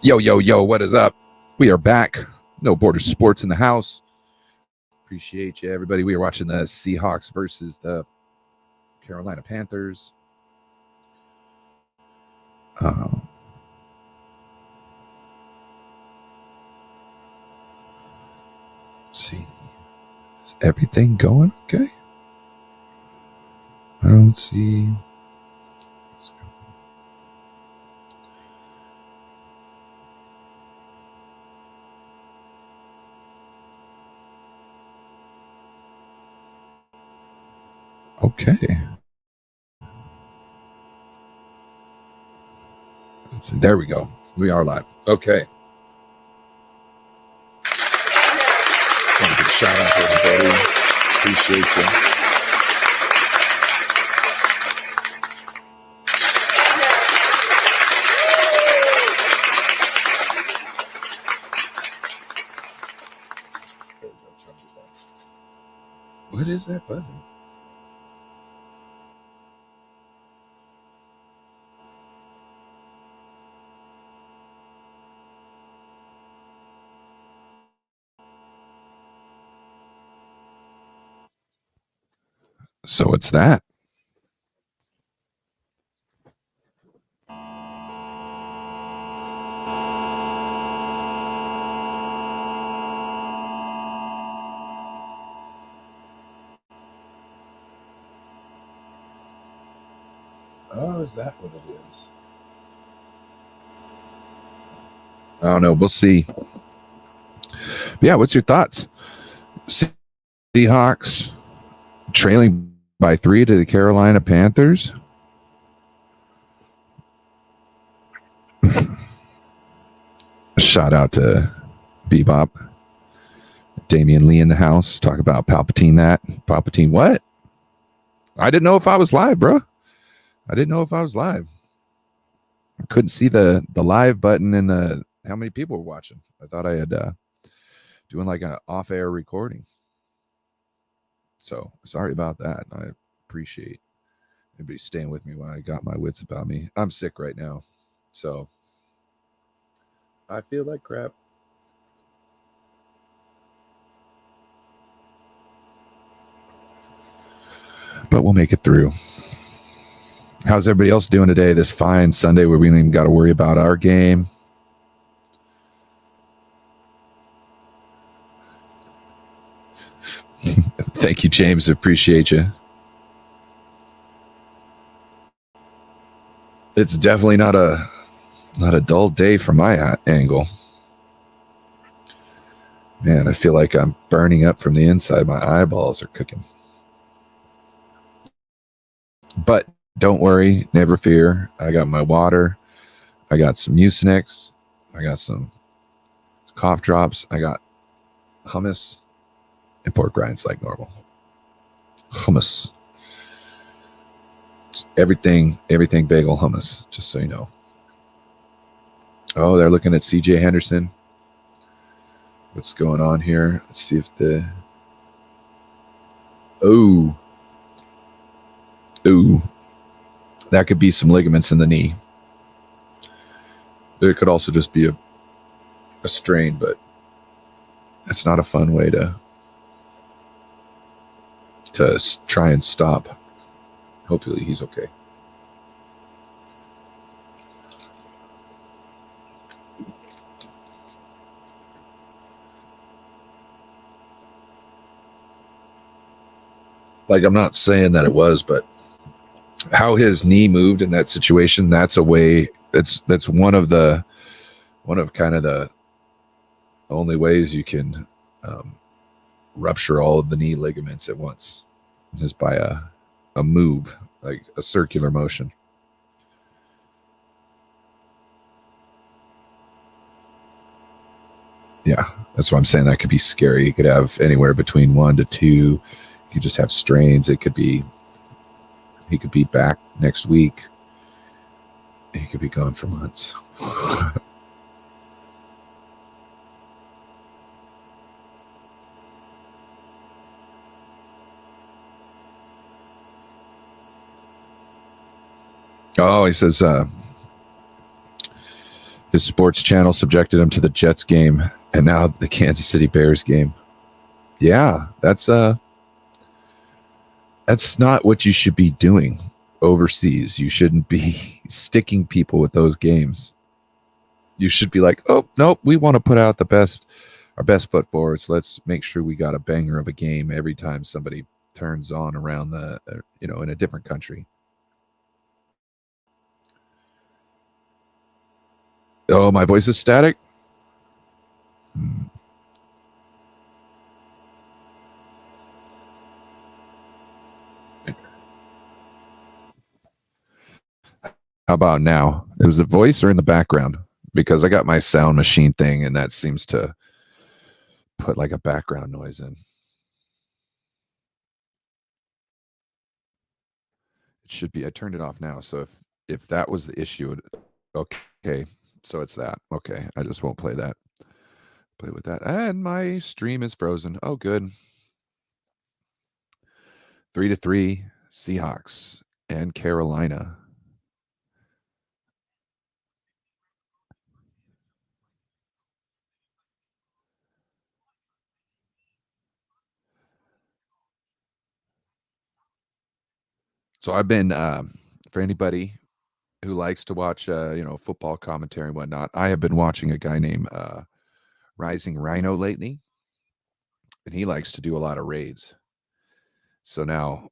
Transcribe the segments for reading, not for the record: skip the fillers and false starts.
Yo, yo, yo, what is up? We are back. No Border Sports in the house. Appreciate you, everybody. We are watching the Seahawks versus the Carolina Panthers. See. Is everything going okay? I don't see. Okay. There we go. We are live. Okay. Want to give a shout out to everybody. Appreciate you. What is that buzzing? So it's that. Oh, is that what it is? I don't know. We'll see. Yeah, what's your thoughts? Seahawks trailing by 3 to the Carolina Panthers. Shout out to Bebop. Damian Lee in the house. Talk about Palpatine that. Palpatine what? I didn't know if I was live, bro. I didn't know if I was live. I couldn't see the live button and the how many people were watching. I thought I had doing like an off-air recording. So sorry about that. I appreciate everybody staying with me while I got my wits about me. I'm sick right now. So I feel like crap. But we'll make it through. How's everybody else doing today? This fine Sunday where we don't even got to worry about our game. Thank you, James. Appreciate you. It's definitely not a dull day from my angle. Man, I feel like I'm burning up from the inside. My eyeballs are cooking. But don't worry, never fear. I got my water. I got some Mucinex. I got some cough drops. I got hummus and pork rinds like normal. Hummus. Everything bagel hummus, just so you know. Oh, they're looking at CJ Henderson. What's going on here? Let's see if the... Ooh. That could be some ligaments in the knee. There could also just be a strain, but it's not a fun way to try and stop. Hopefully he's okay. Like, I'm not saying that it was, but how his knee moved in that situation, that's a way, that's one of kind of the only ways you can rupture all of the knee ligaments at once, just by a move, like a circular motion. Yeah, that's what I'm saying. That could be scary. You could have anywhere between 1 to 2. You could just have strains. He could be back next week. He could be gone for months. Oh, he says, His sports channel subjected him to the Jets game and now the Kansas City Bears game. Yeah, that's not what you should be doing overseas. You shouldn't be sticking people with those games. You should be like, oh nope, we want to put out our best foot forward. So let's make sure we got a banger of a game every time somebody turns on around in a different country. Oh, my voice is static. How about now? Is the voice or in the background? Because I got my sound machine thing, and that seems to put like a background noise in. It should be. I turned it off now. So if that was the issue, okay. So it's that. Okay, I just won't play that. Play with that. And my stream is frozen. Oh, good. 3-3 Seahawks and Carolina. So I've been for anybody who likes to watch football commentary and whatnot. I have been watching a guy named Rising Rhino lately, and he likes to do a lot of raids. So now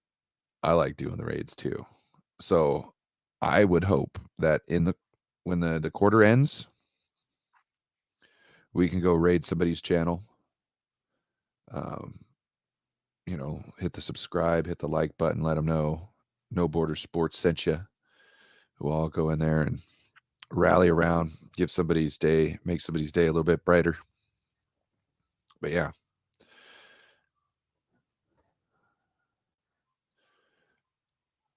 I like doing the raids too. So I would hope that when the quarter ends, we can go raid somebody's channel. Um, hit the subscribe, hit the like button, let them know No Border Sports sent you. We'll all go in there and rally around, make somebody's day a little bit brighter. But yeah.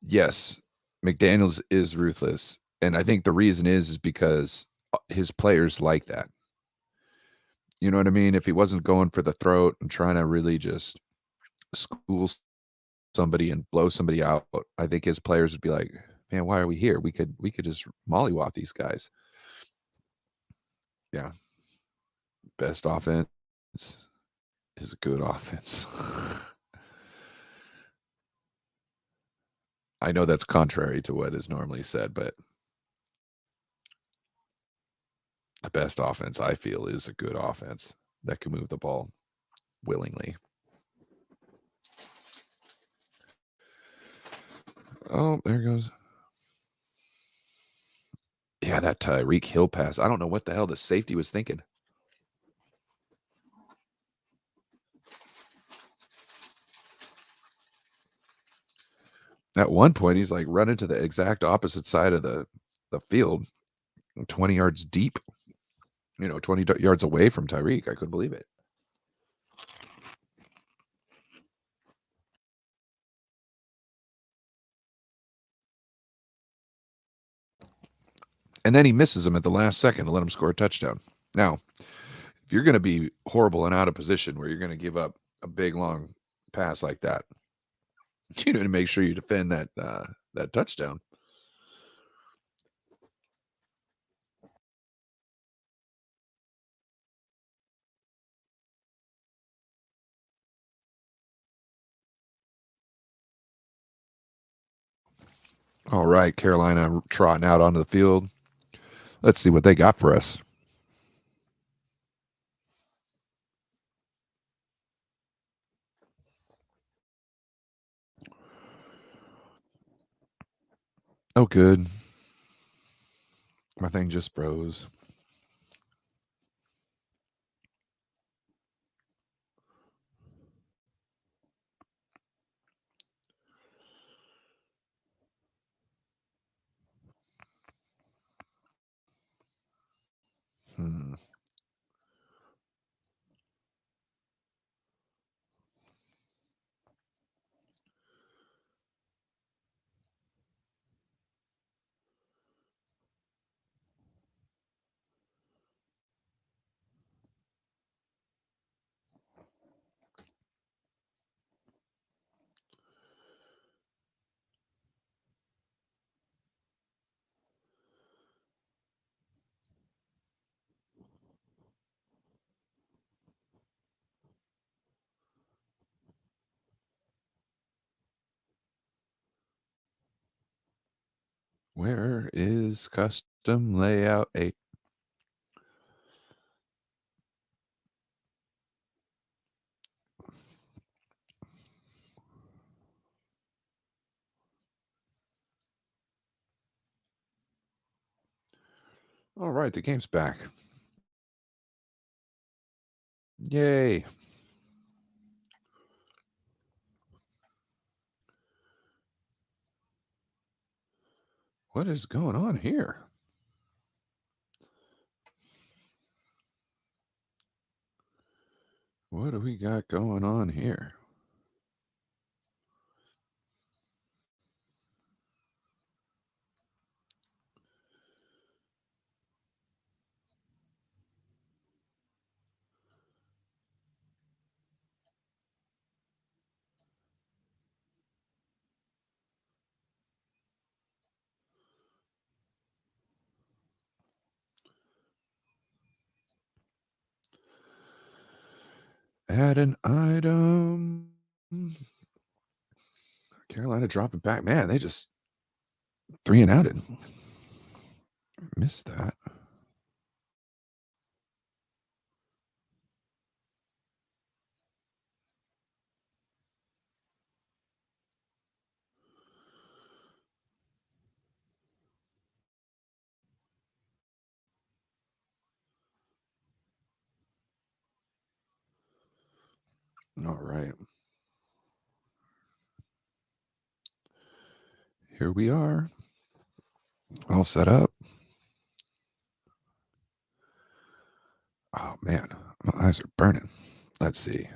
Yes, McDaniels is ruthless. And I think the reason is because his players like that. You know what I mean? If he wasn't going for the throat and trying to really just school somebody and blow somebody out, I think his players would be like, "Man, why are we here? We could just mollywop these guys." Yeah, best offense is a good offense. I know that's contrary to what is normally said, but the best offense I feel is a good offense that can move the ball willingly. Oh, there goes. Yeah, that Tyreek Hill pass. I don't know what the hell the safety was thinking. At one point, he's like running to the exact opposite side of the field, 20 yards deep, 20 yards away from Tyreek. I couldn't believe it. And then he misses him at the last second to let him score a touchdown. Now, if you're going to be horrible and out of position where you're going to give up a big long pass like that, you need to make sure you defend that touchdown. All right, Carolina trotting out onto the field. Let's see what they got for us. Oh, good. My thing just froze. Hmm. Where is custom layout 8? All right, the game's back. Yay. What is going on here? What do we got going on here? Add an item. Carolina dropping back. Man, they just 3 and outed. Missed that. All right. Here we are. All set up. Oh, man. My eyes are burning. Let's see.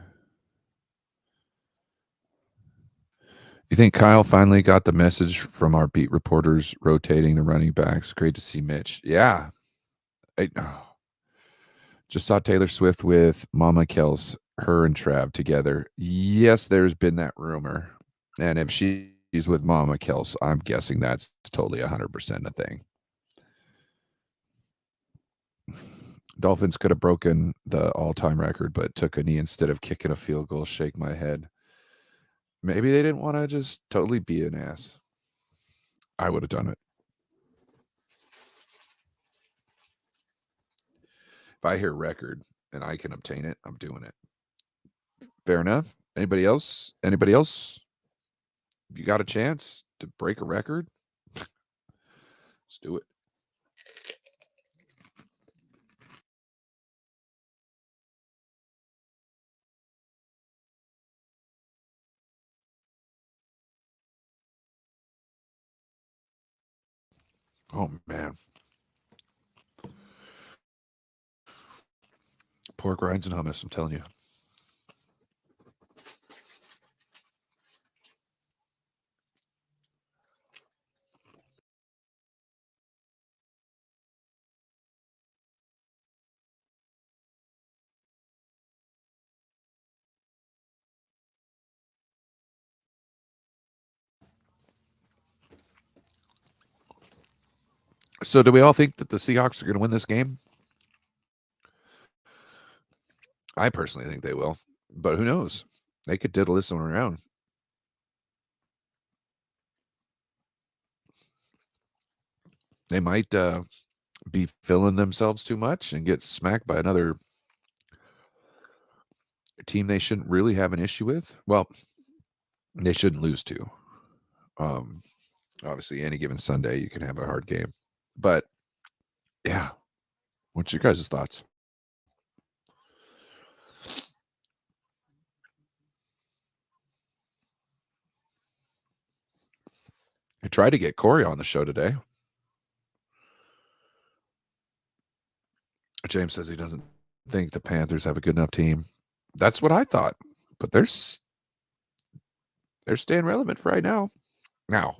You think Kyle finally got the message from our beat reporters rotating the running backs? Great to see Mitch. Yeah. Just saw Taylor Swift with Mama Kels, her and Trav together. Yes, there's been that rumor. And if she's with Mama Kels, I'm guessing that's totally 100% a thing. Dolphins could have broken the all-time record, but took a knee instead of kicking a field goal. Shake my head. Maybe they didn't want to just totally be an ass. I would have done it. If I hear record and I can obtain it, I'm doing it. Fair enough. Anybody else? Anybody else? You got a chance to break a record? Let's do it. Oh, man. Pork rinds and hummus, I'm telling you. So do we all think that the Seahawks are going to win this game? I personally think they will, but who knows? They could diddle this one around. They might be filling themselves too much and get smacked by another team they shouldn't really have an issue with. Well, they shouldn't lose to. Obviously, any given Sunday, you can have a hard game. But, yeah. What's your guys' thoughts? I tried to get Corey on the show today. James says he doesn't think the Panthers have a good enough team. That's what I thought. But they're staying relevant for right now. Now,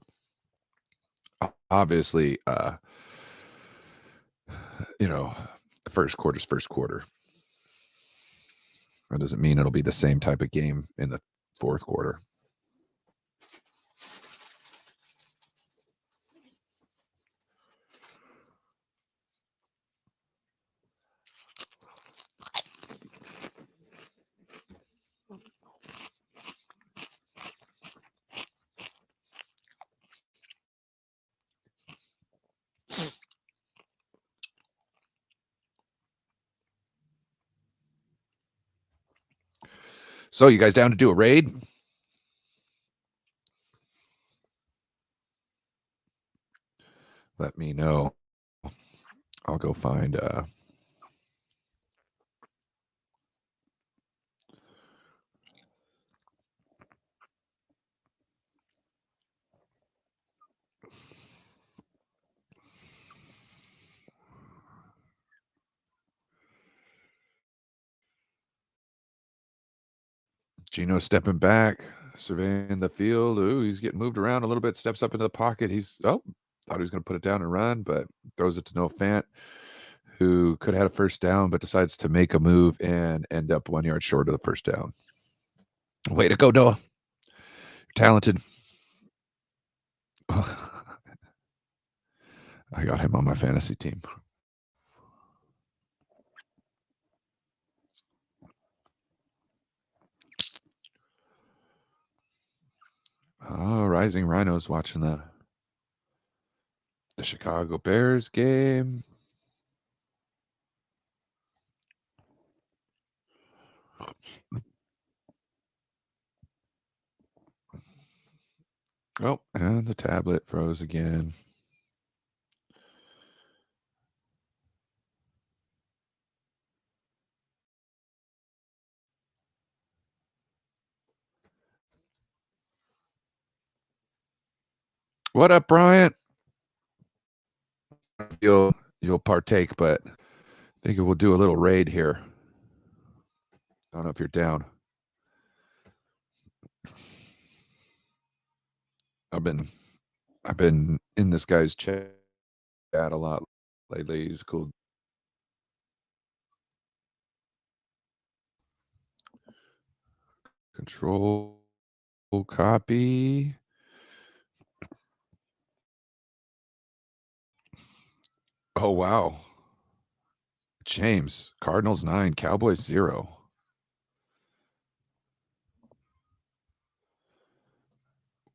obviously, first quarter's first quarter. That doesn't mean it'll be the same type of game in the fourth quarter. So you guys down to do a raid? Let me know. I'll go find Gino stepping back, surveying the field. Ooh, he's getting moved around a little bit, steps up into the pocket. Thought he was going to put it down and run, but throws it to Noah Fant, who could have had a first down, but decides to make a move and end up 1 yard short of the first down. Way to go, Noah. You're talented. I got him on my fantasy team. Oh, Rising Rhinos watching the Chicago Bears game. Oh, and the tablet froze again. What up, Bryant? You'll partake, but I think we'll do a little raid here. I don't know if you're down. I've been in this guy's chat a lot lately. He's cool. Control copy. Oh wow. James, Cardinals 9, Cowboys 0.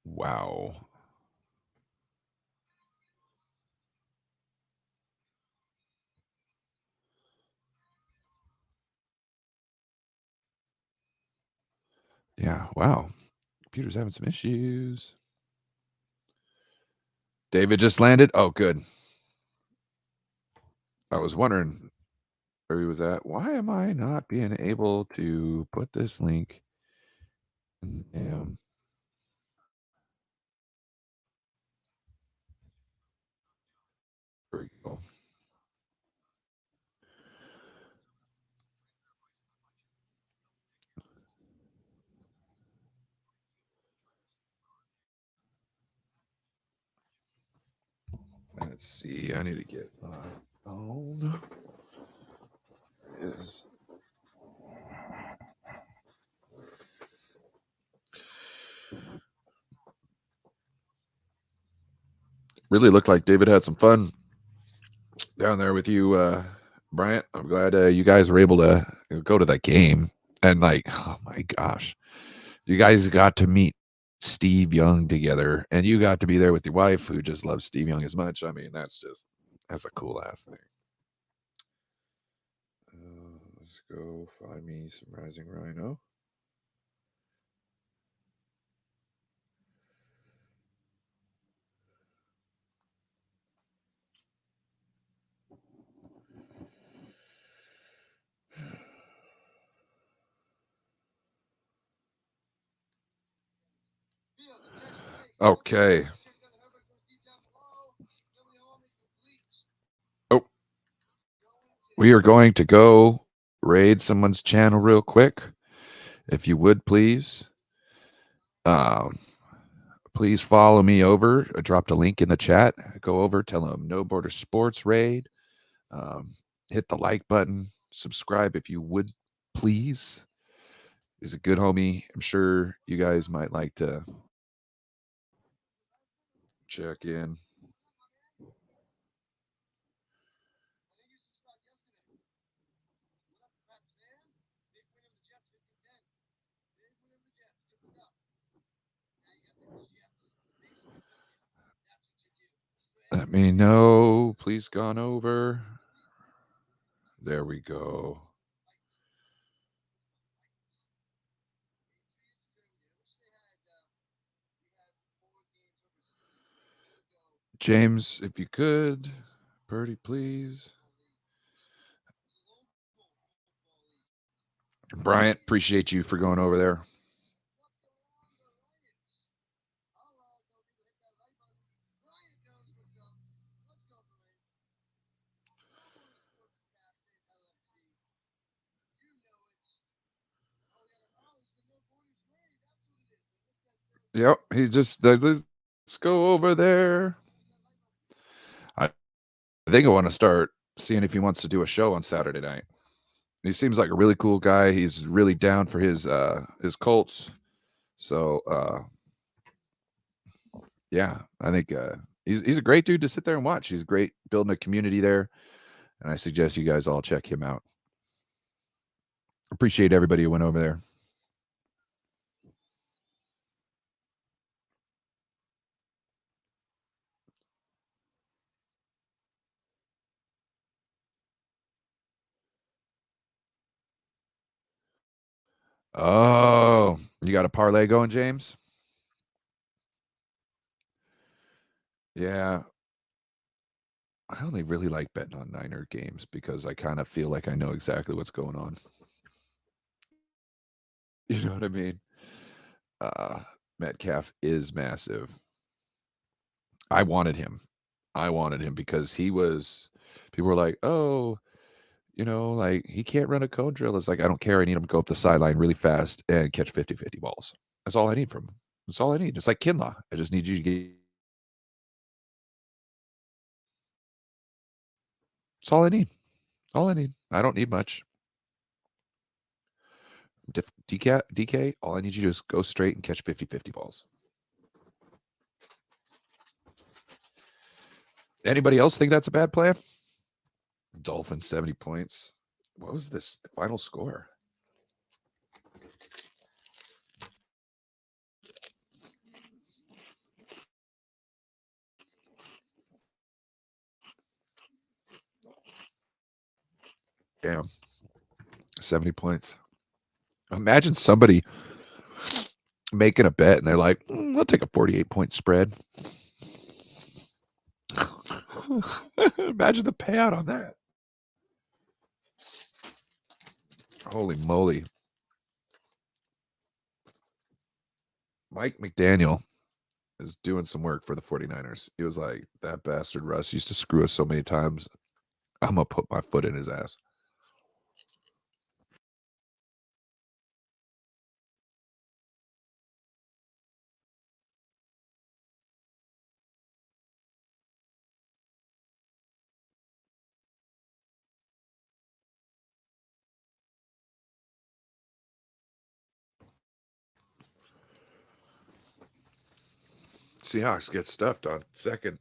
Wow. Yeah, wow. Computer's having some issues. David just landed. Oh, good. I was wondering where he was at. Why am I not being able to put this link in? Damn. There we go. Let's see. I need to get my phone. Is really looked like David had some fun down there with you, Bryant. I'm glad you guys were able to go to that game. And like, oh my gosh, you guys got to meet Steve Young together, and you got to be there with your wife, who just loves Steve Young as much. I mean, that's a cool ass thing. Let's go find me some Rising Rhino. Okay. Oh, we are going to go raid someone's channel real quick. If you would, please. Please follow me over. I dropped a link in the chat. Go over, tell them No Border Sports Raid. Hit the like button. Subscribe if you would, please. He's a good homie. I'm sure you guys might like to check in. Let me know. Please gone over. There we go. James, if you could, Purdy, please. Bryant, appreciate you for going over there. Yep, he's just let's go over there. I think I want to start seeing if he wants to do a show on Saturday night. He seems like a really cool guy. He's really down for his Colts. So yeah, I think he's a great dude to sit there and watch. He's great building a community there, and I suggest you guys all check him out. Appreciate everybody who went over there. Oh, you got a parlay going, James? Yeah. I only really like betting on Niner games because I kind of feel like I know exactly what's going on. You know what I mean? Uh, Metcalf is massive. I wanted him. I wanted him because he was, people were like, oh, like he can't run a cone drill. It's like, I don't care. I need him to go up the sideline really fast and catch 50-50 balls. That's all I need from him. That's all I need. It's like Kinlaw. I just need you to get. That's all I need. All I need. I don't need much. DK, all I need you to just go straight and catch 50-50 balls. Anybody else think that's a bad plan? Dolphins 70 points. What was this final score? Damn. 70 points. Imagine somebody making a bet and they're like, I'll take a 48-point spread. Imagine the payout on that. Holy moly. Mike McDaniel is doing some work for the 49ers. He was like, that bastard Russ used to screw us so many times. I'm going to put my foot in his ass. Seahawks get stuffed on second.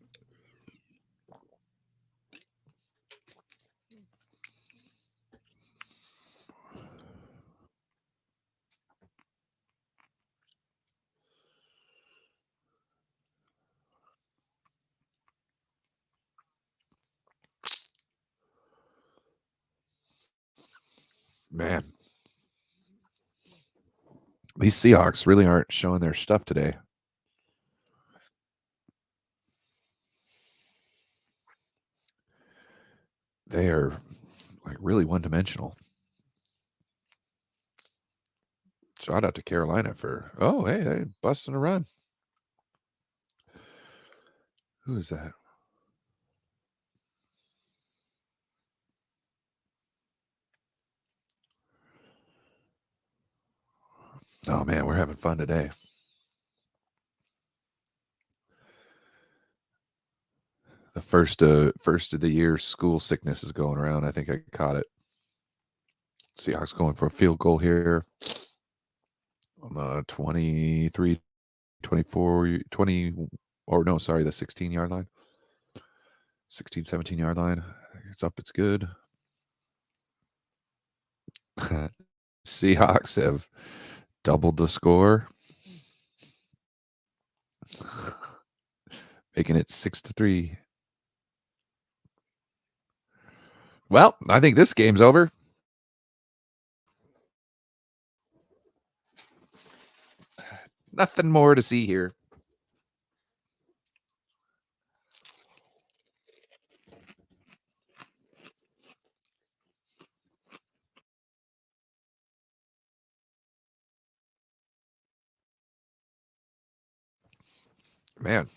Man, these Seahawks really aren't showing their stuff today. They are like really one-dimensional. Shout out to Carolina for, hey, they busting a run. Who is that? Oh man, we're having fun today. The first of the year school sickness is going around. I think I caught it. Seahawks going for a field goal here on the 23, 24, 20, or no, sorry, the 16-yard line. 16, 17-yard line. It's up, it's good. Seahawks have doubled the score, making it 6-3. Well, I think this game's over. Nothing more to see here. Man,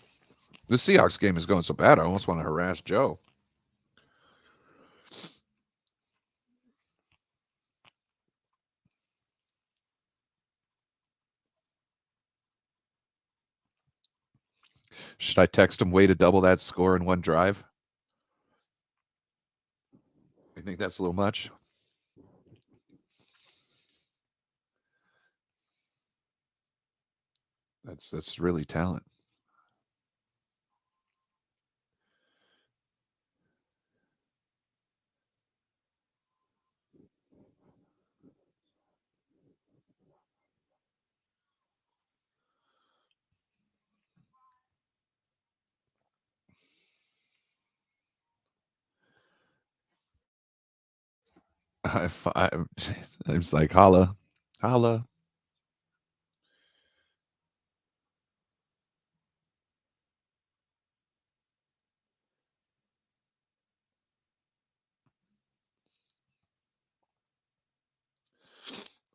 the Seahawks game is going so bad, I almost want to harass Joe. Should I text him way to double that score in one drive? You think that's a little much? That's really talent. I was like, holla, holla.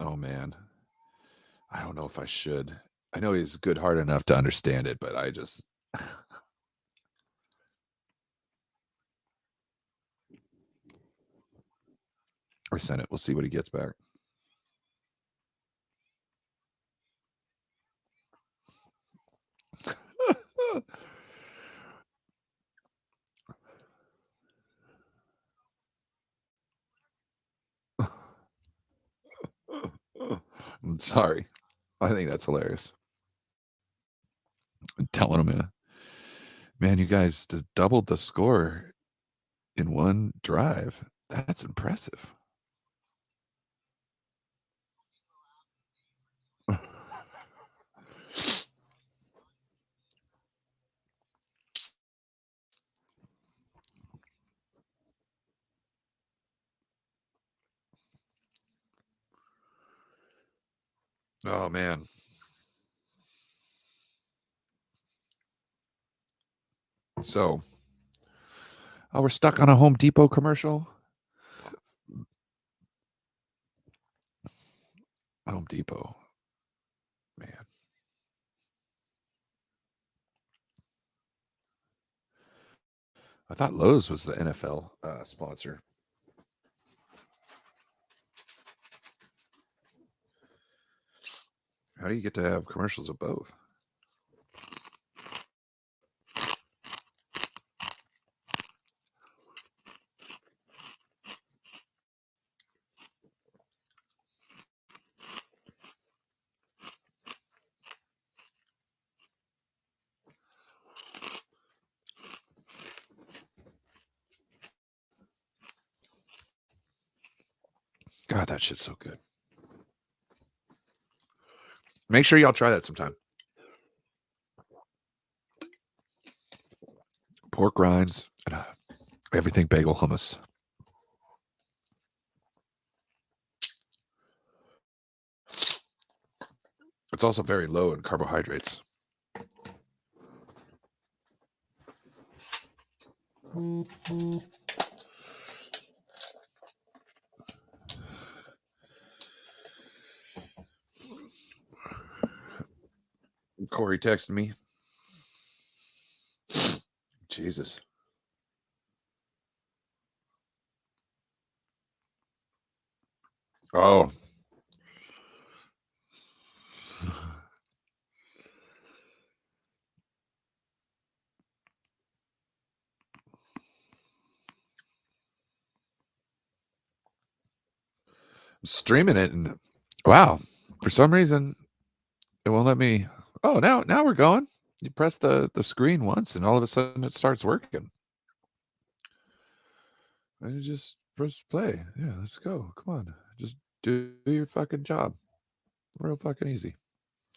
Oh man, I don't know if I should. I know he's good hard enough to understand it, but I just I sent it. We'll see what he gets back. I'm sorry. I think that's hilarious. I'm telling him, man, you guys just doubled the score in one drive. That's impressive. Oh man. So, oh, we're stuck on a Home Depot commercial. Home Depot, man. I thought Lowe's was the NFL sponsor. How do you get to have commercials of both? God, that shit's so good. Make sure y'all try that sometime. Pork rinds and everything bagel hummus. It's also very low in carbohydrates. Corey texted me. Jesus. Oh. Streaming it and wow. For some reason it won't let me. Oh, now we're going. You press the screen once and all of a sudden it starts working. And you just press play. Yeah, let's go. Come on. Just do your fucking job. Real fucking easy.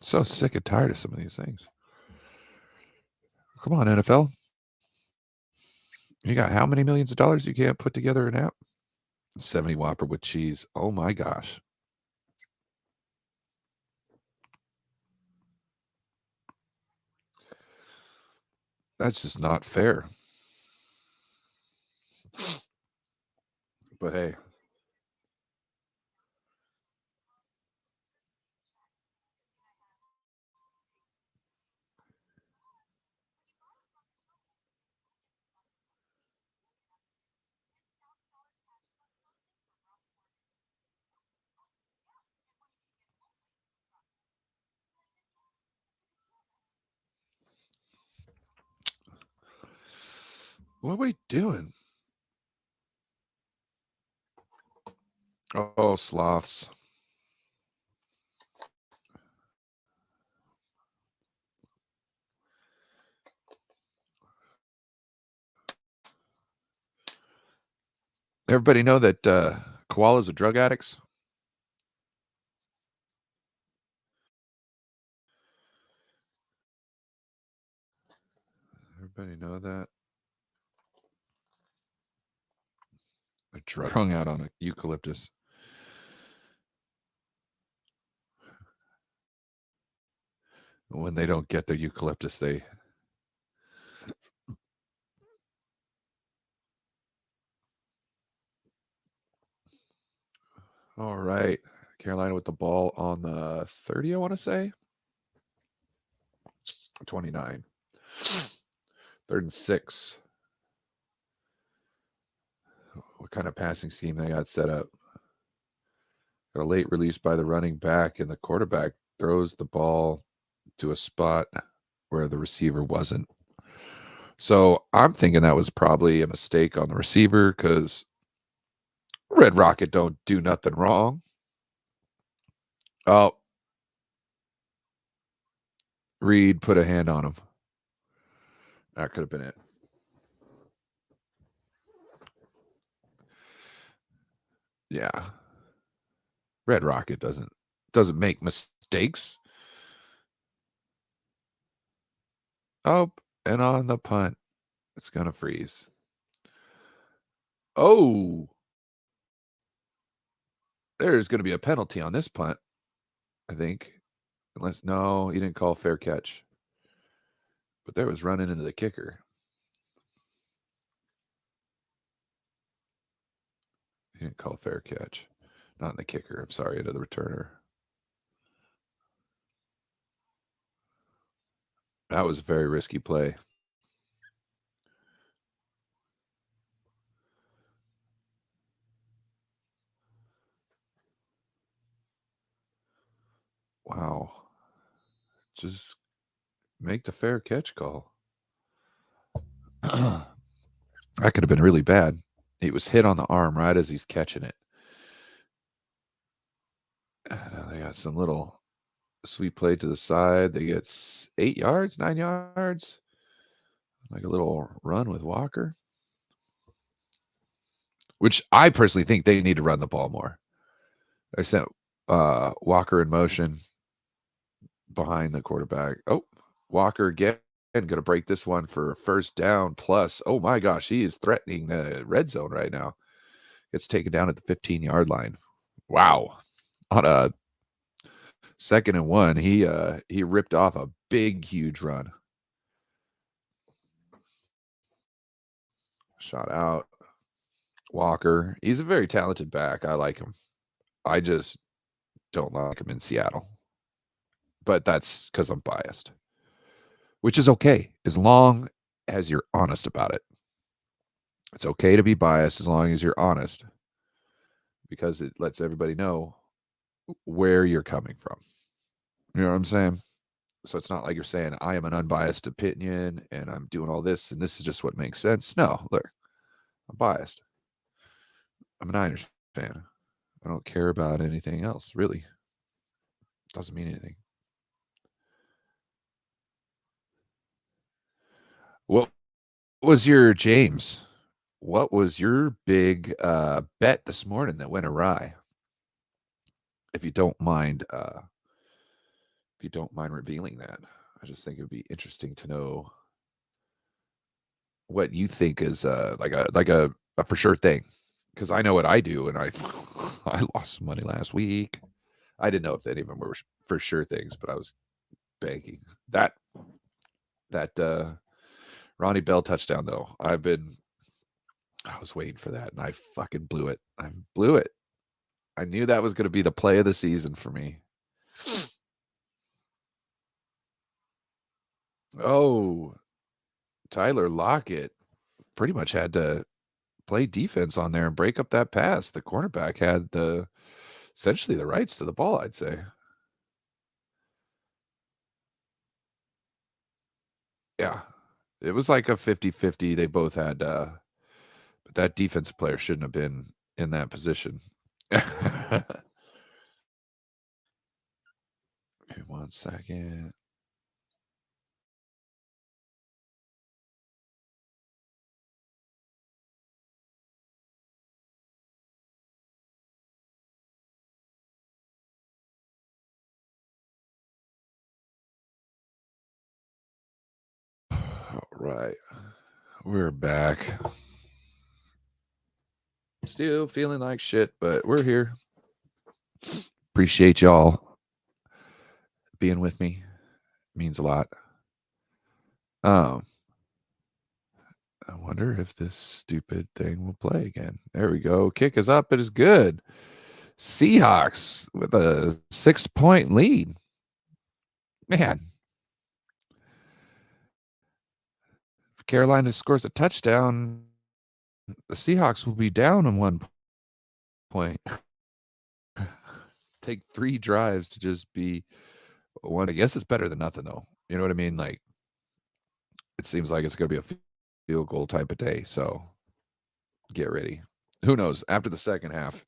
So sick and tired of some of these things. Come on, NFL. You got how many millions of dollars you can't put together an app? 70 Whopper with cheese. Oh my gosh. That's just not fair. But hey, What are we doing? Oh, sloths. Everybody know that koalas are drug addicts? Everybody know that? A drug hung out on a eucalyptus. When they don't get their eucalyptus, they... All right. Carolina with the ball on the 30, I want to say. 29. 3rd and 6. What kind of passing scheme they got set up? Got a late release by the running back, and the quarterback throws the ball to a spot where the receiver wasn't. So I'm thinking that was probably a mistake on the receiver because Red Rocket don't do nothing wrong. Oh, Reed put a hand on him. That could have been it. Yeah. Red Rocket doesn't make mistakes. Oh, and on the punt, it's going to freeze. Oh, there's going to be a penalty on this punt, I think. Unless, no, he didn't call fair catch. But there was running into the kicker. He didn't call fair catch. Not in the kicker. I'm sorry, into the returner. That was a very risky play. Wow. Just make the fair catch call. That could have been really bad. He was hit on the arm right as he's catching it. They got some little sweet play to the side. They get 8 yards, 9 yards. Like a little run with Walker. Which I personally think they need to run the ball more. I sent Walker in motion behind the quarterback. Oh, Walker again. Going to break this one for first down plus. Oh my gosh, he is threatening the red zone right now. Gets taken down at the 15-yard line. Wow. On a 2nd and 1, he ripped off a big, huge run. Shot out. Walker. He's a very talented back. I like him. I just don't like him in Seattle. But that's because I'm biased. Which is okay, as long as you're honest about it. It's okay to be biased as long as you're honest. Because it lets everybody know where you're coming from. You know what I'm saying? So it's not like you're saying, I am an unbiased opinion and I'm doing all this and this is just what makes sense. No, look, I'm biased. I'm a Niners fan. I don't care about anything else, really. Doesn't mean anything. What was your, James? What was your big bet this morning that went awry? If you don't mind revealing that. I just think it would be interesting to know what you think is like a for sure thing. Because I know what I do, and I I lost some money last week. I didn't know if any of them were for sure things, but I was banking. That Ronnie Bell touchdown, though. I was waiting for that, and I fucking blew it. I blew it. I knew that was going to be the play of the season for me. Oh, Tyler Lockett pretty much had to play defense on there and break up that pass. The cornerback had essentially the rights to the ball, I'd say. Yeah. It was like a 50-50. They both had but that defensive player shouldn't have been in that position. Okay, 1 second. All right. We're back. Still feeling like shit, but we're here. Appreciate y'all being with me. Means a lot. Um, I wonder if this stupid thing will play again. There we go. Kick is up. It is good. Seahawks with a 6-point lead. Man, if Carolina scores a touchdown, the Seahawks will be down on 1 point. Take 3 drives to just be one. I guess it's better than nothing, though. You know what I mean? Like, it seems like it's going to be a field goal type of day. So get ready. Who knows? After the second half,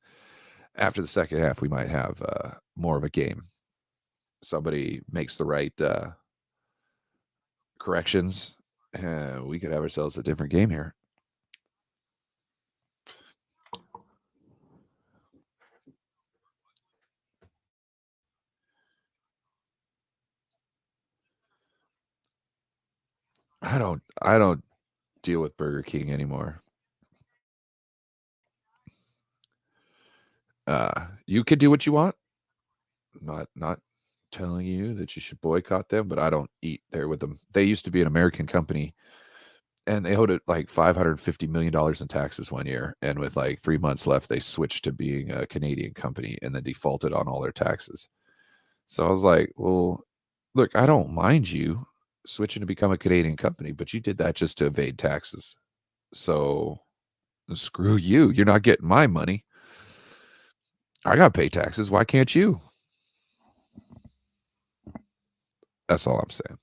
we might have more of a game. Somebody makes the right corrections, we could have ourselves a different game here. I don't deal with Burger King anymore. You could do what you want. Not telling you that you should boycott them, but I don't eat there with them. They used to be an American company, and they owed it like $550 million in taxes one year. And with like 3 months left, they switched to being a Canadian company and then defaulted on all their taxes. So I was like, well, look, I don't mind you switching to become a Canadian company, but you did that just to evade taxes. So screw you. You're not getting my money. I got to pay taxes. Why can't you? That's all I'm saying.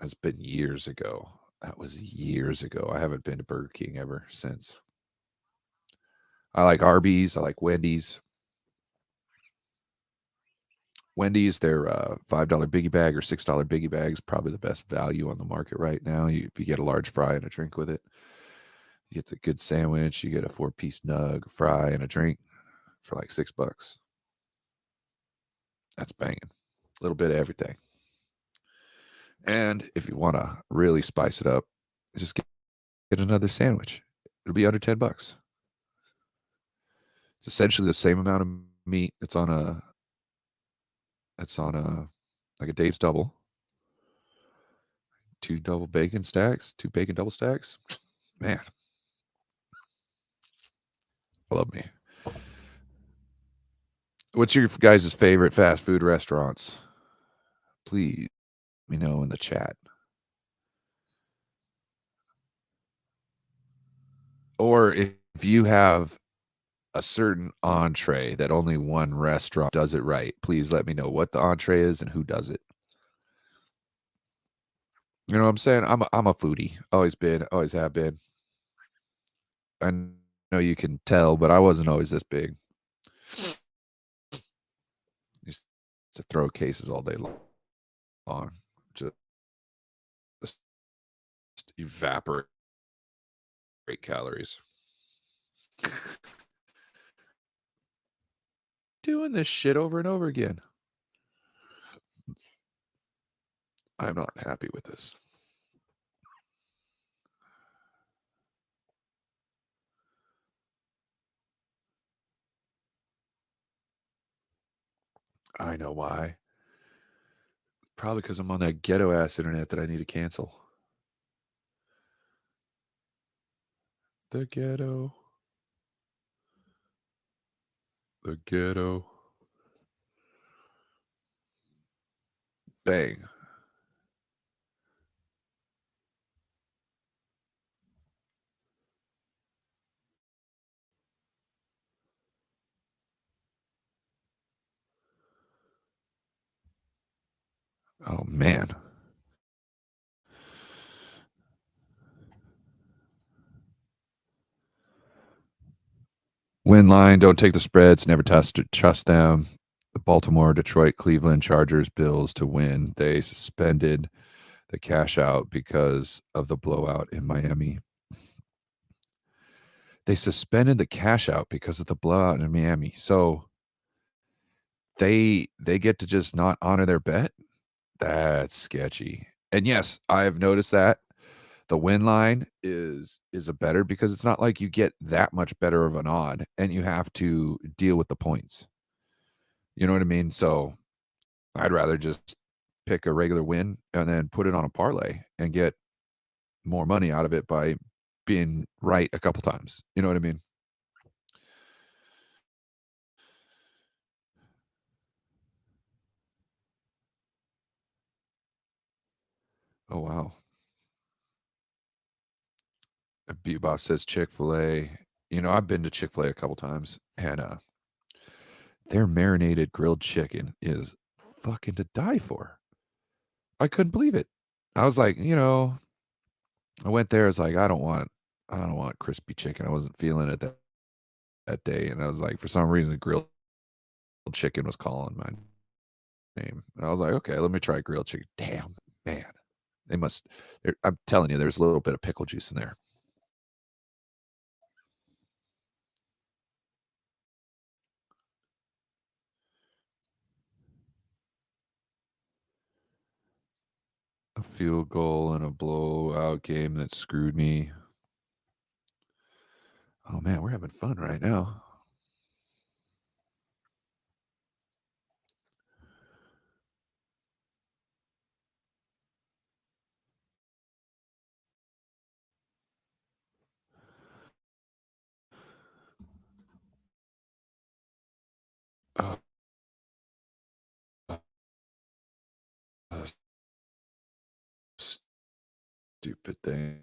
Has been years ago. That was years ago. I haven't been to Burger King ever since. I like Arby's. I like Wendy's. Wendy's, their $5 biggie bag or $6 biggie bag is probably the best value on the market right now. You get a large fry and a drink with it. You get the good sandwich. You get a 4-piece nug, a fry, and a drink for like $6. That's banging. A little bit of everything. And if you want to really spice it up, just get another sandwich. It'll be under $10. It's essentially the same amount of meat that's on a like a Dave's double. 2 double bacon stacks, 2 bacon double stacks. Man, I love me. What's your guys' favorite fast food restaurants? Please let me know in the chat. Or if you have a certain entree that only one restaurant does it right, please let me know what the entree is and who does it. You know what I'm saying? I'm a foodie. Always been, always have been. I know you can tell, but I wasn't always this big. Used to throw cases all day long. Just evaporate calories. Doing this shit over and over again. I'm not happy with this. I know why. Probably because I'm on that ghetto ass internet that I need to cancel. The ghetto. The ghetto. Bang. Oh man. Win line, don't take the spreads, never trust them. The Baltimore, Detroit, Cleveland, Chargers, Bills to win. They suspended the cash out because of the blowout in Miami. They suspended the cash out because of the blowout in Miami. So they get to just not honor their bet. That's sketchy. And yes, I've noticed that the win line is a better because it's not like you get that much better of an odd and you have to deal with the points. You know what I mean? So I'd rather just pick a regular win and then put it on a parlay and get more money out of it by being right a couple times. You know what I mean? Oh wow. Bebop says Chick-fil-A. You know, I've been to Chick-fil-A a couple times and their marinated grilled chicken is fucking to die for. I couldn't believe it. I was like, I went there. It's like I don't want crispy chicken. I wasn't feeling it that day, and I was like, for some reason, grilled chicken was calling my name, and I was like, okay, let me try grilled chicken. Damn, man, they must. I'm telling you, there's a little bit of pickle juice in there. A field goal and a blowout game that screwed me. Oh man, we're having fun right now. Uh, uh, stupid thing.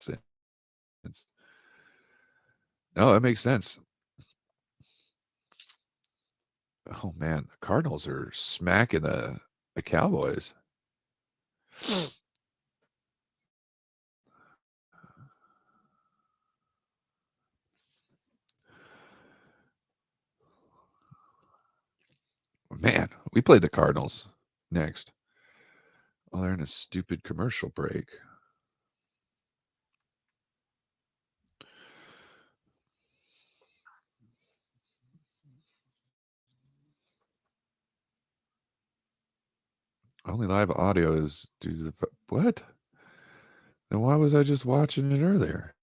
Sense. No, that makes sense. Oh man, the Cardinals are smacking the Cowboys. Man, we played the Cardinals next. Oh, they're in a stupid commercial break. Only live audio is due to the what? Then why was I just watching it earlier?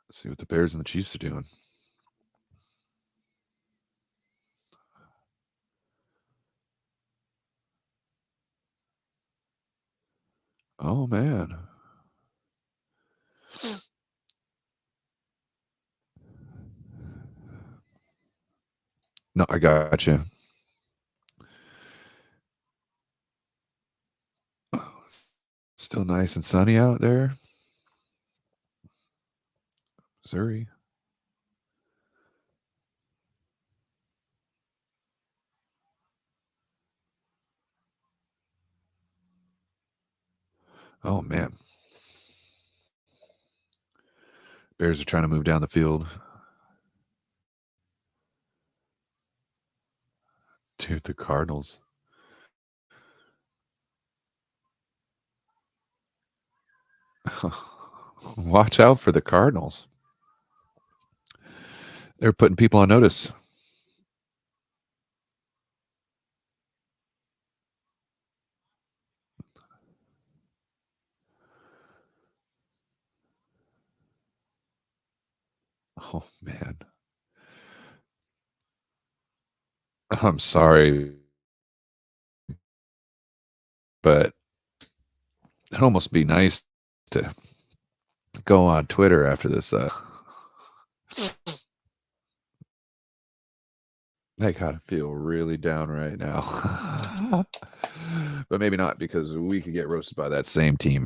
Let's see what the Bears and the Chiefs are doing. Oh man. No, I got you. Still nice and sunny out there. Missouri. Oh man. Bears are trying to move down the field. Dude, the Cardinals. Watch out for the Cardinals. They're putting people on notice. Oh man. I'm sorry, but it'd almost be nice to go on Twitter after this They gotta feel really down right now. But maybe not, because we could get roasted by that same team.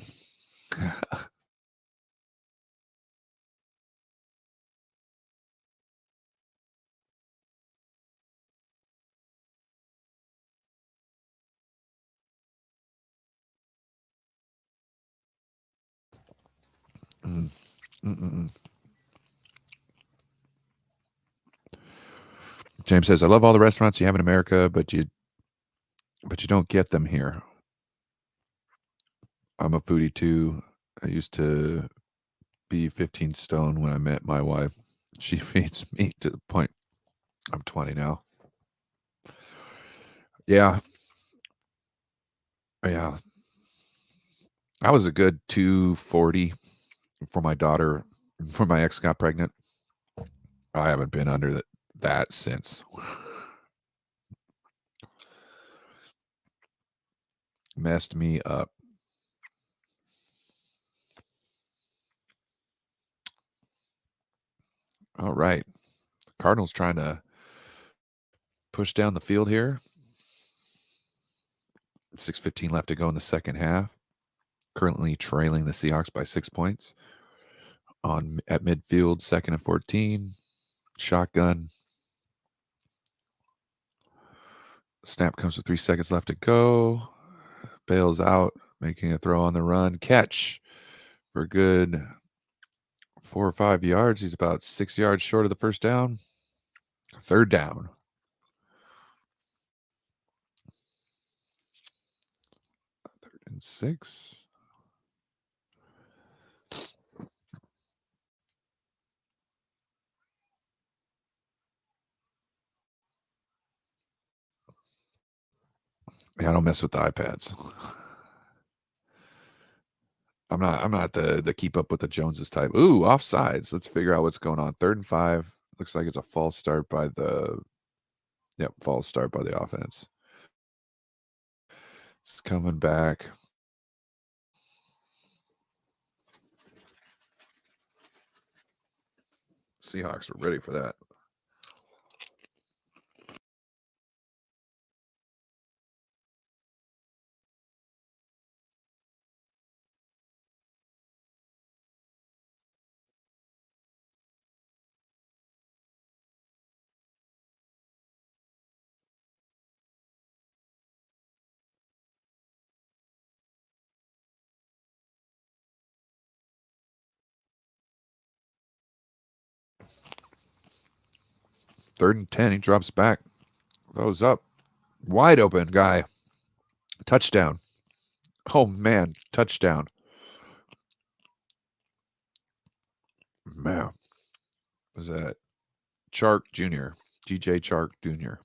Mm. Mm-mm-mm. James says, I love all the restaurants you have in America, but you don't get them here. I'm a foodie too. I used to be 15 stone when I met my wife. She feeds me to the point I'm 20 now. Yeah. Yeah. I was a good 240 for my daughter, before my ex got pregnant. I haven't been under that since. Messed me up. All right. Cardinals trying to push down the field here. 6:15 left to go in the second half. Currently trailing the Seahawks by 6 points. At midfield, 2nd and 14. Shotgun. Snap comes with 3 seconds left to go. Bails out, making a throw on the run. Catch for a good 4 or 5 yards. He's about 6 yards short of the first down. 3rd down. 3rd and 6. Yeah, I don't mess with the iPads. I'm not the keep up with the Joneses type. Ooh, offsides. Let's figure out what's going on. 3rd and 5. Looks like it's a false start by the false start by the offense. It's coming back. Seahawks are ready for that. Third and 10. He drops back. Throws up. Wide open guy. Touchdown. Oh, man. Touchdown. Man. Was that Chark Jr.? DJ Chark Jr.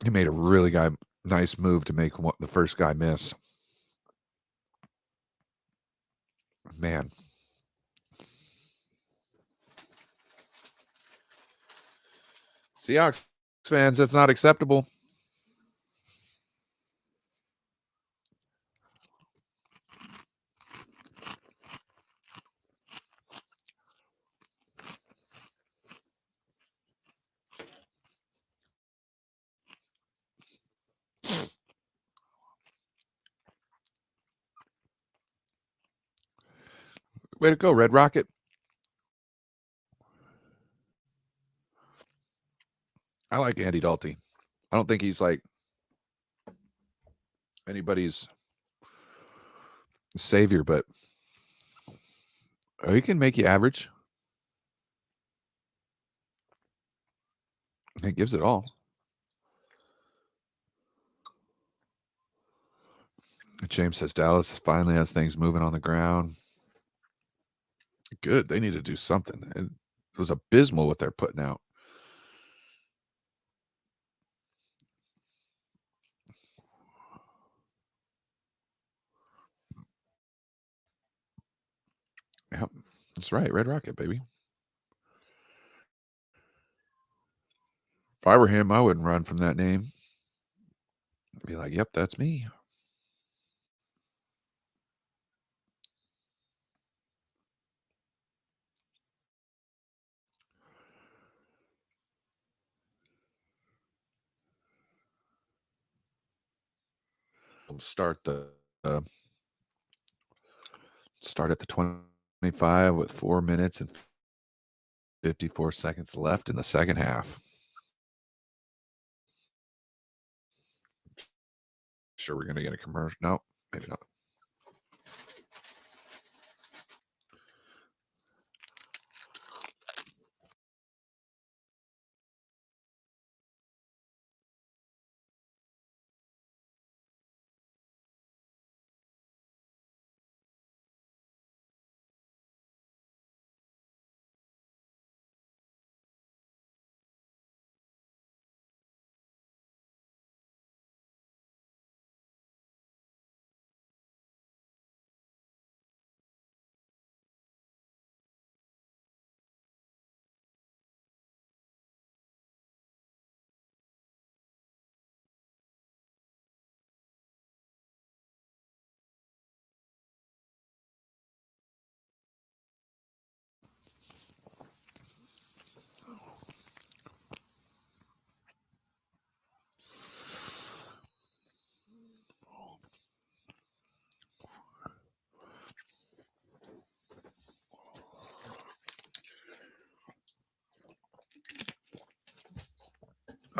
He made a really nice move to make the first guy miss. Man. Seahawks fans, that's not acceptable. Way to go, Red Rocket. I like Andy Dalty. I don't think he's like anybody's savior, but he can make you average. He gives it all. James says Dallas finally has things moving on the ground. Good. They need to do something. It was abysmal what they're putting out. Yep. That's right. Red Rocket, baby. If I were him, I wouldn't run from that name. I'd be like, yep, that's me. start at the 25 with 4 minutes and 54 seconds left in the second half. Sure, we're gonna get a commercial. No, maybe not.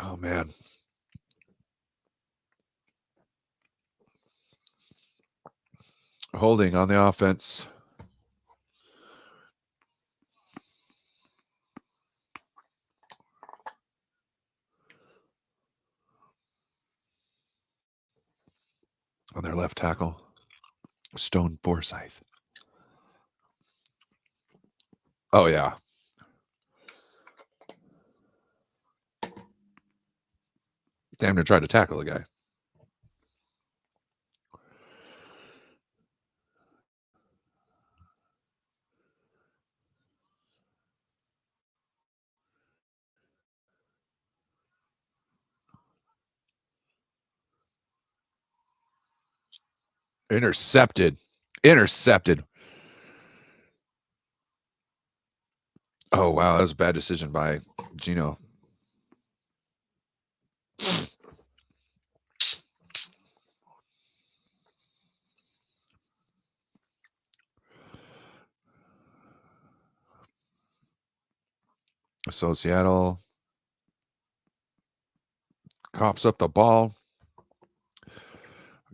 Oh man. Holding on the offense. On their left tackle. Stone Forsyth. Oh yeah. Damn near tried to tackle the guy. Intercepted. Oh wow, that was a bad decision by Gino. So Seattle coughs up the ball,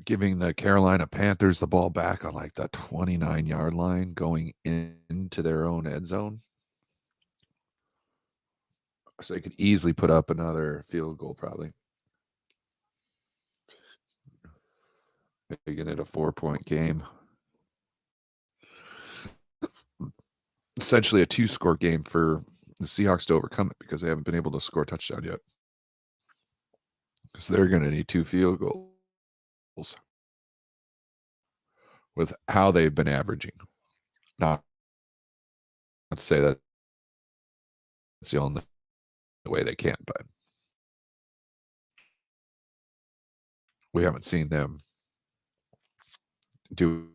giving the Carolina Panthers the ball back on like the 29-yard line, going into their own end zone. So they could easily put up another field goal, probably. Making it a 4-point game. Essentially a 2-score game for the Seahawks to overcome it because they haven't been able to score a touchdown yet. Because they're going to need 2 field goals with how they've been averaging. Not to say that it's the only way they can, but we haven't seen them do.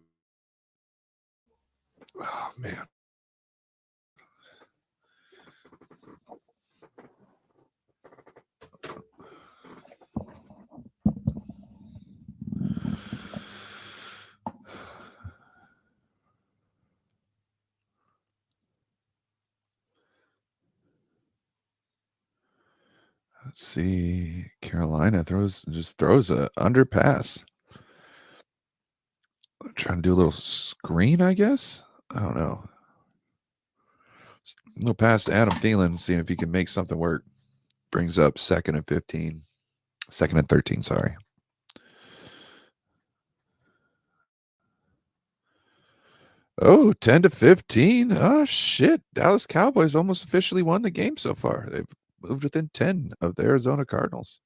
Oh man. Let's see. Carolina throws a underpass. Trying to do a little screen, I guess. I don't know. A little pass to Adam Thielen, seeing if he can make something work. Brings up 2nd and 15. 2nd and 13, sorry. Oh, 10-15. Oh, shit. Dallas Cowboys almost officially won the game so far. They've moved within 10 of the Arizona Cardinals.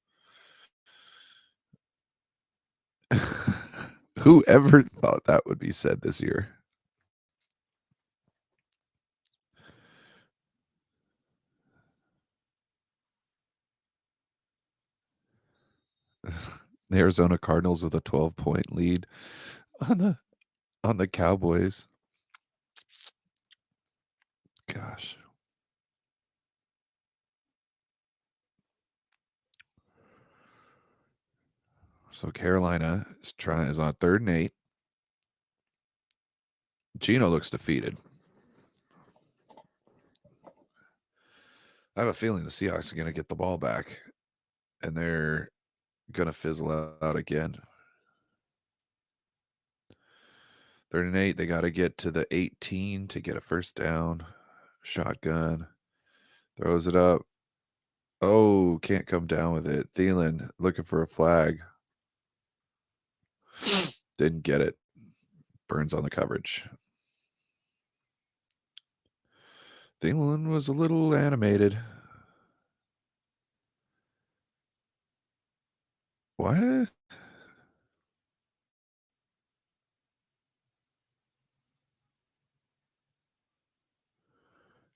Whoever thought that would be said this year? The Arizona Cardinals with a 12-point lead on the Cowboys. Gosh. So Carolina is on 3rd and 8. Gino looks defeated. I have a feeling the Seahawks are going to get the ball back, and they're going to fizzle out again. 3rd and 8, they got to get to the 18 to get a first down. Shotgun. Throws it up. Oh, can't come down with it. Thielen looking for a flag. Didn't get it. Burns on the coverage. Thielen was a little animated. What?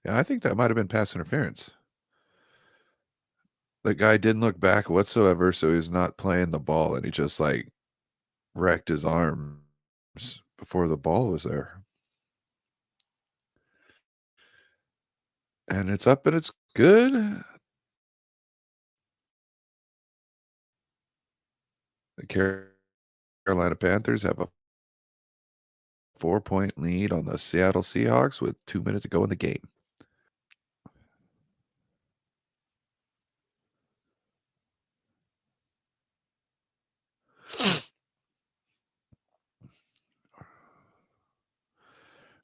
Yeah, I think that might have been pass interference. The guy didn't look back whatsoever, so he's not playing the ball, and he just like wrecked his arms before the ball was there. And it's up and it's good. The Carolina Panthers have a 4-point lead on the Seattle Seahawks with 2 minutes to go in the game.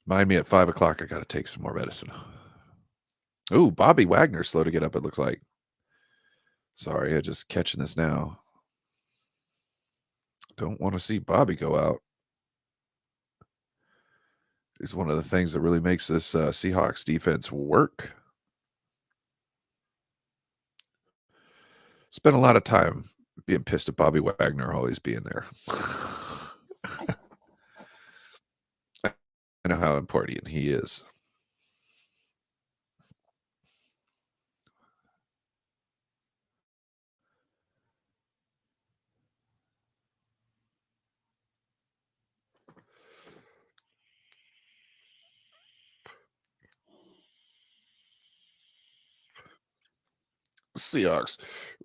Mind me at 5 o'clock, I got to take some more medicine. Ooh, Bobby Wagner's slow to get up, it looks like. Sorry, I'm just catching this now. Don't want to see Bobby go out. It's one of the things that really makes this Seahawks defense work. Spent a lot of time being pissed at Bobby Wagner always being there. I know how important he is. Seahawks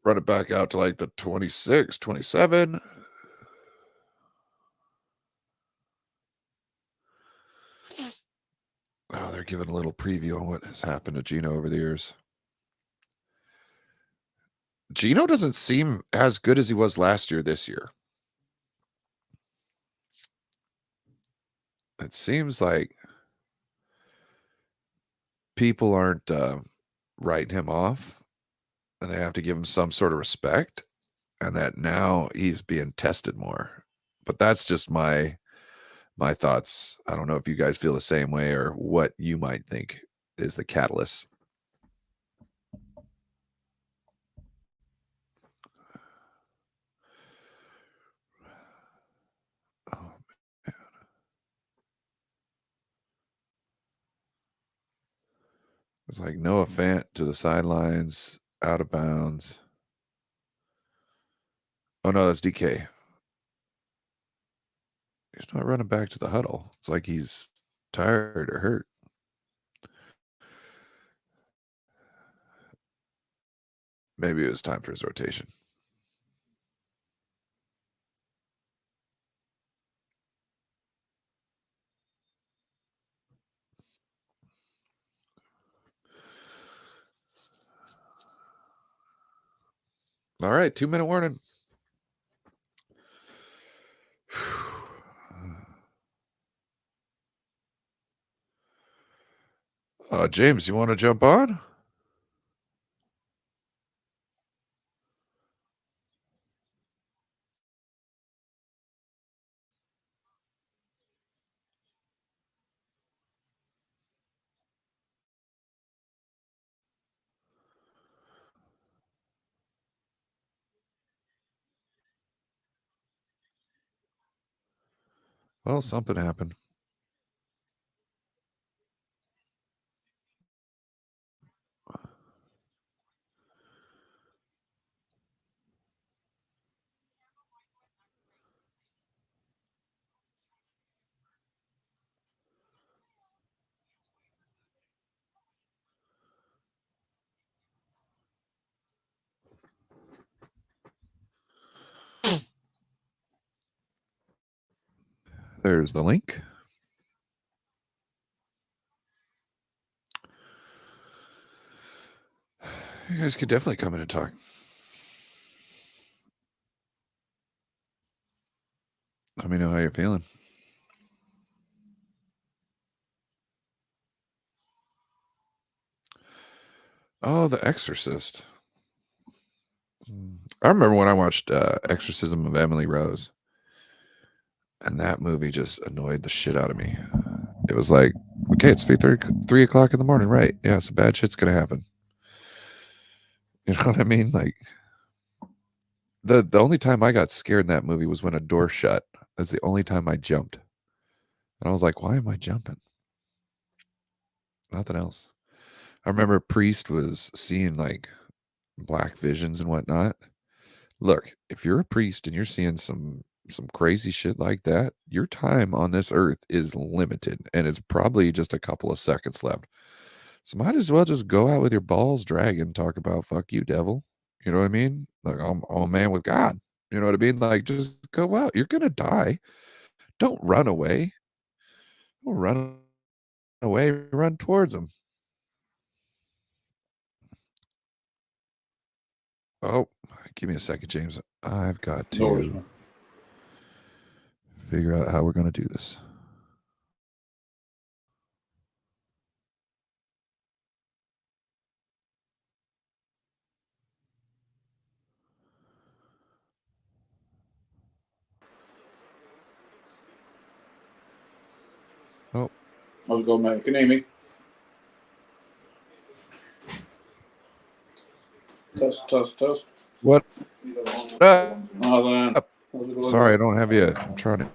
run it back out to like the 26, 27. Oh, they're giving a little preview on what has happened to Gino over the years. Gino doesn't seem as good as he was last year this year. It seems like people aren't writing him off, and they have to give him some sort of respect, and that now he's being tested more. But that's just my thoughts. I don't know if you guys feel the same way or what you might think is the catalyst. Oh, man. It's like Noah Fant to the sidelines, out of bounds. Oh, no, that's DK. He's not running back to the huddle. It's like he's tired or hurt. Maybe it was time for his rotation. All right, 2-minute warning. James, you want to jump on? Well, something happened. There's the link. You guys could definitely come in and talk. Let me know how you're feeling. Oh, The Exorcist. I remember when I watched Exorcism of Emily Rose, and that movie just annoyed the shit out of me. It was like, okay, it's 3 o'clock in the morning, right? Yeah, some bad shit's gonna happen. You know what I mean? Like, the only time I got scared in that movie was when a door shut. That's the only time I jumped, and I was like, why am I jumping? Nothing else. I remember Priest was seeing like black visions and whatnot. Look, if you're a priest and you're seeing some crazy shit like that, your time on this earth is limited, and it's probably just a couple of seconds left. So might as well just go out with your balls dragging, talk about fuck you, devil. You know what I mean? Like I'm a man with God. You know what I mean? Like just go out. You're gonna die. Don't run away. Don't run away. Run towards them. Oh, give me a second, James. I've got to figure out how we're gonna do this. Oh, how's it going, mate? Can you hear me? Test. what up? Oh, Sorry, I don't have you. I'm trying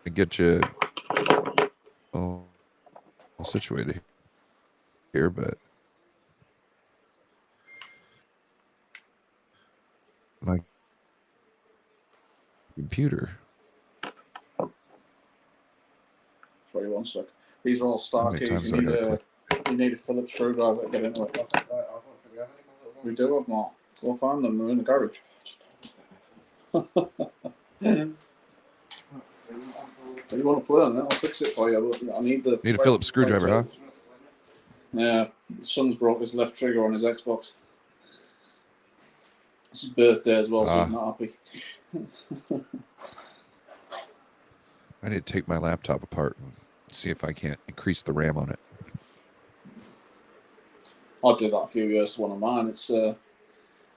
to get you all situated here, but my computer. Sorry, 1 sec. These are all star keys. You need a Phillips screwdriver to get into it. We do have more. We'll find them. They're in the garage. If you want to play on it, I'll fix it for you. But I need a Phillips screwdriver, huh? Yeah, the son's broke his left trigger on his Xbox. It's his birthday as well, so he's not happy. I need to take my laptop apart and see if I can't increase the RAM on it. I did that a few years to one of mine. It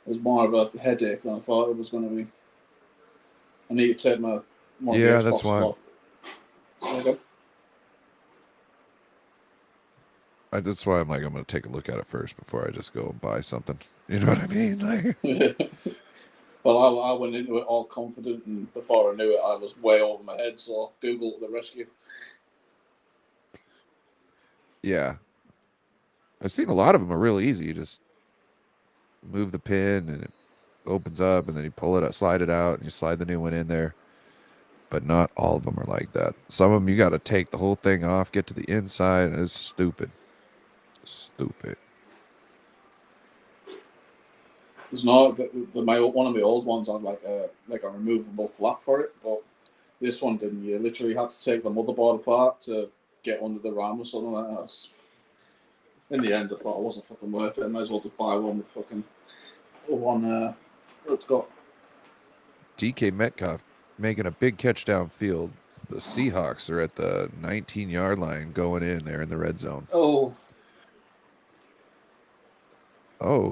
was more of a headache than I thought it was going to be. I need to take my one of the Xbox that's why. That's why I'm like, I'm going to take a look at it first before I just go and buy something. You know what I mean? Like, well, I went into it all confident, and before I knew it, I was way over my head. So Google to the rescue. Yeah, I've seen a lot of them are real easy. You just move the pin and it opens up, and then you pull it out, slide it out, and you slide the new one in there. But not all of them are like that. Some of them you got to take the whole thing off, get to the inside. It's stupid. There's no one of my old ones had like a removable flap for it, but this one didn't. You literally had to take the motherboard apart to get under the RAM or something like that. In the end, I thought it wasn't fucking worth it. I might as well just buy one with fucking one. Let's go. DK Metcalf making a big catch downfield. The Seahawks are at the 19-yard line going in there in the red zone. Oh,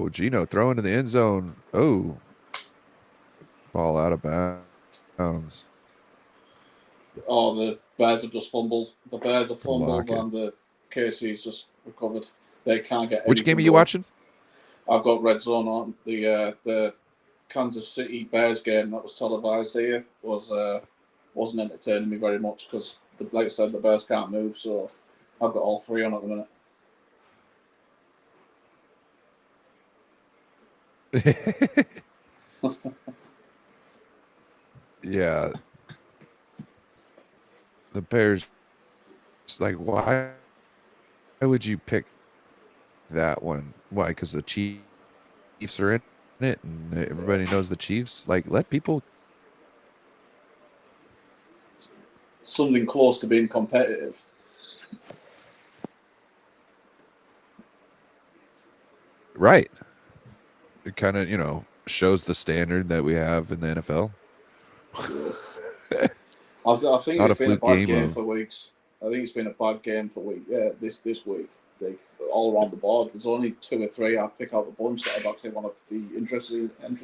Gino throwing to the end zone. Oh, ball out of bounds. Oh, the Bears have just fumbled. The Bears have fumbled, and the KC's just recovered. They can't get. Which game are you watching? I've got Red Zone on. The Kansas City Bears game that was televised here wasn't entertaining me very much because, like I said, the Bears can't move. So I've got all three on at the minute. Yeah. The Bears, it's like, why would you pick that one? Why? Because the Chiefs are in it and everybody knows the Chiefs. Like, let people. something close to being competitive. Right. It kind of, shows the standard that we have in the NFL. Yeah. I think Not it's a been a fluke bad game game of for weeks. I think it's been a bad game for week. Yeah, this week. They all around the board. There's only 2 or 3 I pick out the bunch that I'd actually want to be interested in.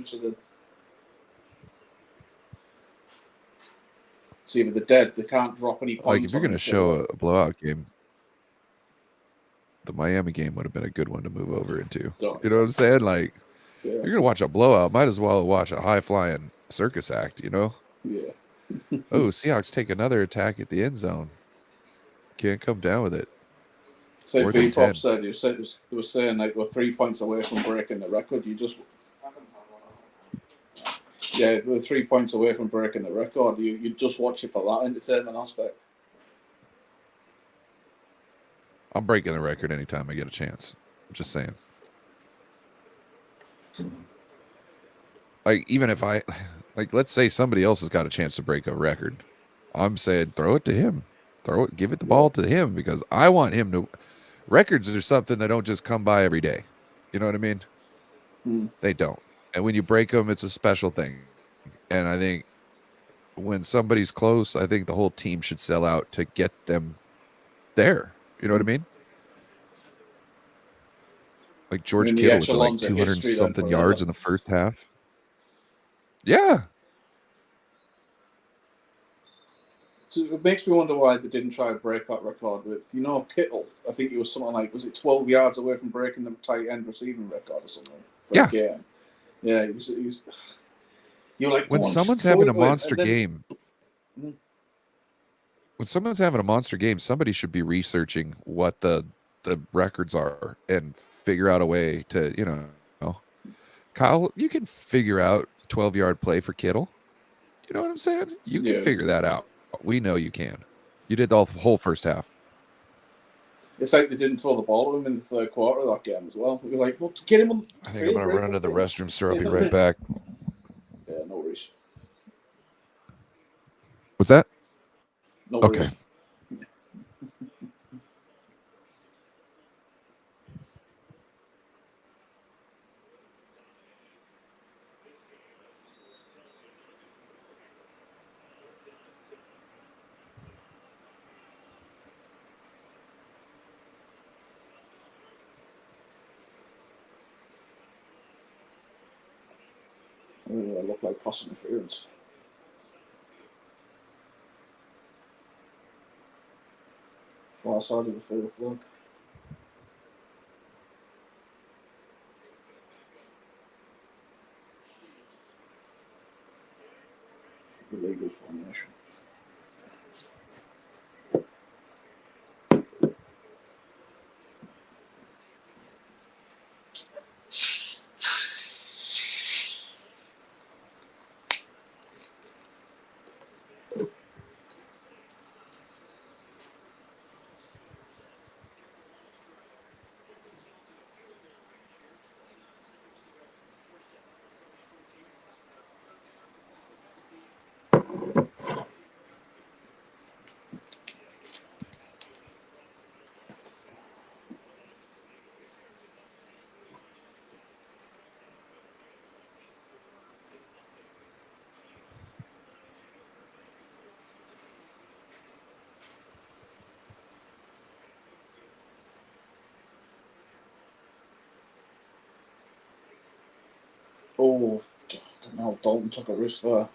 It's either they're dead, they can't drop any like points. if you're going to show a blowout game, the Miami game would have been a good one to move over into. You know what I'm saying? Like, yeah. You're going to watch a blowout. Might as well watch a high-flying circus act, Yeah. Oh, Seahawks take another attack at the end zone. Can't come down with it. So Fourth and P-Pop 10. said, they were saying like we're 3 points away from breaking the record. We're 3 points away from breaking the record. You just watch it for that entertainment aspect. I'm breaking the record anytime I get a chance. I'm just saying. Like, even if let's say somebody else has got a chance to break a record. I'm saying throw it to him. Give it the ball to him because I want him to. Records are something that don't just come by every day. You know what I mean? They don't. And when you break them, it's a special thing. And I think when somebody's close, I think the whole team should sell out to get them there. You know what I mean? Like George Kittle with like 200 something yards in the first half. Yeah. So it makes me wonder why they didn't try to break that record with, Kittle. I think it was something like, was it 12 yards away from breaking the tight end receiving record or something for the game? Yeah, it was. You're like, when someone's having a monster game. When someone's having a monster game, somebody should be researching what the records are and figure out a way to, Kyle, you can figure out 12-yard play for Kittle. You know what I'm saying? You can figure that out. We know you can. You did the whole first half. It's like they didn't throw the ball to him in the third quarter of that game as well. We were like, well, get him on. I think I'm going to run to the restroom, sir. I'll be right back. Yeah, no worries. What's that? No worries. Okay. I look like pass interference. Far side of the field flag. Illegal formation. Oh, now Dalton took a risk there.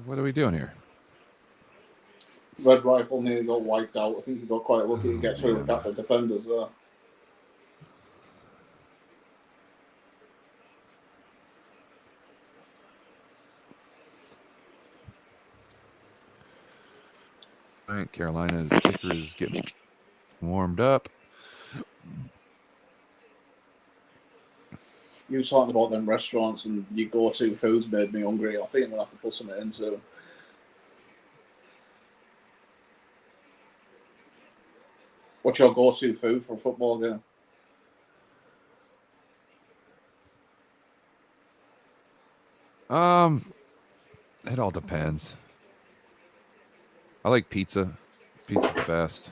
What are we doing here? Red Rifle nearly got wiped out. I think he got quite lucky to get through man. a couple of defenders there. All right, Carolina's kicker is getting warmed up. You talking about them restaurants and your go-to foods made me hungry. I think I'm gonna have to put something in soon. What's your go-to food for a football game? It all depends. I like pizza. Pizza's the best.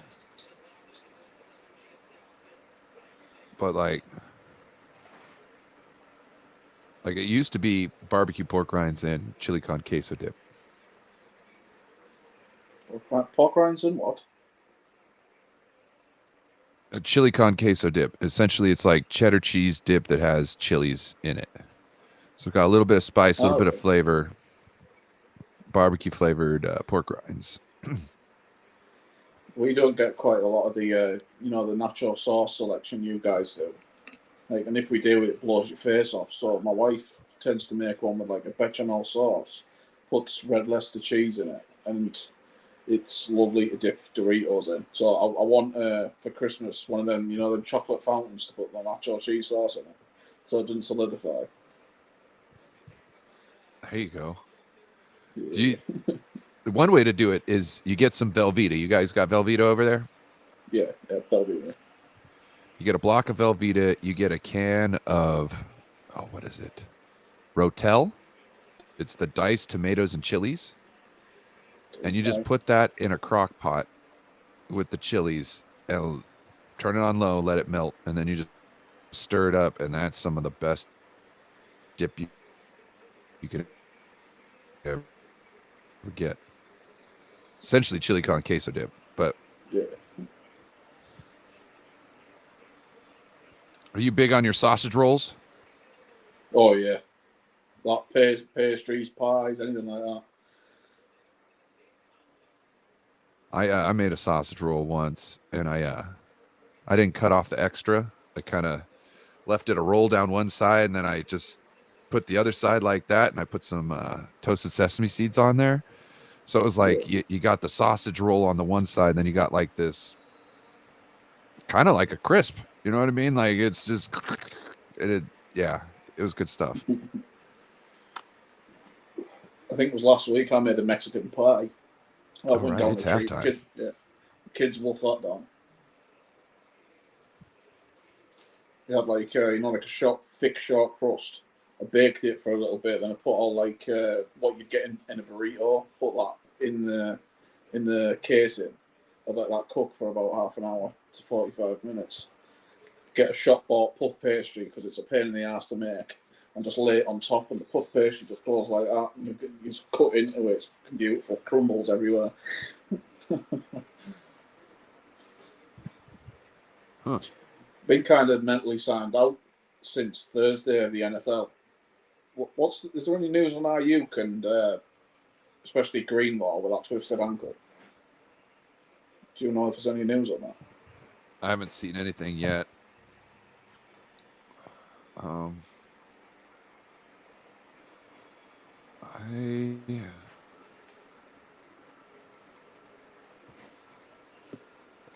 But like it used to be barbecue pork rinds and chili con queso dip. Pork rinds and what? A chili con queso dip. Essentially, it's like cheddar cheese dip that has chilies in it. So it's got a little bit of spice, a little bit of flavor, barbecue flavored pork rinds. We don't get quite a lot of the the nacho sauce selection you guys do. Like, and if we do, it blows your face off. So my wife tends to make one with like a bechamel sauce, puts red Leicester cheese in it, and it's lovely to dip Doritos in. So I want for Christmas one of them, them chocolate fountains to put the nacho cheese sauce in it, so it doesn't solidify. There you go. Yeah. One way to do it is you get some Velveeta. You guys got Velveeta over there? Yeah, Velveeta. You get a block of Velveeta. You get a can of, what is it? Rotel. It's the diced tomatoes and chilies. And you just put that in a crock pot with the chilies and turn it on low, let it melt, and then you just stir it up, and that's some of the best dip you could ever get. Essentially chili con queso dip, but yeah. Are you big on your sausage rolls? Oh yeah, like pastries, pies, anything like that. I made a sausage roll once, and I didn't cut off the extra. I kind of left it a roll down one side, and then I just put the other side like that, and I put some toasted sesame seeds on there. So it was like you got the sausage roll on the one side, then you got like this kind of like a crisp. You know what I mean? Like it's just, it was good stuff. I think it was last week I made a Mexican pie. I went down it's the treat. halftime. Kids wolf that down. They had like like a thick short crust. I baked it for a little bit, then I put all like what you'd get in a burrito. Put that in the casing. I'd let that cook for about half an hour to 45 minutes. Get a shop bought puff pastry because it's a pain in the ass to make, and just lay it on top, and the puff pastry just goes like that, and you just cut into it. It's beautiful, crumbles everywhere. Huh. Been kind of mentally signed out since Thursday of the NFL. Is there any news on Ayuk and especially Greenlaw with that twisted ankle? Do you know if there's any news on that? I haven't seen anything yet.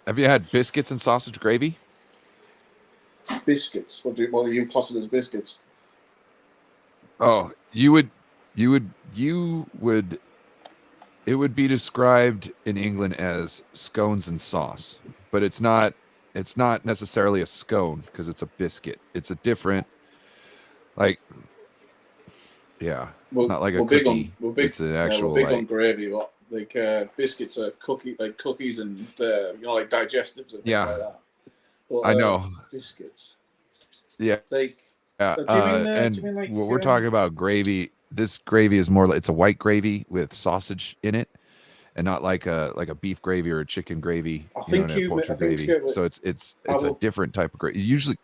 Have you had biscuits and sausage gravy? Biscuits? What are you classing as biscuits? Oh, it would be described in England as scones and sauce, but it's not necessarily a scone because it's a biscuit. It's a different, like, it's not like a cookie. It's an actual, we're big on gravy, but like biscuits are cookies and like digestives and things like that. But, I know biscuits. Yeah. Like, do you mean like, we're talking about gravy. This gravy is more like, it's a white gravy with sausage in it, and not like a beef gravy or a chicken gravy. Poultry gravy. So it's a different type of gravy. Usually,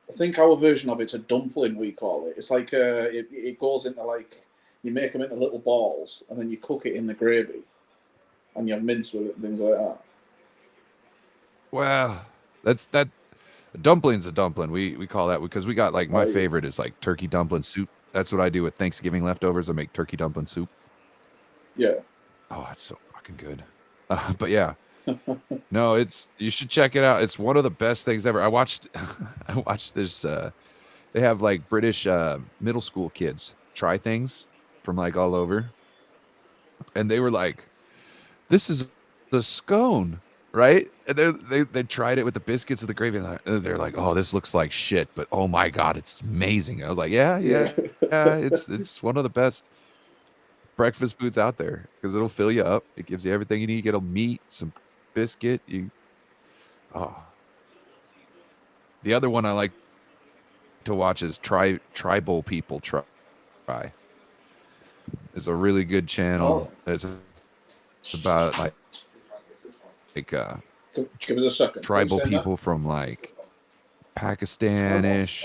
I think our version of it's a dumpling. We call it. It's like it goes into like you make them into little balls, and then you cook it in the gravy, and you have mince with it and things like that. Well, that's that. A dumpling's a dumpling. We call that, because we got like my favorite is like turkey dumpling soup. That's what I do with Thanksgiving leftovers. I make turkey dumpling soup. Yeah. Oh, it's so fucking good. But yeah, no, you should check it out. It's one of the best things ever. I watched this. They have like British middle school kids try things from like all over, and they were like, "This is the scone." Right? And they tried it with the biscuits and the gravy, and they're like, "Oh, this looks like shit, but oh my god, it's amazing." I was like, "Yeah, it's one of the best breakfast foods out there, because it'll fill you up. It gives you everything you need. You get a meat, some biscuit. The other one I like to watch is Tribal People Try. It's a really good channel. It's about like give us a second. tribal people from like Pakistanish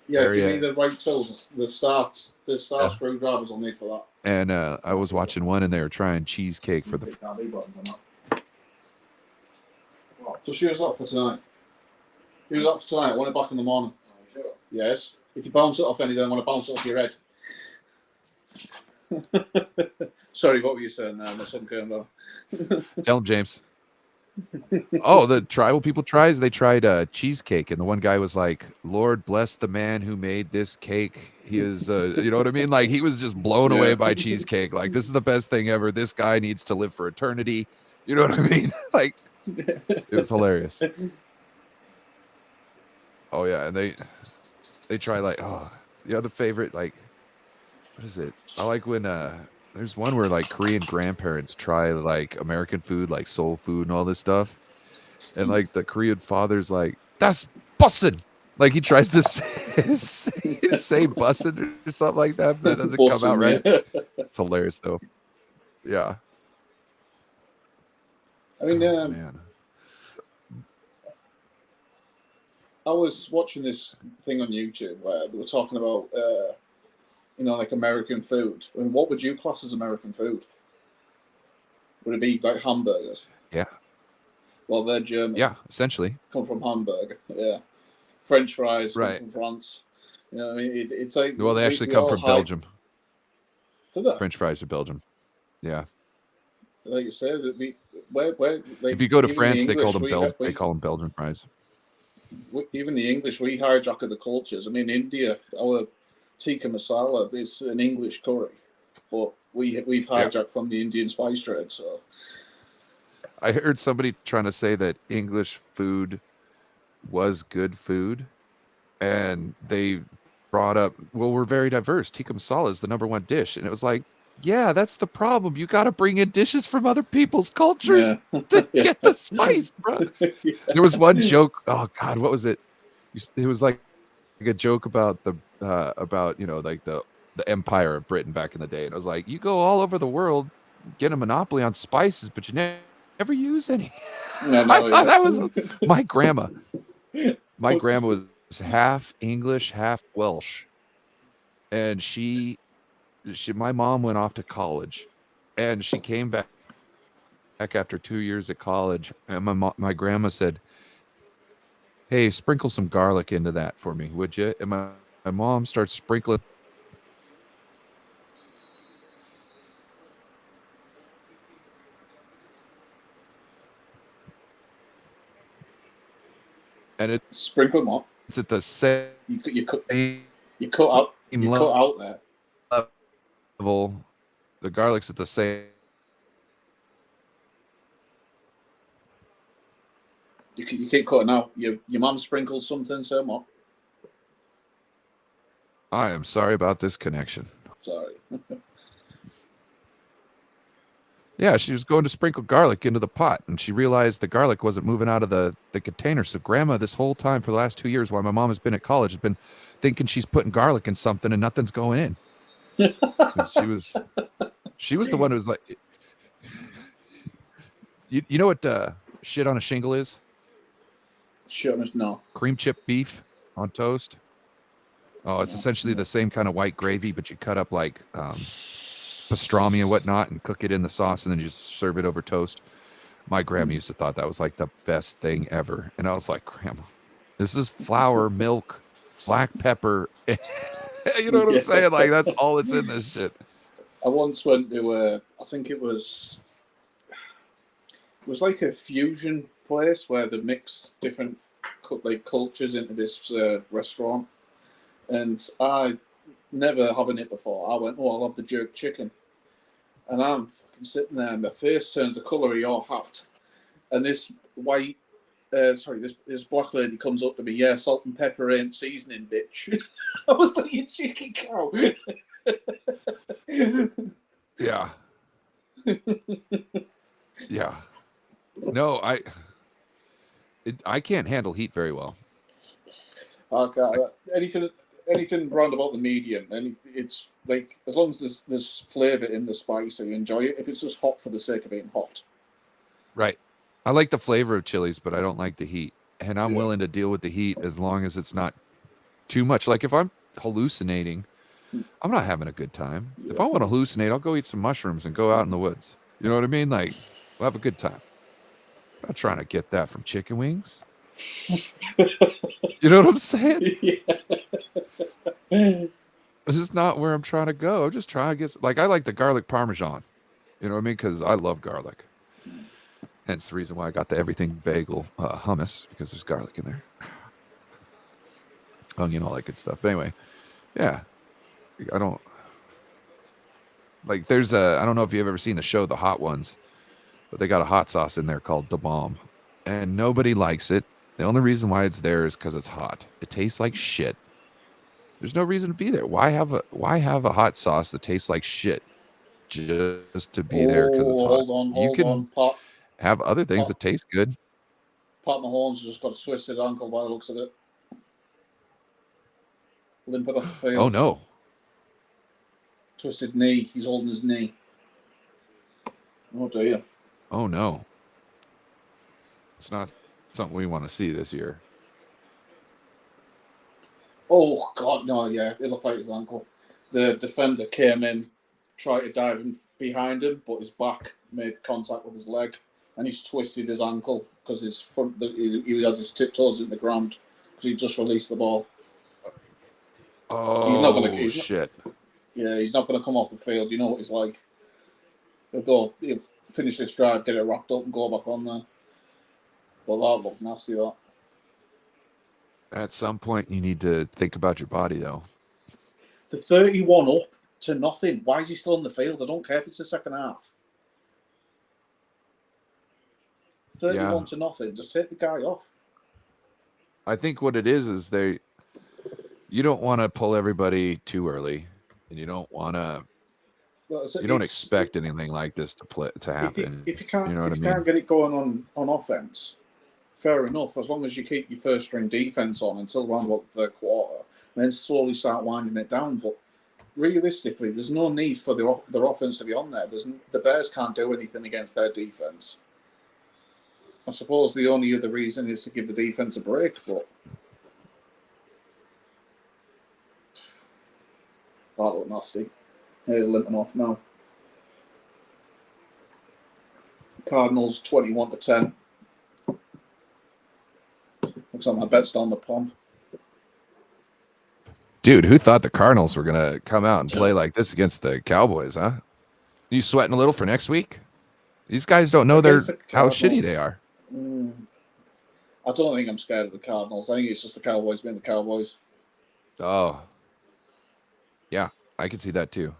Yeah, area. give me the right tools. The star screwdrivers I'll need for that. And I was watching one, and they were trying cheesecake for the. Just use that for tonight. Use that for tonight. I want it back in the morning. Sure. Yes. If you bounce it off anything, I want to bounce it off your head. Sorry, what were you saying there? My son came down. Tell him, James. Oh, the tribal people they tried cheesecake, and the one guy was like, "Lord bless the man who made this cake." He is, you know what I mean? Like, he was just blown away by cheesecake. Like, this is the best thing ever. This guy needs to live for eternity. You know what I mean? Like, it was hilarious. Oh yeah, and they try like, the other favorite, like, what is it? I like when there's one where like Korean grandparents try like American food, like soul food and all this stuff, and like the Korean father's like, "That's bussin'," like he tries to say bussin' or something like that, but it doesn't come out right. It's hilarious though. Yeah. I mean, man. I was watching this thing on YouTube where they were talking about, like American food. I mean, what would you class as American food? Would it be like hamburgers? Yeah. Well, they're German. Yeah, essentially. Come from Hamburg. Yeah. French fries right. come from France. You know what I mean? It's like... Well, they actually come from Belgium. Do they? French fries are Belgium. Yeah. Like you say, where if you go to France, they call them Belgian fries. Even the English, we hijack the cultures. I mean, India, our tikka masala is an English curry, but we've hijacked from the Indian spice trade. So I heard somebody trying to say that English food was good food, and they brought up, well, we're very diverse. Tikka masala is the #1 dish, and it was like, yeah, that's the problem. You got to bring in dishes from other people's cultures to get the spice, bro. Yeah. There was one joke. Oh God, what was it? It was like a joke about the like the empire of Britain back in the day. And it was like, you go all over the world, get a monopoly on spices, but you never use any. I thought that was my grandma. My grandma was half English, half Welsh, and my mom went off to college, and she came back after 2 years at college, and my grandma said, "Hey, sprinkle some garlic into that for me, would you?" And my mom starts sprinkling. And it sprinkle them up. It's at the same. You cut out there. Level. The garlic's at the same. You keep cutting out. Your mum sprinkles something, so what? I am sorry about this connection. Sorry. Yeah, she was going to sprinkle garlic into the pot, and she realized the garlic wasn't moving out of the container. So Grandma, this whole time for the last 2 years, while my mom has been at college, has been thinking she's putting garlic in something and nothing's going in. She was the one who was like, you know what shit on a shingle is? Sure, no. Cream chip beef on toast. Oh, it's essentially the same kind of white gravy, but you cut up like pastrami and whatnot and cook it in the sauce and then you just serve it over toast. My grandma used to thought that was like the best thing ever. And I was like, Grandma, this is flour, milk, black pepper. You know what I'm saying? Like, that's all that's in this shit. I once went to, I think it was like a fusion place where they mix different like cultures into this restaurant. And I never having it before. I went, oh, I'll have the jerk chicken. And I'm fucking sitting there and my face turns the colour of your hat. And this white, this black lady comes up to me, yeah, salt and pepper ain't seasoning, bitch. I was like, you cheeky cow. Yeah. Yeah. No, I can't handle heat very well. Okay, anything round about the medium, and it's like as long as there's flavour in the spice, so you enjoy it. If it's just hot for the sake of being hot, right? I like the flavor of chilies, but I don't like the heat, and I'm willing to deal with the heat as long as it's not too much. Like if I'm hallucinating, I'm not having a good time. If I want to hallucinate, I'll go eat some mushrooms and go out in the woods. You know what I mean? Like we'll have a good time. I'm not trying to get that from chicken wings. You know what I'm saying? This is not where I'm trying to go. I'm just trying to get, like, I like the garlic parmesan. You know what I mean? Because I love garlic. Hence the reason why I got the everything bagel hummus, because there's garlic in there. Onion, all that good stuff. But anyway, yeah. I don't, like, there's a, I don't know if you've ever seen the show The Hot Ones, but they got a hot sauce in there called Da Bomb. And nobody likes it. The only reason why it's there is because it's hot. It tastes like shit. There's no reason to be there. Why have a hot sauce that tastes like shit just to be there because it's hot? Hold on. Pat, have other things that taste good. Pat Mahomes just got a twisted ankle by the looks of it. Limping off the field. Oh no. Twisted knee. He's holding his knee. Oh dear. Oh no. It's not something we want to see this year. Oh God, no! Yeah, it looked like his ankle. The defender came in, tried to dive in behind him, but his back made contact with his leg, and he's twisted his ankle because his front, he had his tiptoes in the ground because he just released the ball. Oh, he's not gonna, shit! He's not going to come off the field. You know what he's like. He'll finish this drive, get it wrapped up, and go back on there. But that looked nasty. That. At some point, you need to think about your body, though. The 31 up to nothing. Why is he still in the field? I don't care if it's the second half. 31 to nothing. Just take the guy off. I think what it is you don't want to pull everybody too early, and you don't want to. Well, you don't expect anything like this to happen. If you can't get it going on offense, fair enough. As long as you keep your first string defense on until around about the third quarter, and then slowly start winding it down. But realistically, there's no need for their offense to be on there. The Bears can't do anything against their defense. I suppose the only other reason is to give the defense a break, but that looked nasty. They're limping off now. Cardinals 21-10. Looks like my bet's down the pond. Dude, who thought the Cardinals were going to come out and play like this against the Cowboys, huh? You sweating a little for next week? These guys don't know how shitty they are. I don't think I'm scared of the Cardinals. I think it's just the Cowboys being the Cowboys. Oh. Yeah, I can see that too.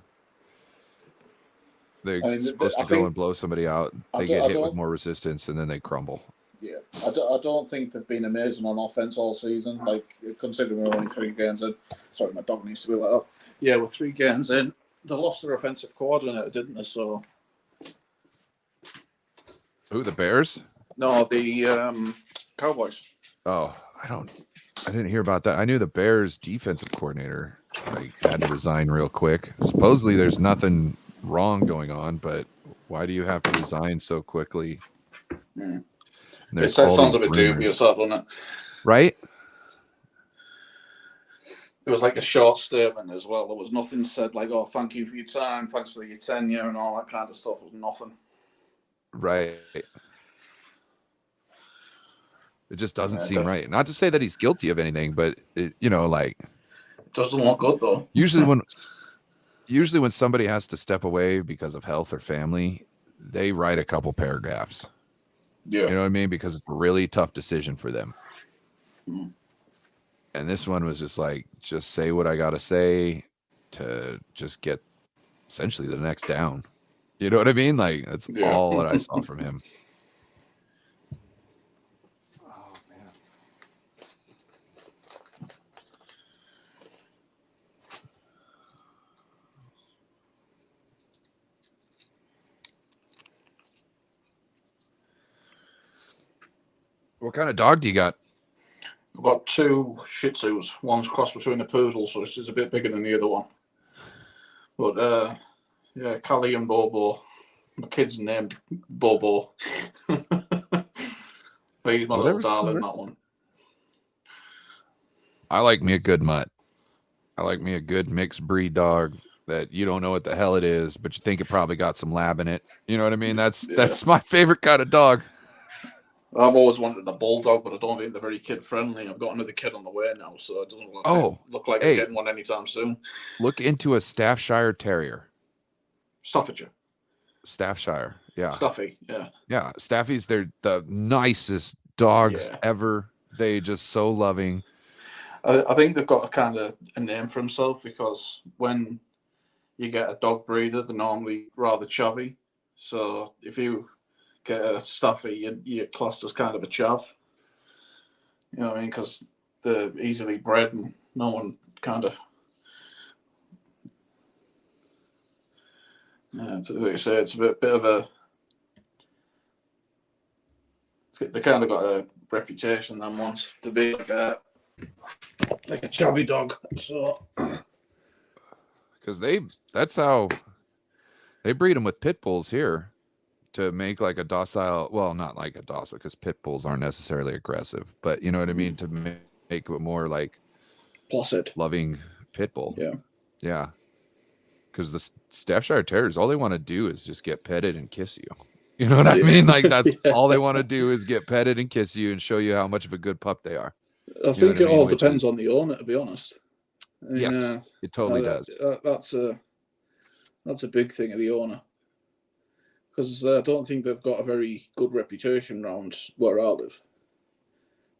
They're supposed to go and blow somebody out. They get hit with more resistance, and then they crumble. Yeah, I don't think they've been amazing on offense all season. Like, considering we're only 3 games in. Sorry, my dog needs to be let up. Yeah, we're 3 games in. They lost their offensive coordinator, didn't they? So. Who, the Bears? No, the Cowboys. Oh, I didn't hear about that. I knew the Bears defensive coordinator had to resign real quick. Supposedly there's nothing wrong going on, but why do you have to resign so quickly? It sounds a bit dubious, doesn't it? Right? It was like a short statement as well. There was nothing said like, "Oh, thank you for your time, thanks for your tenure," and all that kind of stuff. It was nothing. Right. It just doesn't seem right. Not to say that he's guilty of anything, but it, like it doesn't look good though. usually when somebody has to step away because of health or family, they write a couple paragraphs. Yeah. You know what I mean? Because it's a really tough decision for them. Mm. And this one was just like, just say what I got to say to just get essentially the next down. You know what I mean? Like, that's all that I saw from him. Oh, man. What kind of dog do you got? I've got 2 Shih Tzus. One's crossed between a poodle, so it's just a bit bigger than the other one. But yeah, Callie and Bobo. My kid's named Bobo. But he's my little darling, that one. I like me a good mutt. I like me a good mixed breed dog that you don't know what the hell it is, but you think it probably got some lab in it. You know what I mean? That's my favorite kind of dog. I've always wanted a bulldog, but I don't think they're very kid friendly. I've got another kid on the way now, so it doesn't look like I'm getting one anytime soon. Look into a Staffordshire Terrier. Staffordshire, yeah. Staffy, yeah. Yeah, Staffies, they're the nicest dogs ever. They just so loving. I think they've got a kind of a name for themselves because when you get a dog breeder, they're normally rather chavvy. So if you get a Staffy, you're classed as kind of a chav. You know what I mean? Because they're easily bred and no one kind of... Yeah, like you say, it's a bit of a... They kind of got a reputation, them ones, to be like a chavvy dog. So... Because that's how they breed them with pit bulls here to make like a docile, well, not like a docile because pit bulls aren't necessarily aggressive, but you know what I mean? To make it more like placid, loving pit bull. Yeah. Yeah. Because the Staffordshire Terriers, all they want to do is just get petted and kiss you. You know what I mean? Like that's all they want to do is get petted and kiss you and show you how much of a good pup they are. I think it all depends on the owner, to be honest. Yes, it totally does. That's a big thing of the owner, because I don't think they've got a very good reputation around where I live.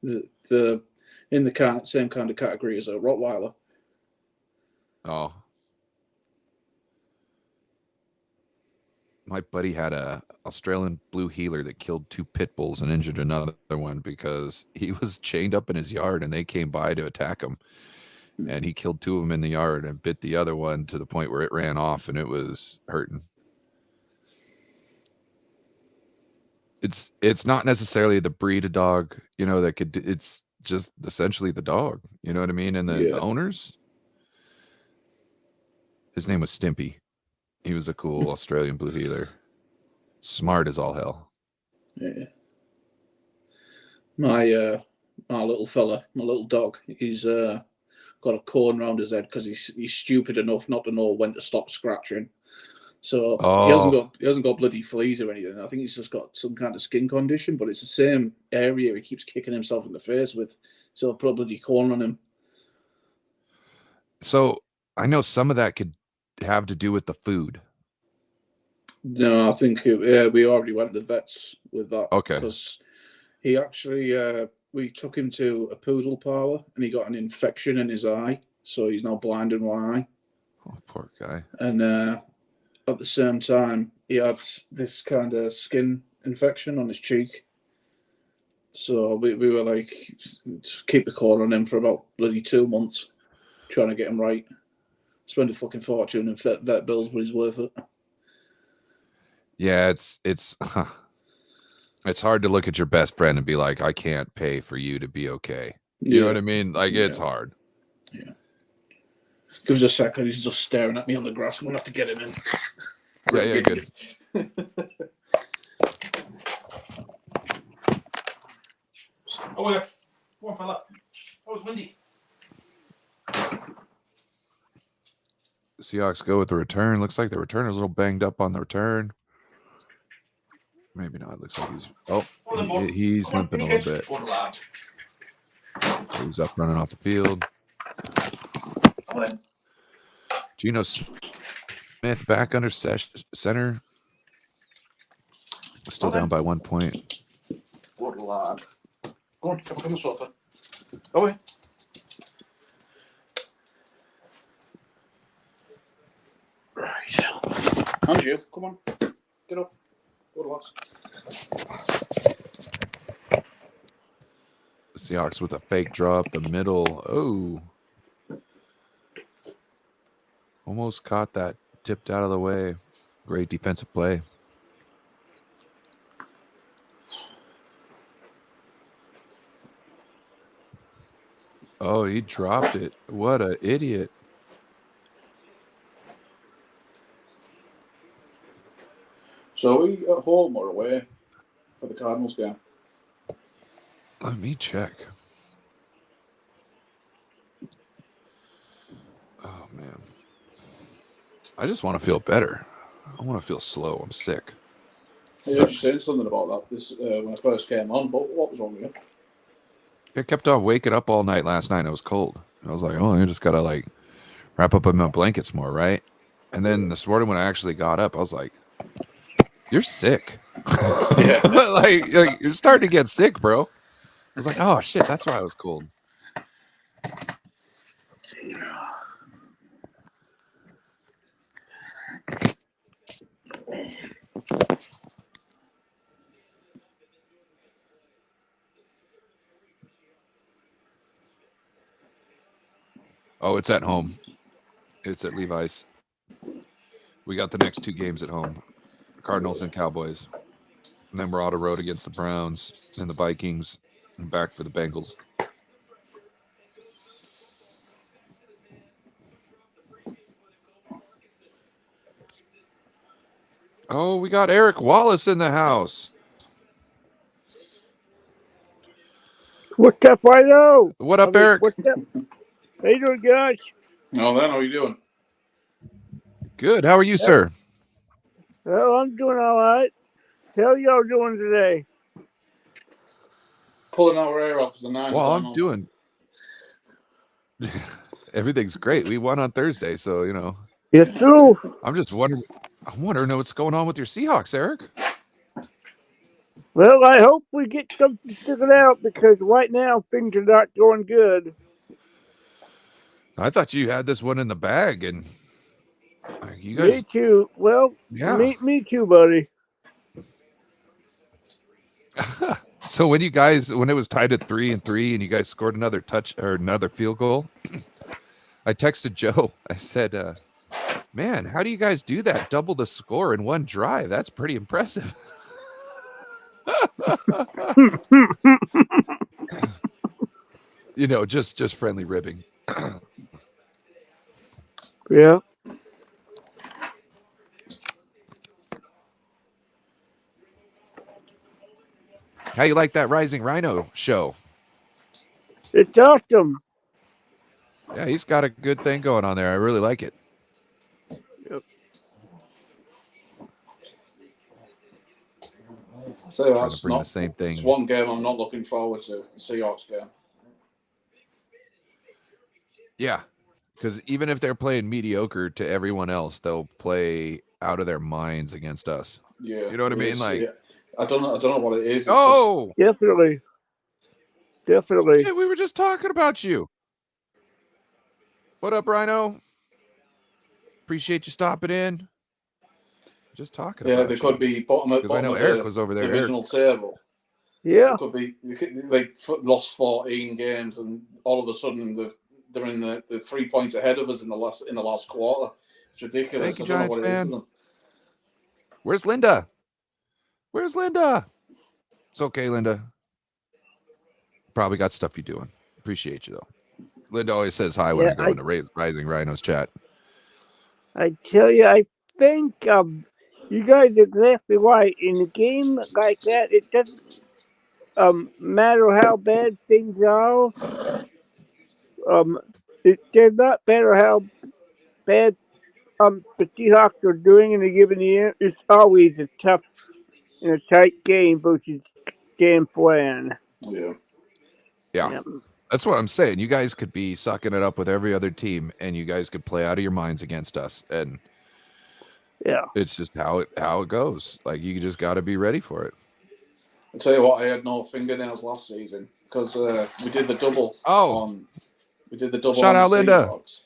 The in the same kind of category as a Rottweiler. Oh, my buddy had a Australian blue heeler that killed 2 pit bulls and injured another one because he was chained up in his yard and they came by to attack him. And he killed 2 of them in the yard and bit the other one to the point where it ran off and it was hurting. It's not necessarily the breed of dog, that could, it's just essentially the dog, you know what I mean? And the owners, his name was Stimpy. He was a cool Australian blue heeler. Smart as all hell. Yeah. My little fella, my little dog, he's got a cone around his head because he's stupid enough not to know when to stop scratching. So he hasn't got bloody fleas or anything. I think he's just got some kind of skin condition, but it's the same area he keeps kicking himself in the face with. So I'll put a bloody cone on him. So I know some of that could have to do with the food. No, I think we already went to the vets with that. Okay. Because he actually, we took him to a poodle parlor and he got an infection in his eye. So he's now blind in one eye. Oh, poor guy. And at the same time, he had this kind of skin infection on his cheek. So we were like, keep the cone on him for about bloody 2 months, trying to get him right. Spend a fucking fortune in vet bills, but he's worth it. Yeah, it's hard to look at your best friend and be like, I can't pay for you to be okay. You know what I mean? Like, it's hard. Yeah. Give us a second. He's just staring at me on the grass. I'm going to have to get him in. Yeah, good. Oh, yeah. Come on, fella. Oh, it's windy. Seahawks go with the return. Looks like the returner's a little banged up on the return. Maybe not. It looks like he's limping a little bit. He's up running off the field. Geno Smith back under center. Still down by 1 point. Good lad. Go on, come on the sofa. Go away. Right. And you, come on. Get up. Go to us. Seahawks with a fake draw up the middle. Oh. Almost caught that. Tipped out of the way. Great defensive play. Oh, he dropped it. What an idiot. So are we at home or away for the Cardinals game? Let me check. Oh, man. I just want to feel better. I want to feel slow. I'm sick. Yeah, you said something about that this when I first came on, but what was wrong with you? I kept on waking up all night last night. It was cold. And I was like, oh, I just got to like wrap up in my blankets more, right? And then this morning when I actually got up, I was like, you're sick. Yeah. like you're starting to get sick, bro. I was like, oh, shit, that's why I was cold. Oh, it's at home. It's at Levi's. We got the next 2 games at home. Cardinals and Cowboys. And then we're on the road against the Browns and the Vikings and back for the Bengals. Oh, we got Eric Wallace in the house. What's up, Rhino? What up, Eric? What's up? How you doing, guys? No, then how are you doing? Good. How are you, sir? Well, I'm doing all right. How y'all doing today? Pulling our hair up because the Niners. Well, I'm doing. Everything's great. We won on Thursday, so you know. It's true. I'm just wondering. I'm wondering what's going on with your Seahawks, Eric. Well, I hope we get something figured out because right now things are not going good. I thought you had this one in the bag, and you Me guys. too. Well, Yeah. me too, buddy. So when it was tied at 3-3, and you guys scored another touch or another field goal, I texted Joe. I said, "Man, how do you guys do that? Double the score in one drive? That's pretty impressive." You know, just friendly ribbing. Yeah. How you like that Rising Rhino show? It's awesome. Yeah, he's got a good thing going on there. I really like it. Yep. So Trying that's to bring not the same thing. It's one game I'm not looking forward to. The Seahawks game. Yeah, because even if they're playing mediocre to everyone else, they'll play out of their minds against us. Yeah, You know what I mean? Like, yeah. I don't know what it is. It's oh, Definitely. shit, we were just talking about you. What up, Rhino? Appreciate you stopping in. Just talking about they you. could be bottom Because I know of Eric the was over there. divisional table. Yeah. It could be like lost 14 games, and all of a sudden they're in the 3 points ahead of us in the last quarter. It's ridiculous. Thank you, I don't know Giants what it is fan. with them. Where's Linda? Where's Linda? It's okay, Linda. Probably got stuff you're doing. Appreciate you, though. Linda always says hi when I go into Rising Rhinos chat. I tell you, I think you guys are exactly right. In a game like that, it doesn't matter how bad things are. It does not matter how bad the Seahawks are doing in a given year, it's always a tough and a tight game versus San Fran. Yeah. Yeah. Yeah. That's what I'm saying. You guys could be sucking it up with every other team, and you guys could play out of your minds against us. And Yeah. it's just how it goes. Like, you just got to be ready for it. I'll tell you what, I had no fingernails last season because we did the double Oh, on the shout out, Linda. Seahawks.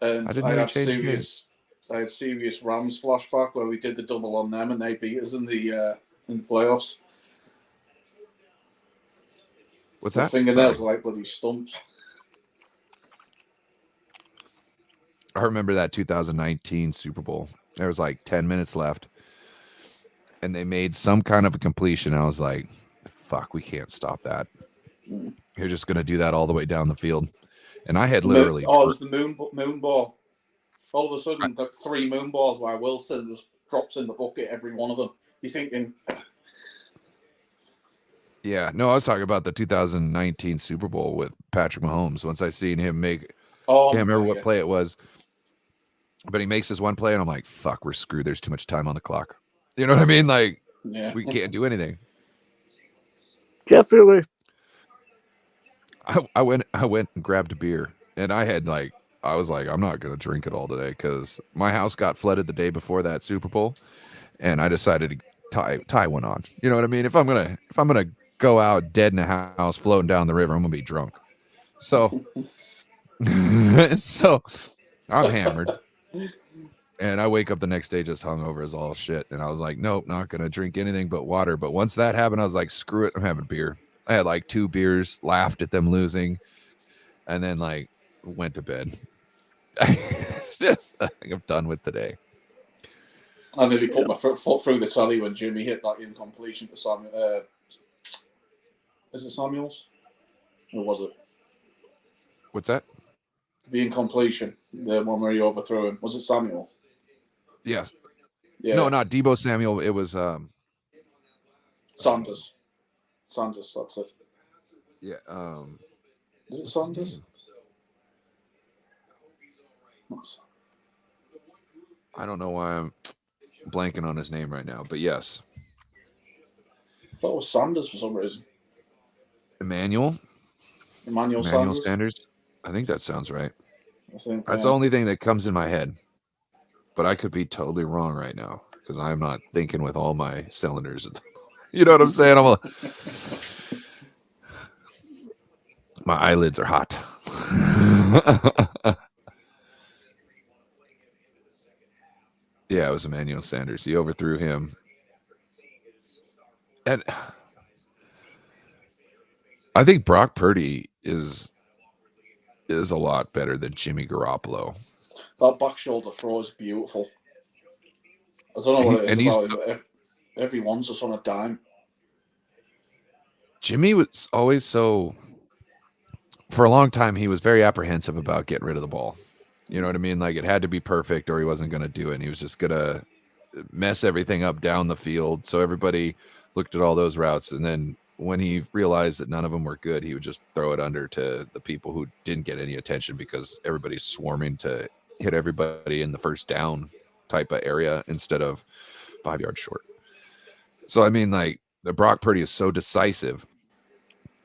And I didn't I know you had changed your name. serious Rams flashback where we did the double on them and they beat us in the playoffs. What's The that? fingernails Sorry. were like bloody stumps. I remember that 2019 Super Bowl. There was like 10 minutes left, and they made some kind of a completion. I was like, fuck, we can't stop that. You're just going to do that all the way down the field. And I had literally... it was the moon ball. All of a sudden, the 3 moon balls while Wilson just drops in the bucket, every one of them. You're thinking... Yeah, no, I was talking about the 2019 Super Bowl with Patrick Mahomes. Once I seen him make... can't remember what play it was. But he makes this one play, and I'm like, fuck, we're screwed. There's too much time on the clock. You know what I mean? Like, we can't do anything. Definitely. I went and grabbed a beer, and I was like, I'm not gonna drink it all today because my house got flooded the day before that Super Bowl, and I decided to tie one on. You know what I mean? If I'm gonna go out dead in a house floating down the river, I'm gonna be drunk. So so I'm hammered, and I wake up the next day just hungover as all shit, and I was like, nope, not gonna drink anything but water. But once that happened, I was like, screw it, I'm having beer. I had like 2 beers, laughed at them losing, and then like went to bed. Just, I think I'm done with today. I nearly put my foot through the telly when Jimmy hit that incompletion to Samuel. Is it Samuels? Or was it? What's that? The incompletion, the one where he overthrew him. Was it Samuel? Yes. Yeah. No, not Debo Samuel. It was Sanders. Sanders, that's it. Yeah. Is it Sanders? I don't know why I'm blanking on his name right now, but yes. I thought it was Sanders for some reason. Emmanuel Sanders. I think that sounds right. That's the only thing that comes in my head. But I could be totally wrong right now because I'm not thinking with all my cylinders. You know what I'm saying? My eyelids are hot. Yeah, it was Emmanuel Sanders. He overthrew him. And I think Brock Purdy is a lot better than Jimmy Garoppolo. That back shoulder throw is beautiful. I don't know what it is about him. Everyone's just on a dime. Jimmy was always so... For a long time, he was very apprehensive about getting rid of the ball. You know what I mean? Like, it had to be perfect or he wasn't going to do it. And he was just going to mess everything up down the field. So everybody looked at all those routes. And then when he realized that none of them were good, he would just throw it under to the people who didn't get any attention because everybody's swarming to hit everybody in the first down type of area instead of 5 yards short. So, I mean, like, the Brock Purdy is so decisive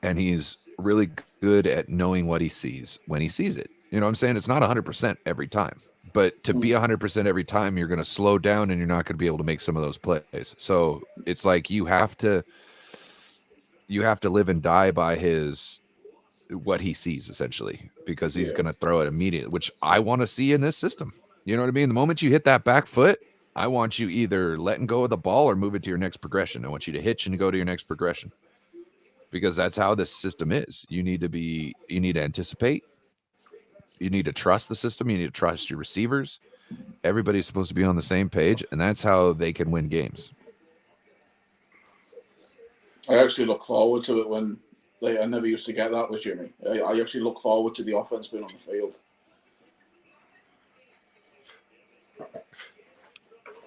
and he's really good at knowing what he sees when he sees it. You know what I'm saying? It's not 100% every time, but to be 100% every time, you're going to slow down and you're not going to be able to make some of those plays. So it's like you have to live and die by what he sees essentially, because he's going to throw it immediately, which I want to see in this system. You know what I mean? The moment you hit that back foot, I want you either letting go of the ball or move it to your next progression. I want you to hitch and go to your next progression. Because that's how this system is. You need to anticipate. You need to trust the system. You need to trust your receivers. Everybody's supposed to be on the same page, and that's how they can win games. I actually look forward to it when I never used to get that with Jimmy. I actually look forward to the offense being on the field.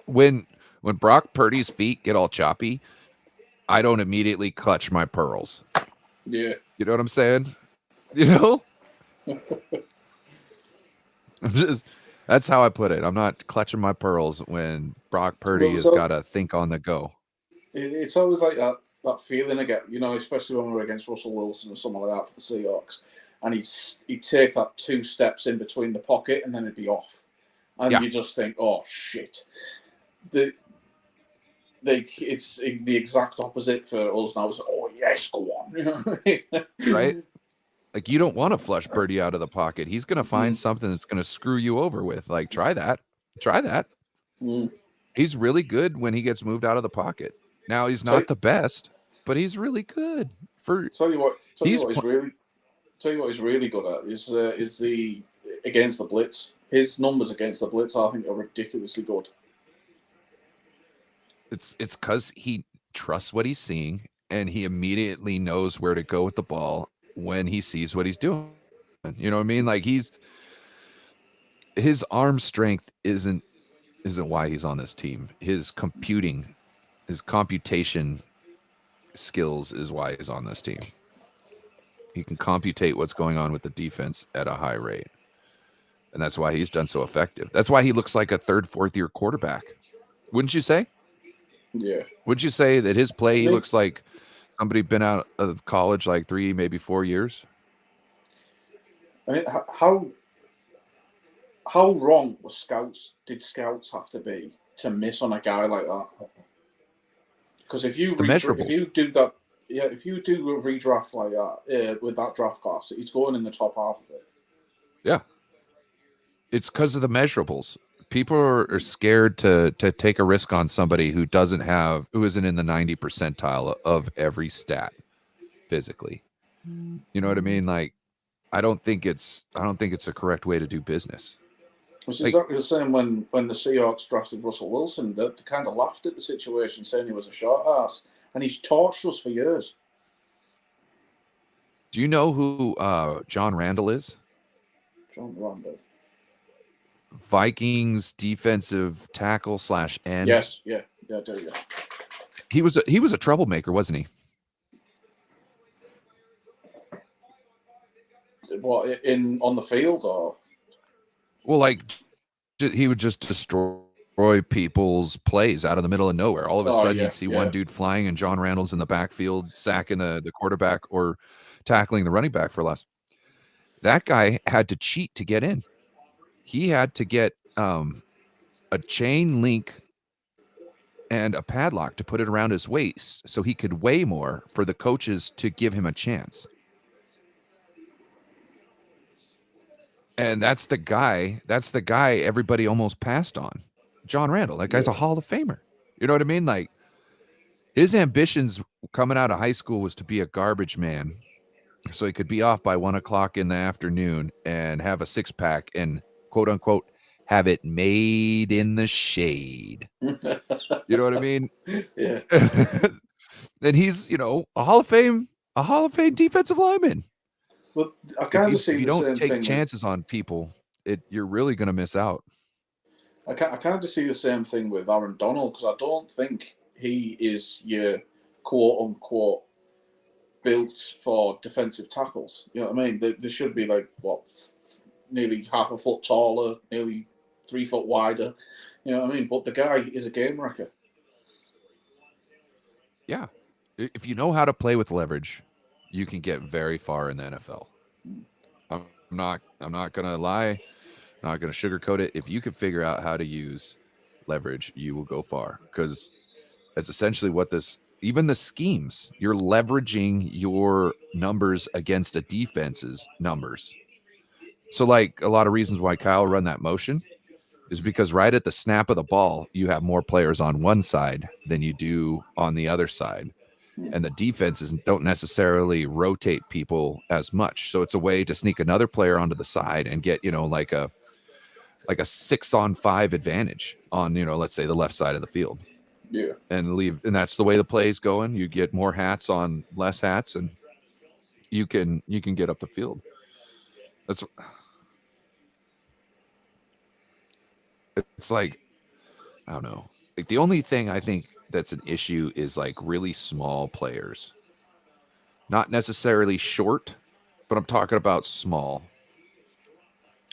When Brock Purdy's feet get all choppy, I don't immediately clutch my pearls. Yeah. You know what I'm saying? You know? That's how I put it. I'm not clutching my pearls when Brock Purdy Well, has so got to think on the go. it's always like that feeling again, especially when we were against Russell Wilson or someone like that for the Seahawks, and he'd take that 2 steps in between the pocket and then it'd be off, and Yeah. you just think, oh shit, the it's the exact opposite for us now. It's, oh yes, go on, Right? Like, you don't want to flush Purdy out of the pocket. He's going to find something that's going to screw you over with. Like, try that. Try that. Mm. He's really good when he gets moved out of the pocket. Now, he's not the best, but he's really good. Tell you what he's really good at is the against the blitz. His numbers against the blitz, I think, are ridiculously good. It's because he trusts what he's seeing, and he immediately knows where to go with the ball when he sees what he's doing. You know what I mean? Like, his arm strength isn't why he's on this team. His computation skills is why he's on this team. He can computate what's going on with the defense at a high rate. And that's why he's done so effective. That's why he looks like a third, fourth year quarterback. Wouldn't you say? Yeah. Would you say that his play, he looks like somebody been out of college like 3, maybe 4 years? I mean, how wrong did scouts have to be to miss on a guy like that? Because if you do that, if you do a redraft like that with that draft class, he's going in the top half of it. Yeah, it's because of the measurables. People are scared to take a risk on somebody who isn't in the 90 percentile of every stat physically. You know what I mean? Like, I don't think it's a correct way to do business. It's exactly the same when the Seahawks drafted Russell Wilson. They kind of laughed at the situation, saying he was a short ass, and he's tortured us for years. Do you know who John Randall is? John Randall. Vikings defensive tackle / end. Yes, yeah, I do. Yeah. He was a troublemaker, wasn't he? What, on the field or? Well, like, he would just destroy people's plays out of the middle of nowhere. All of a sudden, you'd see one dude flying, and John Randall's in the backfield, sacking the quarterback or tackling the running back for less. That guy had to cheat to get in. He had to get a chain link and a padlock to put it around his waist so he could weigh more for the coaches to give him a chance. And that's the guy everybody almost passed on. John Randall. That guy's a Hall of Famer. You know what I mean? Like, his ambitions coming out of high school was to be a garbage man so he could be off by 1:00 in the afternoon and have a 6-pack and, quote unquote, have it made in the shade. You know what I mean? Yeah. And he's, a Hall of Fame defensive lineman. But I kind of see if you the don't same take thing chances on people, you're really going to miss out. I kind of see the same thing with Aaron Donald, because I don't think he is your quote unquote built for defensive tackles. You know what I mean? They should be like, nearly half a foot taller, nearly 3 foot wider. You know what I mean? But the guy is a game wrecker. Yeah. If you know how to play with leverage, you can get very far in the NFL. I'm not gonna lie, I'm not gonna sugarcoat it. If you can figure out how to use leverage, you will go far, because that's essentially what even the schemes, you're leveraging your numbers against a defense's numbers. So, like, a lot of reasons why Kyle run that motion is because right at the snap of the ball, you have more players on one side than you do on the other side. And the defenses don't necessarily rotate people as much. So it's a way to sneak another player onto the side and get, like a 6-on-5 advantage on, let's say the left side of the field. Yeah. And that's the way the play is going. You get more hats on less hats, and you can get up the field. It's like, I don't know. Like, the only thing I think that's an issue is like really small players. Not necessarily short, but I'm talking about small.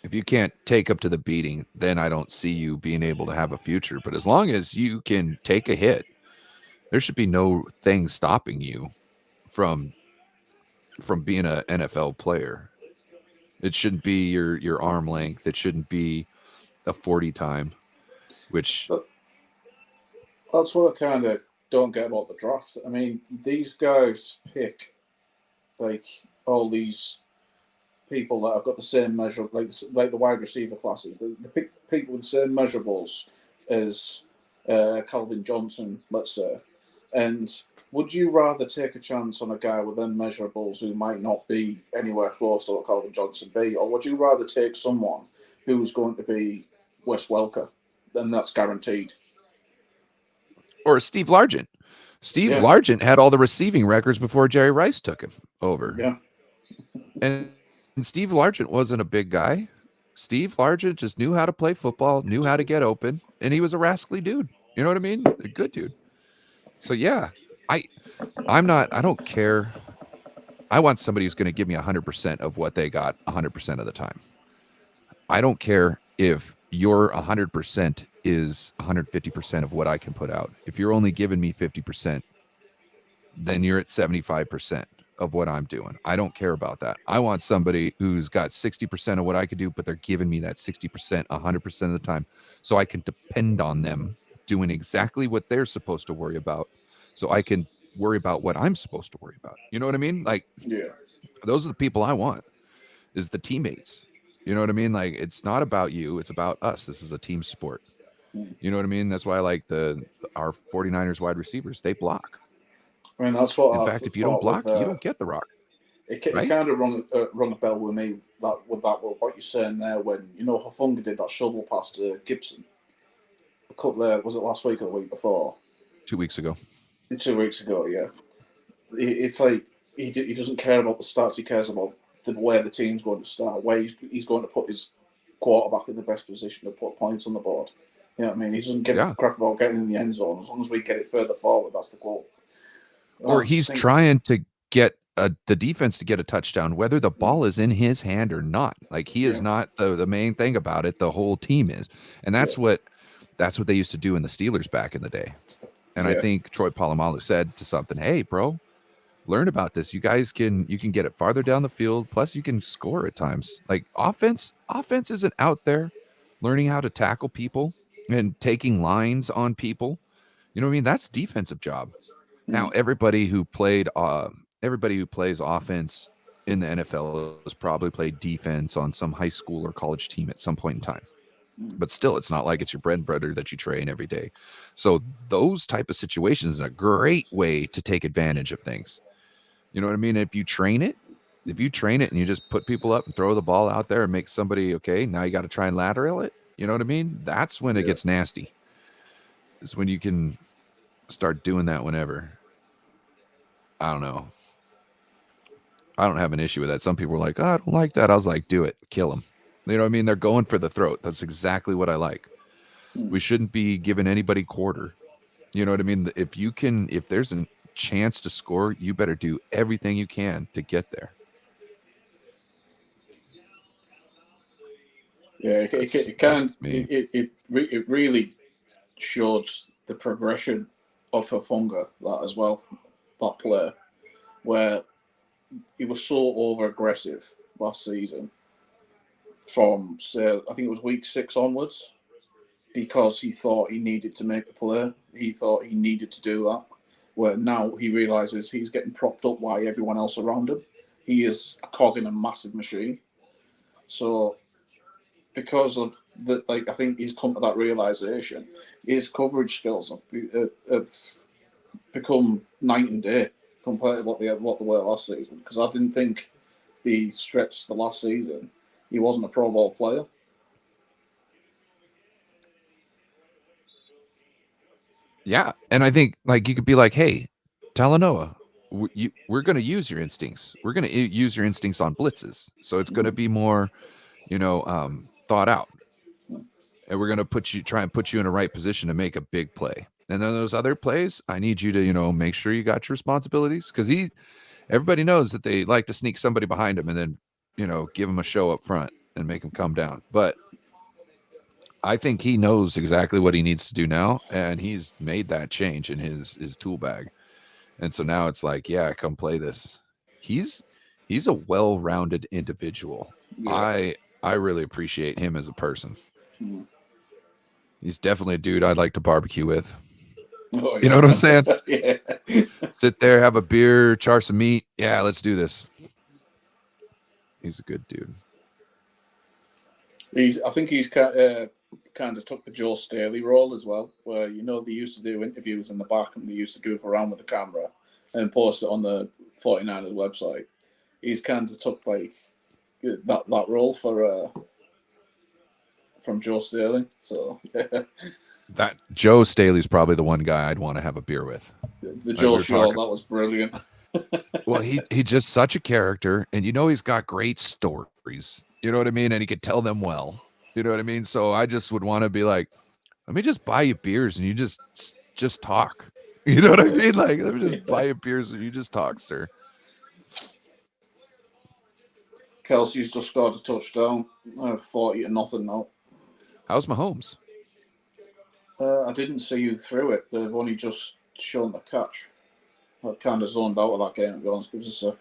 if you can't take up to the beating, then I don't see you being able to have a future. But as long as you can take a hit, there should be no thing stopping you from being an NFL player. It shouldn't be your arm length. It shouldn't be a 40 time, which But that's what I kind of don't get about the draft. I mean, these guys pick like all these people that have got the same measure, like the wide receiver classes. They pick people with the same measurables as Calvin Johnson, let's say. And would you rather take a chance on a guy with them measurables who might not be anywhere close to what Calvin Johnson be, or would you rather take someone who's going to be Wes Welker? Then that's guaranteed. or Steve Largent. Steve Yeah, Largent had all the receiving records before Jerry Rice took him over. yeah, And Steve Largent wasn't a big guy. Steve Largent just knew how to play football, knew how to get open, and he was a rascally dude. You know what I mean? A good dude. So yeah, I don't care. I want somebody who's going to give me 100% of what they got 100% of the time. I don't care if your 100% is 150% of what I can put out. If you're only giving me 50%, then you're at 75% of what I'm doing. I don't care about that. I want somebody who's got 60% of what I could do, but they're giving me that 60% 100% of the time, so I can depend on them doing exactly what they're supposed to worry about, so I can worry about what I'm supposed to worry about. You know what I mean? Like, yeah. those are the people I want, is the teammates. You know what I mean? Like, it's not about you, it's about us. This is a team sport. You know what I mean? That's why I like our 49ers wide receivers. They block. I mean, that's what In I fact, if you don't thought block, with. you don't get the rock, It right? kind of rung a bell with me with what you're saying there when Hafunga did that shovel pass to Gibson. A couple there, was it last week or the week before? 2 weeks ago. 2 weeks ago, yeah. It's like he doesn't care about the stats. He cares about where the team's going to start, where he's going to put his quarterback in the best position to put points on the board. You know what I mean? He doesn't give a Yeah. crap about getting in the end zone. As long as we get it further forward, that's the goal. Or he's trying to get the defense to get a touchdown, whether the ball is in his hand or not. Like, he is not the main thing about it. The whole team is. And that's what they used to do in the Steelers back in the day. And I think Troy Polamalu said to something, hey, bro, learn about this. You can get it farther down the field. Plus you can score at times. Like, offense isn't out there learning how to tackle people and taking lines on people. You know what I mean? That's defensive job. Now, everybody who plays offense in the NFL has probably played defense on some high school or college team at some point in time. But still, it's not like it's your bread and butter that you train every day. So those type of situations is a great way to take advantage of things. You know what I mean? If you train it and you just put people up and throw the ball out there and make somebody, okay, now you got to try and lateral it. You know what I mean? That's when it gets nasty. It's when you can start doing that whenever. I don't know. I don't have an issue with that. Some people are like, oh, I don't like that. I was like, do it. Kill them. You know what I mean? They're going for the throat. That's exactly what I like. We shouldn't be giving anybody quarter. You know what I mean? If there's a chance to score, you better do everything you can to get there. Yeah, it really showed the progression of Hafunga that as well, that player, where he was so over aggressive last season from, say, I think it was week 6 onwards, because he thought he needed to make the play. He thought he needed to do that. Where now he realizes he's getting propped up by everyone else around him. He is a cog in a massive machine. So, because of the, I think he's come to that realization. His coverage skills have become night and day compared to what they were last season. Because I didn't think the stretch the last season he wasn't a Pro Bowl player. Yeah, and I think, like, you could be like, hey, Talanoa, we're going to use your instincts. We're going to use your instincts on blitzes. So it's going to be more, thought out. And we're going to try and put you in a right position to make a big play. And then those other plays, I need you to, make sure you got your responsibilities, because everybody knows that they like to sneak somebody behind them and then, give them a show up front. and make him come down. But I think he knows exactly what he needs to do now, and he's made that change in his tool bag. And so now it's like, yeah, come play this. He's a well-rounded individual. Yeah. I really appreciate him as a person. Mm. He's definitely a dude I'd like to barbecue with. Oh, You know what I'm saying? Yeah. Sit there, have a beer, char some meat. Yeah, let's do this. He's a good dude. I think he's kind of took the Joe Staley role as well, where they used to do interviews in the back and they used to goof around with the camera and post it on the 49ers website. He's kind of took like that role from Joe Staley. So That Joe Staley's probably the one guy I'd want to have a beer with. the Joe Show, that was brilliant. Well, he's just such a character, and he's got great stories. You know what I mean? And he could tell them well. You know what I mean? So I just would want to be like, let me just buy you beers and you just talk. You know what I mean? Like, let me just buy you beers and you just talk, sir. Kelsey's just scored a touchdown, 40-0 now. How's Mahomes? I didn't see you through it. They've only just shown the catch. I kind of zoned out of that game, to be honest. Give us a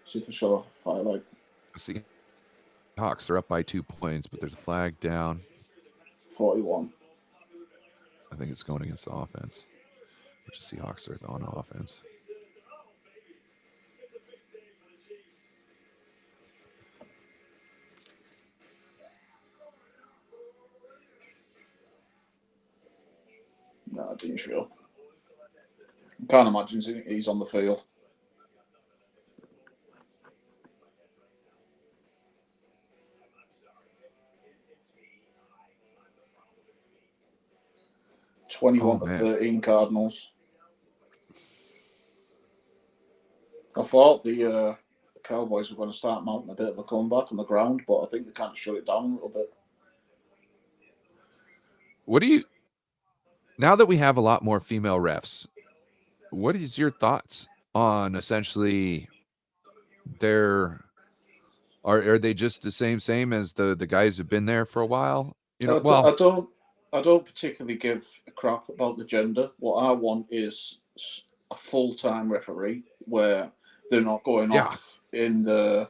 see for sure highlight. See, Hawks are up by 2 points, but there's a flag down. 41. I think it's going against the offense, which is Seahawks are on offense. No, I didn't show. I can't imagine he's on the field. Oh, 21-13 Cardinals. I thought the Cowboys were going to start mounting a bit of a comeback on the ground, but I think they kind of shut it down a little bit. What do you, now that we have a lot more female refs, what is your thoughts on essentially are they just the same as the guys who've been there for a while? I don't particularly give a crap about the gender. What I want is a full-time referee where they're not going off in the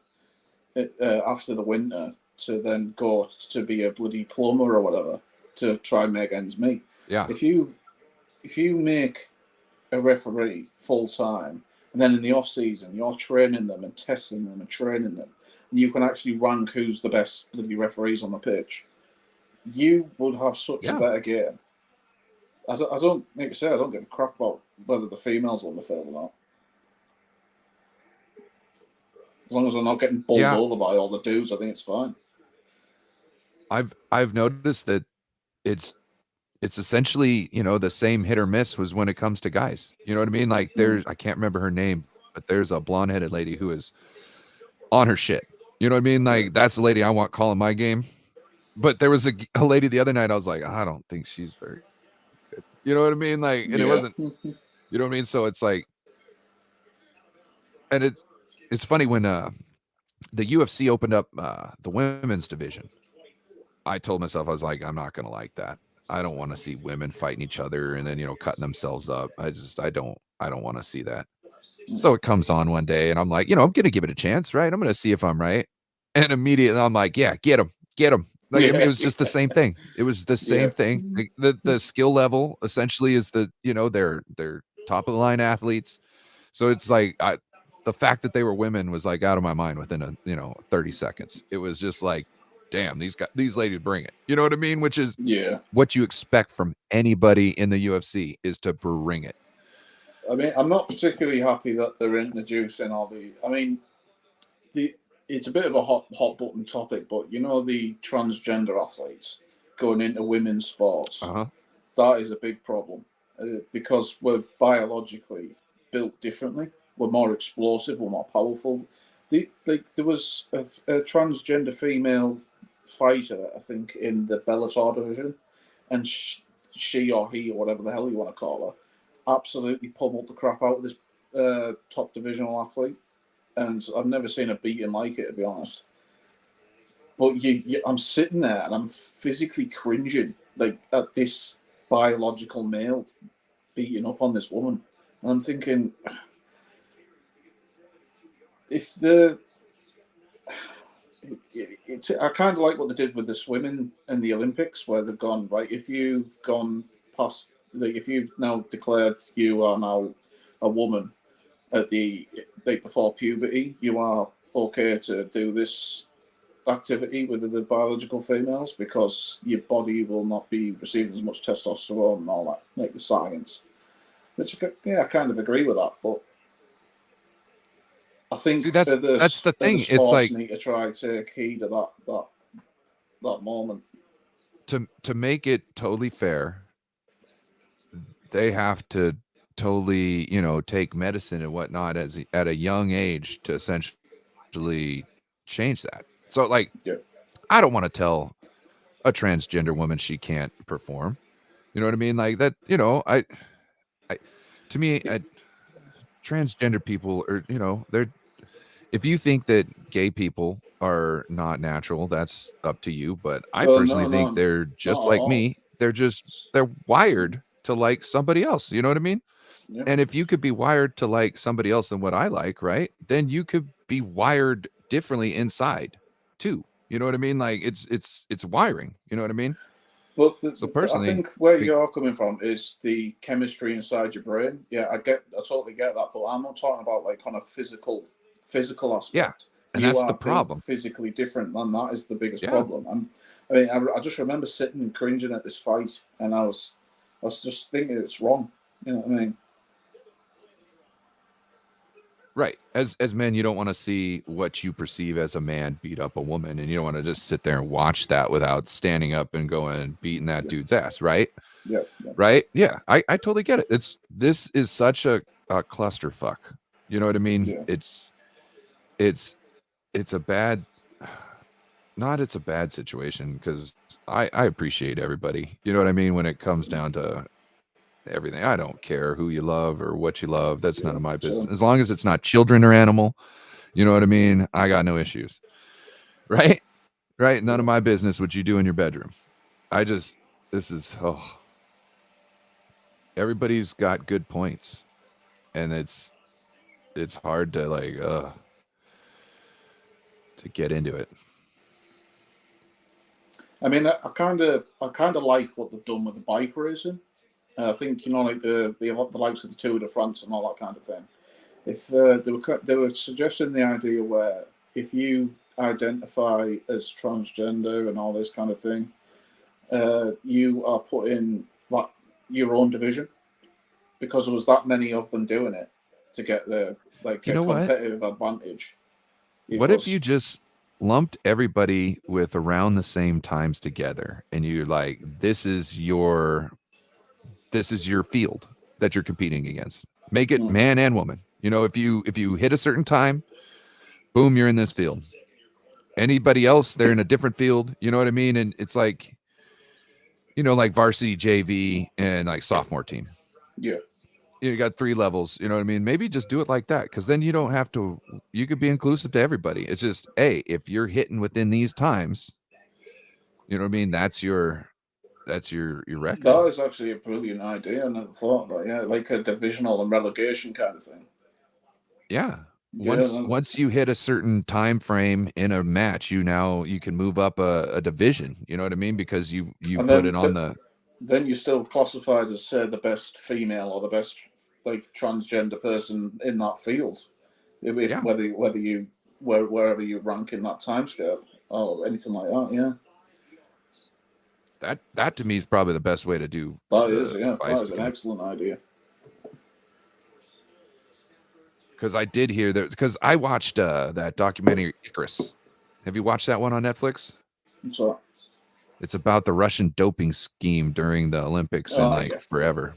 after the winter to then go to be a bloody plumber or whatever to try and make ends meet. Yeah. If you make a referee full-time and then in the off-season you're training them and testing them and training them, and you can actually rank who's the best bloody referees on the pitch, you would have such a better game. I don't make say I don't give a crap about whether the females won the field or not. As long as they're not getting bowled over by all the dudes, I think it's fine. I've noticed that it's essentially, the same hit or miss was when it comes to guys. You know what I mean? Like I can't remember her name, but there's a blonde-headed lady who is on her shit. You know what I mean? Like that's the lady I want calling my game. But there was a lady the other night, I was like, I don't think she's very good. You know what I mean? Like, and it wasn't, you know what I mean? So it's like, and it's funny when the UFC opened up the women's division. I told myself, I was like, I'm not going to like that. I don't want to see women fighting each other and then, cutting themselves up. I don't want to see that. So it comes on one day and I'm like, I'm going to give it a chance, right? I'm going to see if I'm right. And immediately I'm like, yeah, get him. Like it was just the same thing. It was the same thing. Like, the skill level essentially is they're top of the line athletes. So it's like the fact that they were women was like out of my mind within 30 seconds. It was just like, damn, these ladies bring it. You know what I mean? Which is what you expect from anybody in the UFC is to bring it. I mean, I'm not particularly happy that they're introducing all the. I mean, it's a bit of a hot button topic, but the transgender athletes going into women's sports, that is a big problem because we're biologically built differently. We're more explosive. We're more powerful. There was a transgender female fighter, I think, in the Bellator division, and she or he or whatever the hell you want to call her, absolutely pummeled the crap out of this top divisional athlete. And I've never seen a beating like it, to be honest. But I'm sitting there and I'm physically cringing, like at this biological male beating up on this woman, and I'm thinking, if it's I kind of like what they did with the swimming in the Olympics, where they've gone right. If you've gone past, like, if you've now declared you are now a woman at the like before puberty, you are okay to do this activity with the biological females because your body will not be receiving as much testosterone and all that, like the science. Which, yeah, I kind of agree with that, but I think See, that's the the thing. It's sports like need to try to take heed of that moment. to make it totally fair, they have to totally, take medicine and whatnot at a young age to essentially change that. So, like, Yeah. I don't want to tell a transgender woman she can't perform. You know what I mean? Like that. To me, transgender people are, they're. If you think that gay people are not natural, that's up to you. But I Well, personally no, think no, they're not just at like all. me. They're wired to like somebody else. You know what I mean? Yeah. And if you could be wired to like somebody else than what I like, right? Then you could be wired differently inside too. You know what I mean? Like it's wiring. You know what I mean? But So I personally, think where think, you're coming from is the chemistry inside your brain. Yeah, I totally get that. But I'm not talking about like on a physical yeah, aspect. and You that's the are built problem. physically different, and that is the biggest Yeah, problem. I mean, I just remember sitting and cringing at this fight, and I was just thinking it's wrong. You know what I mean? right. As men, you don't want to see what you perceive as a man beat up a woman, and you don't want to just sit there and watch that without standing up and going beating that Yeah, dude's ass, right? yeah, yeah. Right? Yeah, I totally get it. This is such a clusterfuck. You know what I mean? Yeah. It's it's a bad not it's a bad situation because I appreciate everybody. You know what I mean? When it comes down to everything, I don't care who you love or what you love. That's none Yeah. of my business. So As long as it's not children or animal, you know what I mean? I got no issues. Right? Right? None yeah. of my business what you do in your bedroom. This is everybody's got good points. And it's hard to like to get into it. I mean, I kind of like what they've done with the bike racing. I think like the likes of the Tour de France and all that kind of thing. If they were suggesting the idea where if you identify as transgender and all this kind of thing, you are put in like your own division because there was that many of them doing it to get the like You a know what? competitive advantage. It What if you was just lumped everybody with around the same times together and you're like, this is your field that you're competing against. Make it mm, man and woman. If you hit a certain time, boom, you're in this field. Anybody else, they're in a different field. You know what I mean? And it's like, like varsity JV and like sophomore team. yeah. You got 3 levels. You know what I mean? Maybe just do it like that because then you don't have to. You could be inclusive to everybody. It's just, hey, if you're hitting within these times, you know what I mean. That's your record. That is actually a brilliant idea. I never thought of that. Yeah, like a divisional and relegation kind of thing. Yeah. Yeah, Once you hit a certain time frame in a match, you can move up a division. You know what I mean? Because you and put then it on the then you're still classified as say the best female or the best like transgender person in that field. If yeah. whether you wherever you rank in that timescale or anything like that, yeah. That to me is probably the best way to do That is, the yeah, that is an bicycling. excellent idea. Because I did hear that because I watched that documentary Icarus. Have you watched that one on Netflix? So, It's about the Russian doping scheme during the Olympics and like yeah, forever.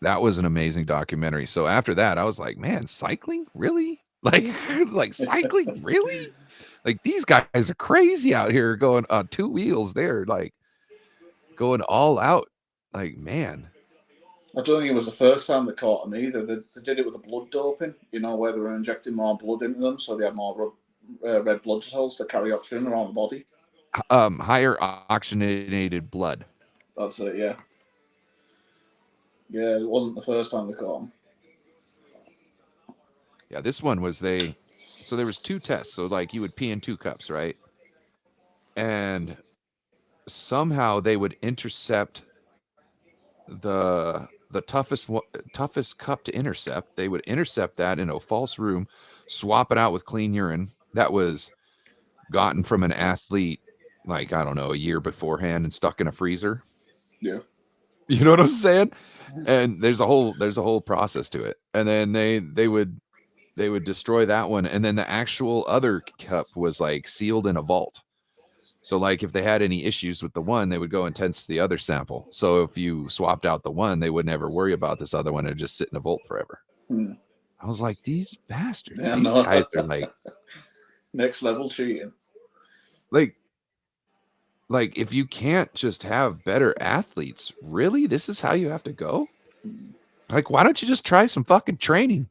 That was an amazing documentary. So after that, I was like, man, cycling? Really? Like cycling? Really? Like these guys are crazy out here going on 2 wheels. They're like going all out. Like, man. I don't think it was the first time they caught them either. They did it with the blood doping, where they were injecting more blood into them, so they had red blood cells that carry oxygen around the body. Higher oxygenated blood. That's it. Yeah. Yeah, it wasn't the first time they caught him. Yeah, this one was so there was 2 tests. So like you would pee in 2 cups, right? And somehow they would intercept the toughest cup to intercept. They would intercept that in a false room, swap it out with clean urine that was gotten from an athlete, like, I don't know, a year beforehand and stuck in a freezer. Yeah. You know what I'm saying? And there's a whole process to it. And then they would destroy that one, and then the actual other cup was like sealed in a vault. So like if they had any issues with the one, they would go and test the other sample. So if you swapped out the one, they would never worry about this other one and just sit in a vault forever. I was like, these bastards. Yeah, these guys are like next level cheating. Like if you can't just have better athletes, really? This is how you have to go? Like, why don't you just try some fucking training?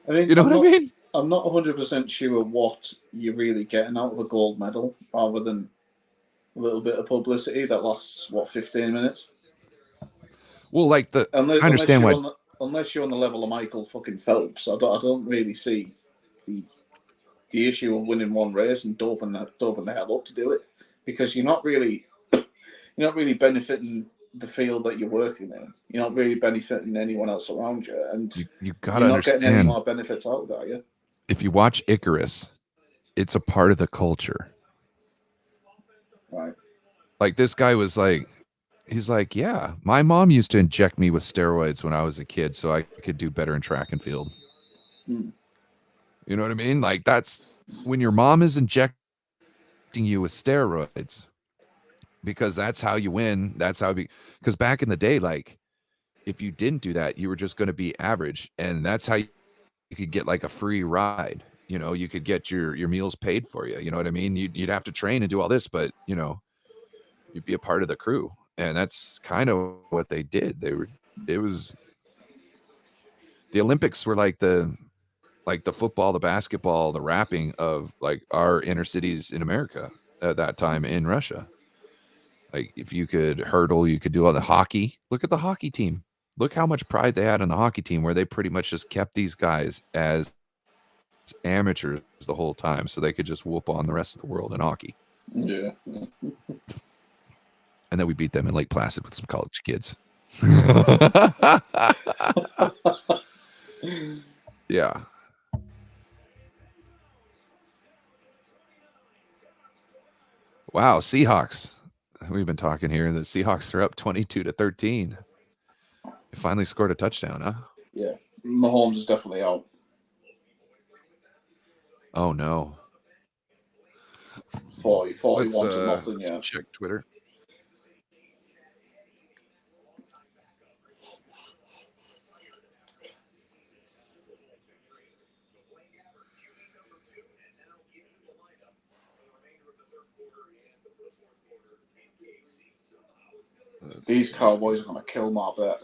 I mean, you know what I mean? I'm not 100% sure what you're really getting out of a gold medal rather than a little bit of publicity that lasts, 15 minutes? Well, like I understand unless you're on the level of Michael fucking Phelps, I don't really see the issue of winning one race and doping the hell up to do it, because you're not really benefiting the field that you're working in. You're not really benefiting anyone else around you, and you gotta you're not understand, getting any more benefits out of that, yeah. If you watch Icarus, it's a part of the culture. Right. Like this guy was like, he's like, yeah, my mom used to inject me with steroids when I was a kid so I could do better in track and field. You know what I mean? Like that's when your mom is injecting you with steroids, because that's how you win. That's how because back in the day, like if you didn't do that, you were just going to be average, and that's how you could get like a free ride. You know, you could get your meals paid for you. You know what I mean? You'd have to train and do all this, but you know, you'd be a part of the crew, and that's kind of what they did. The Olympics were like the football, the basketball, the rapping of like our inner cities in America at that time in Russia. Like if you could hurdle, you could do all the hockey. Look at the hockey team. Look how much pride they had in the hockey team, where they pretty much just kept these guys as amateurs the whole time so they could just whoop on the rest of the world in hockey. Yeah. And then we beat them in Lake Placid with some college kids. Yeah. Wow, Seahawks. We've been talking here. The Seahawks are up 22-13. They finally scored a touchdown, huh? Yeah. Mahomes is definitely out. Oh, no. 41 to nothing, yeah. Check Twitter. These Cowboys are going to kill my bet.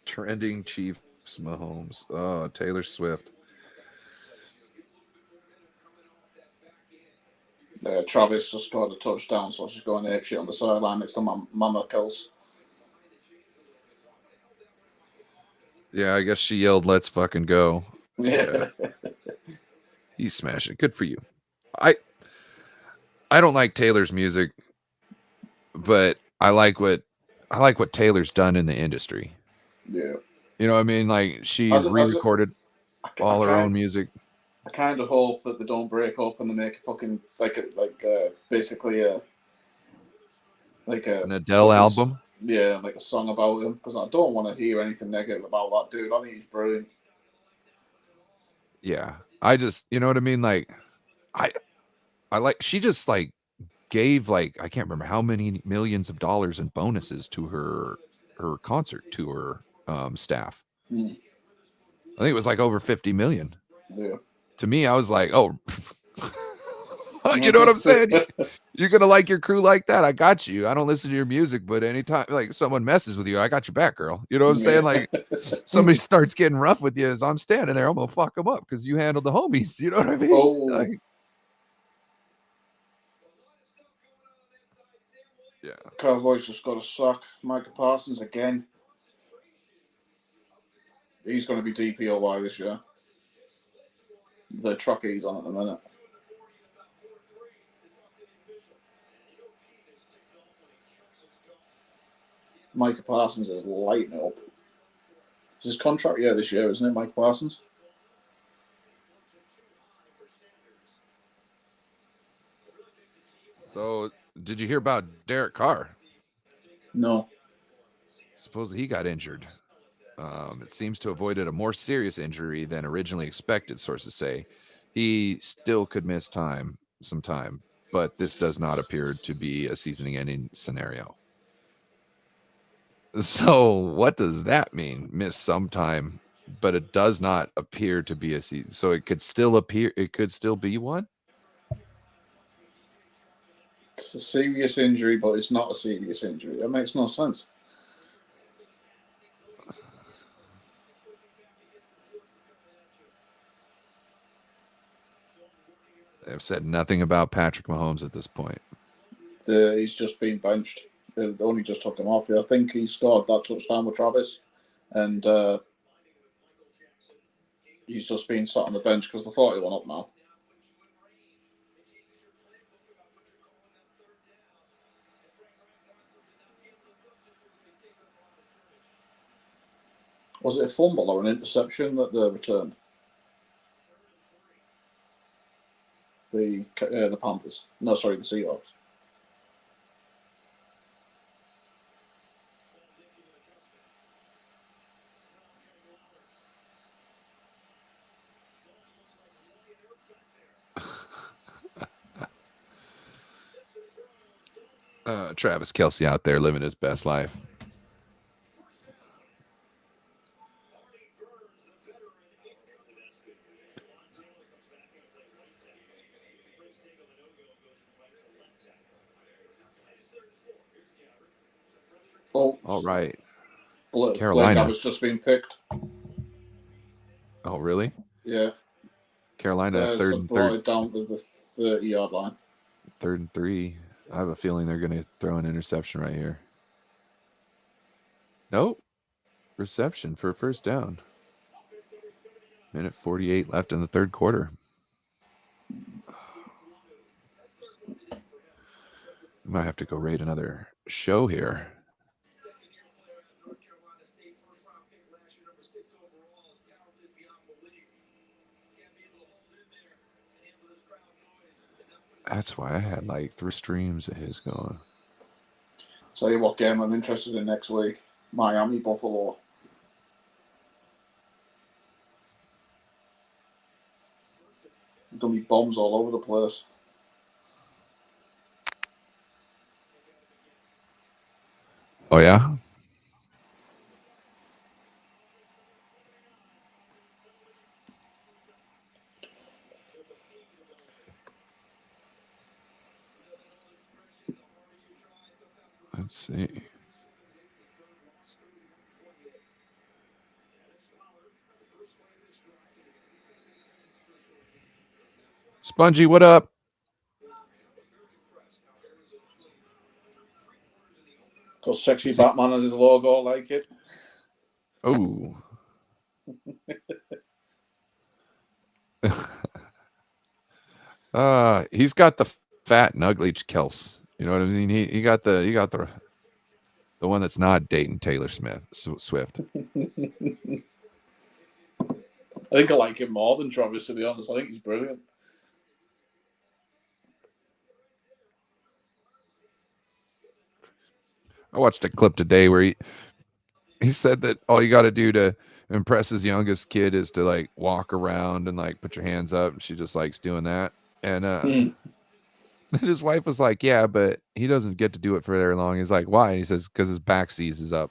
Trending Chiefs Mahomes. Oh, Taylor Swift. Travis just scored a touchdown, so she's going apeshit on the sideline next to Mama Kills. Yeah, I guess she yelled, "Let's fucking go." Yeah. He's smashing. Good for you. I don't like Taylor's music, but I like what Taylor's done in the industry. Yeah. You know what I mean? Like she re-recorded all her own music. I kind of hope that they don't break up and they make a fucking basically an Adele album. Yeah, like a song about him, because I don't want to hear anything negative about that dude. I think he's brilliant. Yeah, I just, you know what I mean? Like, I like, she just like gave like, I can't remember how many millions of dollars in bonuses to her concert tour staff. I think it was like over 50 million. Yeah. To me, I was like, oh, You know what I'm saying? You're gonna like your crew like that. I got you. I don't listen to your music, but anytime like someone messes with you, I got your back, girl. You know what I'm saying? Like somebody starts getting rough with you as I'm standing there, I'm gonna fuck them up because you handled the homies. You know what I mean? Oh. Like, yeah. Cowboys just got a sack. Micah Parsons again. He's going to be DPOY this year. The truck he's on at the minute. Micah Parsons is lighting it up. It's his contract year this year, isn't it, Mike Parsons? So, did you hear about Derek Carr? No. Supposedly he got injured. It seems to have avoided a more serious injury than originally expected, sources say. He still could miss some time, but this does not appear to be a season-ending scenario. So what does that mean? Miss some time, but it does not appear to be a season. So it could still be one? It's a serious injury, but it's not a serious injury. That makes no sense. They've said nothing about Patrick Mahomes at this point. He's just been benched. They only just took him off. I think he scored that touchdown with Travis, and he's just been sat on the bench because they thought he went up now. Was it a fumble or an interception that they returned? The Panthers. No, sorry, the Seahawks. Travis Kelce out there living his best life. Oh, all right. Carolina was just being picked. Oh, really? Yeah. Carolina third and brought it down to the 30-yard line. 3rd and 3. I have a feeling they're going to throw an interception right here. Nope. Reception for a first down. Minute 48 left in the third quarter. We might have to go rate another show here. That's why I had like 3 streams of his going. Tell you what game I'm interested in next week. Miami, Buffalo. There's going to be bombs all over the place. Oh, yeah? Let's see. Spongy, what up? Got sexy Batman as his logo, I like it. Oh. He's got the fat and ugly Kels. You know what I mean? He got the one that's not dating Taylor Swift. I think I like him more than Travis, to be honest. I think he's brilliant. I watched a clip today where he said that all you got to do to impress his youngest kid is to like walk around and like put your hands up. And she just likes doing that. And his wife was like, yeah, but he doesn't get to do it for very long. He's like, why? And he says, because his back seizes up.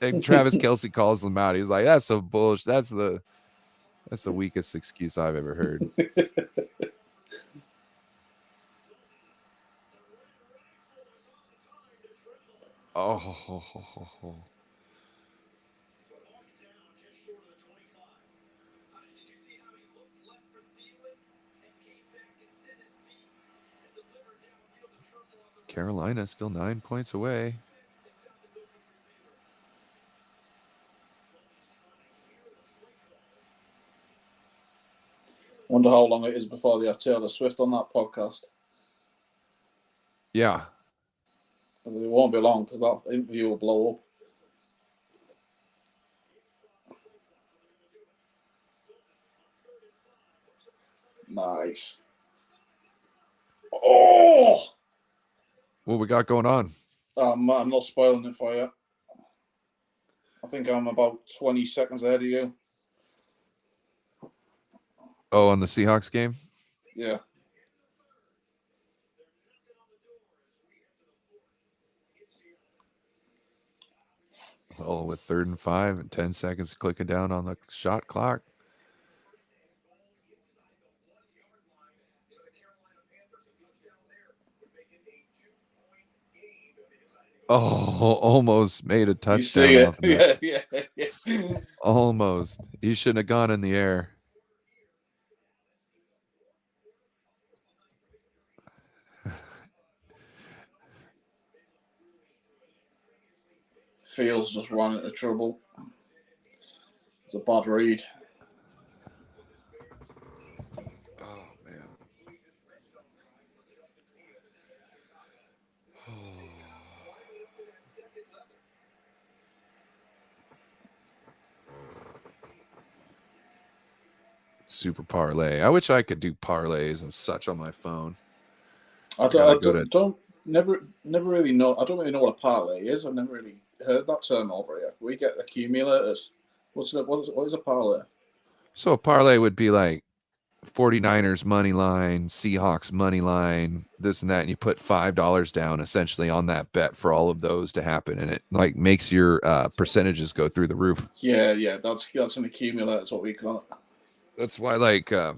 And Travis Kelce calls him out. He's like, that's so bullshit. That's the weakest excuse I've ever heard. Oh. Carolina still 9 points away. Wonder how long it is before they have Taylor Swift on that podcast. Yeah. Because it won't be long because that interview will blow up. Nice. Oh! What we got going on? I'm not spoiling it for you. I think I'm about 20 seconds ahead of you. Oh, on the Seahawks game? Yeah. Oh, with 3rd and 5 and 10 seconds clicking down on the shot clock. Oh, almost made a touchdown. You see it? Off of that. Yeah. Almost. He shouldn't have gone in the air. Fields just ran into trouble. It's a bad read. Oh, man. Super parlay. I wish I could do parlays and such on my phone. I don't never really know. I don't really know what a parlay is. I've never really heard that term over here. We get accumulators. What is a parlay? So a parlay would be like 49ers money line, Seahawks money line, this and that, and you put $5 down essentially on that bet for all of those to happen, and it like makes your percentages go through the roof. Yeah, that's an accumulator. That's what we call it. That's why, like that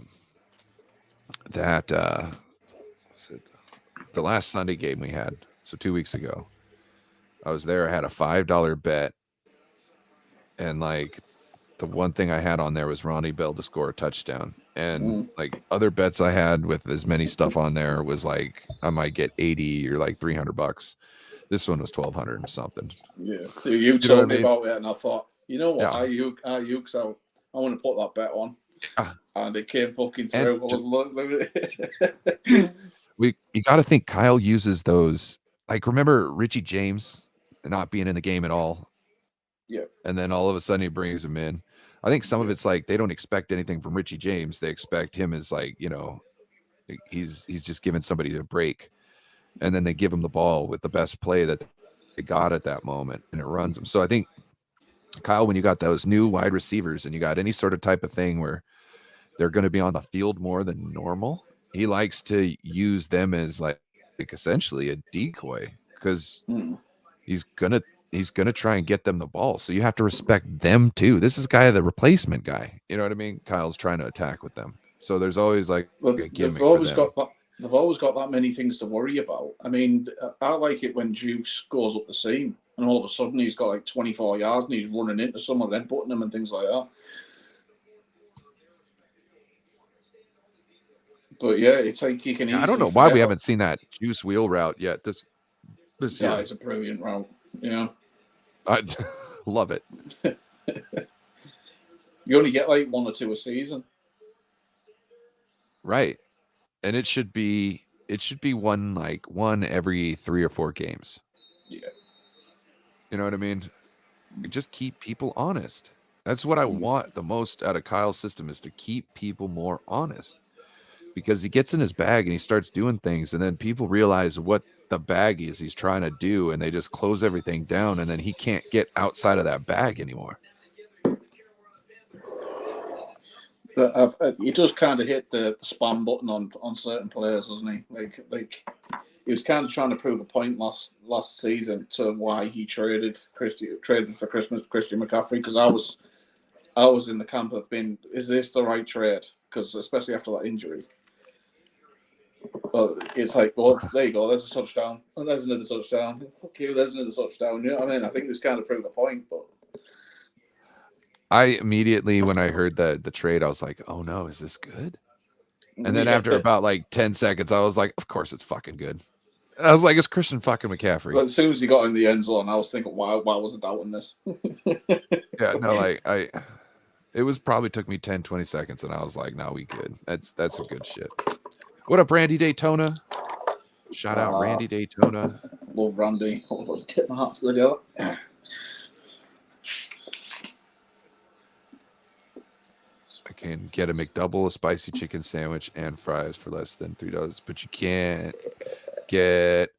the last Sunday game we had, so 2 weeks ago, I was there. I had a $5 bet, and like the one thing I had on there was Ronnie Bell to score a touchdown. And like other bets I had with as many stuff on there was like I might get 80 or like $300. This one was 1,200 and something. Yeah, you told me about it, and I thought, you know what, Ayuk's out. I want to put that bet on. Yeah. And it came fucking through. You got to think Kyle uses those. Like, remember Richie James not being in the game at all? Yeah. And then all of a sudden he brings him in. I think some of it's like they don't expect anything from Richie James. They expect him as like, you know, he's just giving somebody a break. And then they give him the ball with the best play that they got at that moment, and it runs them. So I think, Kyle, when you got those new wide receivers and you got any sort of type of thing where they're going to be on the field more than normal, he likes to use them as like essentially a decoy, because he's gonna try and get them the ball. So you have to respect them too. This is the replacement guy. You know what I mean? Kyle's trying to attack with them. So there's always like a gimmick for them. They've always got that many things to worry about. I mean, I like it when Juice goes up the seam and all of a sudden he's got like 24 yards and he's running into someone, then putting them and things like that. But yeah, it's like you can. I don't know why we haven't seen that Juice wheel route yet. This year. That is a brilliant route. Yeah, I love it. You only get like 1 or 2 a season, right? And it should be one every 3 or 4 games. Yeah, you know what I mean. Just keep people honest. That's what I want the most out of Kyle's system, is to keep people more honest. Because he gets in his bag and he starts doing things, and then people realize what the bag is he's trying to do, and they just close everything down, and then he can't get outside of that bag anymore. But he does kind of hit the spam button on certain players, doesn't he? Like he was kind of trying to prove a point last season to why he traded for Christmas Christian McCaffrey, because I was in the camp of being, is this the right trade? Because especially after that injury. Well, it's like, well, there you go. There's a touchdown. And there's another touchdown. Fuck you. There's another touchdown. You know what I mean? I think this kind of proved the point. But I immediately, when I heard the trade, I was like, oh no, is this good? And then after about like 10 seconds, I was like, of course it's fucking good. I was like, it's Christian fucking McCaffrey. As soon as he got in the end zone, I was thinking, why was I doubting this? Yeah, no, like it was probably took me 10, 20 seconds, and I was like, no, we good. That's a good shit. What up, Randy Daytona? Shout out Randy Daytona. Love Randy. I'll tip my hat to the guy. I can get a McDouble, a spicy chicken sandwich, and fries for less than $3, but you can't get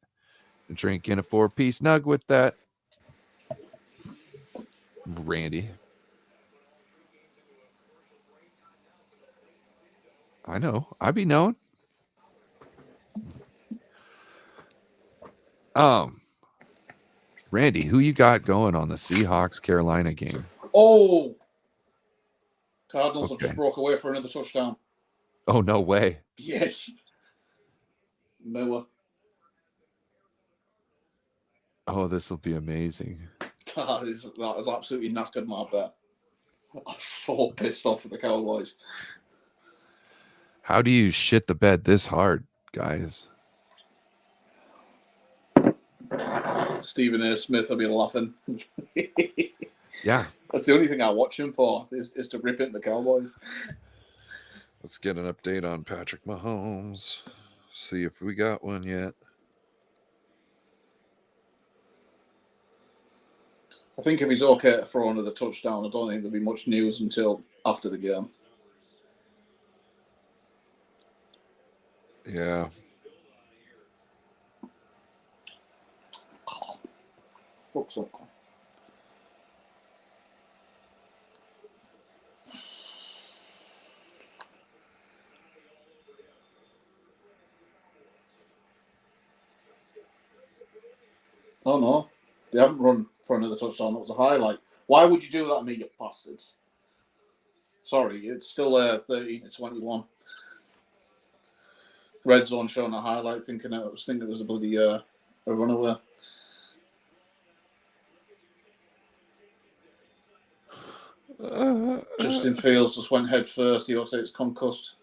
a drink in a 4-piece nug with that. Randy. I know. I be knowing. Randy, who you got going on the Seahawks Carolina game? Oh, Cardinals have just broke away for another touchdown. Oh, no way. Yes. Miller. Oh, this will be amazing. That is absolutely knackered my bet. I'm so pissed off with the Cowboys. How do you shit the bed this hard, guys? Stephen A. Smith will be laughing. Yeah. That's the only thing I watch him for is to rip into the Cowboys. Let's get an update on Patrick Mahomes. See if we got one yet. I think if he's okay to throw another touchdown, I don't think there'll be much news until after the game. Yeah. Fuck's up. Oh no, they haven't run for another touchdown. That was a highlight. Why would you do that to me, you bastards? Sorry, it's still 13-21. Red zone showing a highlight, thinking it was a bloody a runaway. Justin Fields just went head first. He looks like it's concussed.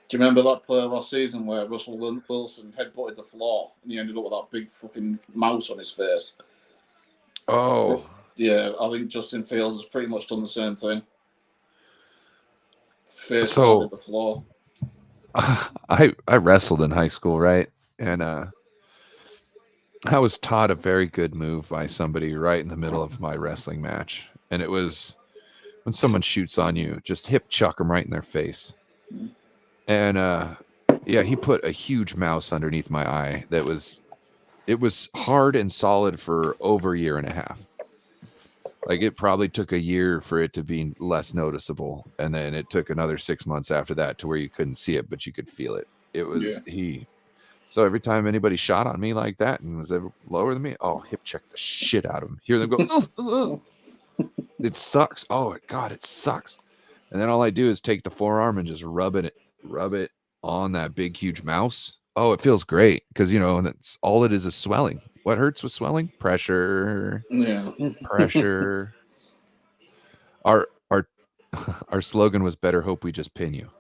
Do you remember that play last season where Russell Wilson headbutted the floor and he ended up with that big fucking mouse on his face? Oh. Yeah, I think Justin Fields has pretty much done the same thing. Face So the floor. I wrestled in high school, right? And I was taught a very good move by somebody right in the middle of my wrestling match. And it was when someone shoots on you, just hip chuck them right in their face. And yeah, he put a huge mouse underneath my eye it was hard and solid for over a year and a half. Like it probably took a year for it to be less noticeable. And then it took another 6 months after that to where you couldn't see it, but you could feel it. It was So every time anybody shot on me like that and was ever lower than me, hip check the shit out of them. Hear them go, it sucks. Oh God, it sucks. And then all I do is take the forearm and just rub it on that big, huge mouse. Oh, it feels great because, that's all it is swelling. What hurts with swelling? Pressure. Yeah. Pressure. Our slogan was better hope we just pin you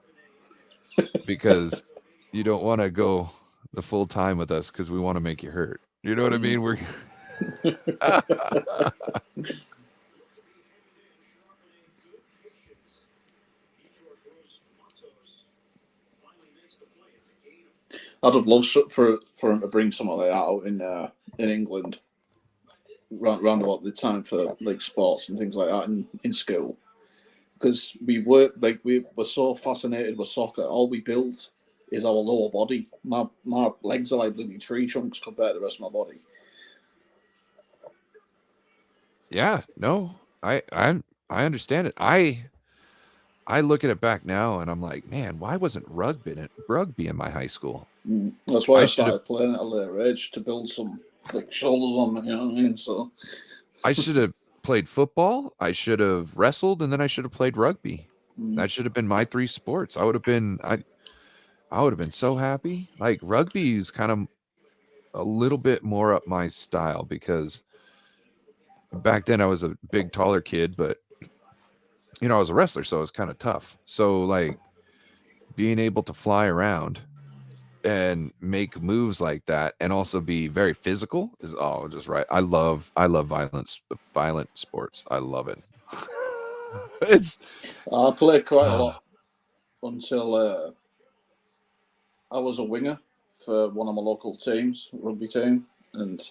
because you don't want to go the full time with us because we want to make you hurt. You know what I mean? We're I'd have loved for him to bring something like that out in England round about the time for like sports and things like that in school, because we were so fascinated with soccer. All we build is our lower body. My legs are like bloody tree trunks compared to the rest of my body. Yeah, no, I understand it. I look at it back now and I'm like, man, why wasn't rugby in my high school? That's why I started playing at a later age to build some like shoulders on me. You know what I mean? So I should have played football. I should have wrestled, and then I should have played rugby. That should have been my 3 sports. I would have been so happy. Like rugby is kind of a little bit more up my style because back then I was a big taller kid, but I was a wrestler, so it was kind of tough. So like being able to fly around and make moves like that and also be very physical is just right. I love violent sports. I love it. It's I played quite a lot until I was a winger for one of my local teams, rugby team, and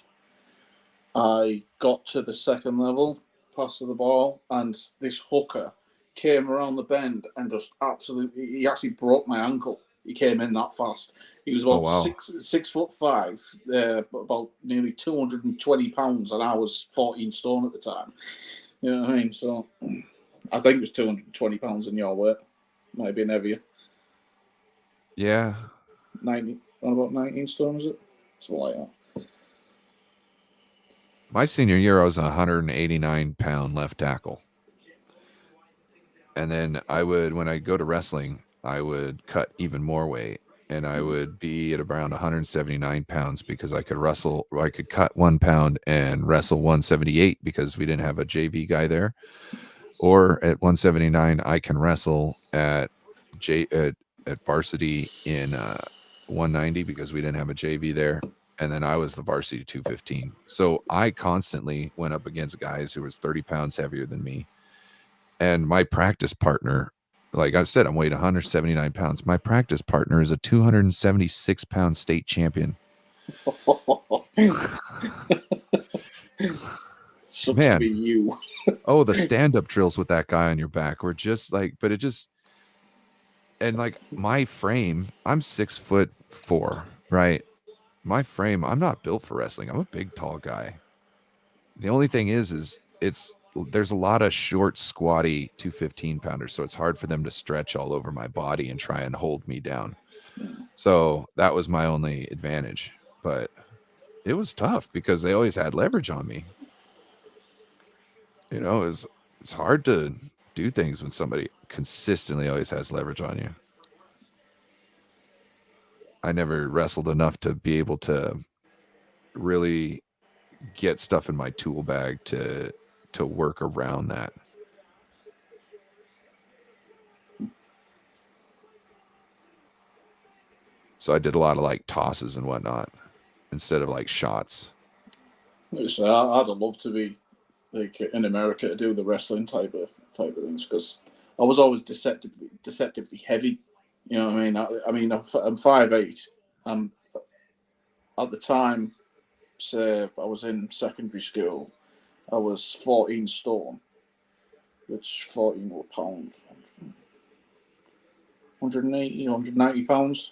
I got to the second level, passed the ball, and this hooker came around the bend and just absolutely, he actually broke my ankle. He came in that fast. He was about wow. 6'5", about nearly 220 pounds, and I was 14 stone at the time. You know what I mean? So I think it was 220 pounds in your weight. Might have been heavier. Yeah. 90, about 19 stone, is it? Something like that. My senior year, I was a 189-pound left tackle. And then when I go to wrestling, I would cut even more weight. And I would be at around 179 pounds because I could cut 1 pound and wrestle 178 because we didn't have a JV guy there. Or at 179, I can wrestle at varsity in 190 because we didn't have a JV there. And then I was the varsity 215. So I constantly went up against guys who was 30 pounds heavier than me. And my practice partner, like I've said, I'm weighing 179 pounds. My practice partner is a 276-pound state champion. Sucks Man. to be you. Oh, the stand-up drills with that guy on your back were just like, but it just, and like my frame, I'm 6'4", right? My frame, I'm not built for wrestling. I'm a big, tall guy. The only thing is there's a lot of short, squatty 215-pounders, so it's hard for them to stretch all over my body and try and hold me down. So that was my only advantage. But it was tough because they always had leverage on me. It's hard to do things when somebody consistently always has leverage on you. I never wrestled enough to be able to really get stuff in my tool bag to work around that. So I did a lot of like tosses and whatnot instead of like shots. So I'd love to be like in America to do the wrestling type of things because I was always deceptively heavy. You know what I mean? I mean, I'm 5'8". At the time, say I was in secondary school, I was 14 stone, which 14 pound, 180, 190 pounds.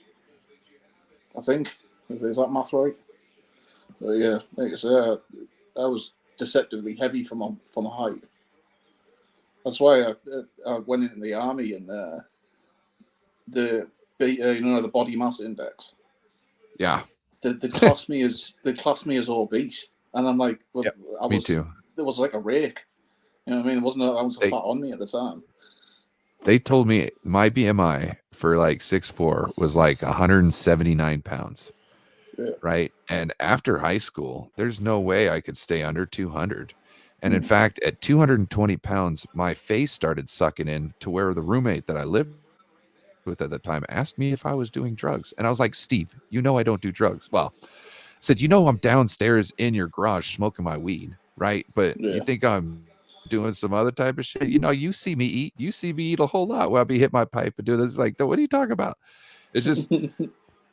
I think is that math right? But yeah, like I say, I was deceptively heavy for my height. That's why I went into the army and the body mass index. Yeah, They class me as obese, and I'm like, well, yep, I was. Me too. It was like a rake. You know what I mean? It wasn't. I was fat on me at the time. They told me my BMI for like 6'4" was like 179 pounds. Yeah. Right. And after high school, there's no way I could stay under 200. And in fact, at 220 pounds, my face started sucking in to where the roommate that I lived with at the time asked me if I was doing drugs. And I was like, Steve, I don't do drugs. Well, I said, I'm downstairs in your garage smoking my weed. Right. But you think I'm doing some other type of shit? You see me eat a whole lot while I be hit my pipe and do this. Like, what are you talking about? It's just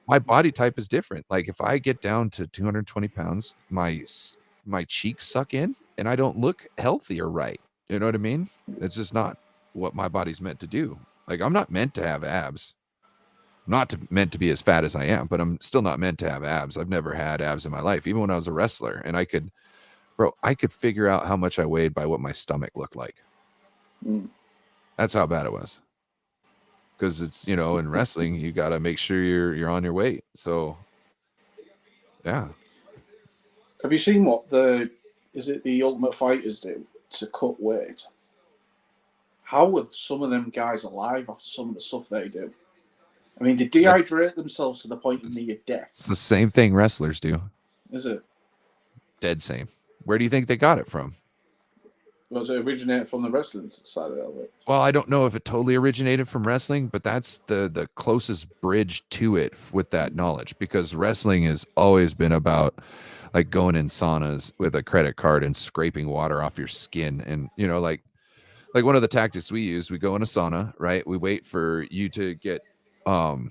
my body type is different. Like if I get down to 220 pounds, my cheeks suck in and I don't look healthy or right. You know what I mean? It's just not what my body's meant to do. Like I'm not meant to have abs. I'm not meant to be as fat as I am, but I'm still not meant to have abs. I've never had abs in my life, even when I was a wrestler. And I could figure out how much I weighed by what my stomach looked like. That's how bad it was. Because it's, in wrestling, you got to make sure you're on your weight. So, yeah. Have you seen what the Ultimate Fighters do to cut weight, how are some of them guys alive after some of the stuff they do? I mean, they dehydrate themselves to the point of near death. It's the same thing wrestlers do. Is it? Dead same. Where do you think they got it from? Was it originated from the wrestling side of it? Well, I don't know if it totally originated from wrestling, but that's the closest bridge to it with that knowledge, because wrestling has always been about like going in saunas with a credit card and scraping water off your skin. And, you know, like one of the tactics we use, we go in a sauna, right? We wait for you to get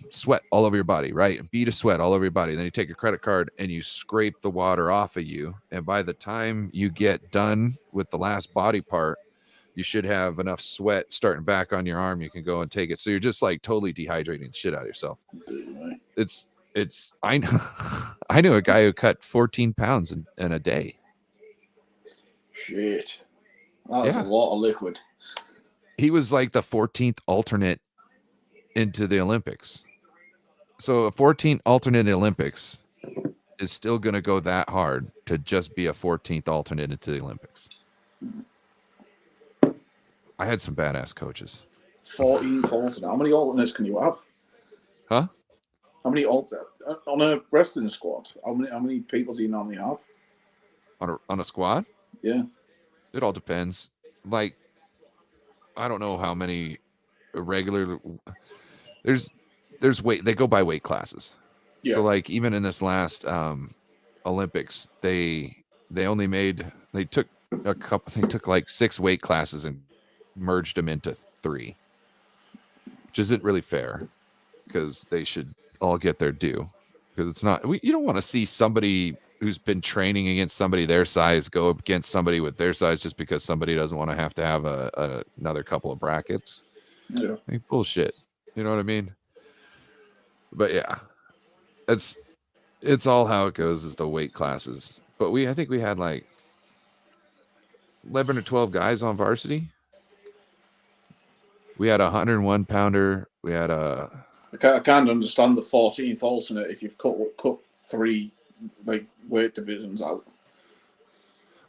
sweat all over your body, right? Bead of sweat all over your body. Then you take a credit card and you scrape the water off of you. And by the time you get done with the last body part, you should have enough sweat starting back on your arm. You can go and take it. So you're just like totally dehydrating the shit out of yourself. I know, I knew a guy who cut 14 pounds in a day. Shit. That's a lot of liquid. He was like the 14th alternate into the Olympics. So a 14th alternate Olympics is still going to go that hard to just be a 14th alternate into the Olympics. I had some badass coaches. 14th alternate. How many alternates can you have? Huh? How many on a wrestling squad? How many people do you normally have? On a squad? Yeah. It all depends. Like, I don't know how many regular. There's weight. They go by weight classes. Yeah. So like even in this last Olympics, they took like 6 weight classes and merged them into 3, which isn't really fair because they should all get their due. Because it's not. You don't want to see somebody who's been training against somebody their size go up against somebody with their size just because somebody doesn't want to have another couple of brackets. Yeah. Like, bullshit. You know what I mean? But yeah, it's all how it goes is the weight classes. But I think we had like 11 or 12 guys on varsity. We had a 101 pounder. We had a. I can't understand the 14th alternate if you've cut 3 like weight divisions out.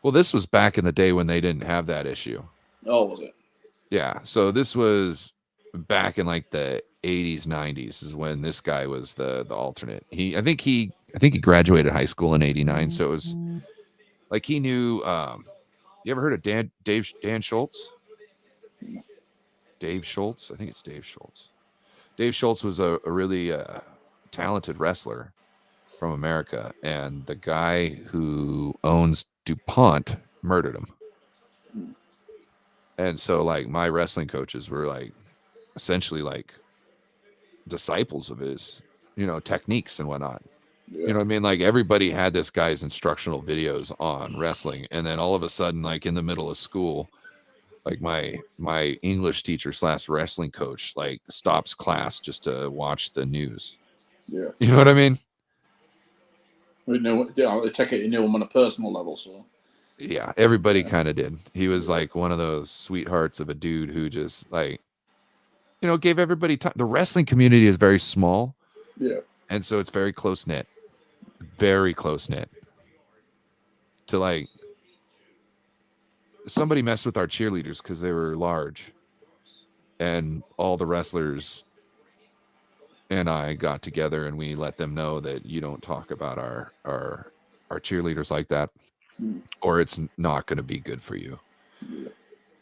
Well, this was back in the day when they didn't have that issue. Oh, was it? Yeah. So this was back in like the 80s, 90s is when this guy was the alternate. I think he graduated high school in 89. So it was like he knew. You ever heard of Dan Schultz? Dave Schultz? I think it's Dave Schultz. Dave Schultz was a really talented wrestler from America, and the guy who owns DuPont murdered him. And so like my wrestling coaches were like essentially like disciples of his, techniques and whatnot. Yeah. You know what I mean? Like everybody had this guy's instructional videos on wrestling, and then all of a sudden, like in the middle of school, like my English teacher / wrestling coach like stops class just to watch the news. Yeah. You know what I mean? I take it you knew him on a personal level, so. Yeah, everybody kind of did. He was like one of those sweethearts of a dude who just like, gave everybody time. The wrestling community is very small. Yeah. And so it's very close knit. Very close knit. To like, somebody messed with our cheerleaders because they were large. And all the wrestlers and I got together and we let them know that you don't talk about our cheerleaders like that, or it's not going to be good for you. Yeah.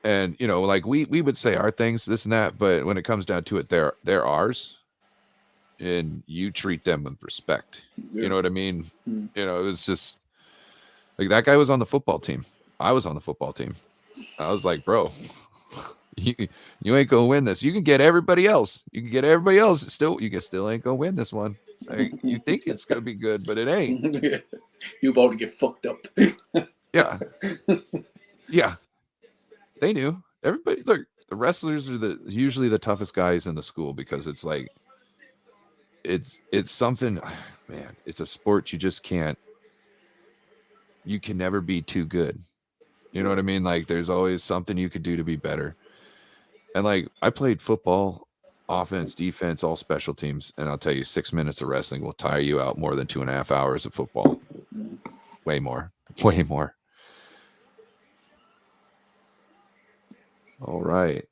And like we would say our things, this and that, but when it comes down to it, they're ours, and you treat them with respect. Yeah. You know what I mean? It was just like that guy was on the football team. I was on the football team. I was like, bro, you ain't gonna win this. You can get everybody else. Still, you still ain't gonna win this one. Like, you think it's gonna be good, but it ain't. You about to get fucked up. Yeah. Yeah. They knew. Everybody, look, the wrestlers are usually the toughest guys in the school because it's like it's something, man, it's a sport you just can't. You can never be too good. You know what I mean? Like there's always something you could do to be better. And like I played football, offense, defense, all special teams, and I'll tell you, 6 minutes of wrestling will tire you out more than 2.5 hours of football. Way more. All right.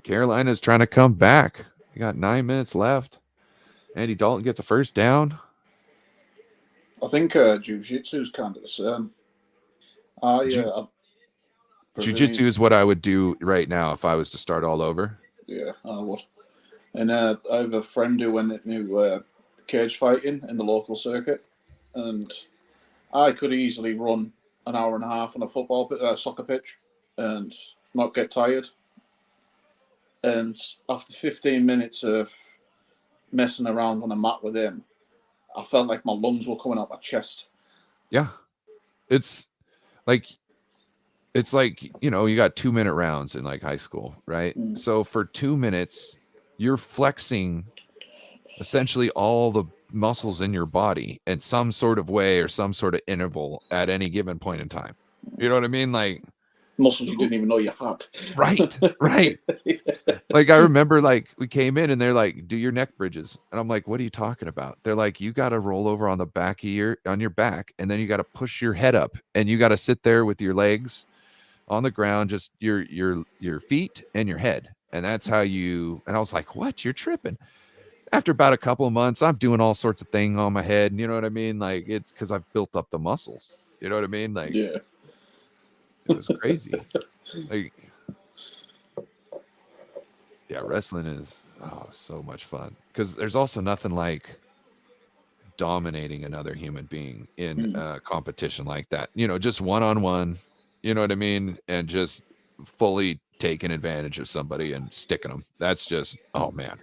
Carolina's trying to come back. You got 9 minutes left. Andy Dalton gets a first down. I think jiu-jitsu's kind of the same. Jiu-jitsu is what I would do right now if I was to start all over. Yeah, I would. And I have a friend who went into cage fighting in the local circuit, and I could easily run an hour and a half on a soccer pitch and not get tired. And after 15 minutes of messing around on a mat with him, I felt like my lungs were coming out my chest. Yeah. It's like, you got 2-minute rounds in like high school, right? So for 2 minutes, you're flexing essentially all the muscles in your body in some sort of way or some sort of interval at any given point in time. You know what I mean? Like muscles you didn't even know you had. Right. Like I remember like we came in and they're like, do your neck bridges. And I'm like, what are you talking about? They're like, you got to roll over on the back of your back, and then you got to push your head up, and you got to sit there with your legs on the ground, just your feet and your head. And that's how and I was like, what? You're tripping. After about a couple of months, I'm doing all sorts of things on my head. You know what I mean? Like it's because I've built up the muscles. You know what I mean? Like, yeah, it was crazy. Like, yeah, wrestling is so much fun because there's also nothing like dominating another human being in a competition like that. Just one-on-one. You know what I mean? And just fully taking advantage of somebody and sticking them. That's just, oh man,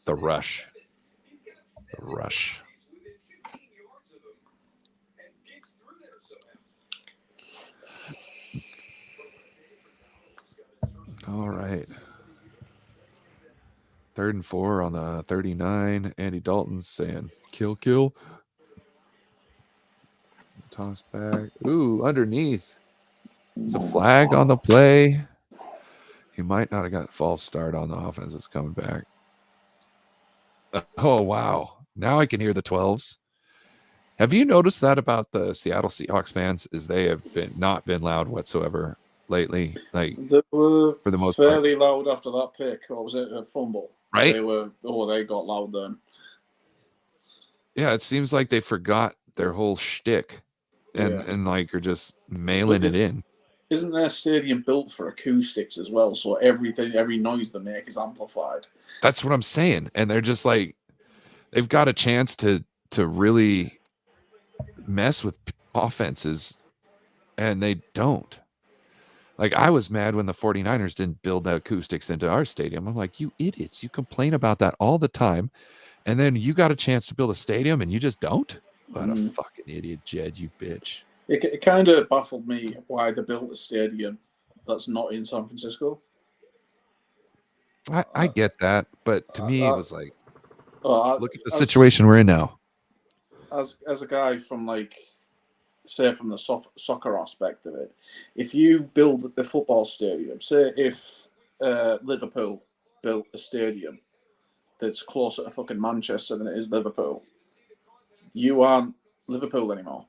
the rush. All right. 3rd and 4 on the 39. Andy Dalton's saying, kill. Toss back. Ooh, underneath. It's a flag on the play. He might not have got a false start on the offense that's coming back. Oh, wow. Now I can hear the 12s. Have you noticed that about the Seattle Seahawks fans? Is they have not been loud whatsoever lately? Like they were for the most fairly part. loud after that pick. Or was it a fumble? Right? They got loud then. Yeah, it seems like they forgot their whole shtick and like are just mailing it in. Isn't their stadium built for acoustics as well? So every noise they make is amplified. That's what I'm saying. And they're just like, they've got a chance to really mess with offenses, and they don't. Like, I was mad when the 49ers didn't build the acoustics into our stadium. I'm like, you idiots, you complain about that all the time, and then you got a chance to build a stadium and you just don't? What a fucking idiot, Jed, you bitch. It kind of baffled me why they built a stadium that's not in San Francisco. I get that, but to me, it was like, look at the situation we're in now. As a guy from from the soccer aspect of it, if you build the football stadium, say if Liverpool built a stadium that's closer to fucking Manchester than it is Liverpool, you aren't Liverpool anymore.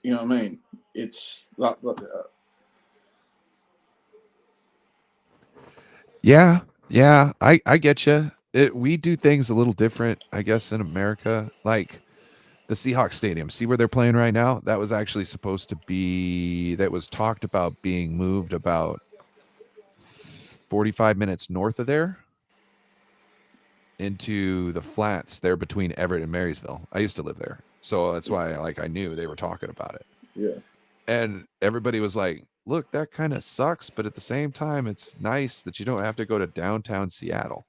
You know what I mean? It's that. Yeah, I get you. We do things a little different, I guess, in America. Like the Seahawks stadium. See where they're playing right now? That was actually supposed to be, that was talked about being moved about 45 minutes north of there into the flats there between Everett and Marysville. I used to live there. So that's why I knew they were talking about it. Yeah. And everybody was like, look, that kind of sucks, but at the same time, it's nice that you don't have to go to downtown Seattle.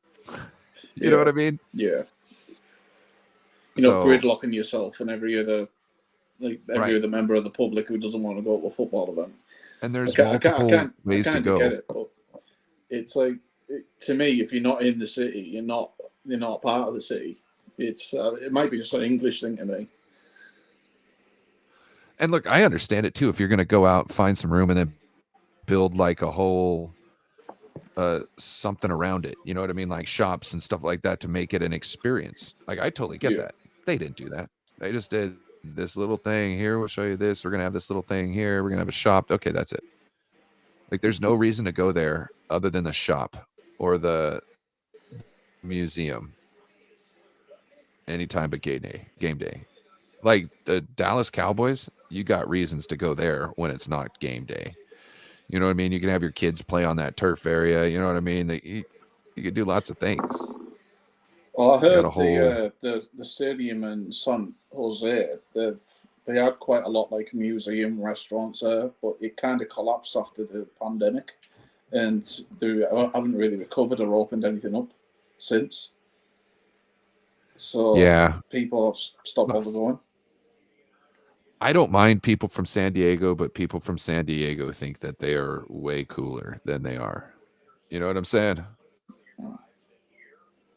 You know what I mean? Yeah. Gridlocking yourself and every other member of the public who doesn't want to go to a football event. And there's multiple ways to go. Get it, but it's like, to me, if you're not in the city, you're not part of the city. It might be just an English thing to me. And look, I understand it too. If you're going to go out, find some room, and then build like a whole something around it, you know what I mean? Like shops and stuff like that to make it an experience. Like, I totally get that. They didn't do that. They just did this little thing here. We'll show you this. We're going to have this little thing here. We're going to have a shop. Okay, that's it. Like, there's no reason to go there other than the shop or the museum anytime but game day. Game day. Like the Dallas Cowboys, you got reasons to go there when it's not game day. You know what I mean? You can have your kids play on that turf area. You know what I mean? You could do lots of things. Well, I Got a heard whole the stadium in San Jose, they had quite a lot like museum restaurants there, but it kind of collapsed after the pandemic, and they haven't really recovered or opened anything up since. So yeah. people have stopped bother going. I don't mind people from San Diego, but people from San Diego think that they are way cooler than they are. You know what I'm saying?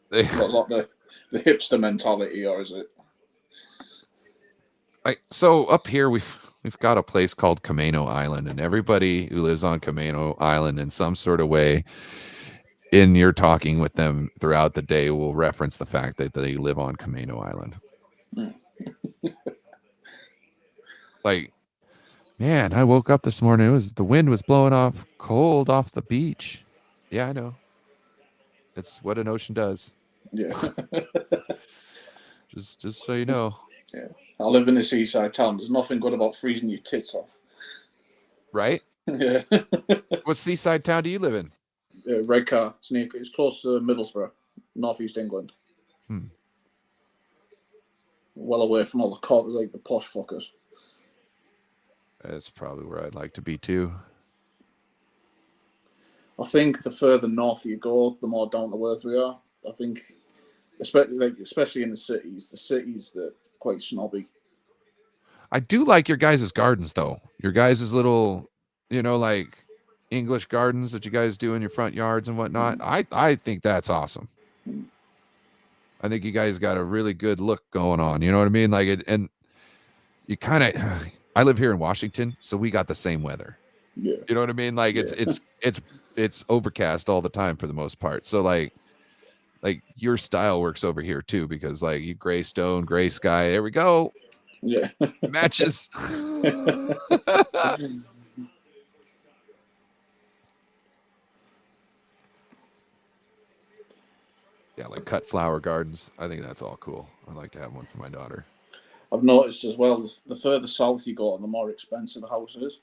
They, What's like the hipster mentality, or is it? so up here we've got a place called Camano Island, and everybody who lives on Camano Island in some sort of way, in your talking with them throughout the day, will reference the fact that they live on Camano Island. Like, man, I woke up this morning. The wind was blowing off cold off the beach. Yeah, I know. It's what an ocean does. Yeah. just so you know. Yeah. I live in a seaside town. There's nothing good about freezing your tits off. Right? Yeah. What seaside town do you live in? Redcar. It's close to Middlesbrough, northeast England. Well away from all the posh fuckers. That's probably where I'd like to be too. I think the further north you go, the more down to earth we are. I think, especially in the cities that are quite snobby. I do like your guys' gardens though. Your guys' little, like English gardens that you guys do in your front yards and whatnot. I think that's awesome. I think you guys got a really good look going on. You know what I mean? Like and you kind of. I live here in Washington, so we got the same weather. Yeah. You know what I mean? Like it's overcast all the time for the most part. So like your style works over here too, because like you gray stone, gray sky. There we go. Yeah. Matches. Yeah, like cut flower gardens. I think that's all cool. I'd like to have one for my daughter. I've noticed as well, the further south you go, the more expensive the house is.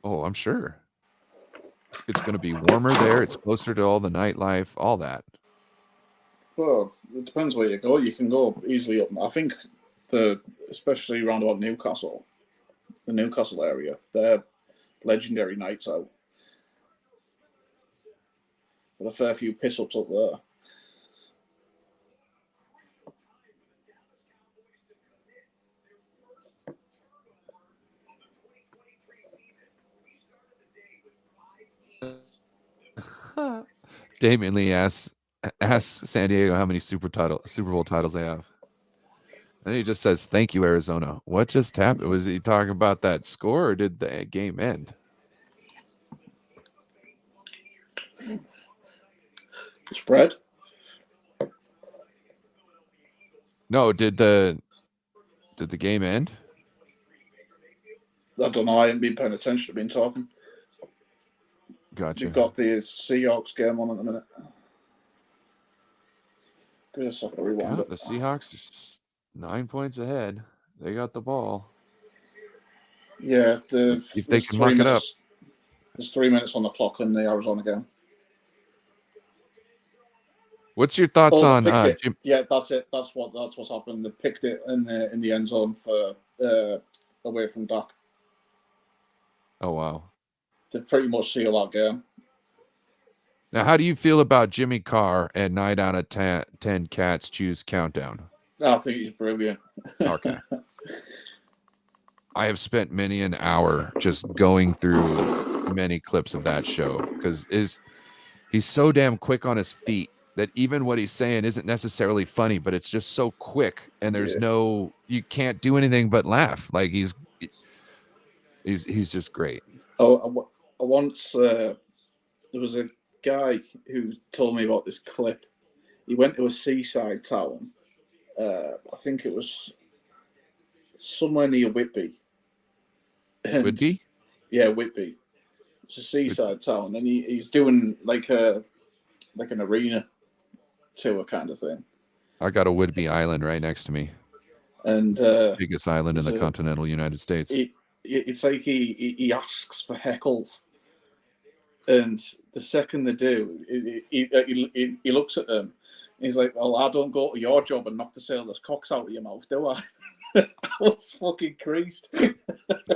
Oh, I'm sure. It's going to be warmer there. It's closer to all the nightlife, all that. Well, it depends where you go. You can go easily up. I think especially around about Newcastle, the Newcastle area, they're legendary nights out. But a fair few piss ups up there. Damian Lee asks San Diego how many Super Bowl titles they have. And he just says, "Thank you, Arizona." What just happened? Was he talking about that score, or did the game end? Spread? No, did the game end? I don't know. I haven't been paying attention. I've been talking. Gotcha. We've got the Seahawks game on at the minute. Give us a second to rewind it. The Seahawks are 9 points ahead. They got the ball. Yeah, if they can muck it up. There's 3 minutes on the clock in the Arizona game. What's your thoughts on Jim? Yeah, that's it. That's what's happened. They picked it in the end zone for away from Dak. Oh wow. They pretty much seal that game. Now, how do you feel about Jimmy Carr and 9 out of 10 cats choose countdown? I think he's brilliant. Okay. I have spent many an hour just going through many clips of that show because he's so damn quick on his feet that even what he's saying isn't necessarily funny, but it's just so quick and there's you can't do anything but laugh. Like he's just great. Oh, I once there was a guy who told me about this clip. He went to a seaside town. I think it was somewhere near Whitby. Whitby? Yeah, Whitby. It's a seaside town, and he's doing like an arena tour kind of thing. I got a Whidbey Island right next to me. And biggest island in the continental United States. It's like he asks for heckles, and the second they do, he looks at them. He's like, "Well, I don't go to your job and knock the sailors' cocks out of your mouth, do I?" I was fucking creased.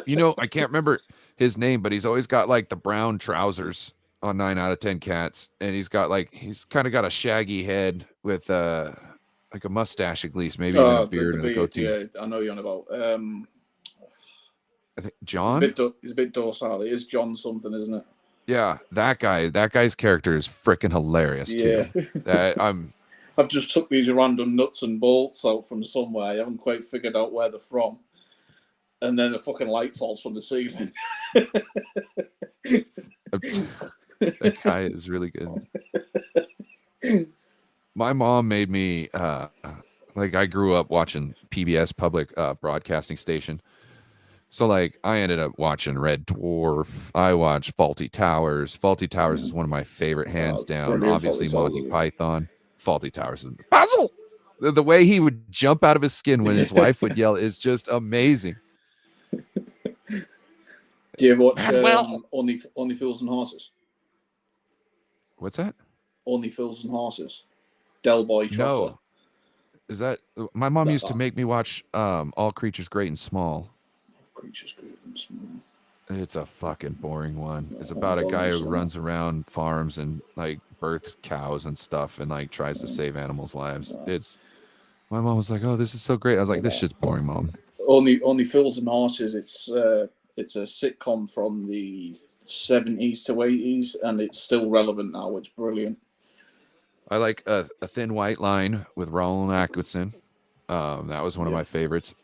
You know, I can't remember his name, but he's always got like the brown trousers on 9 out of 10 Cats, and he's kind of got a shaggy head with like a mustache at least, maybe even a beard and a goatee. Yeah, I know you're on about. I think John. He's a bit docile. It is John something, isn't it? Yeah, that guy's character is freaking hilarious too. I've just took these random nuts and bolts out from somewhere. I haven't quite figured out where they're from. And then a fucking light falls from the ceiling. That guy is really good. My mom made me like I grew up watching PBS public broadcasting station. So like I ended up watching Red Dwarf. I watched Faulty Towers. Faulty Towers is one of my favorite, hands down. Obviously Monty Python. Faulty Towers is puzzle. The way he would jump out of his skin when his wife would yell is just amazing. Do you ever watch Only Fools and Horses? What's that? Only Fools and Horses. Del Boy Trotter. No. Is that my mom used to make me watch All Creatures Great and Small. Creatures Great and Small. It's a fucking boring one. It's about a guy who runs around farms and like births cows and stuff and like tries to save animals' lives. My mom was like, "Oh, this is so great." I was like, "This shit's boring, Mom." Only Fools and Horses. It's a sitcom from the 70s to 80s, and it's still relevant now. It's brilliant. I like a Thin White Line with Roland Atkinson. That was one of my favorites.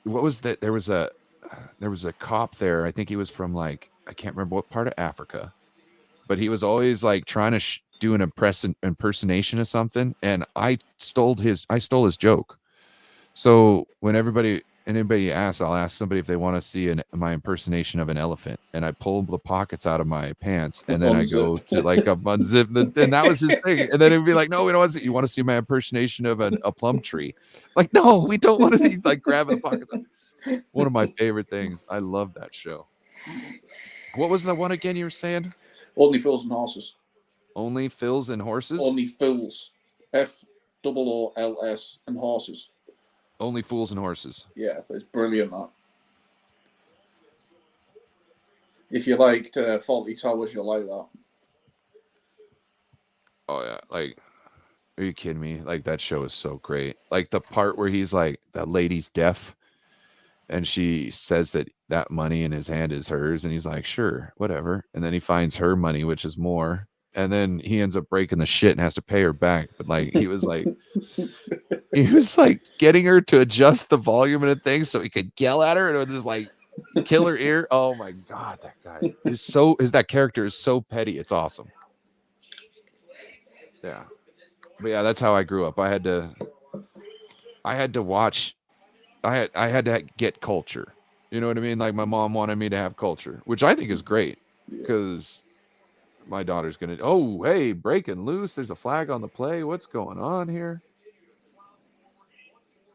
What was that? There was a cop there. I think he was from like, I can't remember what part of Africa, but he was always like trying to do an impersonation of something, and I stole his joke. So when anybody asks, I'll ask somebody if they want to see my impersonation of an elephant, and I pull the pockets out of my pants, and then I go to like a unzip, and that was his thing. And then it'd be like, "No, we don't want to see. You want to see my impersonation of a plum tree?" Like, no, we don't want to see. Like grabbing the pockets. One of my favorite things. I love that show. What was the one again you were saying? Only Fools and Horses. Only Fools and Horses? Only Fools. FOOLS and Horses. Only Fools and Horses. Yeah, it's brilliant, that. If you liked Faulty Towers, you'll like that. Oh, yeah. Like, are you kidding me? Like, that show is so great. Like, the part where he's like, that lady's deaf, and she says that money in his hand is hers, and he's like, sure, whatever. And then he finds her money, which is more. And then he ends up breaking the shit and has to pay her back. But like he was like getting her to adjust the volume and things so he could yell at her and it would just like kill her ear. Oh my God, that guy is that character is so petty. It's awesome. Yeah. But yeah, that's how I grew up. I had to watch. I had to get culture. You know what I mean? Like my mom wanted me to have culture, which I think is great because my daughter's gonna. Oh, hey, breaking loose! There's a flag on the play. What's going on here?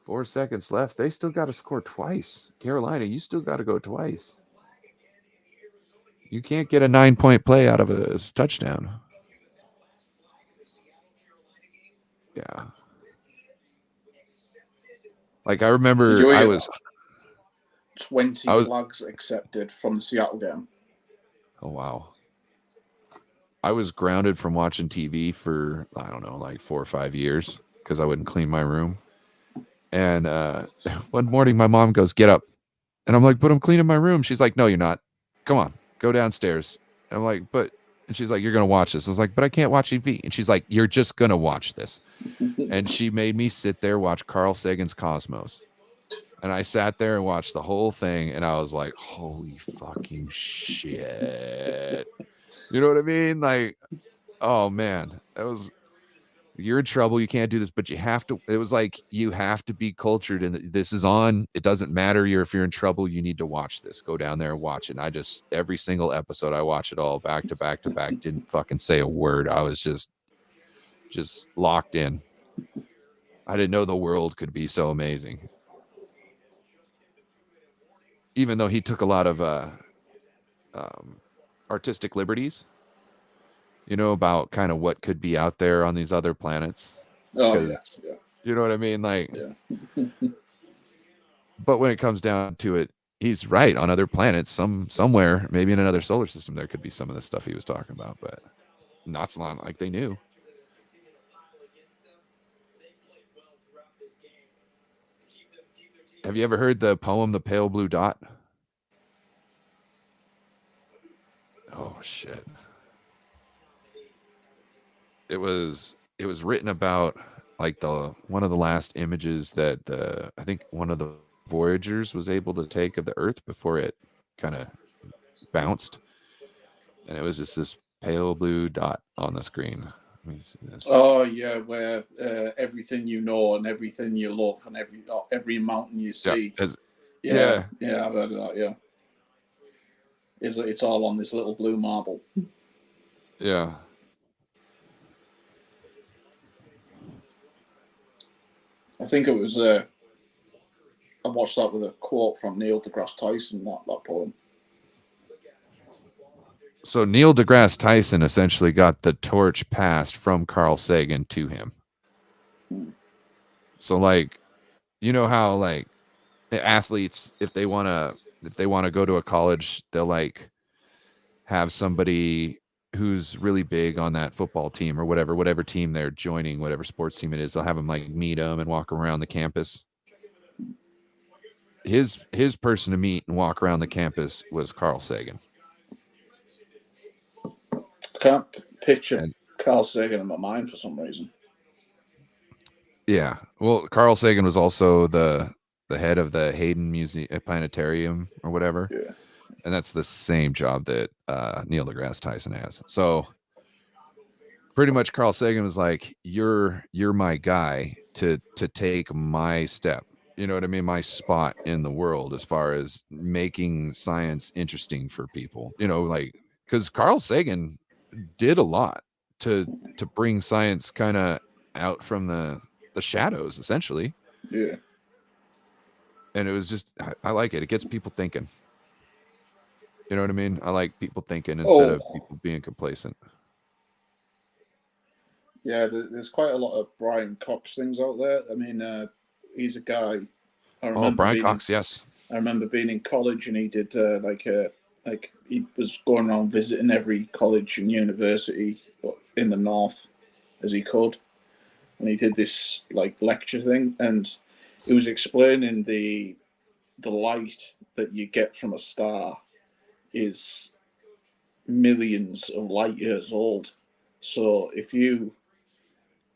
4 seconds left. They still got to score twice. Carolina, you still got to go twice. You can't get a 9-point play out of a touchdown. Yeah. Like I remember, I was 20 flags accepted from the Seattle game. Oh wow. I was grounded from watching TV for, I don't know, like 4 or 5 years because I wouldn't clean my room. And one morning my mom goes, get up. And I'm like, but I'm cleaning my room. She's like, no, you're not. Come on, go downstairs. And I'm like, but, and she's like, you're going to watch this. I was like, but I can't watch TV. And she's like, you're just going to watch this. And she made me sit there, watch Carl Sagan's Cosmos. And I sat there and watched the whole thing. And I was like, holy fucking shit. You know what I mean? Like, oh man, you're in trouble. You can't do this, but you have to. It was like, you have to be cultured, and this is on. It doesn't matter if you're in trouble. You need to watch this. Go down there and watch it. And I just, every single episode, I watch it all back to back to back. Didn't fucking say a word. I was just locked in. I didn't know the world could be so amazing. Even though he took a lot of artistic liberties, about kind of what could be out there on these other planets. Oh, yeah. You know what I mean? Like, yeah. But when it comes down to it, he's right. On other planets, somewhere, maybe in another solar system, there could be some of the stuff he was talking about, but not like they knew. Have you ever heard the poem "The Pale Blue Dot"? Oh shit! It was written about like one of the last images that I think one of the Voyagers was able to take of the Earth before it kind of bounced, and it was just this pale blue dot on the screen. Let me see this. Oh yeah, where everything you know and everything you love and every mountain you see. Yeah, I've heard of that. Yeah, it's all on this little blue marble. Yeah. I think it was. I watched that with a quote from Neil deGrasse Tyson. That poem. So Neil deGrasse Tyson essentially got the torch passed from Carl Sagan to him. So like, how like athletes, if they want to go to a college, they'll like have somebody who's really big on that football team or whatever team they're joining, whatever sports team it is, they'll have them like meet them and walk around the campus. His person to meet and walk around the campus was Carl Sagan. I can't picture Carl Sagan in my mind for some reason. Yeah. Well, Carl Sagan was also the head of the Hayden Museum Planetarium or whatever. Yeah. And that's the same job that Neil deGrasse Tyson has. So pretty much Carl Sagan was like, you're my guy to take my step. You know what I mean? My spot in the world as far as making science interesting for people. Like, because Carl Sagan did a lot to bring science kind of out from the shadows, essentially. Yeah. And it was just, I like it. It gets people thinking. You know what I mean? I like people thinking instead of people being complacent. Yeah, there's quite a lot of Brian Cox things out there. I mean, he's a guy. Brian Cox, yes. I remember being in college and he did like he was going around visiting every college and university in the north as he could, and he did this like lecture thing, and he was explaining the light that you get from a star is millions of light years old. So if you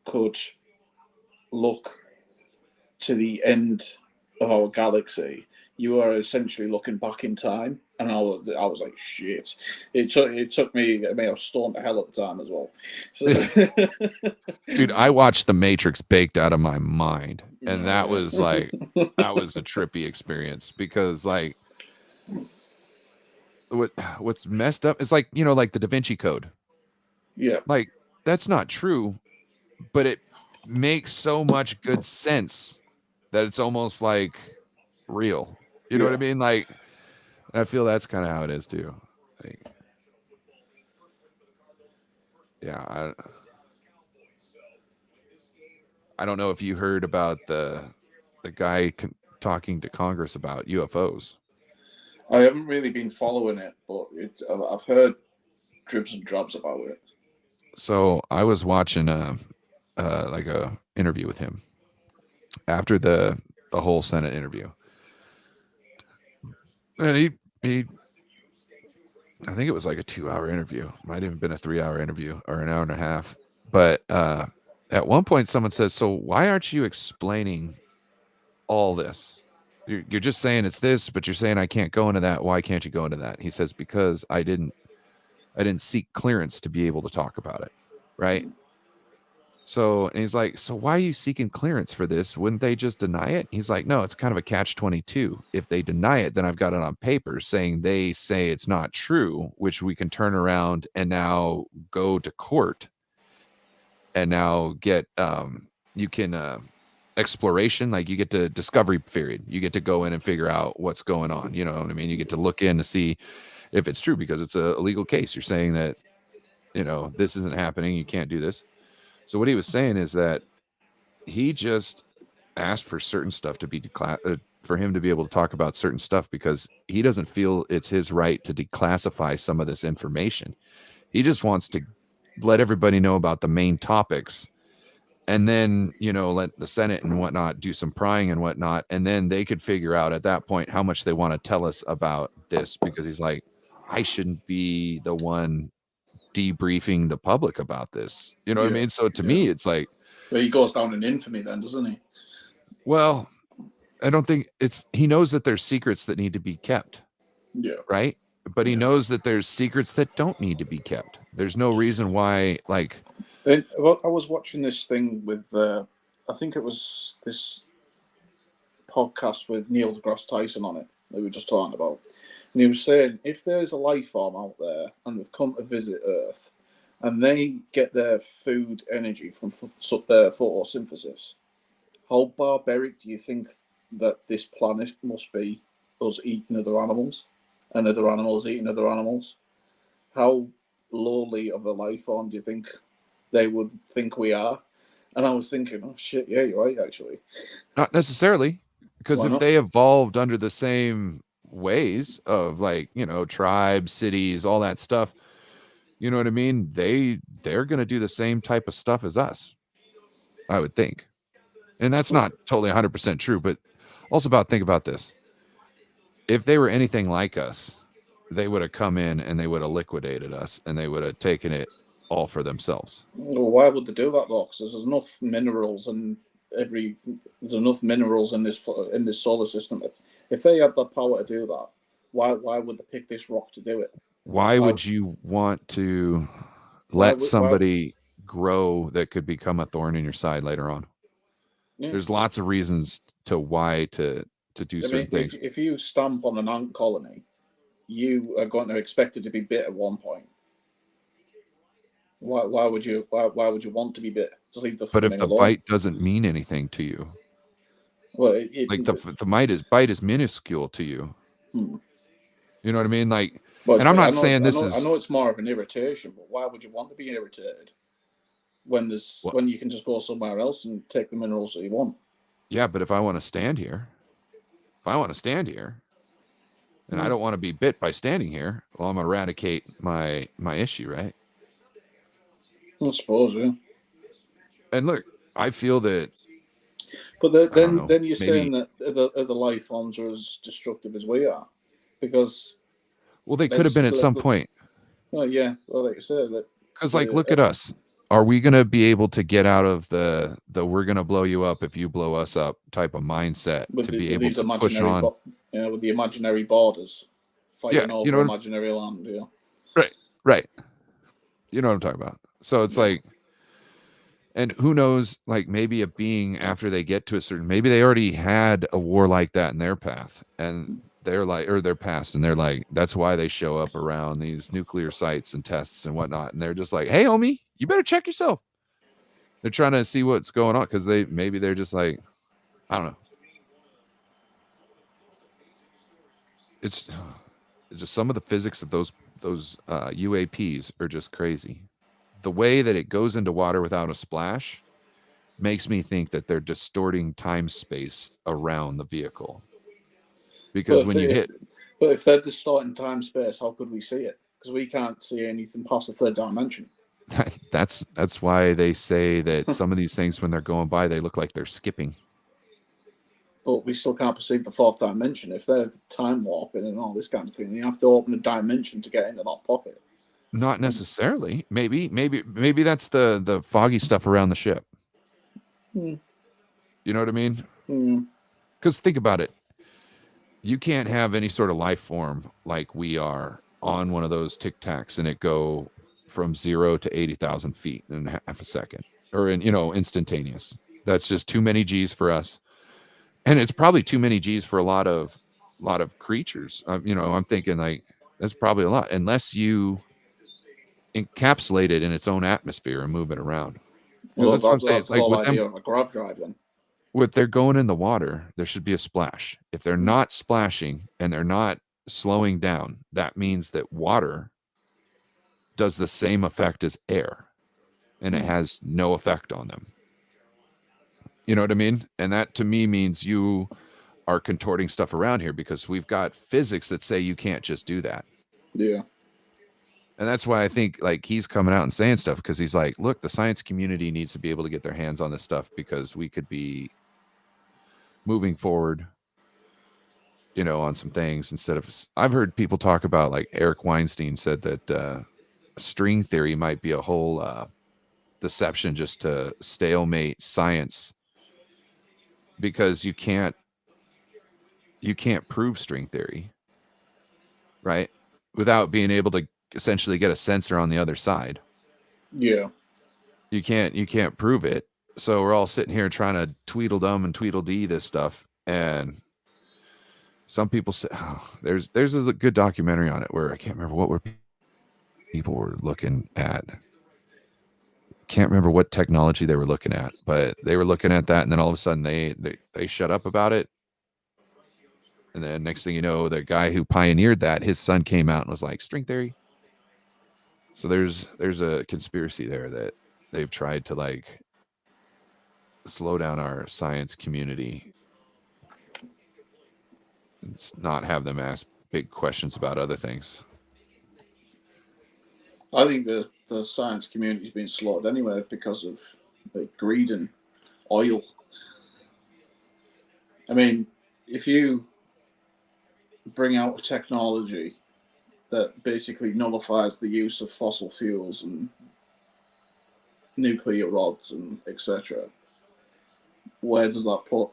could look to the end of our galaxy, you are essentially looking back in time. And I was like, shit. It took me. I mean, I was stoned to hell at the time as well. So, dude, I watched The Matrix baked out of my mind, and that was like that was a trippy experience because like what's messed up is like like the Da Vinci Code. Yeah, like that's not true, but it makes so much good sense that it's almost like real. You know what I mean? Like, I feel that's kind of how it is too. Like, yeah, I don't know if you heard about the guy talking to Congress about UFOs. I haven't really been following it, but I've heard dribs and drabs about it. So I was watching like a interview with him after the whole Senate interview. And he I think it was like a 2-hour interview. Might have been a 3-hour interview or an hour and a half. But at one point someone says, so why aren't you explaining all this? You're just saying it's this, but you're saying I can't go into that. Why can't you go into that? He says, because I didn't seek clearance to be able to talk about it. Right. So, and he's like, so why are you seeking clearance for this? Wouldn't they just deny it? He's like, no, it's kind of a catch-22. If they deny it, then I've got it on paper saying they say it's not true, which we can turn around and now go to court and now get, you can, exploration, like you get to discovery period. You get to go in and figure out what's going on. You know what I mean? You get to look in to see if it's true because it's a legal case. You're saying that, this isn't happening. You can't do this. So what he was saying is that he just asked for certain stuff to be for him to be able to talk about certain stuff because he doesn't feel it's his right to declassify some of this information. He just wants to let everybody know about the main topics and then, let the Senate and whatnot do some prying and whatnot. And then they could figure out at that point how much they want to tell us about this, because he's like, I shouldn't be the one debriefing the public about this. You know what I mean? So to me, it's like, but he goes down in infamy then, doesn't he? Well, I don't think he knows that there's secrets that need to be kept. Yeah. Right. But he knows that there's secrets that don't need to be kept. There's no reason why, like. Well, I was watching this thing with, I think it was this podcast with Neil deGrasse Tyson on it that we were just talking about. And he was saying, if there's a life form out there and they've come to visit Earth and they get their food energy from photosynthesis, how barbaric do you think that this planet must be, us eating other animals and other animals eating other animals? How lowly of a life form do you think they would think we are? And I was thinking, oh shit, yeah, you're right, actually. Not necessarily, because if they evolved under the same ways of, like, tribes, cities, all that stuff, you know what I mean? They're going to do the same type of stuff as us, I would think. And that's not totally 100% true, but also think about this. If they were anything like us, they would have come in and they would have liquidated us and they would have taken it all for themselves. Well, why would they do that though? Because there's enough minerals and there's enough minerals in this solar system. If they had the power to do that, why would they pick this rock to do it? Why would you want to let somebody grow that could become a thorn in your side later on? Yeah. There's lots of reasons to why to do certain things. If you stamp on an ant colony, you are going to expect it to be bit at one point. Why would you want to be bit? To leave the but if the alone? Bite doesn't mean anything to you, well, the bite is minuscule to you. You know what I mean? Like, well, and I'm not saying I know it's more of an irritation, but why would you want to be irritated when you can just go somewhere else and take the minerals that you want? Yeah, but if I want to stand here, and I don't want to be bit by standing here, well, I'm gonna eradicate my issue, right? I suppose, yeah. And look, I feel that. But then you're saying that the life forms are as destructive as we are, because. Well, they could have been at some point. Well, yeah. Well, like you said, that. Because, look at us. Are we going to be able to get out of the we're going to blow you up if you blow us up type of mindset to be able to push on? With the imaginary borders, fighting over imaginary land. Yeah. Right. You know what I'm talking about. So it's like, and who knows, like maybe a being after they get to a certain, maybe they already had a war like that in their path and they're like, or their past, and they're like, that's why they show up around these nuclear sites and tests and whatnot. And they're just like, hey, homie, you better check yourself. They're trying to see what's going on because they're just like, I don't know. It's just some of the physics of those UAPs are just crazy. The way that it goes into water without a splash makes me think that they're distorting time-space around the vehicle. Because but if they're distorting time-space, how could we see it? Because we can't see anything past the third dimension. That's why they say that some of these things, when they're going by, they look like they're skipping. But we still can't perceive the fourth dimension. If they're time warping and all this kind of thing, you have to open a dimension to get into that pocket. Not necessarily. Maybe that's the foggy stuff around the ship. You know what I mean? Because think about it. You can't have any sort of life form like we are on one of those tic tacs and it go from 0 to 80,000 feet in half a second. or instantaneous. That's just too many G's for us, and it's probably too many G's for a lot of creatures. I'm thinking like that's probably a lot unless you encapsulate it in its own atmosphere and move it around. Because Well, that's what I'm saying. that's It's the like whole with them, idea of a grab drive, then. with they're going in the water, there should be a splash. If they're not splashing and they're not slowing down, that means that water does the same effect as air, and it has no effect on them. You know what I mean? And that to me means you are contorting stuff around here because we've got physics that say you can't just do that. Yeah. And that's why I think like he's coming out and saying stuff, because he's like, look, the science community needs to be able to get their hands on this stuff because we could be moving forward, on some things instead of. I've heard people talk about, like Eric Weinstein said that string theory might be a whole deception just to stalemate science, because you can't prove string theory, right, without being able to essentially get a sensor on the other side. Yeah. You can't prove it. So we're all sitting here trying to tweedledum and tweedledee this stuff. And some people say, there's a good documentary on it where I can't remember what people were looking at. Can't remember what technology they were looking at, but they were looking at that, and then all of a sudden they shut up about it. And then next thing you know, the guy who pioneered that, his son came out and was like, string theory. So there's a conspiracy there that they've tried to like slow down our science community and not have them ask big questions about other things. I think the science community's been slaughtered anyway because of greed and oil. I mean, if you bring out a technology that basically nullifies the use of fossil fuels and nuclear rods and etc., where does that put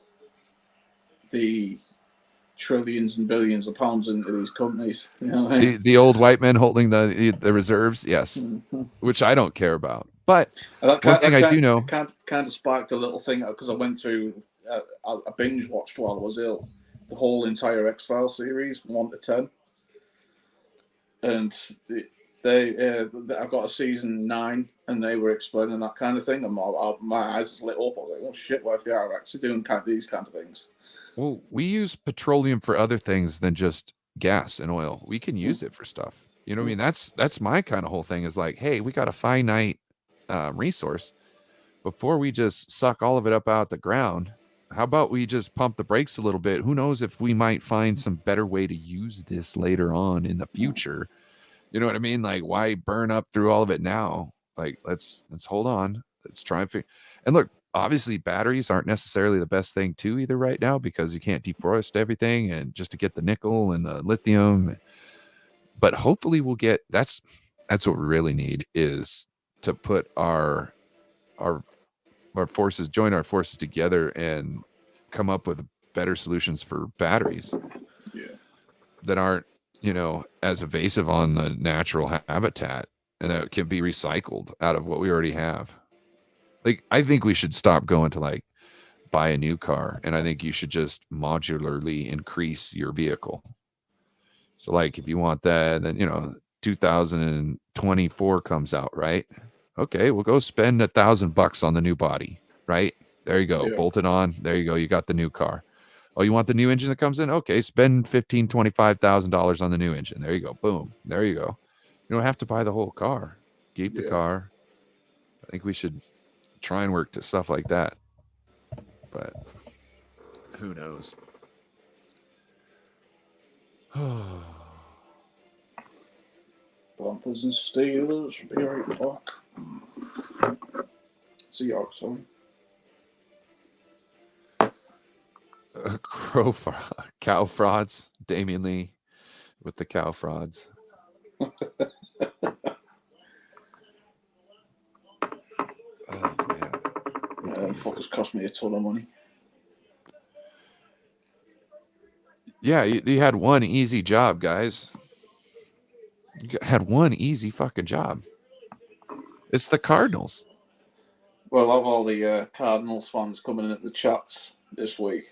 the trillions and billions of pounds into these companies? You know what I mean? The old white men holding the reserves, yes, which I don't care about. But one thing I do know, kind of sparked a little thing because I went through I binge watched while I was ill the whole entire X-Files series from 1 to 10, and I got a season 9 and they were explaining that kind of thing, and my eyes just lit up. I was like, oh shit, what if they are actually doing these kind of things? well, we use petroleum for other things than just gas and oil. We can use it for stuff. You know what I mean? That's my kind of whole thing is like, hey, we got a finite resource. Before we just suck all of it up out the ground, how about we just pump the brakes a little bit? Who knows if we might find some better way to use this later on in the future? You know what I mean? Like, why burn up through all of it now? Like, let's hold on. Let's try and figure. And look, obviously, batteries aren't necessarily the best thing too either right now, because you can't deforest everything, and just to get the nickel and the lithium. But hopefully, we'll get. That's what we really need, is to put our forces, join our forces together and come up with better solutions for batteries that aren't, as evasive on the natural habitat, and that can be recycled out of what we already have. Like, I think we should stop going to like buy a new car, and I think you should just modularly increase your vehicle. So like, if you want that, then 2024 comes out, right? Okay, we'll go spend $1,000 on the new body, right? There you go. Yeah. Bolt it on. There you go. You got the new car. Oh, you want the new engine that comes in? Okay, spend $25,000 on the new engine. There you go. Boom. There you go. You don't have to buy the whole car. Keep the car. I think we should try and work to stuff like that. But who knows? Panthers and Steelers will be right back. Seahawks, sorry. Cow frauds. Damian Lee with the cow frauds. Oh, man. Fuckers cost me a ton of money. Yeah, you had one easy job, guys. You had one easy fucking job. It's the Cardinals. We'll have all the Cardinals fans coming in at the chats this week.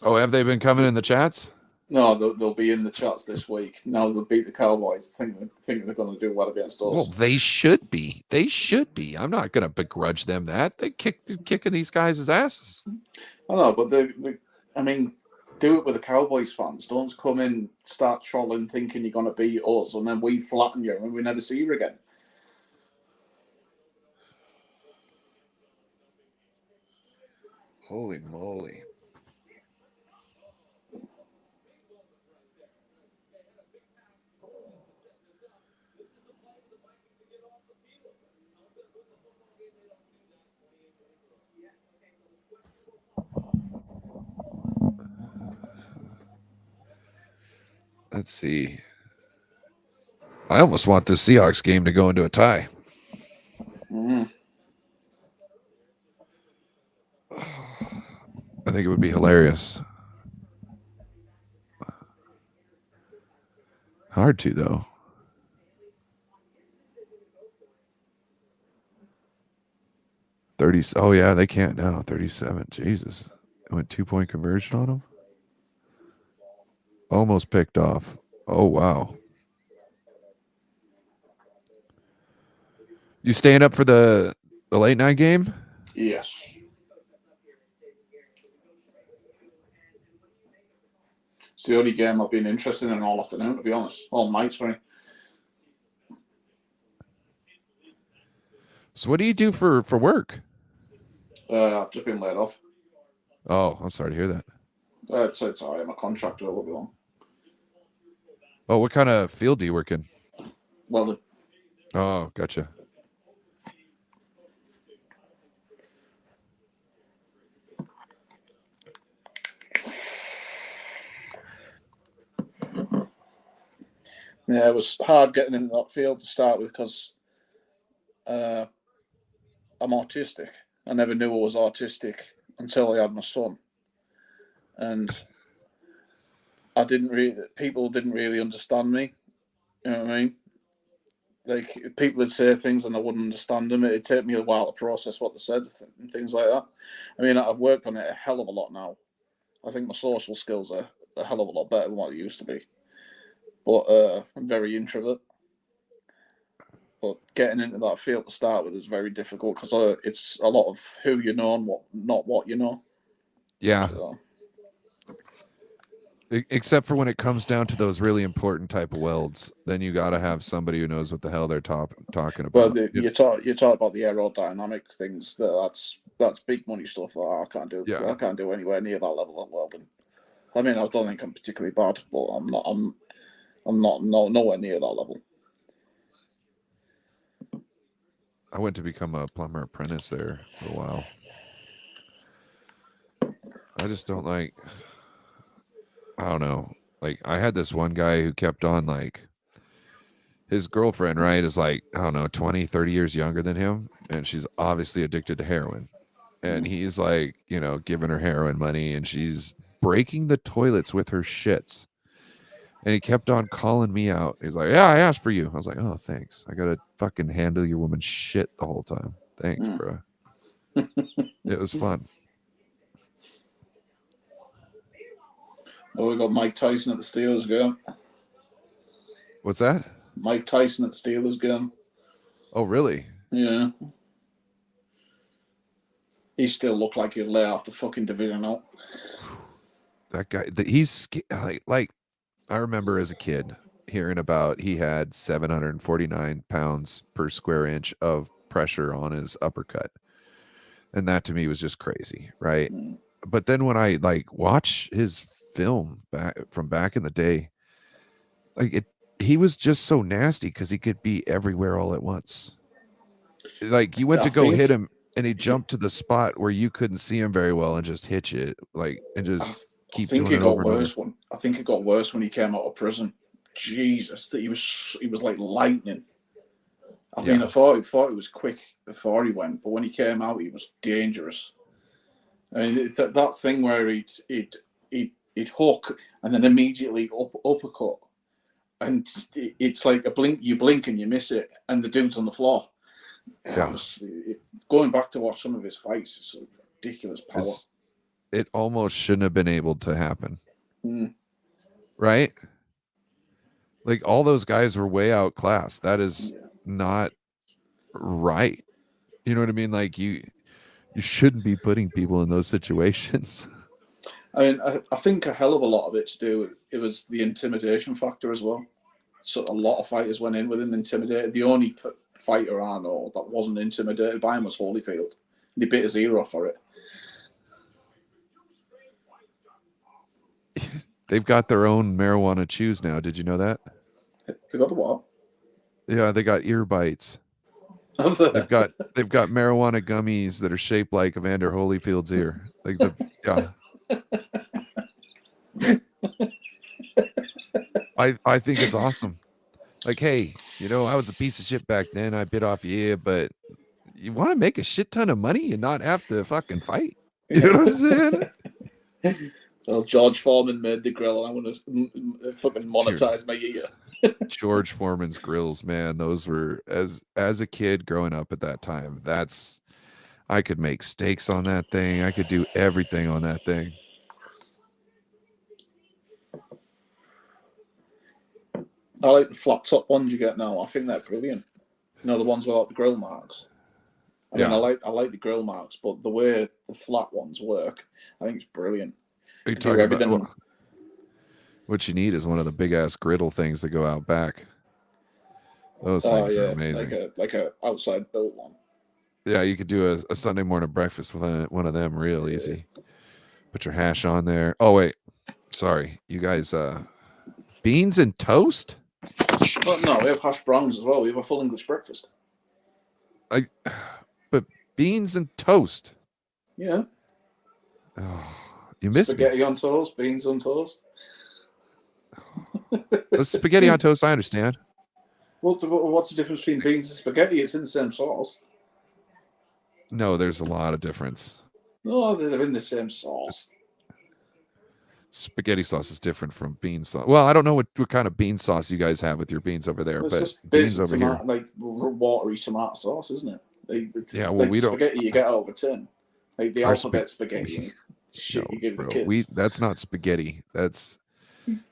Oh, have they been coming in the chats? No, they'll be in the chats this week. Now they'll beat the Cowboys. Think they're going to do well against us. Well, they should be. They should be. I'm not going to begrudge them that. They kicking these guys' asses. I know, but I mean, do it with the Cowboys fans. Don't come in, start trolling, thinking you're going to beat us, and then we flatten you and we never see you again. Holy moly. Let's see. I almost want this Seahawks game to go into a tie. Mm. I think it would be hilarious. Hard to, though. Oh, yeah, they can't now. 37. Jesus. It went 2-point conversion on them. Almost picked off. Oh, wow. You staying up for the late night game? Yes. It's the only game I've been interested in all afternoon, to be honest. All night, sorry. So what do you do for work? I've just been laid off. Oh, I'm sorry to hear that. It's all right. I'm a contractor. It won't be long. Oh, what kind of field do you work in? Well, Oh, gotcha. yeah, it was hard getting into that field to start with because I'm autistic. I never knew I was autistic until I had my son, and people didn't really understand me. You know what I mean? Like, people would say things and I wouldn't understand them. It'd take me a while to process what they said and things like that. I mean, I've worked on it a hell of a lot now. I think my social skills are a hell of a lot better than what they used to be. But I'm very introvert. But getting into that field to start with is very difficult because it's a lot of who you know and not what you know. Yeah. So, except for when it comes down to those really important type of welds, then you got to have somebody who knows what the hell they're talking about. well, you talk about the aerodynamic things. That's big money stuff that I can't do. Yeah. I can't do anywhere near that level of welding. I mean, I don't think I'm particularly bad, but I'm not nowhere near that level. I went to become a plumber apprentice there for a while. I just don't like, I don't know. Like, I had this one guy who kept on, like, his girlfriend, right, is like, I don't know, 20, 30 years younger than him. And she's obviously addicted to heroin. And he's like, you know, giving her heroin money and she's breaking the toilets with her shits. And he kept on calling me out. He's like, yeah, I asked for you. I was like, oh, thanks. I got to fucking handle your woman's shit the whole time. Thanks, bro. It was fun. Oh, we got Mike Tyson at the Steelers game. What's that? Mike Tyson at the Steelers game. Oh, really? Yeah. He still looked like he'd lay off the fucking division out. That guy, he's like, I remember as a kid hearing about he had 749 pounds per square inch of pressure on his uppercut. And that to me was just crazy, right? But then when I like watch his film back in the day, like he was just so nasty because he could be everywhere all at once. Like you went to go hit him and he jumped to the spot where you couldn't see him very well and just hit you, like, and just keep doing it over and over. I think it got worse when he came out of prison. Jesus, that he was like lightning. I mean, I thought it was quick before he went, but when he came out, he was dangerous. I mean, that thing where he'd hook and then immediately uppercut, and it's like you blink and you miss it, and the dude's on the floor. Yeah. Going back to watch some of his fights, it's a ridiculous power. It almost shouldn't have been able to happen. Mm. Right? Like all those guys were way outclassed. That is not right. You know what I mean? Like you shouldn't be putting people in those situations. I mean, I think a hell of a lot of it to do with it was the intimidation factor as well. So a lot of fighters went in with him intimidated. The only fighter I know that wasn't intimidated by him was Holyfield. And he bit his ear off for it. They've got their own marijuana chews now. Did you know that? They got the what? Yeah, they got ear bites. They've got marijuana gummies that are shaped like Evander Holyfield's ear. Like I think it's awesome. Like, hey, I was a piece of shit back then. I bit off your ear, but you want to make a shit ton of money and not have to fucking fight. You know what I'm saying? Well, George Foreman made the grill, and I want to fucking monetize my ear. George Foreman's grills, man. Those were as a kid growing up at that time. I could make steaks on that thing. I could do everything on that thing. I like the flat top ones you get now. I think they're brilliant. The ones without the grill marks. I mean, I like the grill marks, but the way the flat ones work, I think it's brilliant. Are you talking about what you need is one of the big ass griddle things that go out back. Those things are amazing. Like a outside built one. Yeah, you could do a Sunday morning breakfast with one of them real easy. Put your hash on there. Oh wait, sorry, you guys. Beans and toast? Well, no, we have hash browns as well. We have a full English breakfast. But beans and toast. Yeah. Oh, you missed spaghetti on toast, beans on toast. Spaghetti on toast, I understand. Well, what's the difference between beans and spaghetti? It's in the same sauce. No, there's a lot of difference. No, they're in the same sauce. Spaghetti sauce is different from bean sauce. Well, I don't know what kind of bean sauce you guys have with your beans over there, but just beans over tomato, here, like watery tomato sauce, isn't it? Yeah, well, like we don't. Spaghetti you get over tin, like the alphabet spaghetti. Shit, No, you give bro, the kids. That's not spaghetti. That's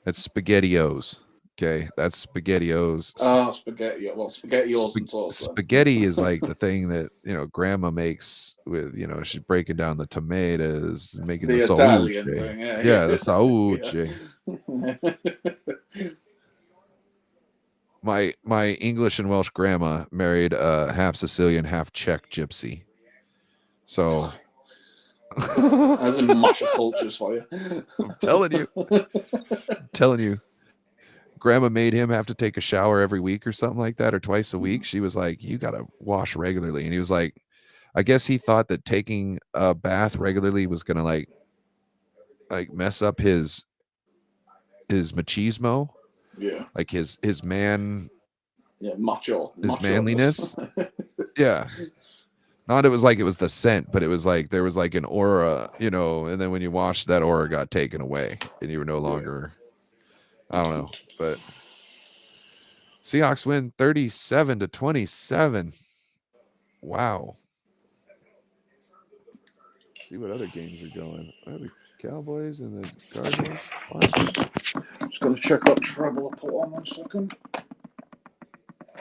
SpaghettiOs. Okay, that's SpaghettiOs. Oh, spaghetti. Well, SpaghettiOs and toast. Spaghetti is like the thing that grandma makes with she's breaking down the tomatoes, making the Italian sauce. thing. Yeah, the sauce. My English and Welsh grandma married a half Sicilian, half Czech gypsy. So as in mash of cultures for you. I'm telling you. Grandma made him have to take a shower every week or something like that, or twice a week. She was like, you got to wash regularly. And he was like, I guess he thought that taking a bath regularly was going to like mess up his machismo. Yeah. Like his man. Yeah, macho. His manliness. Yeah. Not it was like it was the scent, but it was like there was like an aura, and then when you washed, that aura got taken away and you were no longer, I don't know, but Seahawks win 37-27. Wow. Let's see what other games are going. The Cowboys and the Cardinals. Just going to check that treble I put on 1 second.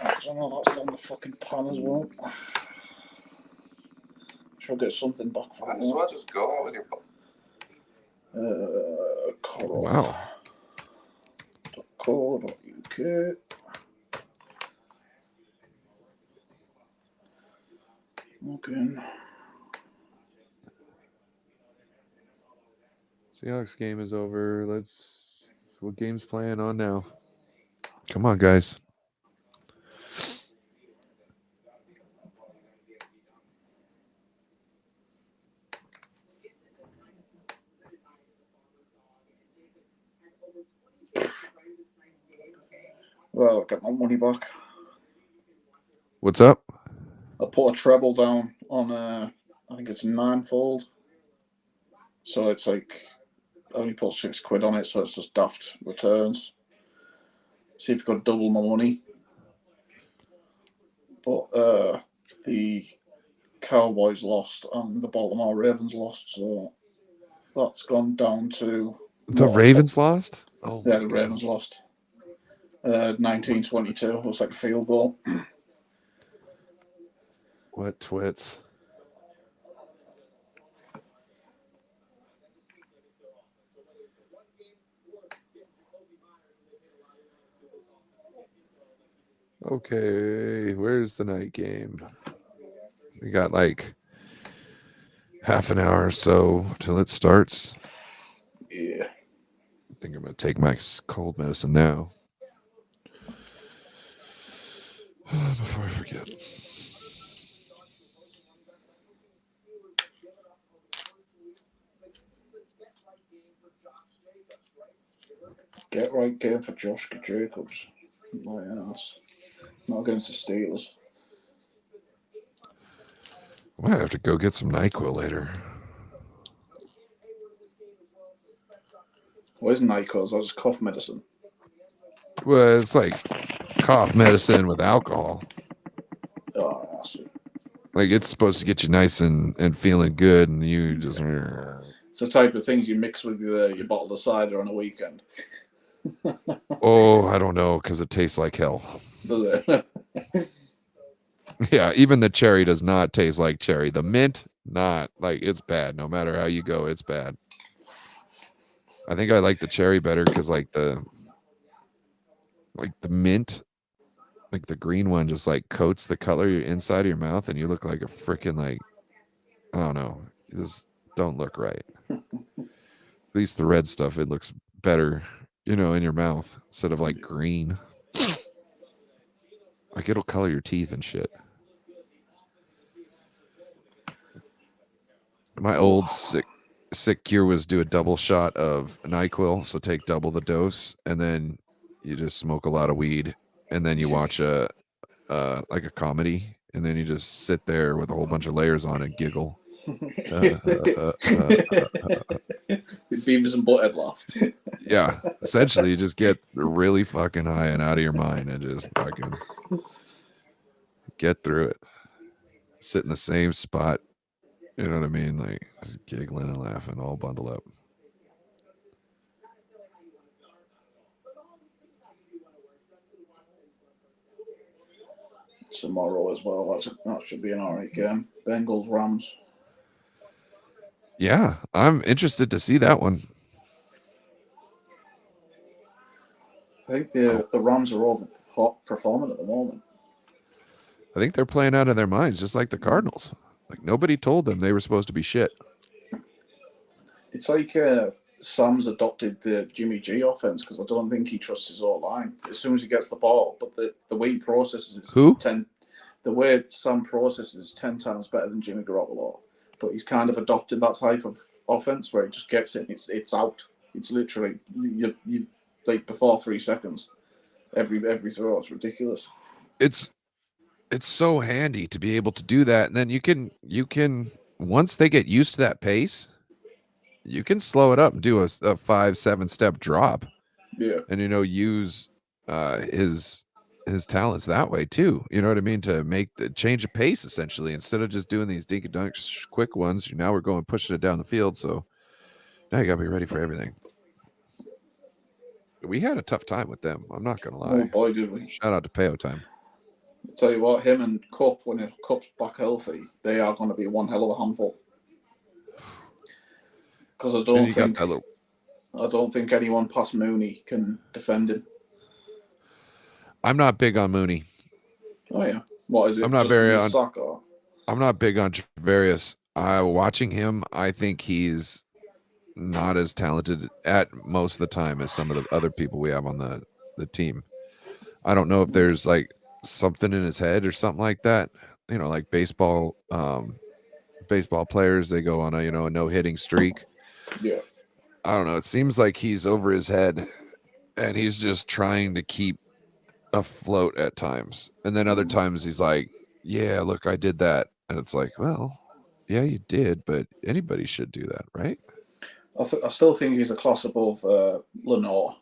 I know that's down the fucking pan as well. She'll get something back for that. So I'll just go out with your Coral. Wow. .co.uk. Okay. Seahawks game is over. What game's playing on now? Come on, guys. Well, I got my money back. What's up? I put a treble down on I think it's 9-fold. So it's like I only put £6 on it, so it's just daft returns. See if I could double my money. But the Cowboys lost and the Baltimore Ravens lost, so that's gone down to The Ravens lost? Oh, yeah, the Ravens lost. 19-22. It was like a field goal. What twits? Okay, where's the night game? We got like half an hour or so till it starts. Yeah. I think I'm going to take my cold medicine now. Before I forget. Get right game for Josh Jacobs. My ass. Not against the Steelers. I might have to go get some NyQuil later. Where's NyQuil? Is that just cough medicine? Well, it's like cough medicine with alcohol. Oh, I see. Like it's supposed to get you nice and feeling good, and you just. It's the type of things you mix with your bottle of cider on a weekend. Oh, I don't know, because it tastes like hell. Does it? Yeah, even the cherry does not taste like cherry. The mint, not. Like, it's bad. No matter how you go, it's bad. I think I like the cherry better because like the mint, like the green one just like coats the color inside of your mouth and you look like a freaking like, I don't know. You just don't look right. At least the red stuff, it looks better, in your mouth instead of like green. Like it'll color your teeth and shit. My old sick cure was do a double shot of NyQuil, so take double the dose, and then you just smoke a lot of weed, and then you watch like a comedy, and then you just sit there with a whole bunch of layers on and giggle. Beavis and Butthead laugh. Yeah, essentially, you just get really fucking high and out of your mind, and just fucking get through it. Sit in the same spot. You know what I mean? Like just giggling and laughing, all bundled up. Tomorrow as well. That should be an alright game. Bengals Rams. Yeah, I'm interested to see that one. I think the Rams are overperforming at the moment. I think they're playing out of their minds, just like the Cardinals. Like nobody told them they were supposed to be shit. It's like Sam's adopted the Jimmy G offense because I don't think he trusts his own line as soon as he gets the ball. But the way he processes it, the way Sam processes is 10 times better than Jimmy Garoppolo. But he's kind of adopted that type of offense where he just gets it and it's out. It's literally you like before 3 seconds. Every throw. It's ridiculous. It's so handy to be able to do that, and then you can once they get used to that pace, you can slow it up and do a 5-7 step drop. Yeah, and use his talents that way too. You know what I mean? To make the change of pace essentially, instead of just doing these dink and dunk quick ones. Now we're going pushing it down the field, so now you gotta be ready for everything. We had a tough time with them. I'm not gonna lie. Oh boy, did we! Shout out to Peo time. I'll tell you what, him and Cup, when Cup's back healthy, they are going to be one hell of a handful. Because I don't think anyone past Mooney can defend him. I'm not big on Mooney. Oh yeah, what is it? I'm not very on. Soccer? I'm not big on Javarius. Watching him, I think he's not as talented at most of the time as some of the other people we have on the team. I don't know if there's like something in his head or something like that. Like baseball players, they go on a no hitting streak. Yeah. I don't know. It seems like he's over his head and he's just trying to keep afloat at times. And then other times he's like, yeah, look, I did that. And it's like, well, yeah, you did, but anybody should do that, right? I still think he's a class above Lenore.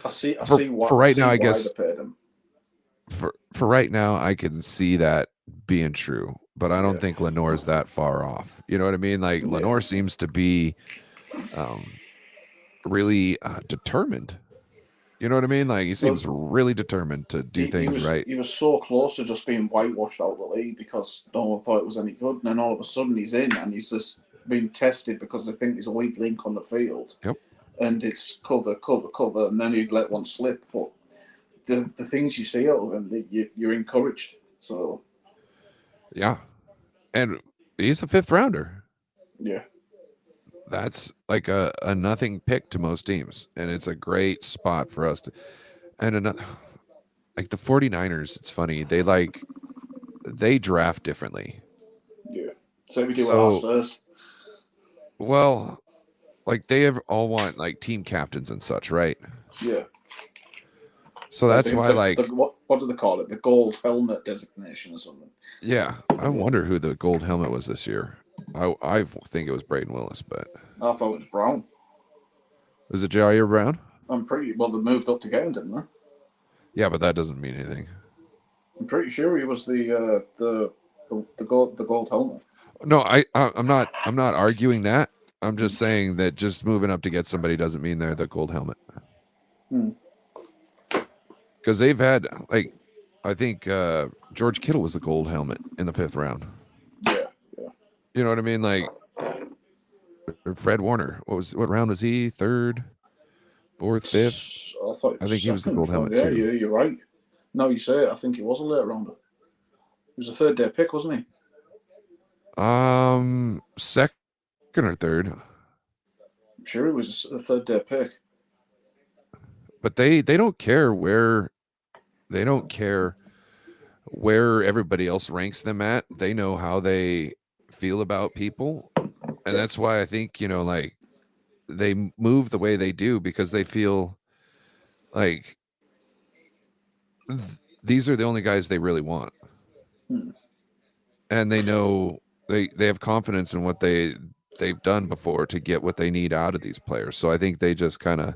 I see why, for right now, I guess. They paid him. for right now, I can see that being true, but I don't Yeah. think Lenore's that far off. You know what I mean? Like Yeah. Lenore seems to be really determined. You know what I mean? Like he seems really determined to do things right. He was so close to just being whitewashed out of the league because no one thought it was any good, and then all of a sudden he's in and he's just being tested because they think he's a weak link on the field. Yep. And it's cover, and then he'd let one slip. But the things you see out of him, you're encouraged. So yeah, and he's a 5th rounder. Yeah. That's like a nothing pick to most teams, and it's a great spot for us to. And another, like the 49ers, it's funny, they draft differently. Yeah. So we do ours first. Well, like they all want like team captains and such, right? Yeah. So that's why, what do they call it? The gold helmet designation or something. Yeah, I wonder who the gold helmet was this year. I think it was Braden Willis, but I thought it was Brown. Was it Jair Brown? I'm pretty well. They moved up to get him, didn't they? Yeah, but that doesn't mean anything. I'm pretty sure he was the gold helmet. No, I'm not arguing that. I'm just saying that just moving up to get somebody doesn't mean they're the gold helmet. Because they've had, like, I think George Kittle was the gold helmet in the 5th round. Yeah. You know what I mean? Like, Fred Warner. What round was he? 3rd, 4th, 5th? I think he was the gold helmet too. Yeah, you're right. No, you say it. I think he was a late rounder. He was a 3rd day pick, wasn't he? 2nd or 3rd. I'm sure he was a 3rd day pick. But they don't care where everybody else ranks them at. They know how they feel about people, and that's why I think, like, they move the way they do, because they feel like these are the only guys they really want. And they know they have confidence in what they've done before to get what they need out of these players. So I think they just kind of,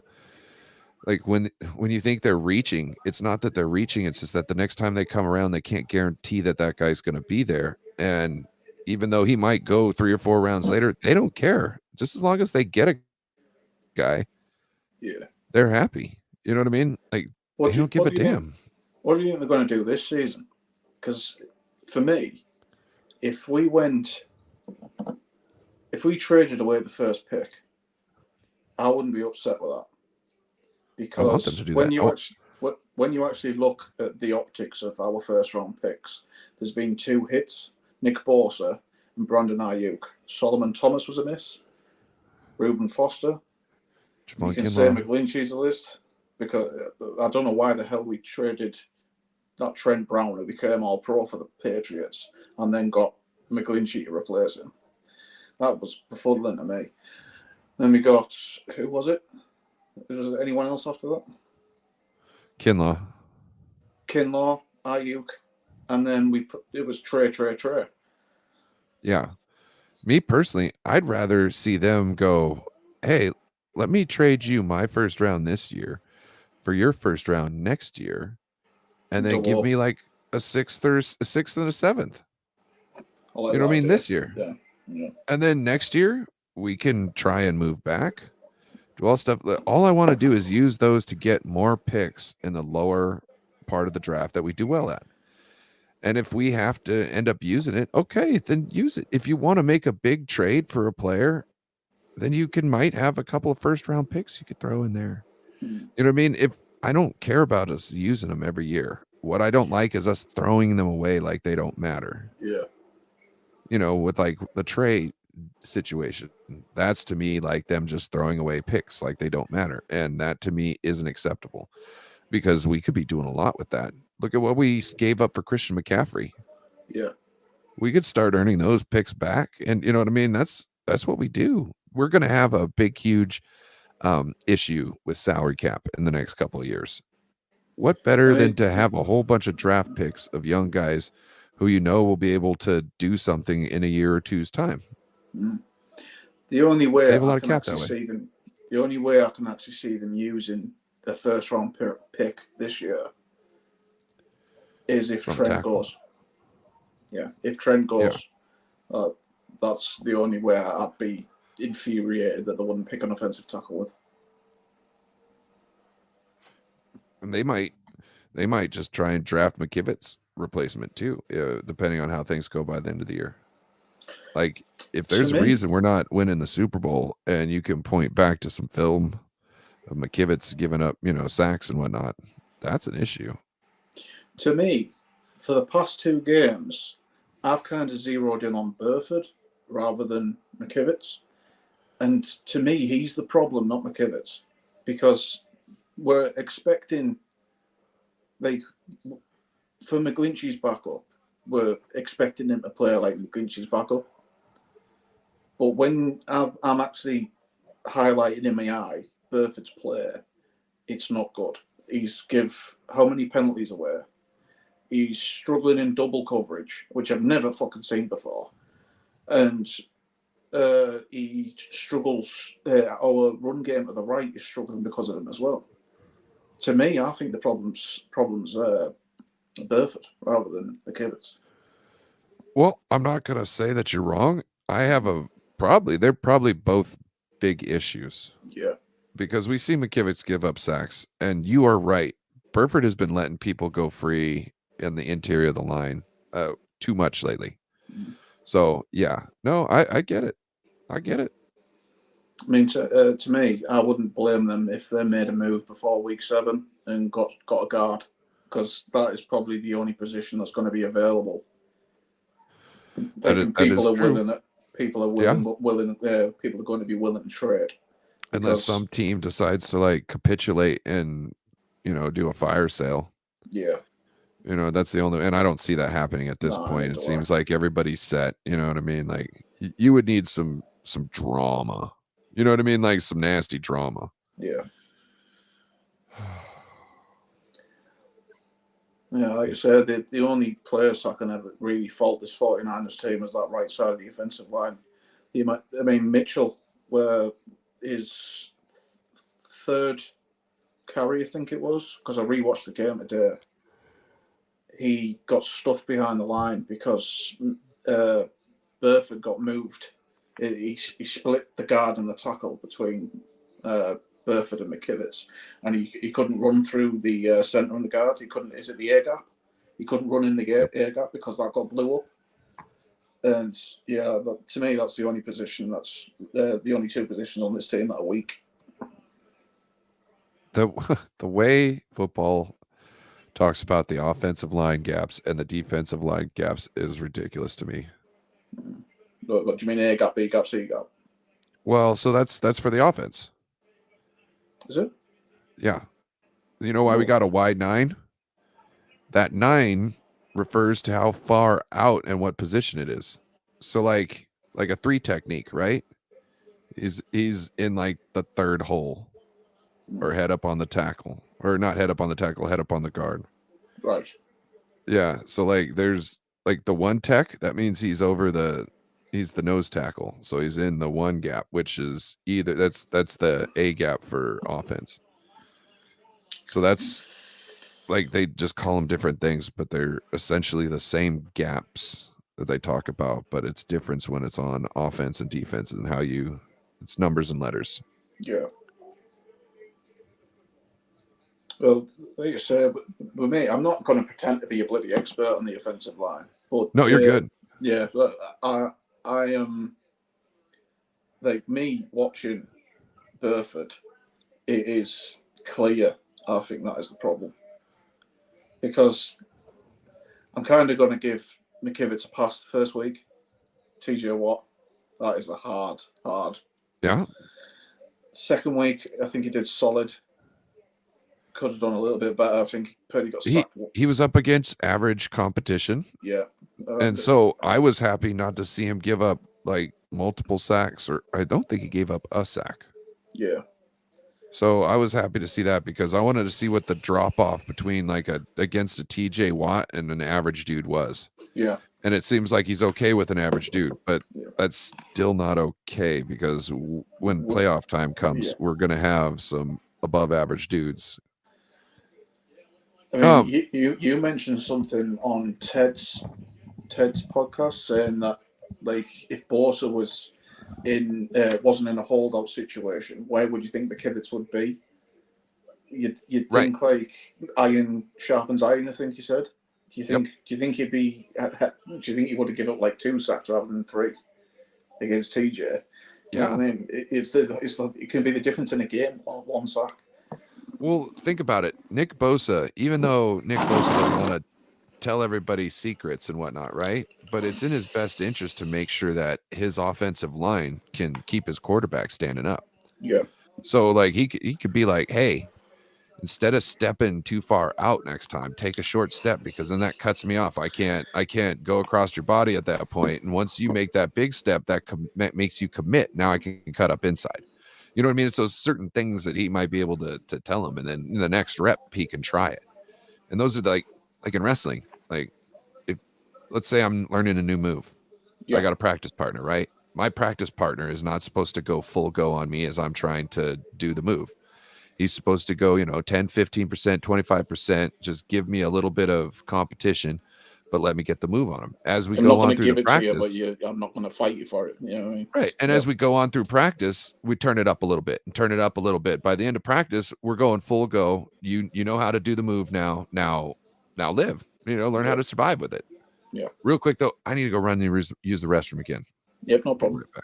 like, when you think they're reaching, it's not that they're reaching, it's just that the next time they come around, they can't guarantee that guy's going to be there. And even though he might go 3 or 4 rounds later, they don't care. Just as long as they get a guy, they're happy. You know what I mean? Like, they don't give a damn. What do you think they're going to do this season? Because for me, if we traded away the first pick, I wouldn't be upset with that. Because when you actually look at the optics of our 1st round picks, there's been 2 hits: Nick Bosa and Brandon Ayuk. Solomon Thomas was a miss. Reuben Foster. You can say McGlinchey's a list, because I don't know why the hell we traded that Trent Brown, who became all pro for the Patriots, and then got McGlinchey to replace him. That was befuddling to me. Then we got, who was it? Was there anyone else after that? Kinlaw, Ayuk, and then it was Trey. Yeah. Me personally, I'd rather see them go, hey, let me trade you my 1st round this year for your 1st round next year, and then give me like a 6th and a 7th. You know what I mean? This year. Yeah. And then next year we can try and move back. Do all stuff. All I want to do is use those to get more picks in the lower part of the draft that we do well at. And if we have to end up using it, okay, then use it. If you want to make a big trade for a player, then you might have a couple of 1st round picks you could throw in there. You know what I mean? If I don't care about us using them every year, what I don't like is us throwing them away like they don't matter. Yeah. With like the trade situation, that's to me like them just throwing away picks like they don't matter, and that to me isn't acceptable, because we could be doing a lot with that. Look at what we gave up for Christian McCaffrey. Yeah, we could start earning those picks back, and you know what I mean. That's what we do. We're going to have a big, huge issue with salary cap in the next couple of years. What better than to have a whole bunch of draft picks of young guys who will be able to do something in a year or two's time? The only way save a lot of cap that way. The only way I can actually see them using their 1st round pick this year is if From Trent tackle. goes. Yeah, if Trent goes, that's the only way I'd be infuriated that they wouldn't pick an offensive tackle with. And they might just try and draft McKivitt's replacement too, depending on how things go by the end of the year. Like, if there's a reason we're not winning the Super Bowl, and you can point back to some film of McKivitt's giving up, sacks and whatnot, that's an issue. To me, for the past 2 games, I've kind of zeroed in on Burford rather than McKivitz. And to me, he's the problem, not McKivitz. Because we're expecting, for McGlinchey's backup, we're expecting him to play like McGlinchey's backup. But when I'm actually highlighting in my eye Burford's play, it's not good. He's give how many penalties away? He's struggling in double coverage, which I've never fucking seen before. And he struggles, our run game to the right is struggling because of him as well. To me, I think the problem's Burford rather than McKivitz. Well, I'm not going to say that you're wrong. They're probably both big issues. Yeah. Because we see McKivitz give up sacks, and you are right. Burford has been letting people go free in the interior of the line too much lately. So, yeah. No, I get it. I get it. I mean, to me, I wouldn't blame them if they made a move before week 7 and got a guard, because that is probably the only position that's going to be available. People are willing. People are willing. People are going to be willing to trade. Unless some team decides to capitulate and do a fire sale. Yeah. That's the only, and I don't see that happening at this point. It seems like everybody's set. You know what I mean? Like, you would need some drama. You know what I mean? Like some nasty drama. Yeah. Yeah, like I said, the only place I can ever really fault this 49ers team is that right side of the offensive line. Mitchell, where his 3rd carry, I think it was, because I rewatched the game today. He got stuffed behind the line because Burford got moved. He split the guard and the tackle between Burford and McKivitz, and he couldn't run through the centre and the guard. He couldn't. Is it the air gap? He couldn't run in the air gap because that got blew up. And yeah, to me, that's the only position. That's the only 2 positions on this team that are weak. The way football talks about the offensive line gaps and the defensive line gaps is ridiculous to me. What do you mean, A gap, B gap, C gap? Well, so that's for the offense. Is it? Yeah. You know why we got a wide 9? That 9 refers to how far out and what position it is. So like a 3 technique, right? He's in the 3rd hole, or head up on the tackle, or not head up on the tackle, head up on the guard. Right. Yeah. So there's the 1 tech, that means he's the nose tackle. So he's in the 1 gap, which is either that's the A gap for offense. So that's they just call them different things, but they're essentially the same gaps that they talk about, but it's difference when it's on offense and defense and how it's numbers and letters. Yeah. Well, like you say, with me, I'm not going to pretend to be a bloody expert on the offensive line. But no, you're good. Yeah, but I am me watching Burford. It is clear. I think that is the problem, because I'm kind of going to give McKivitz a pass the first week. TJ Watt, that is a hard. Yeah. Second week, I think he did solid. Could have done a little bit better. I think Purdy got sacked. He was up against average competition. Yeah. And so I was happy not to see him give up multiple sacks, or I don't think he gave up a sack. Yeah. So I was happy to see that, because I wanted to see what the drop off between against a TJ Watt and an average dude was. Yeah. And it seems like he's okay with an average dude, but that's still not okay, because when playoff time comes, we're going to have some above average dudes. I mean, you mentioned something on Ted's podcast saying that like if Bosa was wasn't in a holdout situation, where would you think McKivitz would be? You'd Right. think like iron sharpens iron. I think you said. Do you think he'd be? Do you think he would have given up like 2 sacks rather than 3 against TJ? You know what I mean? It can be the difference in a game on 1 sack. Well, think about it. Nick Bosa, even though Nick Bosa doesn't want to tell everybody secrets and whatnot, right? But it's in his best interest to make sure that his offensive line can keep his quarterback standing up. Yeah. So like he could be like, hey, instead of stepping too far out next time, take a short step, because then that cuts me off. I can't go across your body at that point. And once you make that big step, that makes you commit. Now I can cut up inside. You know what I mean? It's those certain things that he might be able to tell him, and then in the next rep he can try it. And those are like in wrestling, like if let's say I'm learning a new move, I got a practice partner, right? My practice partner is not supposed to go full go on me as I'm trying to do the move. He's supposed to go, 10, 15%, 25%, just give me a little bit of competition, but let me get the move on him. As we go on through the practice, I'm not going to fight you for it. You know what I mean? Right. And as we go on through practice, we turn it up a little bit and turn it up a little bit. By the end of practice, we're going full go. You know how to do the move now. Now live. Learn how to survive with it. Yeah. Real quick though, I need to go run and use the restroom again. Yep, no problem. Right back.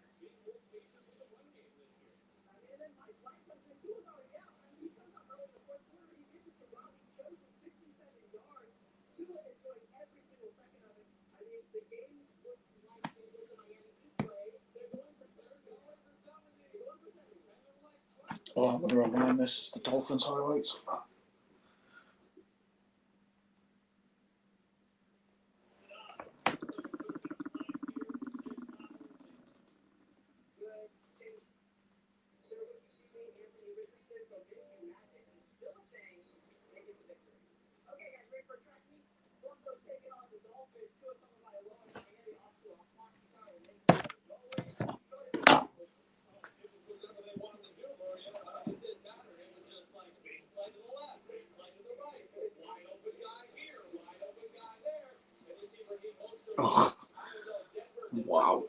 Oh, I'm going to rewind this. It's the Dolphins highlights. Oh, wow.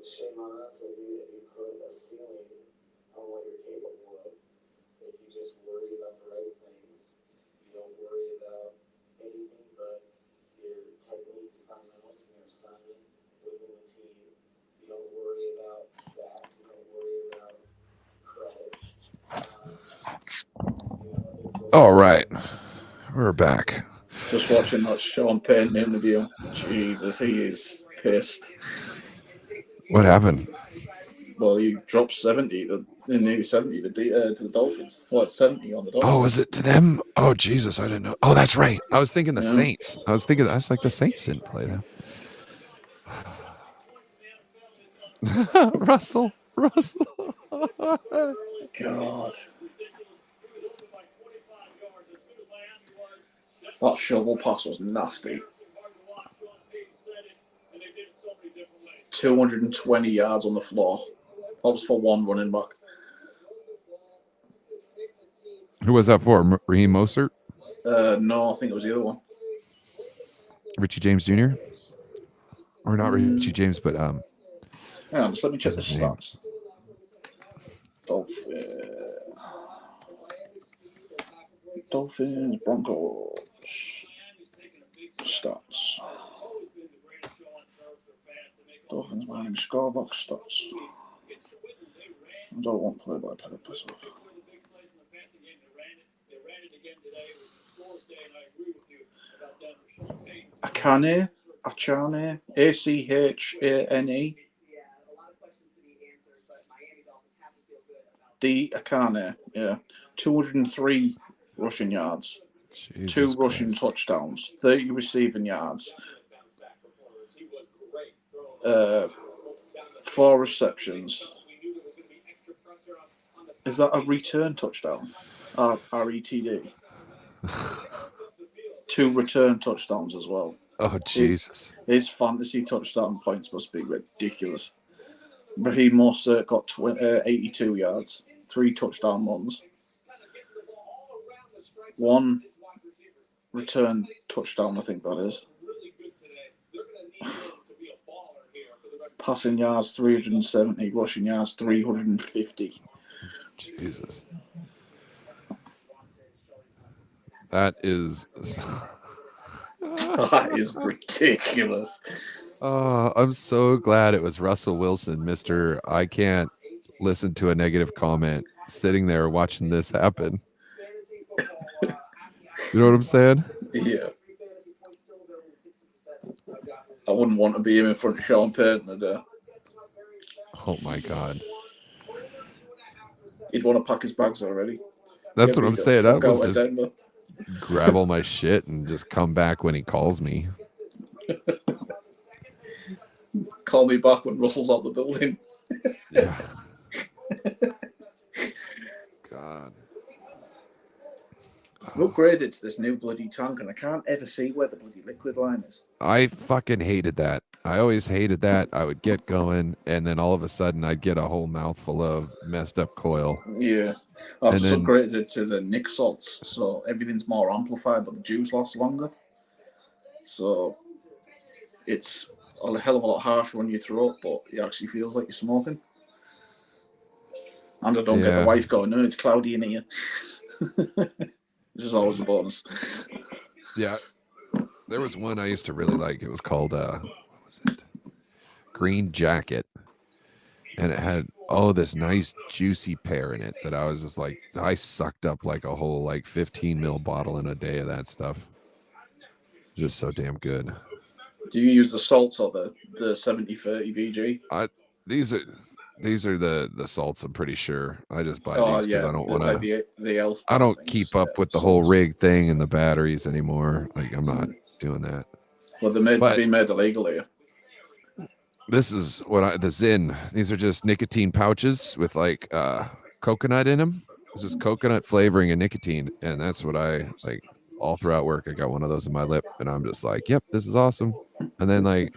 Shame on us that we put a ceiling on what you're capable of. If you just worry about the right things, you don't worry about anything but your technique, your fundamentals, and your assignment within the team. You don't worry about stats. You don't worry about credit. All right, we're back. Just watching that Sean Payton interview. Jesus, he is pissed. What happened? Well, he dropped 70, nearly 70 to the Dolphins. What, 70 on the Dolphins? Oh, was it to them? Oh, Jesus, I didn't know. Oh, that's right. I was thinking the Saints. I was like the Saints didn't play them. Russell. God. That shovel pass was nasty. 220 yards on the floor. That was for one running back. Who was that for? Raheem Mostert? No, I think it was the other one. Richie James Jr. Or not Richie James, but Hang on, just let me check the What's his name? stats. Dolphins, Broncos. Stats. Dolphins Miami scorebox stats. I don't want play-by-play myself. Achane, Achane, D. Achane, yeah. 203 rushing yards, Jesus 2 rushing Christ. touchdowns, 30 receiving yards, 4 receptions. Is that a return touchdown? RETD. 2 return touchdowns as well. Oh Jesus. His fantasy touchdown points must be ridiculous. Raheem Mostert got 82 yards, 3 touchdown runs, 1 return touchdown, I think that is. Passing yards 370, rushing yards 350. Jesus. That is That is ridiculous. Oh, I'm so glad it was Russell Wilson, Mr. I can't listen to a negative comment, sitting there watching this happen. You know what I'm saying? Yeah. I wouldn't want to be him in front of Sean Payton today. Oh my God. He'd want to pack his bags already. That's Get what me I'm the saying. I fuck out was of just Denver. grab all my shit and just come back when he calls me. Call me back when Russell's out the building. Yeah. God. I'm upgraded to this new bloody tank and I can't ever see where the bloody liquid line is. I fucking hated that. I always hated that. I would get going, and then all of a sudden I'd get a whole mouthful of messed up coil. Yeah. I've And just then- upgraded to the Nick salts, so everything's more amplified, but the juice lasts longer. So it's a hell of a lot harsher when you throw up, but it actually feels like you're smoking. And I don't get Yeah. the wife going, no, it's cloudy in here. Which is always a bonus. Yeah. There was one I used to really like. It was called what was it? Green Jacket. And it had this nice juicy pear in it that I was just like, I sucked up like a whole like 15 ml bottle in a day of that stuff. Just so damn good. Do you use the salts or the 70-30 VG? These are the salts, I'm pretty sure. I just buy Oh these because yeah, I don't want like to. the elf. I don't things, keep up yeah, with the whole salts. rig thing and the batteries anymore. Like I'm not doing that. Well, they're But- being made illegal here. This is what the Zyn. These are just nicotine pouches with like coconut in them. It's just coconut flavoring and nicotine, and that's what I like. All throughout work, I got one of those in my lip, and I'm just like, "Yep, this is awesome." And then like,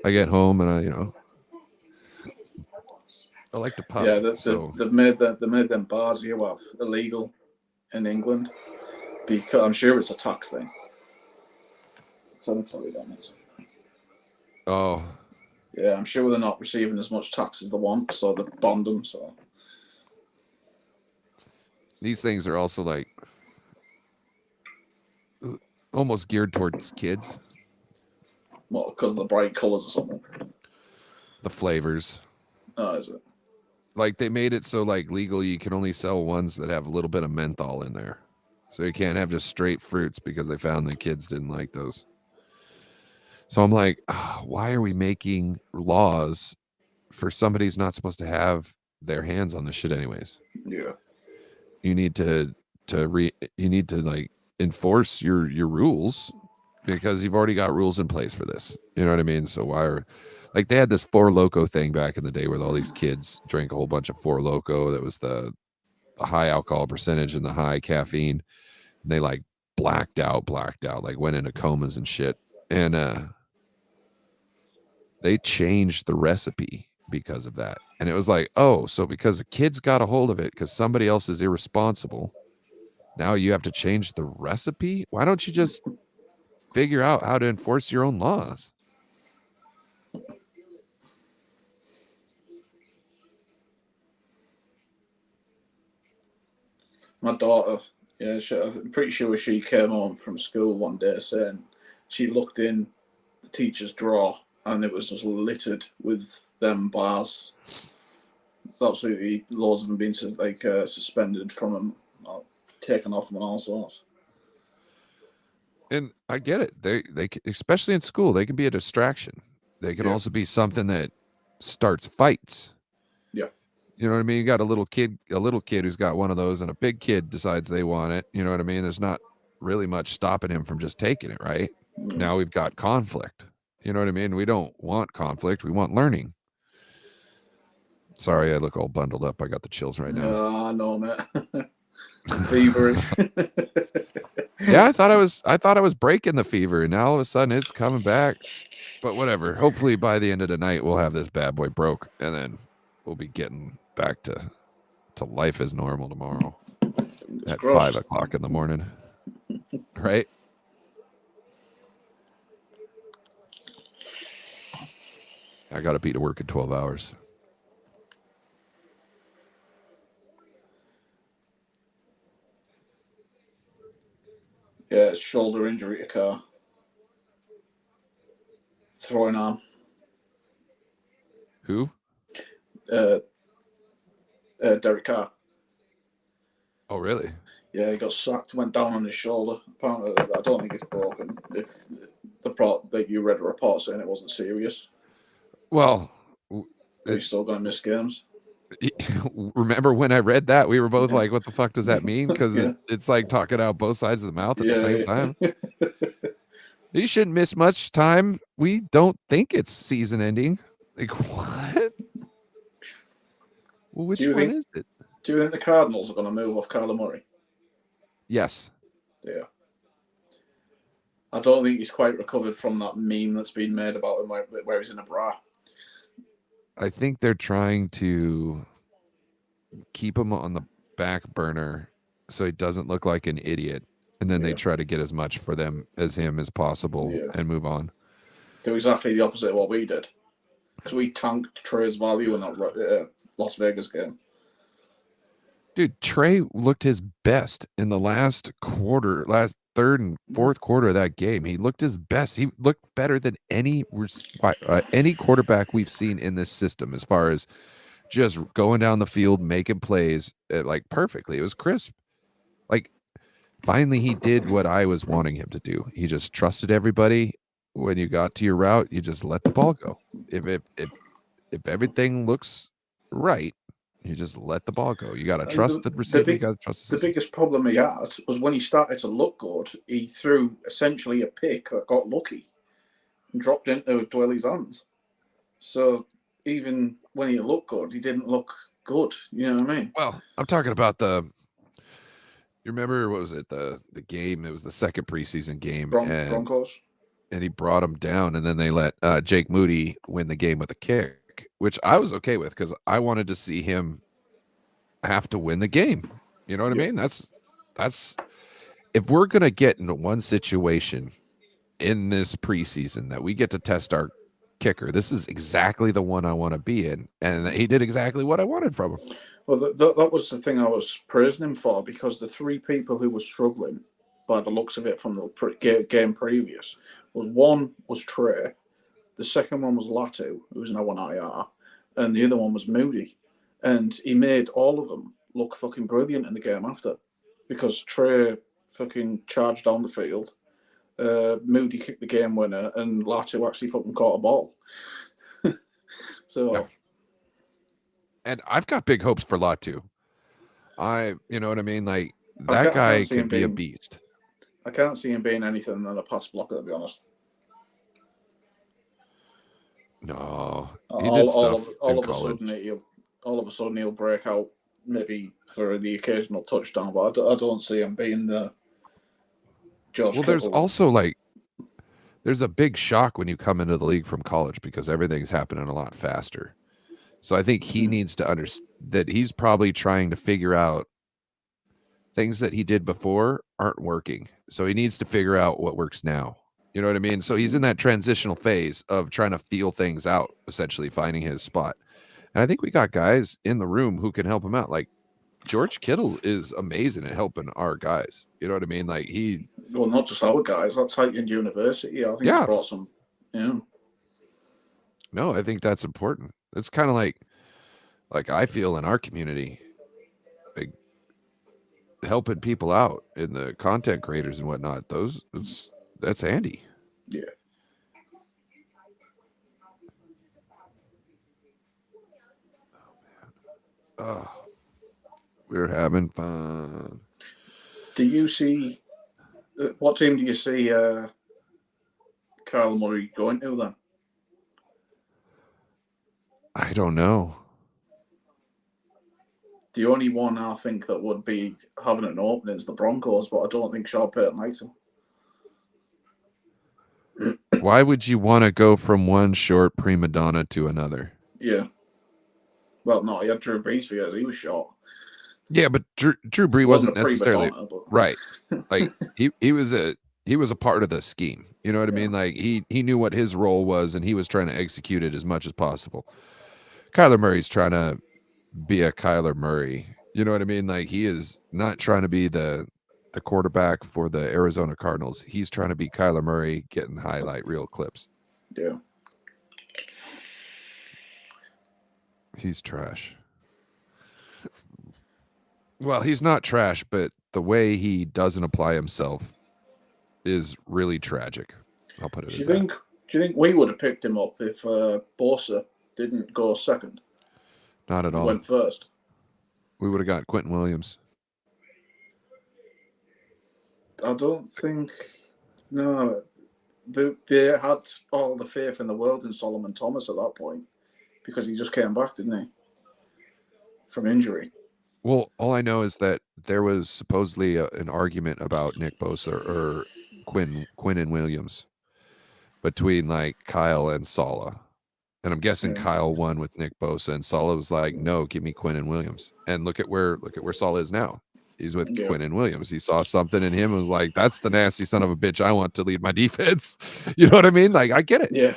I get home and I like to puff. Yeah, so they've made them bars you have illegal in England because I'm sure it's a tax thing. So I'll tell you that. oh Yeah, I'm sure they're not receiving as much tax as they want, so they bond them. So these things are also like almost geared towards kids. well, because of the bright colours or something. The flavors. Oh, is it? Like they made it so like legally you can only sell ones that have a little bit of menthol in there. So you can't have just straight fruits because they found the kids didn't like those. So I'm like, why are we making laws for somebody who's not supposed to have their hands on this shit anyways? Yeah. You need to like enforce your rules because you've already got rules in place for this. You know what I mean? So why are like they had this Four Loko thing back in the day where all these kids drank a whole bunch of Four Loko that was the high alcohol percentage and the high caffeine. And they like blacked out, like went into comas and shit. And they changed the recipe because of that. And it was like, oh, so because the kids got a hold of it because somebody else is irresponsible, now you have to change the recipe. Why don't you just figure out how to enforce your own laws? My daughter, I'm pretty sure she came home from school one day saying she looked in the teacher's drawer and it was just littered with them bars. It's absolutely loads of them being suspended from them, taken off them, and all sorts. And I get it. They especially in school, they can be a distraction. They can also be something that starts fights. Yeah. You know what I mean? You got a little kid who's got one of those, and a big kid decides they want it. You know what I mean? There's not really much stopping him from just taking it, right? Now we've got conflict. You know what I mean? We don't want conflict. We want learning. Sorry, I look all bundled up. I got the chills right now. I know, mate. Feverish. Yeah, I thought I was breaking the fever, and now all of a sudden it's coming back. But whatever. Hopefully by the end of the night we'll have this bad boy broke, and then we'll be getting back to life as normal tomorrow at 5 o'clock in the morning. Right? I got to be to work in 12 hours. Yeah, shoulder injury to Carr. Throwing arm. Who? Derek Carr. Oh, really? Yeah, he got sacked, went down on his shoulder. Apparently, I don't think it's broken. If that you read a report saying it wasn't serious. Well, he's still going to miss games. Remember when I read that, we were both like, what the fuck does that mean? Because it's like talking out both sides of the mouth at the same time. You shouldn't miss much time. We don't think it's season ending. Like, what? Well, which one is it? Do you think the Cardinals are going to move off Kyler Murray? Yes. Yeah. I don't think he's quite recovered from that meme that's been made about him where he's in a bra. I think they're trying to keep him on the back burner so he doesn't look like an idiot. And then they try to get as much for them as him as possible and move on. Do exactly the opposite of what we did. Because we tanked Trey's value in that Las Vegas game. Dude, Trey looked his best in the last third and fourth quarter of that game. He looked his best. He looked better than any quarterback we've seen in this system as far as just going down the field, making plays like perfectly. It was crisp. Like, finally, he did what I was wanting him to do. He just trusted everybody. When you got to your route, you just let the ball go. If everything looks right, you just let the ball go. You got to trust the receiver. You got to trust the system. Biggest problem he had was when he started to look good, he threw essentially a pick that got lucky and dropped into Dwelly's hands. So even when he looked good, he didn't look good. You know what I mean? Well, I'm talking about you remember, what was it? The game, it was the second preseason game. Broncos. And he brought him down, and then they let Jake Moody win the game with a kick, which I was okay with because I wanted to see him have to win the game. You know what I mean? That's if we're going to get into one situation in this preseason that we get to test our kicker, this is exactly the one I want to be in. And he did exactly what I wanted from him. Well, that was the thing I was praising him for, because the three people who were struggling, by the looks of it from the game previous, one was Trey, the second one was Latu, who's now on IR, and the other one was Moody. And he made all of them look fucking brilliant in the game after, because Trey fucking charged down the field, Moody kicked the game winner, and Latu actually fucking caught a ball. So... Yeah. And I've got big hopes for Latu. You know what I mean? Like, that guy could be a beast. I can't see him being anything than a pass blocker, to be honest. No, he did stuff all in of college. A sudden he'll break out, maybe for the occasional touchdown, but I don't see him being the Josh. Well, there's also there's a big shock when you come into the league from college because everything's happening a lot faster. So I think he needs to understand that he's probably trying to figure out things that he did before aren't working. So he needs to figure out what works now. You know what I mean? So he's in that transitional phase of trying to feel things out, essentially finding his spot. And I think we got guys in the room who can help him out. Like George Kittle is amazing at helping our guys. You know what I mean? Like well, not just our guys. That's Titan University. I think Yeah. he's brought some. Yeah. No, I think that's important. It's kind of like I feel in our community, like helping people out in the content creators and whatnot. That's handy. Yeah. Oh, we're having fun. Do you see what team do you see Kyle Murray going to then? I don't know. The only one I think that would be having an opening is the Broncos, but I don't think Sean Payton likes him. Why would you want to go from one short prima donna to another? Yeah. Well, no, he had Drew Brees for years. He was short. Yeah, but Drew Brees wasn't necessarily right. Like he was a part of the scheme. You know what I mean? Like he knew what his role was, and he was trying to execute it as much as possible. Kyler Murray's trying to be a Kyler Murray. You know what I mean? Like he is not trying to be the quarterback for the Arizona Cardinals. He's trying to be Kyler Murray, getting highlight reel clips. Yeah. He's trash. Well, he's not trash, but the way he doesn't apply himself is really tragic. I'll put it as that. Do you think we would have picked him up if Bosa didn't go second? Not at all. Went first. We would have got Quentin Williams. I don't think. No, they had all the faith in the world in Solomon Thomas at that point because he just came back, didn't he, from injury? Well, all I know is that there was supposedly an argument about Nick Bosa or Quentin Williams between like Kyle and Saleh. And I'm guessing Kyle won with Nick Bosa, and Saleh was like, "No, give me Quentin Williams." And look at where Saleh is now. He's with Quentin Williams. He saw something in him and was like, "That's the nasty son of a bitch I want to lead my defense." You know what I mean? Like, I get it. Yeah.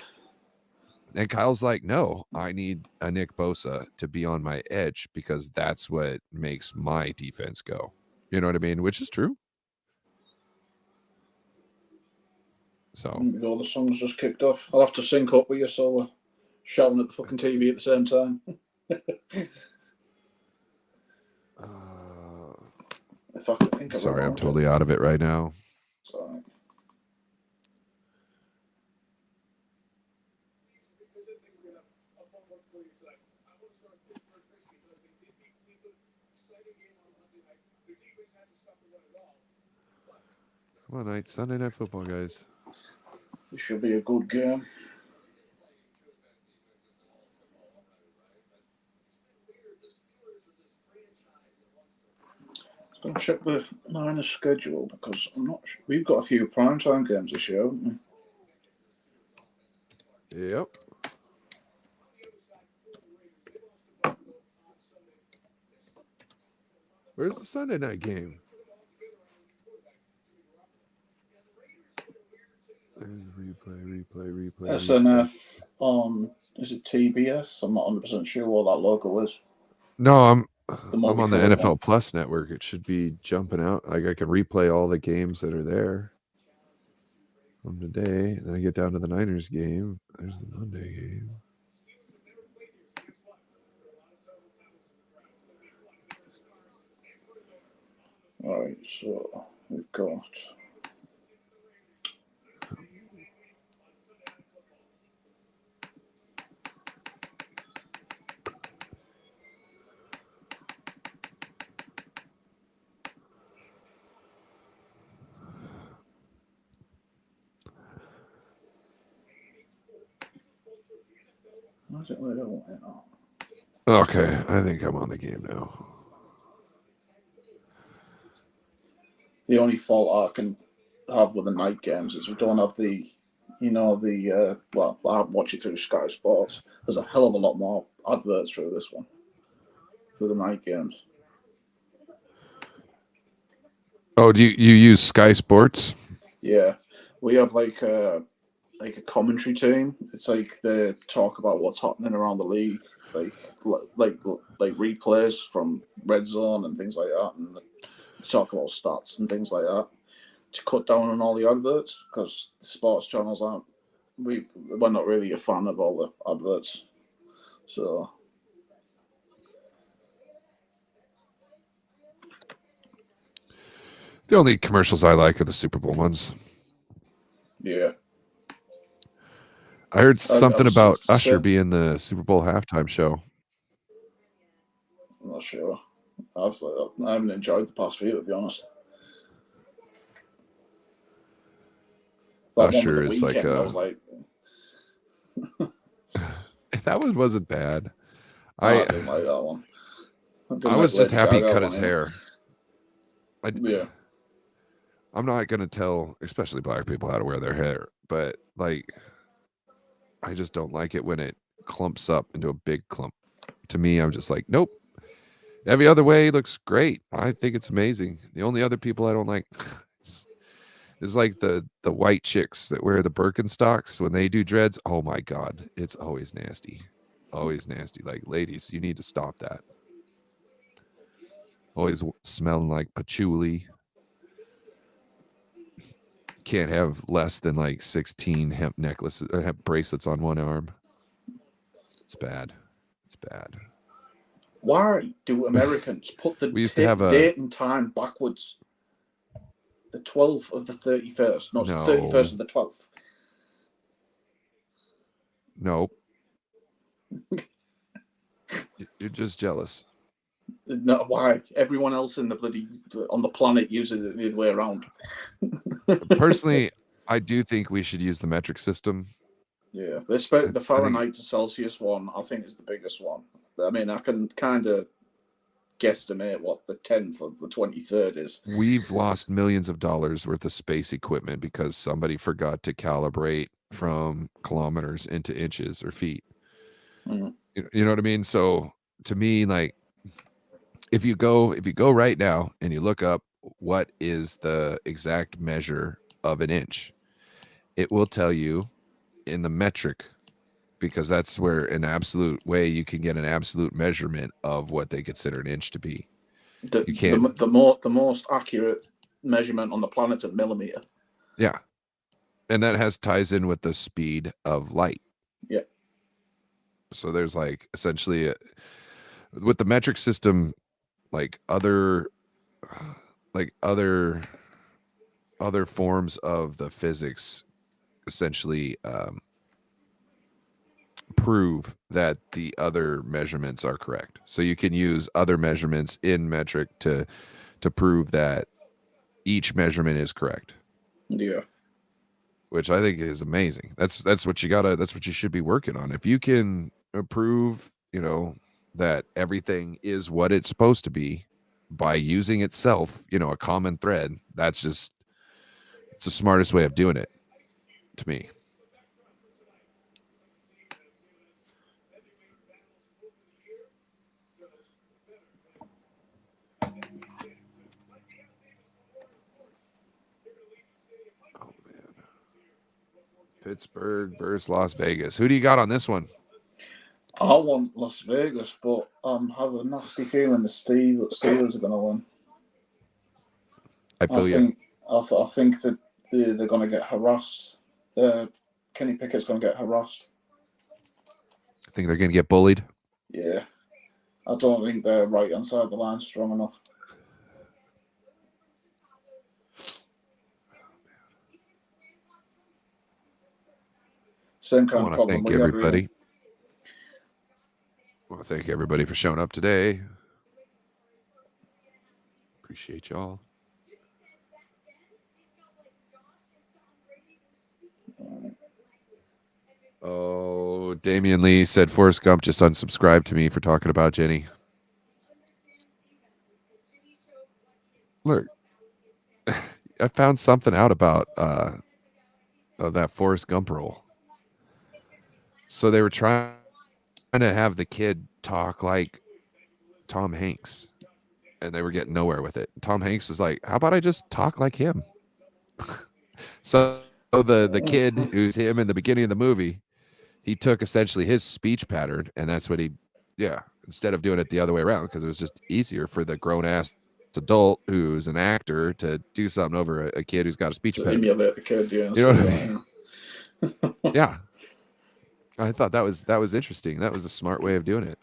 And Kyle's like, "No, I need a Nick Bosa to be on my edge because that's what makes my defense go." You know what I mean? Which is true. So, the song's just kicked off. I'll have to sync up with you, so we're shouting at the fucking TV at the same time. If I could think of sorry, I'm totally out of it right now. Sorry. Come on, Sunday Night Football, guys. This should be a good game. Going to check the Niners schedule because I'm not sure. We've got a few primetime games this year, haven't we? Yep. Where's the Sunday night game? Replay. SNF on, is it TBS? I'm not 100% sure what that logo is. No, I'm on the NFL Plus network. It should be jumping out. Like I can replay all the games that are there from today. And then I get down to the Niners game. There's the Monday game. All right, so we've got. Okay, I think I'm on the game now. The only fault I can have with the night games is we don't have the, well, I watch it through Sky Sports. There's a hell of a lot more adverts through this one, for the night games. Oh, do you use Sky Sports? Yeah, we have like a commentary team. It's like they talk about what's happening around the league, like like replays from red zone and things like that, and they talk about stats and things like that to cut down on all the adverts because the sports channels aren't. We're not really a fan of all the adverts, so The only commercials I like are the Super Bowl ones. yeah. I heard I something was about the Usher same. being the Super Bowl halftime show. I'm not sure. I haven't enjoyed the past few, to be honest. That one with Usher the is like weekend, I a was like, that one wasn't bad. oh, I I didn't like that one. I didn't I like was just Lady happy he Gaga cut one his either. hair. Yeah, I'm not gonna tell, especially black people, how to wear their hair, but like, I just don't like it when it clumps up into a big clump. To me, I'm just like, nope. Every other way looks great. I think it's amazing. The only other people I don't like is like the white chicks that wear the Birkenstocks when they do dreads. Oh my god, it's always nasty, always nasty. Like, ladies, you need to stop that. Always smelling like patchouli. Can't have less than like 16 hemp necklaces, hemp bracelets on one arm. It's bad. It's bad. why do Americans put the We used to have a date and time backwards? The 12th of the 31st. No, it's the 31st no, of the 12th. no. You're just jealous. No, why? Everyone else in the bloody on the planet uses it the other way around. Personally, I do think we should use the metric system. Yeah, I, the I think Fahrenheit to Celsius one, I think, is the biggest one. I mean, I can kind of guesstimate what the 10th of the 23rd is. we've lost millions of dollars worth of space equipment because somebody forgot to calibrate from kilometers into inches or feet. Mm. You know what I mean? So to me, like, if you go right now and you look up what is the exact measure of an inch, it will tell you in the metric, because that's where an absolute way you can get an absolute measurement of what they consider an inch to be. The, You can't. the most accurate measurement on the planet's a millimeter. Yeah, and that has ties in with the speed of light. Yeah. So there's like essentially with the metric system, like other forms of the physics essentially prove that the other measurements are correct. So you can use other measurements in metric to prove that each measurement is correct. Yeah. Which I think is amazing. That's what you should be working on. If you can prove, that everything is what it's supposed to be by using itself, a common thread, it's the smartest way of doing it to me. Oh man. Pittsburgh versus Las Vegas. Who do you got on this one? I want Las Vegas, but I have a nasty feeling the Steelers are going to win. I feel you. I think that they're going to get harassed. Kenny Pickett's going to get harassed. I think they're going to get bullied. Yeah. I don't think they're right inside the line strong enough. Same I kind want of to problem thank we had, everybody. really. I want to thank everybody for showing up today. Appreciate y'all. Oh, Damian Lee said Forrest Gump just unsubscribed to me for talking about Jenny. Look, I found something out about that Forrest Gump role. So they were trying to have the kid talk like Tom Hanks. and they were getting nowhere with it. Tom Hanks was like, "How about I just talk like him?" So the kid who's him in the beginning of the movie, he took essentially his speech pattern, and that's what instead of doing it the other way around, because it was just easier for the grown ass adult who's an actor to do something over a kid who's got a speech pattern. Emulate the kid, yeah. You know what I mean? Yeah. I thought that was interesting. That was a smart way of doing it.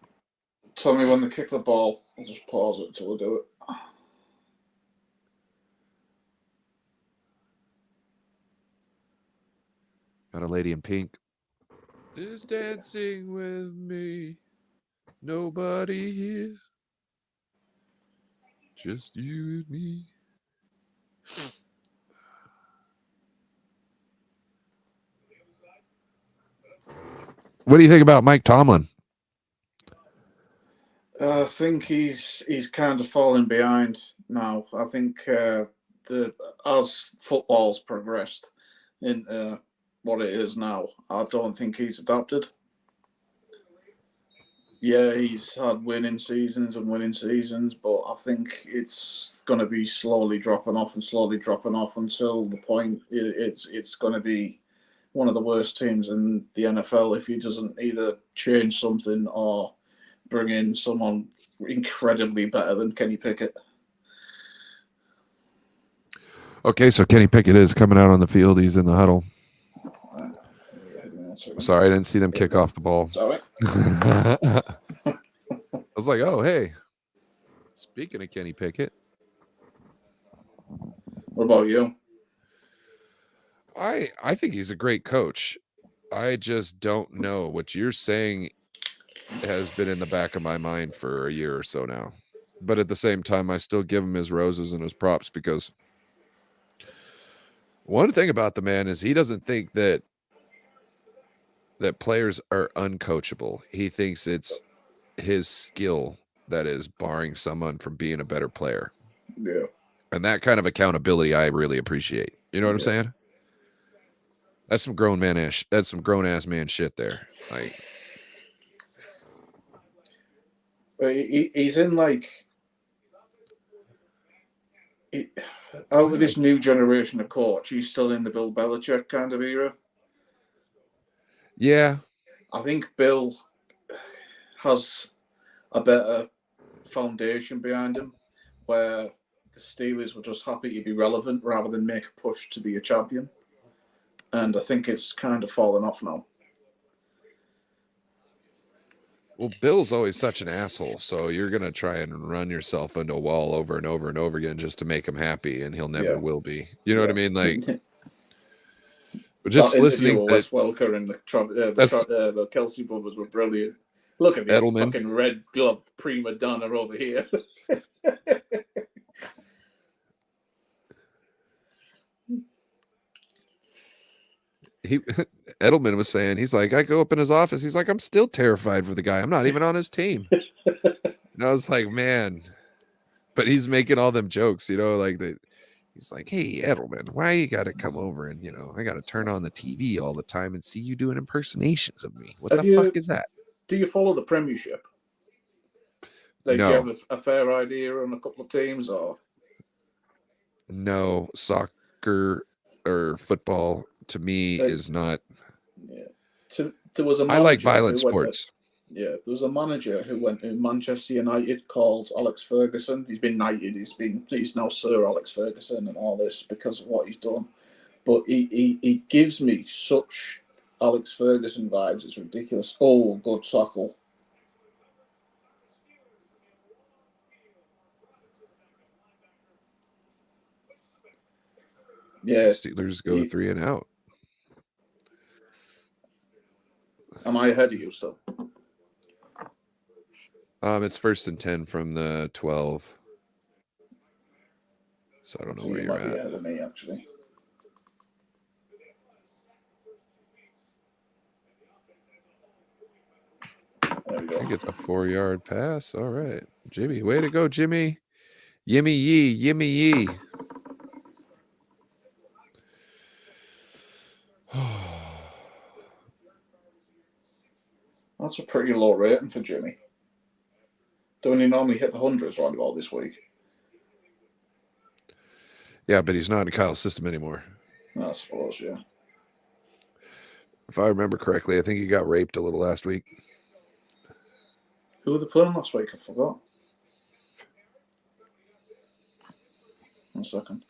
Tell me when they kick the ball. I'll just pause it until we do it. Got a lady in pink. Is dancing with me. Nobody here. Just you and me. What do you think about Mike Tomlin? I think he's kind of falling behind now. I think as football's progressed in what it is now, I don't think he's adapted. Yeah, he's had winning seasons, but I think it's going to be slowly dropping off until the point it's going to be one of the worst teams in the NFL if he doesn't either change something or bring in someone incredibly better than Kenny Pickett. Okay, so Kenny Pickett is coming out on the field. He's in the huddle. Sorry, I didn't see them kick off the ball. Sorry. I was like, oh, hey. Speaking of Kenny Pickett. What about you? I think he's a great coach. I just don't know. What you're saying has been in the back of my mind for a year or so now. But at the same time, I still give him his roses and his props, because one thing about the man is he doesn't think that players are uncoachable. He thinks it's his skill that is barring someone from being a better player. Yeah. And that kind of accountability I really appreciate. You know what I'm saying? That's some grown ass man shit there. Like, he's in out of this new generation of coach, he's still in the Bill Belichick kind of era. Yeah. I think Bill has a better foundation behind him, where the Steelers were just happy to be relevant rather than make a push to be a champion. And I think it's kind of fallen off now. Well, Bill's always such an asshole, so you're going to try and run yourself into a wall over and over and over again just to make him happy, and he'll never will be. You know what I mean? Like, but just listening to Wes Welker and the Kelsey brothers were brilliant. Look at this Edelman. Fucking red-gloved prima donna over here. Edelman was saying, he's like, I go up in his office. He's like, I'm still terrified for the guy. I'm not even on his team. And I was like, man, but he's making all them jokes, you know, like that. He's like, hey, Edelman, why you got to come over and, you know, I got to turn on the TV all the time and see you doing impersonations of me. What the fuck is that? Do you follow the Premiership? Like, no. Do you have a fair idea on a couple of teams, or? No, soccer or football to me is not. Yeah. There was a I like violent sports. There was a manager who went to Manchester United called Alex Ferguson. He's been knighted. He's now Sir Alex Ferguson and all this because of what he's done. But he gives me such Alex Ferguson vibes. It's ridiculous. Oh, good tackle. Yeah. Steelers go 3 and out. Am I ahead of you still? It's 1st and 10 from the 12. So I don't know where you're at. Ahead of me, actually. There we go. I think it's a 4-yard pass. All right. Jimmy, way to go, Jimmy. Yimmy yee, yimmy yee. That's a pretty low rating for Jimmy. Don't he normally hit the hundreds right about this week? Yeah, but he's not in Kyle's system anymore. I suppose, yeah. If I remember correctly, I think he got raped a little last week. Who were they playing last week? I forgot. 1 second.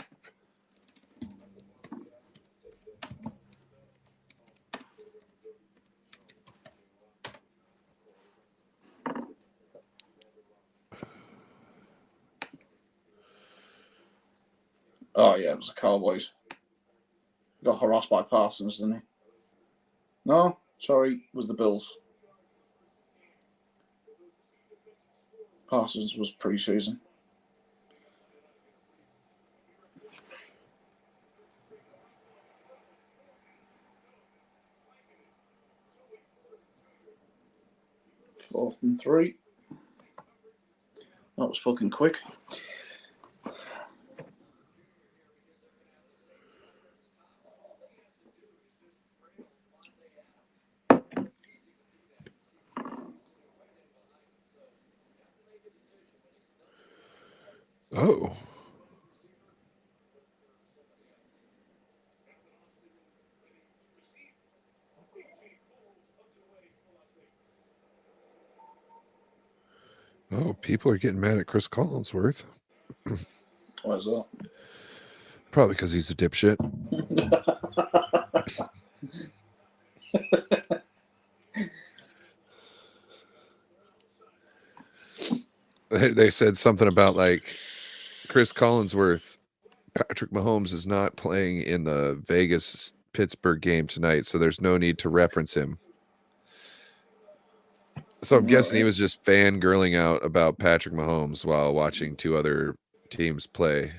Oh, yeah, it was the Cowboys. Got harassed by Parsons, didn't he? No, sorry, it was the Bills. Parsons was pre-season. Fourth and 3. That was fucking quick. Oh. Oh, people are getting mad at Chris Collinsworth. Why is that? Probably because he's a dipshit. They said something about like Chris Collinsworth, Patrick Mahomes is not playing in the Vegas-Pittsburgh game tonight, so there's no need to reference him. So I'm guessing he was just fangirling out about Patrick Mahomes while watching two other teams play.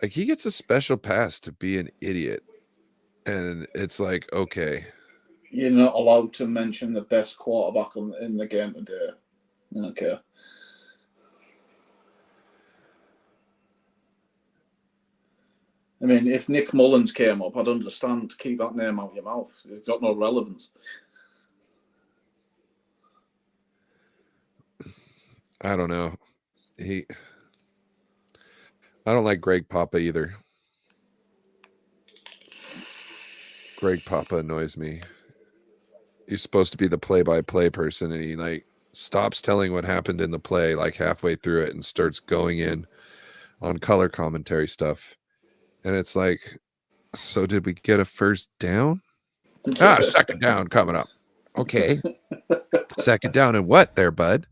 Like, he gets a special pass to be an idiot. And it's like, okay. You're not allowed to mention the best quarterback in the game today. Okay. I mean, if Nick Mullins came up, I'd understand. Keep that name out of your mouth. It's got no relevance. I don't know. I don't like Greg Papa either. Greg Papa annoys me. He's supposed to be the play-by-play person, and he like stops telling what happened in the play like halfway through it and starts going in on color commentary stuff. And it's like, so did we get a first down? Second down coming up. Okay. Second down and what there, bud?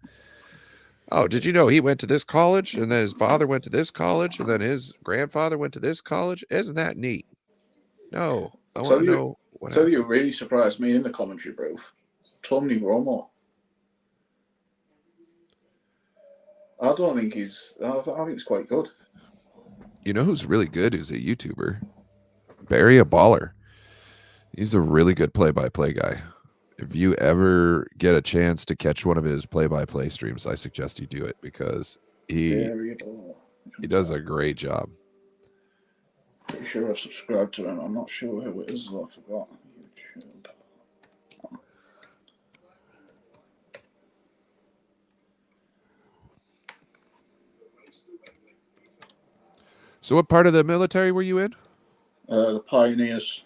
Oh, did you know he went to this college, and then his father went to this college, and then his grandfather went to this college? Isn't that neat? No, I want to know what happened. You really surprised me in the commentary booth. Tony Romo. I don't think he's. I think he's quite good. You know who's really good? Who's a YouTuber? Barry a Baller. He's a really good play-by-play guy. If you ever get a chance to catch one of his play-by-play streams, I suggest you do it because he does a great job. Pretty sure I've subscribed to him. I'm not sure who it is, though. I forgot. YouTube. So what part of the military were you in? The Pioneers.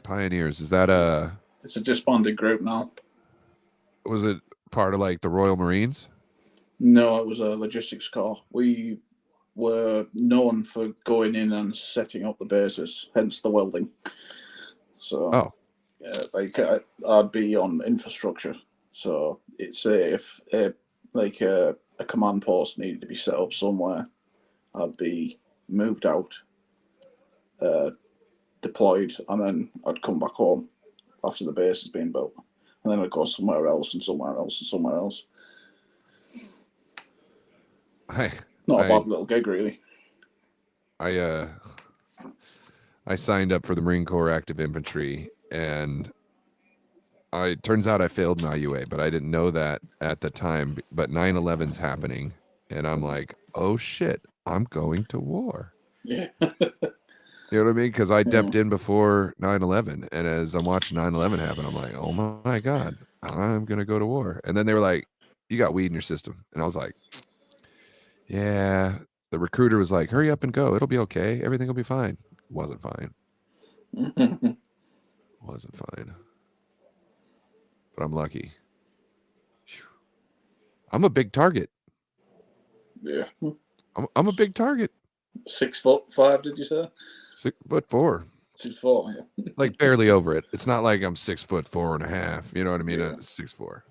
Pioneers. Is that It's a disbanded group now. Was it part of like the Royal Marines? No, it was a logistics corps. We were known for going in and setting up the bases, hence the welding. So, I'd be on infrastructure. So it's if a command post needed to be set up somewhere, I'd be moved out, deployed, and then I'd come back home after the base has been built, and then I'd go somewhere else and somewhere else and somewhere else. Not a bad little gig, really. I signed up for the Marine Corps Active Infantry, and it turns out I failed my UA, but I didn't know that at the time. But 9/11's happening, and I'm like, oh shit, I'm going to war. Yeah. You know what I mean? Because I dipped in before 9/11, and as I'm watching 9/11 happen, I'm like, oh my God, I'm going to go to war. And then they were like, you got weed in your system. And I was like, yeah, The recruiter was like, hurry up and go. It'll be okay. Everything will be fine. Wasn't fine. Wasn't fine. But I'm lucky. Phew. I'm a big target. Yeah. I'm a big target. 6'5", did you say? 6'4". 6'4", yeah. Like barely over it. It's not like I'm 6'4.5". You know what I mean? Yeah. 6'4".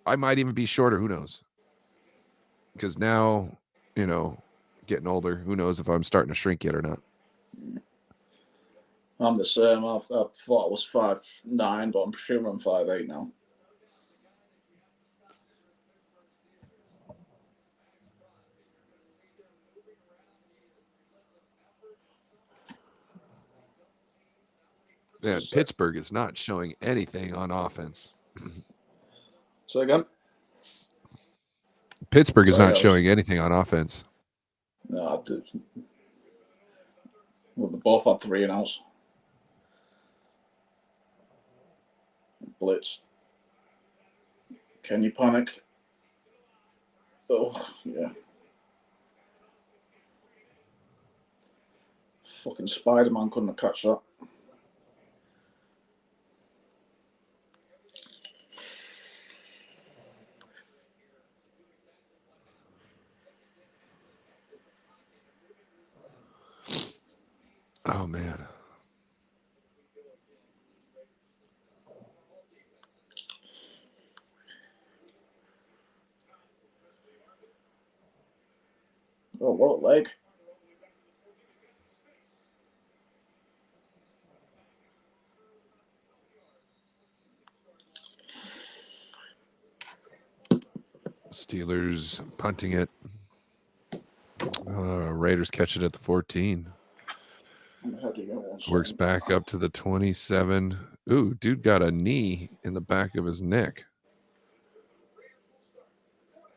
I might even be shorter. Who knows? Because now, you know, getting older, who knows if I'm starting to shrink yet or not. I'm the same. I thought I was 5'9", but I'm sure I'm 5'8" now. Man, Pittsburgh is not showing anything on offense. So again? Pittsburgh is Sorry, not showing anything on offense. No, I did. Well, they both had 3 and outs. Blitz. Kenny panicked. Oh, yeah. Fucking Spider-Man couldn't have catch that. Oh, man. Oh, what a leg. Steelers punting it. Raiders catch it at the 14. Works back up to the 27. Ooh, dude got a knee in the back of his neck.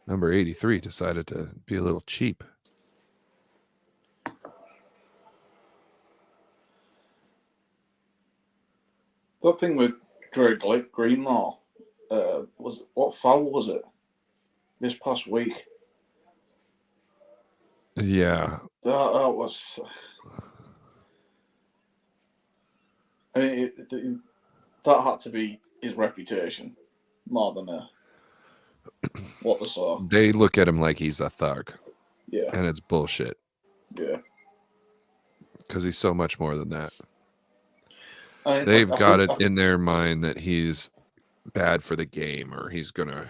Number 83 decided to be a little cheap. That thing with Drake Greenlaw, what foul was it this past week? Yeah. That was. I mean, that had to be his reputation more than what they saw. They look at him like he's a thug. Yeah. And it's bullshit. Yeah. Because he's so much more than that. I got it in their mind that he's bad for the game or he's going to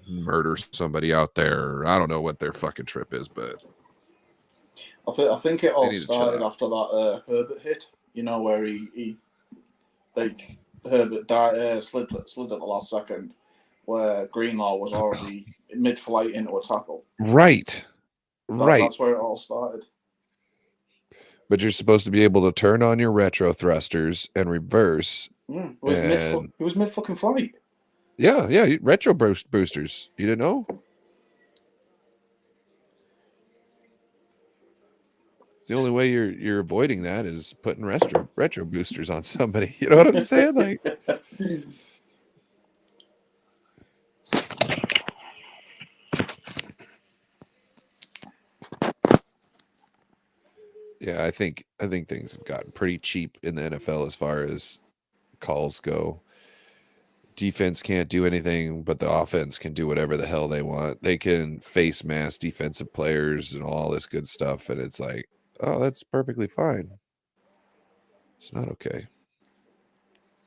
murder somebody out there. I don't know what their fucking trip is, but I think it all started after that Herbert hit, you know, where he like Herbert slid at the last second, where Greenlaw was already mid-flight into a tackle. Right. That's where it all started. But you're supposed to be able to turn on your retro thrusters and reverse. It was mid fucking flight. Yeah, retro boosters. You didn't know? It's the only way you're avoiding that is putting retro boosters on somebody. You know what I'm saying? Like, yeah, I think things have gotten pretty cheap in the NFL as far as calls go. Defense can't do anything, but the offense can do whatever the hell they want. They can face mass defensive players and all this good stuff, and it's like, oh, that's perfectly fine. It's not okay.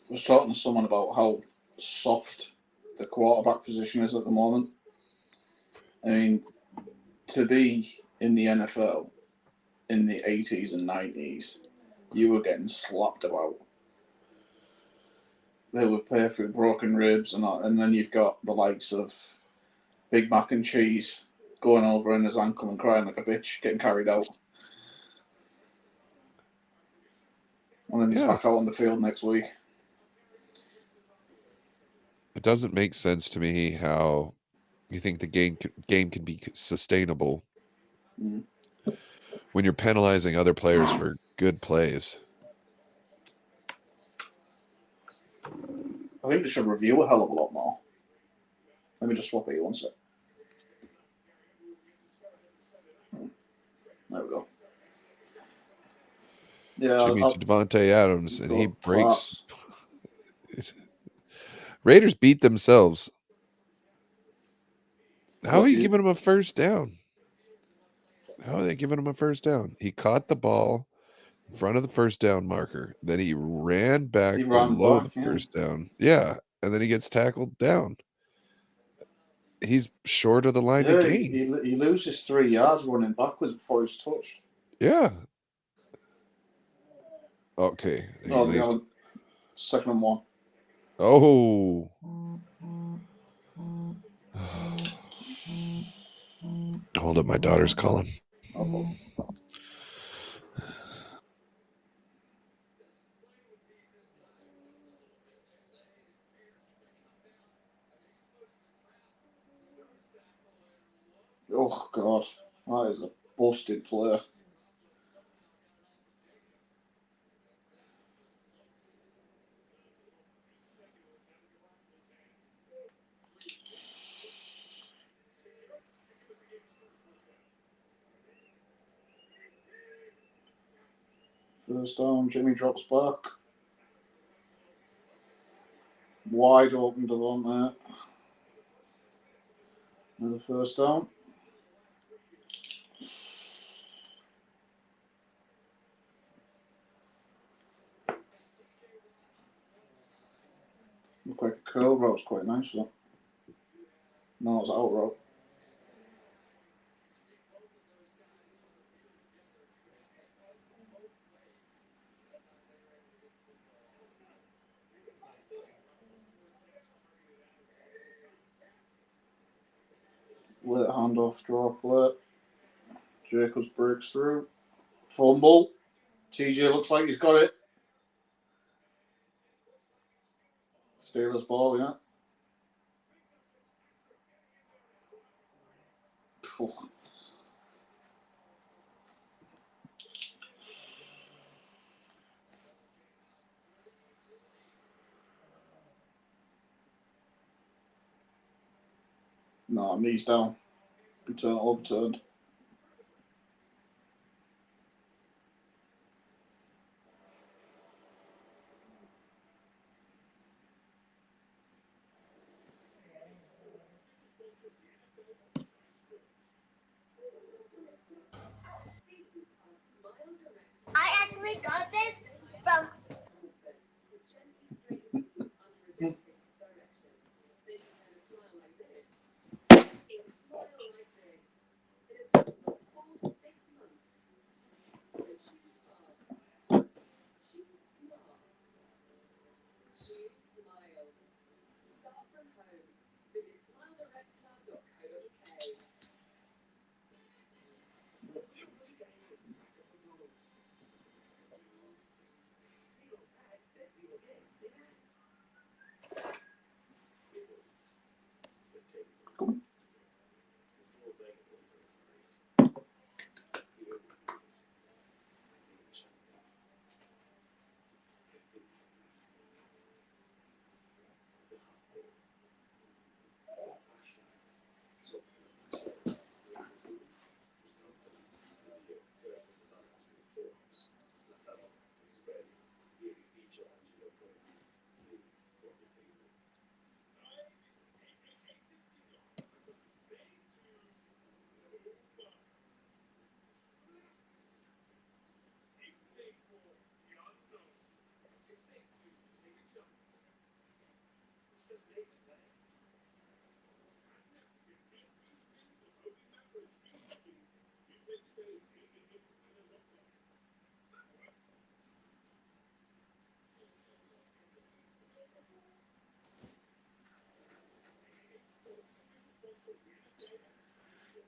I was talking to someone about how soft the quarterback position is at the moment. I mean, to be in the NFL in the 80s and 90s, you were getting slapped about. They would pay for broken ribs and then you've got the likes of Big Mac and Cheese going over in his ankle and crying like a bitch, getting carried out. And then he's back out on the field next week. It doesn't make sense to me how you think the game can be sustainable when you're penalizing other players for good plays. I think they should review a hell of a lot more. Let me just swap it one sec. There we go. Yeah, Jimmy to Devontae Adams, and he go breaks. class. Raiders beat themselves. How What are you do you- giving him a first down? How are they giving him a first down? He caught the ball in front of the first down marker. Then he ran back He ran below back, the yeah. first down. Yeah. And then he gets tackled down. He's short of the line to Yeah, gain. he loses 3 yards running backwards before he's touched. Yeah. Okay. Oh, yeah, 2nd and 1. Oh. Hold up, my daughter's calling. Oh, oh God, that is a busted player. First down, Jimmy drops back. Wide open Devontae. Another first down. Looked like a curl route's quite nice, though. No, it's out route. Late handoff, draw play. Jacobs breaks through. Fumble. TJ looks like he's got it. Steelers ball, yeah. Phew. No, knees down. Overturned. I actually got this from.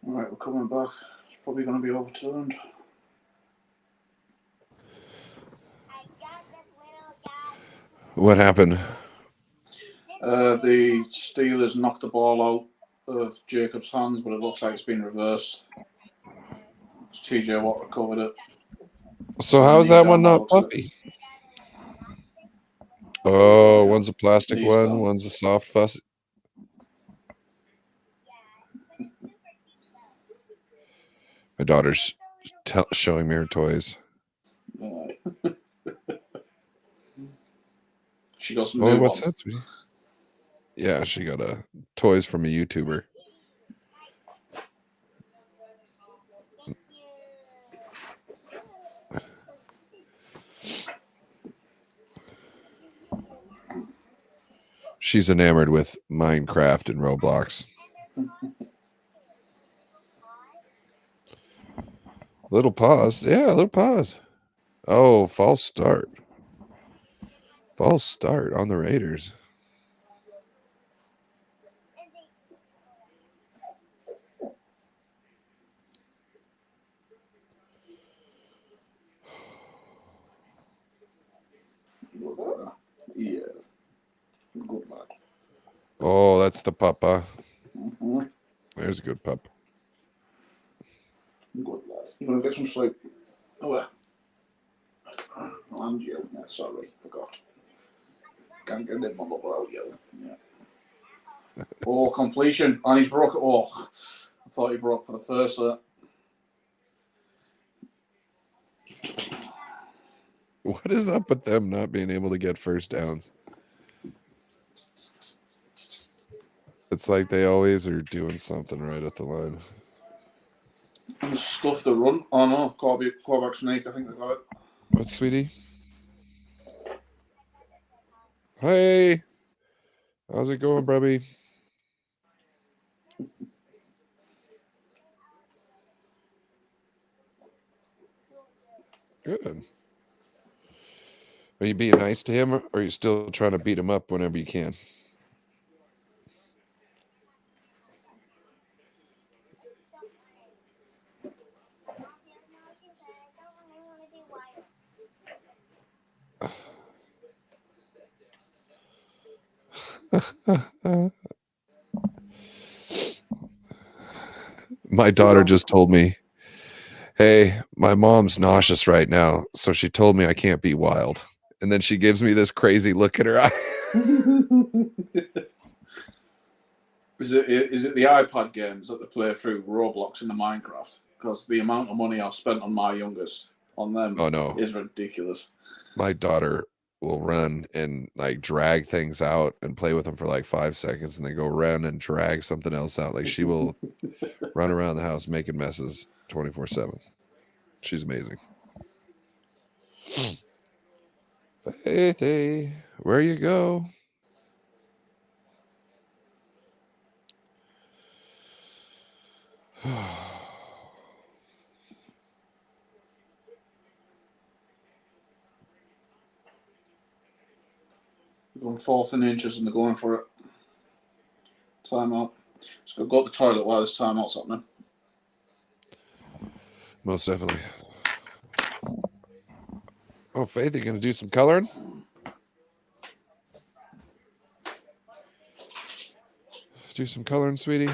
All right, we're coming back. It's probably going to be overturned. What happened? The Steelers knocked the ball out of Jacobs' hands, but it looks like it's been reversed. TJ Watt recovered it. So how's that one not fluffy? Oh, one's a plastic Knees one, down. one's a soft fuss. My daughter's showing me her toys. She got some Oh, new what's ones. that, sweetie? Yeah, she got toys from a YouTuber. She's enamored with Minecraft and Roblox. Little pause. Yeah, little pause. Oh, false start. False start on the Raiders. Yeah. Good lad. Oh, that's the papa. Mm-hmm. There's a good pup. Good lad. You want to get some sleep? Oh, yeah. And you. Yeah, sorry, forgot. Can't get it, mother out you. Yeah. Oh, completion. And he's broke it. Oh, I thought he broke for the first set. What is up with them not being able to get first downs? It's like they always are doing something right at the line. And stuff the run. Oh no, quarterback sneak. I think they got it. What, sweetie? Hey, how's it going, brubby? Good. Are you being nice to him, or are you still trying to beat him up whenever you can? My daughter just told me, hey, my mom's nauseous right now, so she told me I can't be wild. And then she gives me this crazy look in her eye. Is it the iPad games that they play through Roblox and the Minecraft? Because the amount of money I've spent on my youngest on them is ridiculous. My daughter will run and like drag things out and play with them for like 5 seconds, and then go run and drag something else out. Like she will run around the house making messes 24/7. She's amazing. Faithy, where you go? They're going 4th and inches and they're going for it. Timeout. Let's go to the toilet while this timeout's happening. Most definitely. Oh, Faith, you gonna do some coloring? Do some coloring, sweetie.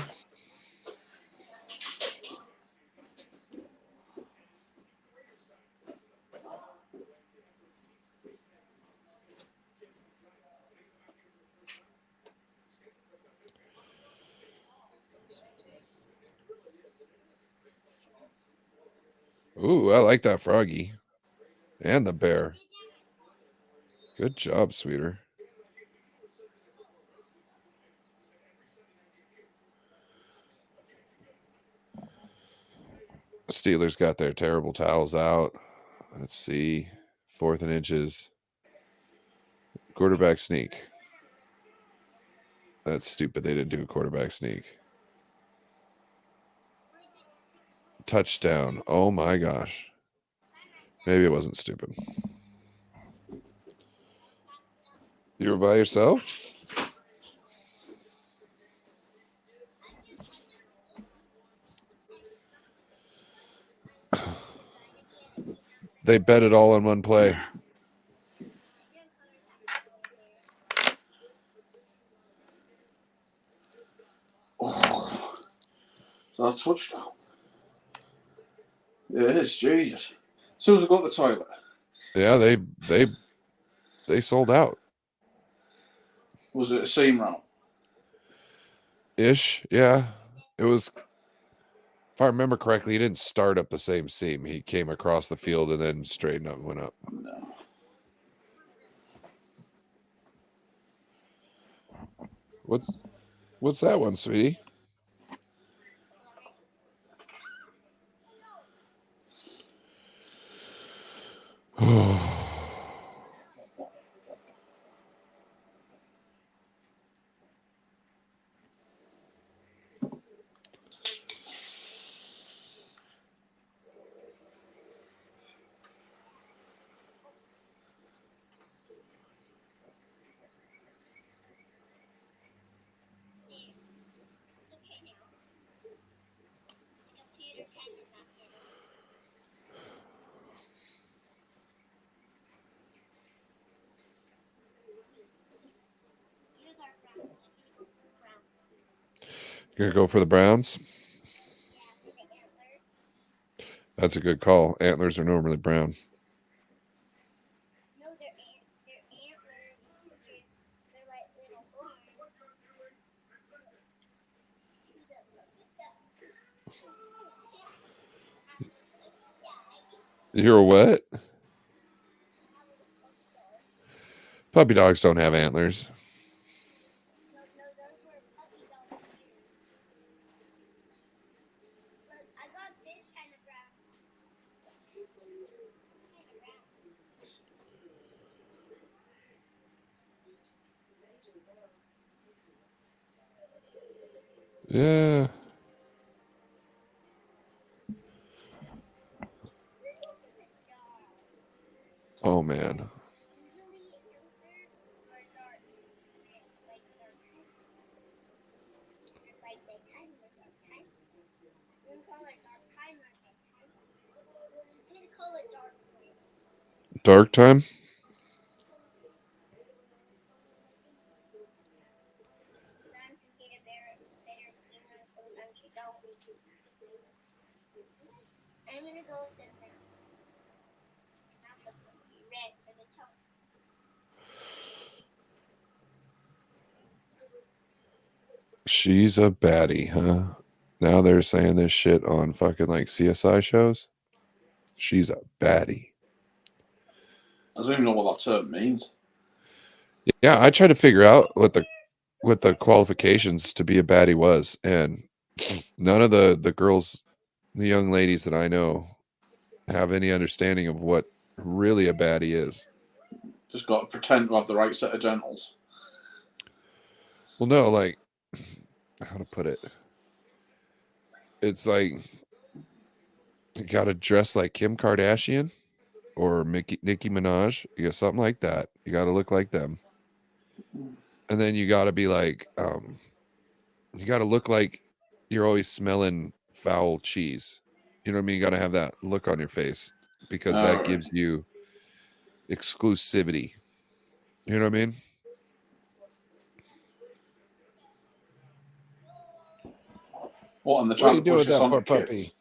Ooh, I like that froggy. And the bear. Good job, sweeter. Steelers got their terrible towels out. Let's see. 4th and inches. Quarterback sneak. That's stupid. They didn't do a quarterback sneak. Touchdown. Oh my gosh. Maybe it wasn't stupid. You were by yourself? They bet it all on one play. Oh, is that a touchdown? Yeah, it is. Jesus. As soon as I go to the toilet. Yeah, they sold out. Was it a seam route? Ish, yeah. It was If I remember correctly, he didn't start up the same seam. He came across the field and then straightened up and went up. No. What's that one, sweetie? Gonna go for the Browns? That's a good call. Antlers are normally brown. No, they're antlers, which is they're like little horns. You're a what? Puppy dogs don't have antlers. No, those were puppy dog ears. Look, I got this kind of brown. Yeah. Oh man. Usually antlers are dark, like dark. Like they kind of look like time. You can call it dark time or daytime. You can call it dark time. Dark time? Sometimes you get a better female, sometimes you don't. I'm gonna go with them now. Now it's supposed to be red for the top. She's a baddie, huh? Now they're saying this shit on fucking like CSI shows. She's a baddie. I don't even know what that term means. Yeah, I tried to figure out what the qualifications to be a baddie was, and none of the girls, the young ladies that I know, have any understanding of what really a baddie is. Just got to pretend to have the right set of genitals. Well, no, like how to put it. It's like you got to dress like Kim Kardashian or Nicki Minaj. You got something like that. You got to look like them, and then you got to be like, you got to look like you're always smelling foul cheese. You know what I mean? You got to have that look on your face because that Alright. gives you exclusivity. You know what I mean? What, and they're What are trying you to doing push with us that on poor to puppy? kids.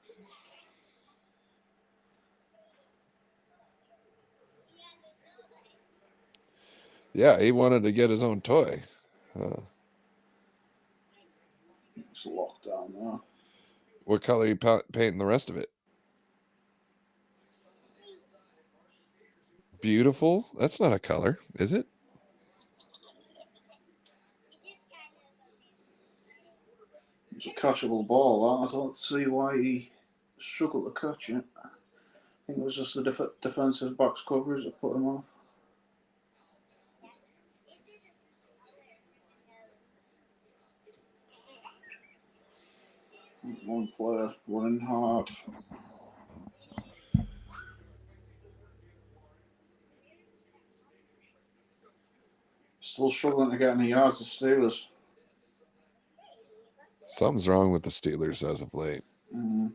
Yeah, he wanted to get his own toy. It's locked down now. What color are you painting the rest of it? Beautiful. That's not a color, is it? It's a catchable ball. I don't see why he struggled to catch it. I think it was just the defensive box coverage that put him off. One player running hard. Still struggling to get any yards, the Steelers. Something's wrong with the Steelers as of late. Mm.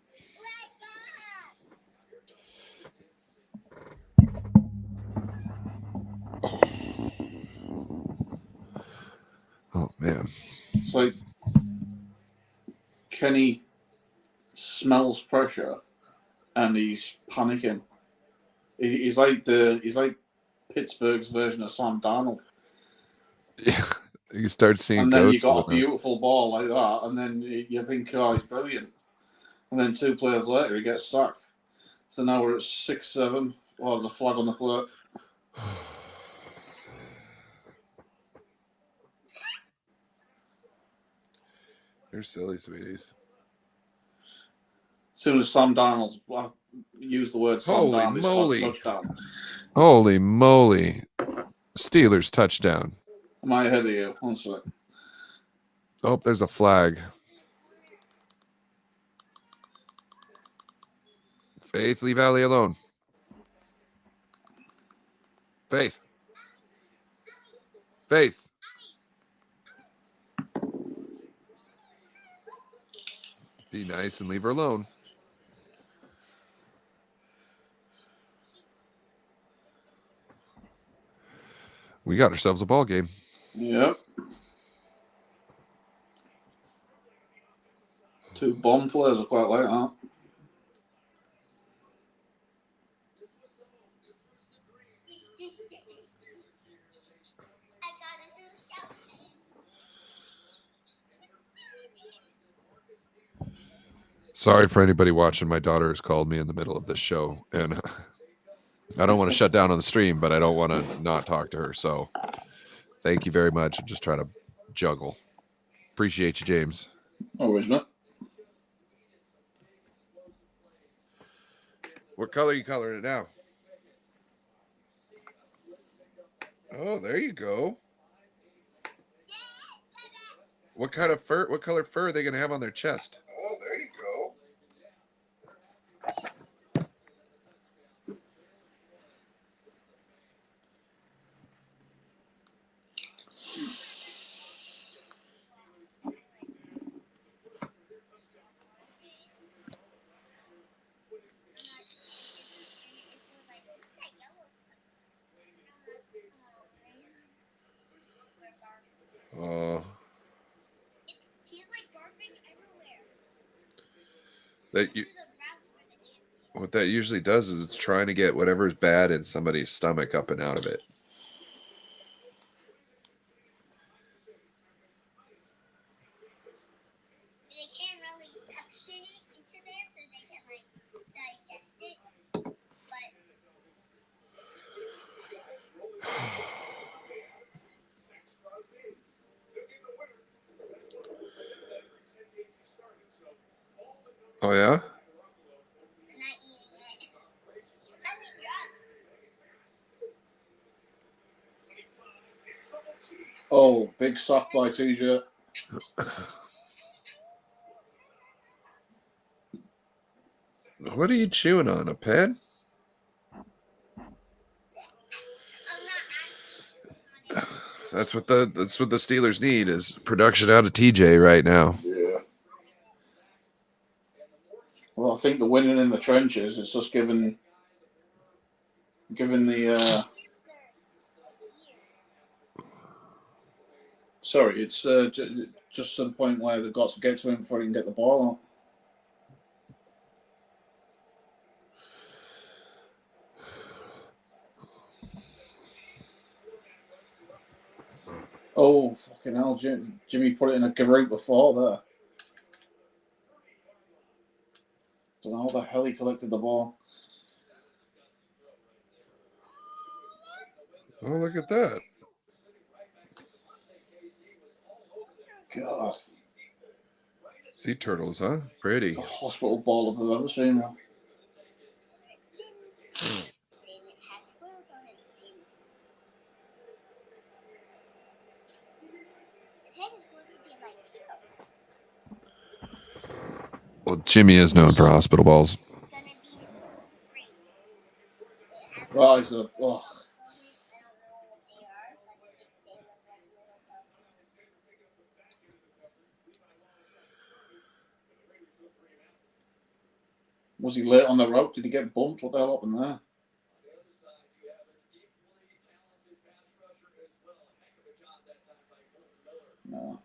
Oh man. It's like Kenny smells pressure and he's panicking. He's like Pittsburgh's version of Sam Darnold. Yeah. You start seeing And then you goats. got a beautiful ball like that, and then you think, oh, he's brilliant. And then 2 players later, he gets sacked. So now we're at 6-7. Well, there's a flag on the floor. You're silly, sweeties. As soon as Sam Darnold's used the word Sam Holy Darnold, moly. touchdown. Holy moly. Steelers touchdown. Am I ahead of you? One sec. Oh, there's a flag. Faith, leave Allie alone. Faith. Faith. Be nice and leave her alone. We got ourselves a ball game. Yep. 2 bomb players are quite like that. Sorry for anybody watching. My daughter has called me in the middle of this show, and I don't want to shut down on the stream, but I don't want to not talk to her. So thank you very much. I'm just trying to juggle. Appreciate you, James. No worries, mate. What color are you coloring it now? Oh, there you go. What kind of fur? What color fur are they gonna have on their chest? Oh, there you go. What that usually does is it's trying to get whatever's bad in somebody's stomach up and out of it. They can't really suction it into there so they can like digest it. But Oh yeah? I'm not eating it. Probably drunk. Oh, big sack by TJ. What are you chewing on? A pen? That's what the Steelers need is production out of TJ right now. Yeah. Well, I think the winning in the trenches is just giving the sorry, it's just to the point where they've got to get to him before he can get the ball out. Oh, fucking hell, Jimmy put it in a great before there. Don't know how the hell he collected the ball. Oh, look at that. God. Sea turtles, huh? Pretty. The hospital ball I've ever seen. Well, Jimmy is known for hospital balls. Oh, it's a, oh. Was he late on the route? Did he get bumped? What the hell happened there? No,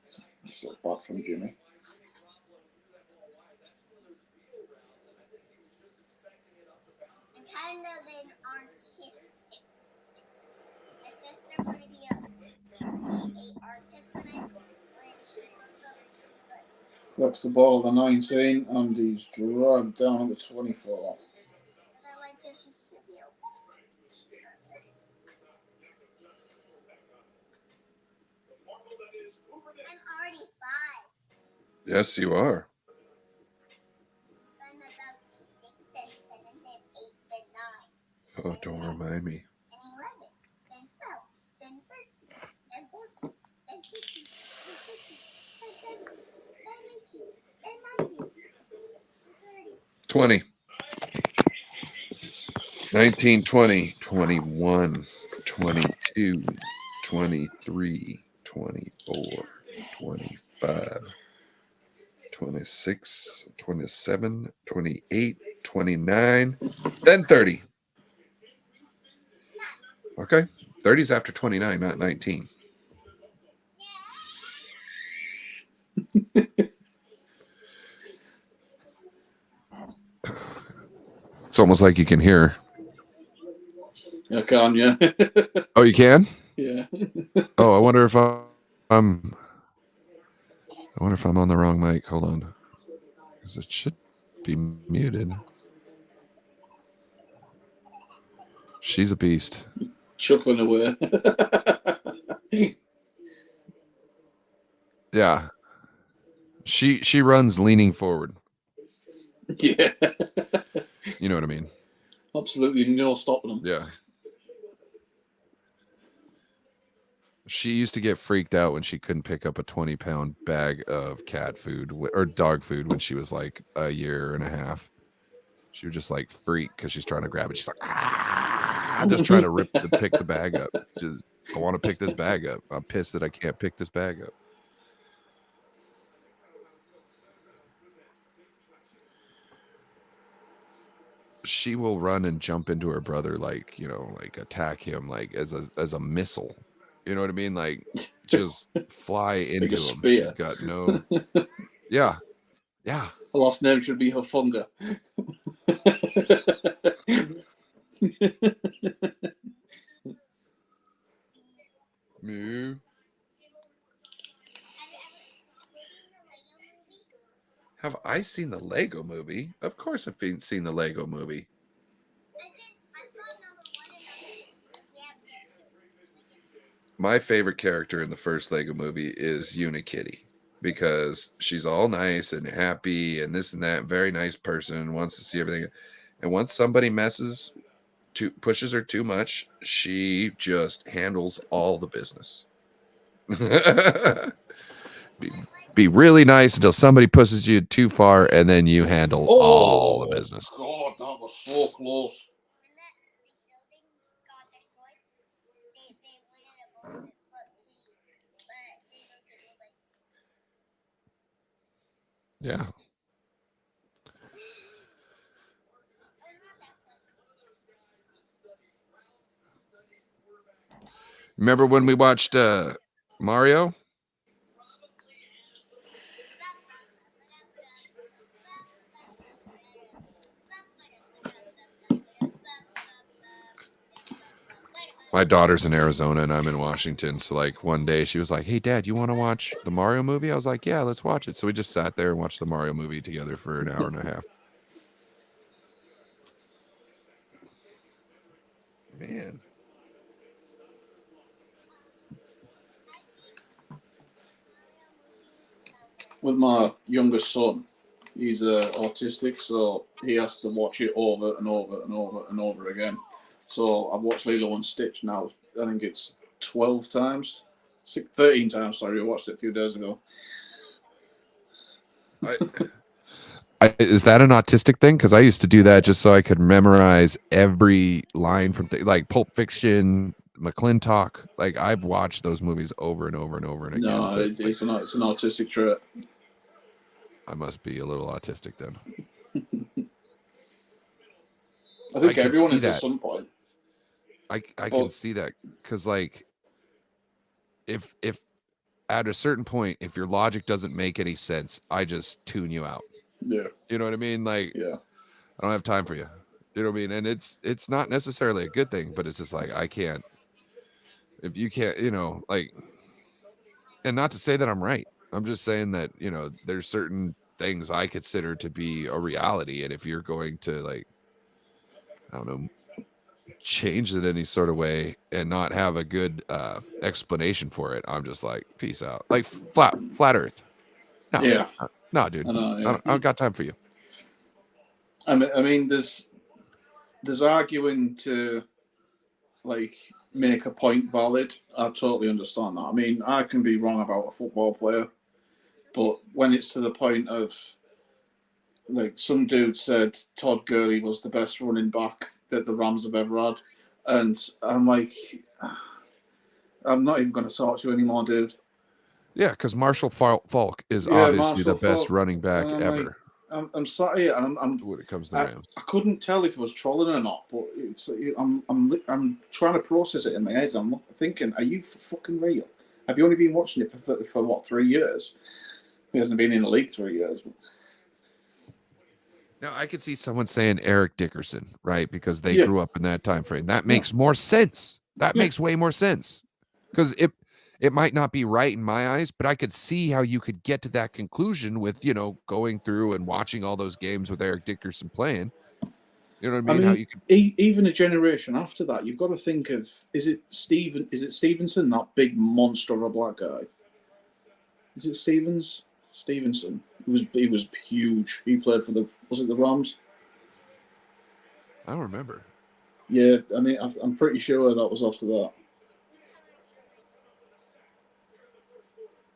it's a bad from Jimmy. Kind of an artistic. My sister wanted to be a artist when she Collects the ball at the 19, and he's dragged down at the 24. I'm already 5. Yes, you are. So I'm about to be 6, then 7, then 8, then 9. Oh, don't remind me. Then 11, then 12, then 13, then 14, then 15, then 16, then 17, then 18, then 19, 30. 20. 19, 20, 21, 22, 23, 24, 25, 26, 27, 28, 29, then 30. Okay. 30's after 29, not 19. It's almost like you can hear. I can, yeah. Oh, you can? Yeah. Oh, I wonder if I'm on the wrong mic. Hold on. Because it should be muted. She's a beast. Chuckling away. Yeah. She runs leaning forward. Yeah. You know what I mean? Absolutely no stopping them. Yeah. She used to get freaked out when she couldn't pick up a 20-pound bag of cat food or dog food when she was like a year and a half. She would just like freak because she's trying to grab it. She's like, ah, just trying to pick the bag up. Just, I want to pick this bag up. I'm pissed that I can't pick this bag up. She will run and jump into her brother, like, you know, like attack him like as a missile. You know what I mean? Like just fly into him. Spear. She's got no. Yeah. Yeah. Her last name should be Hufunga. Moo. Have I seen the Lego movie? Of course I've seen the Lego movie. My favorite character in the first Lego movie is Unikitty because she's all nice and happy and this and that, very nice person, wants to see everything. And once somebody pushes her too much, she just handles all the business. Be really nice until somebody pushes you too far, and then you handle all the business. God, that was so close. Yeah. Remember when we watched Mario? My daughter's in Arizona and I'm in Washington. So like one day she was like, "Hey Dad, you want to watch the Mario movie?" I was like, "Yeah, let's watch it." So we just sat there and watched the Mario movie together for an hour and a half. Man. With my youngest son, he's autistic, so he has to watch it over and over and over and over again. So I've watched Lilo and Stitch now. I think it's 12 times, 13 times. Sorry, I watched it a few days ago. Is that an autistic thing? Because I used to do that just so I could memorize every line from like Pulp Fiction, McClintock. Like I've watched those movies over and over and over and again. No, it's an autistic trait. I must be a little autistic then. I think everyone is at some point. I can see that because like if at a certain point, if your logic doesn't make any sense, I just tune you out. Yeah. You know what I mean? Like, yeah, I don't have time for you. You know what I mean? And it's not necessarily a good thing, but it's just like I can't. If you can't, you know, like, and not to say that I'm right. I'm just saying that, you know, there's certain things I consider to be a reality. And if you're going to, like, I don't know, change it any sort of way and not have a good explanation for it, I'm just like, peace out. Like flat earth. No, Yeah, no, dude. I know. I Yeah. don't got time for you. I mean, there's arguing to like make a point valid. I totally understand that. I mean, I can be wrong about a football player, but when it's to the point of like some dude said Todd Gurley was the best running back that the Rams have ever had, and I'm like, I'm not even going to talk to you anymore, dude. Yeah, because Marshall Falk is Yeah, obviously the Marshall best Falk. running back And I'm ever. like, I'm sat here and when it comes to I, the Rams. I couldn't tell if I was trolling or not, but I'm trying to process it in my head. I'm thinking, are you fucking real? Have you only been watching it for what, 3 years? He hasn't been in the league 3 years. But... Now I could see someone saying Eric Dickerson, right? Because they Yeah. grew up in that time frame. That makes more sense. That makes way more sense. Because it might not be right in my eyes, but I could see how you could get to that conclusion with, you know, going through and watching all those games with Eric Dickerson playing. You know what I mean? How you could even a generation after that, you've got to think of is it Stevenson, that big monster of a black guy? Is it Stevenson? He was huge. He played for the Rams? I don't remember. Yeah, I mean, I'm pretty sure that was after that.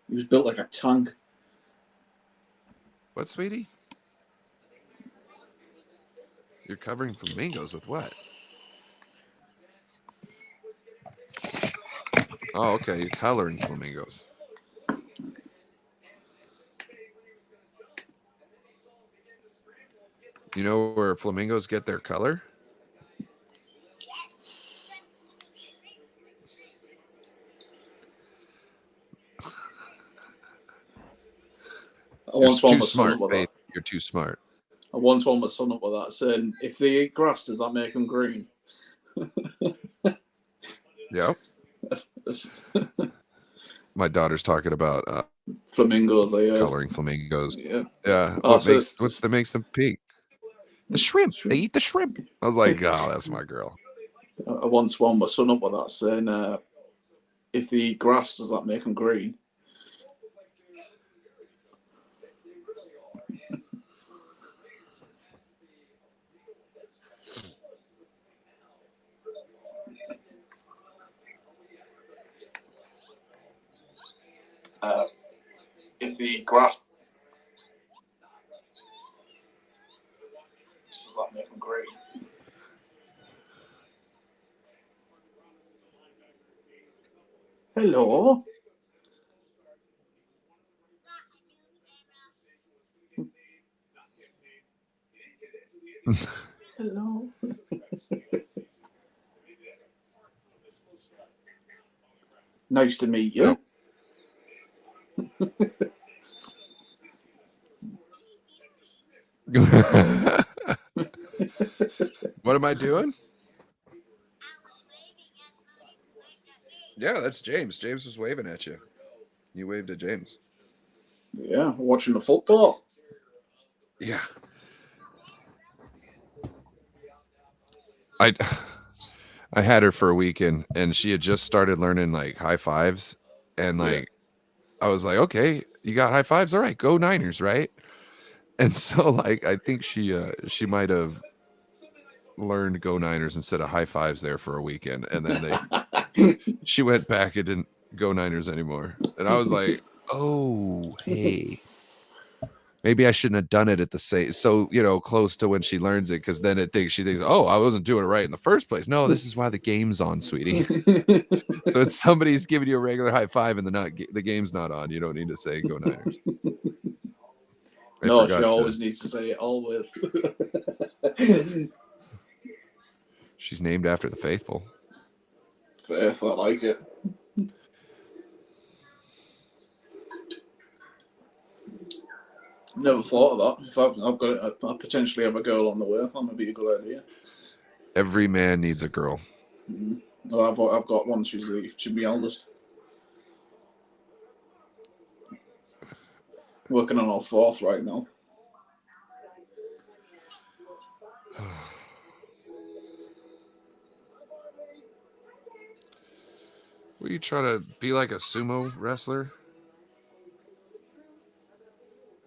He was built like a tank. What, sweetie? You're covering flamingos with what? Oh, okay. You're coloring flamingos. You know where flamingos get their color? You're too smart, Faith. You're too smart. I once warmed my son up with that, saying, if they eat grass, does that make them green? Yep. My daughter's talking about flamingos. Coloring flamingos. Yeah. What's that makes them pink? The shrimp. They eat the shrimp. I was like, oh, that's my girl. I once wound my son up with that, saying, if they eat grass, does that make them green? If they eat grass, does that make them green? Hello. Hello. Nice to meet you. What am I doing? Yeah, that's James. James was waving at you. You waved at James. Yeah, watching the football. Yeah. I had her for a weekend and she had just started learning like high fives and like I was like, okay, you got high fives, all right, go Niners, right? And so like I think she might have learned go Niners instead of high fives there for a weekend, and then she went back and didn't go Niners anymore, and I was like, oh hey, maybe I shouldn't have done it at the same close to when she learns it, because then she thinks, oh, I wasn't doing it right in the first place. No, this is why the game's on, sweetie. So it's somebody's giving you a regular high five and the game's not on. You don't need to say go Niners. No, she always needs to say it always. She's named after the faithful. Faith, I like it. Never thought of that. If I've got it, I potentially have a girl on the way. That might be a good idea. Every man needs a girl. Mm-hmm. Well, I've got one. She's the eldest. Working on our fourth right now. Were you trying to be like a sumo wrestler?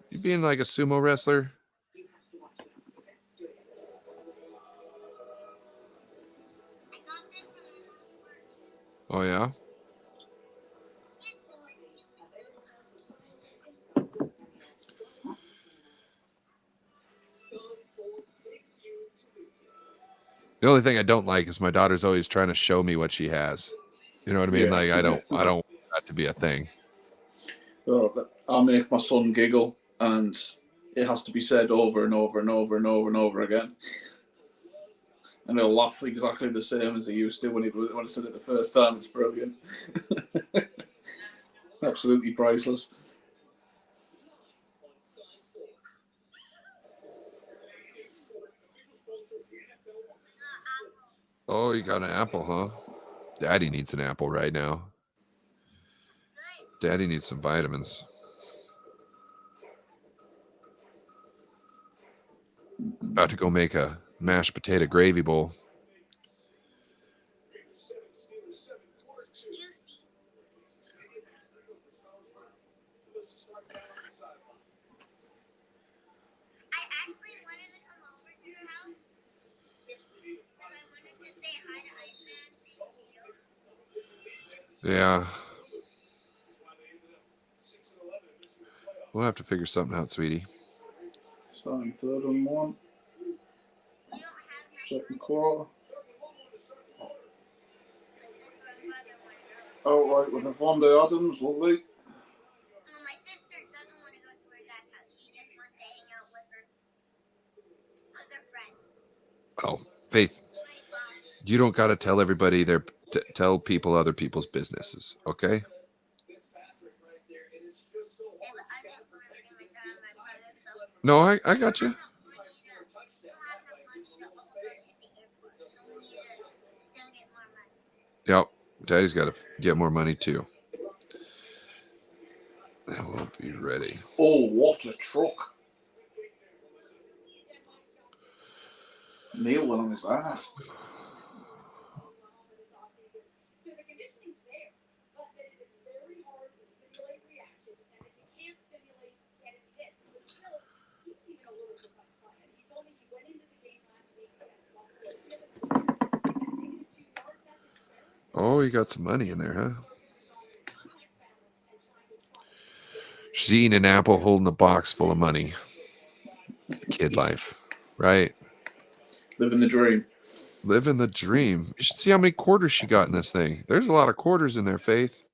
You being like a sumo wrestler? Oh yeah. The only thing I don't like is my daughter's always trying to show me what she has. You know what I mean? Yeah, Like I don't yeah. want that to be a thing. Well, I make my son giggle, and it has to be said over and over and over and over and over again. And he'll laugh exactly the same as he used to when I said it the first time. It's brilliant. Absolutely priceless. Oh, you got an apple, huh? Daddy needs an apple right now. Daddy needs some vitamins. About to go make a mashed potato gravy bowl. I actually wanted to come over to your house because I wanted to say hi to Iceman and you. Yeah. We'll have to figure something out, sweetie. Starting third and 1. We don't have enough Second quarter. but since my brother wants to. Outright with a Fonda Adams. Lovely. Well, my sister doesn't want to go to her dad's house. She just wants to hang out with her other friends. Oh, Faith, you don't got to tell everybody tell people other people's businesses, okay? No, I got you. Yep, Daddy's got to get more money too. That won't be ready. Oh, what a truck. Neil went on his ass. Oh, you got some money in there, huh? She's eating an apple, holding a box full of money. Kid life, right? Living the dream. Living the dream. You should see how many quarters she got in this thing. There's a lot of quarters in there, Faith.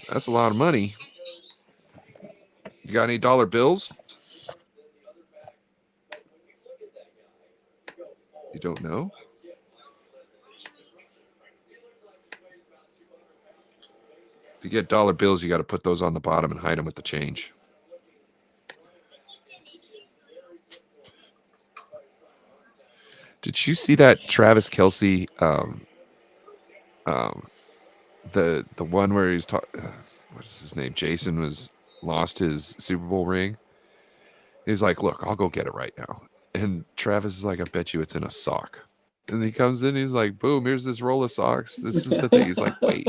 That's a lot of money. You got any dollar bills? You don't know? If you get dollar bills, you got to put those on the bottom and hide them with the change. Did you see that Travis Kelce, the one where he's talking, what's his name? Jason was lost his Super Bowl ring. He's like, look, I'll go get it right now. And Travis is like, I bet you it's in a sock. And he comes in, he's like, boom, here's this roll of socks. This is the thing. He's like, wait,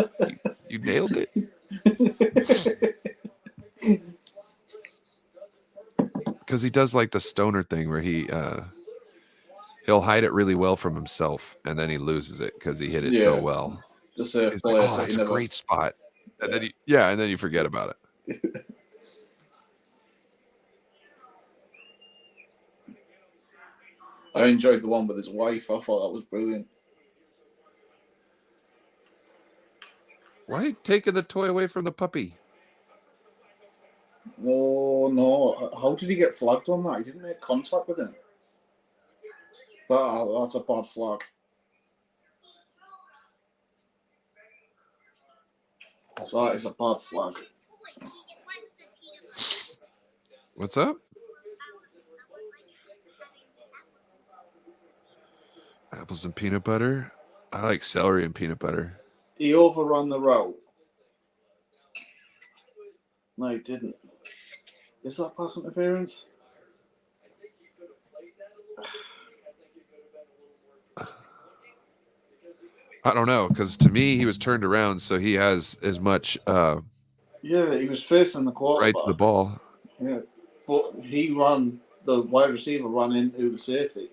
you nailed it. Because he does like the stoner thing where he'll hide it really well from himself, and then he loses it because he hit it so well. The safe He's place. like, oh, that's a great spot. And then and then you forget about it. I enjoyed the one with his wife. I thought that was brilliant. Why are you taking the toy away from the puppy? Oh, no. How did he get flagged on that? He didn't make contact with him. That's a bad flag. That is a bad flag. What's up? Apples and peanut butter? I like celery and peanut butter. He overran the route. No, he didn't. Is that pass interference? I don't know, because to me he was turned around, so he has as much Yeah, he was facing the right to the quarterback. ball. Yeah, but the wide receiver ran into the safety.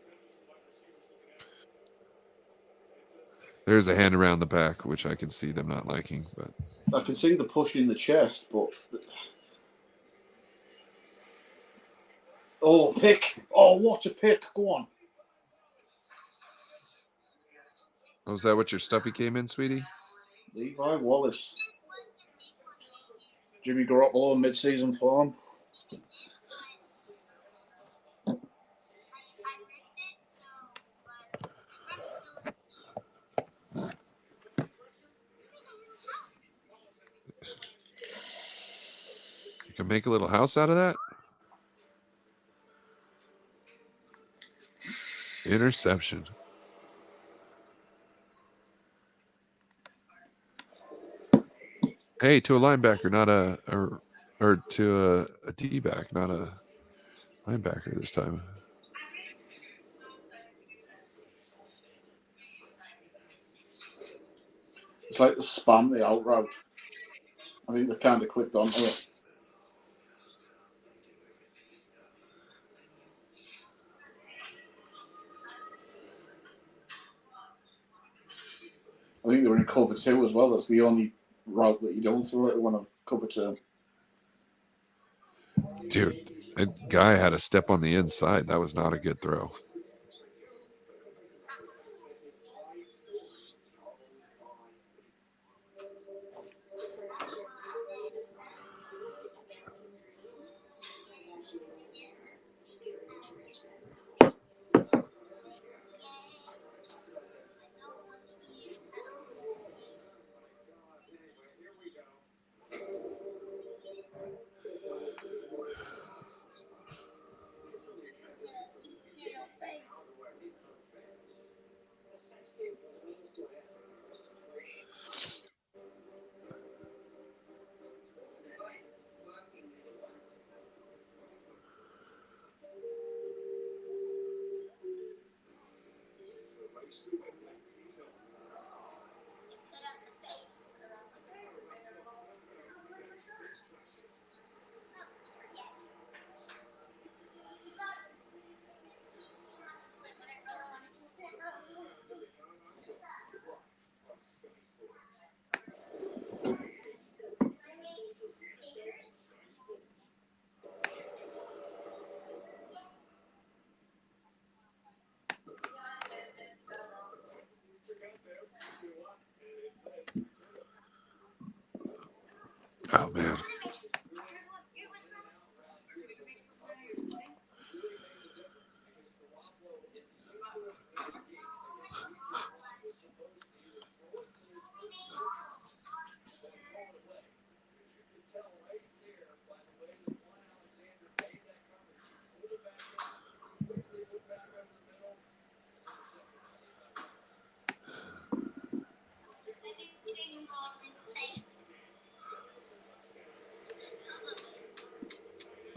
There's a hand around the back, which I can see them not liking, but I can see the push in the chest, but pick! Oh, what a pick! Go on. was that what your stuffy came in, sweetie? Levi Wallace. Jimmy Garoppolo mid-season form. You can make a little house out of that. Interception. Hey, to a linebacker, not or to a D-back, not a linebacker this time. It's like the spam the out route. I think they kind of clicked onto it. I think they were in cover 2 as well. That's the only route that you don't throw it when I cover 2. Dude, that guy had a step on the inside. That was not a good throw. Oh man.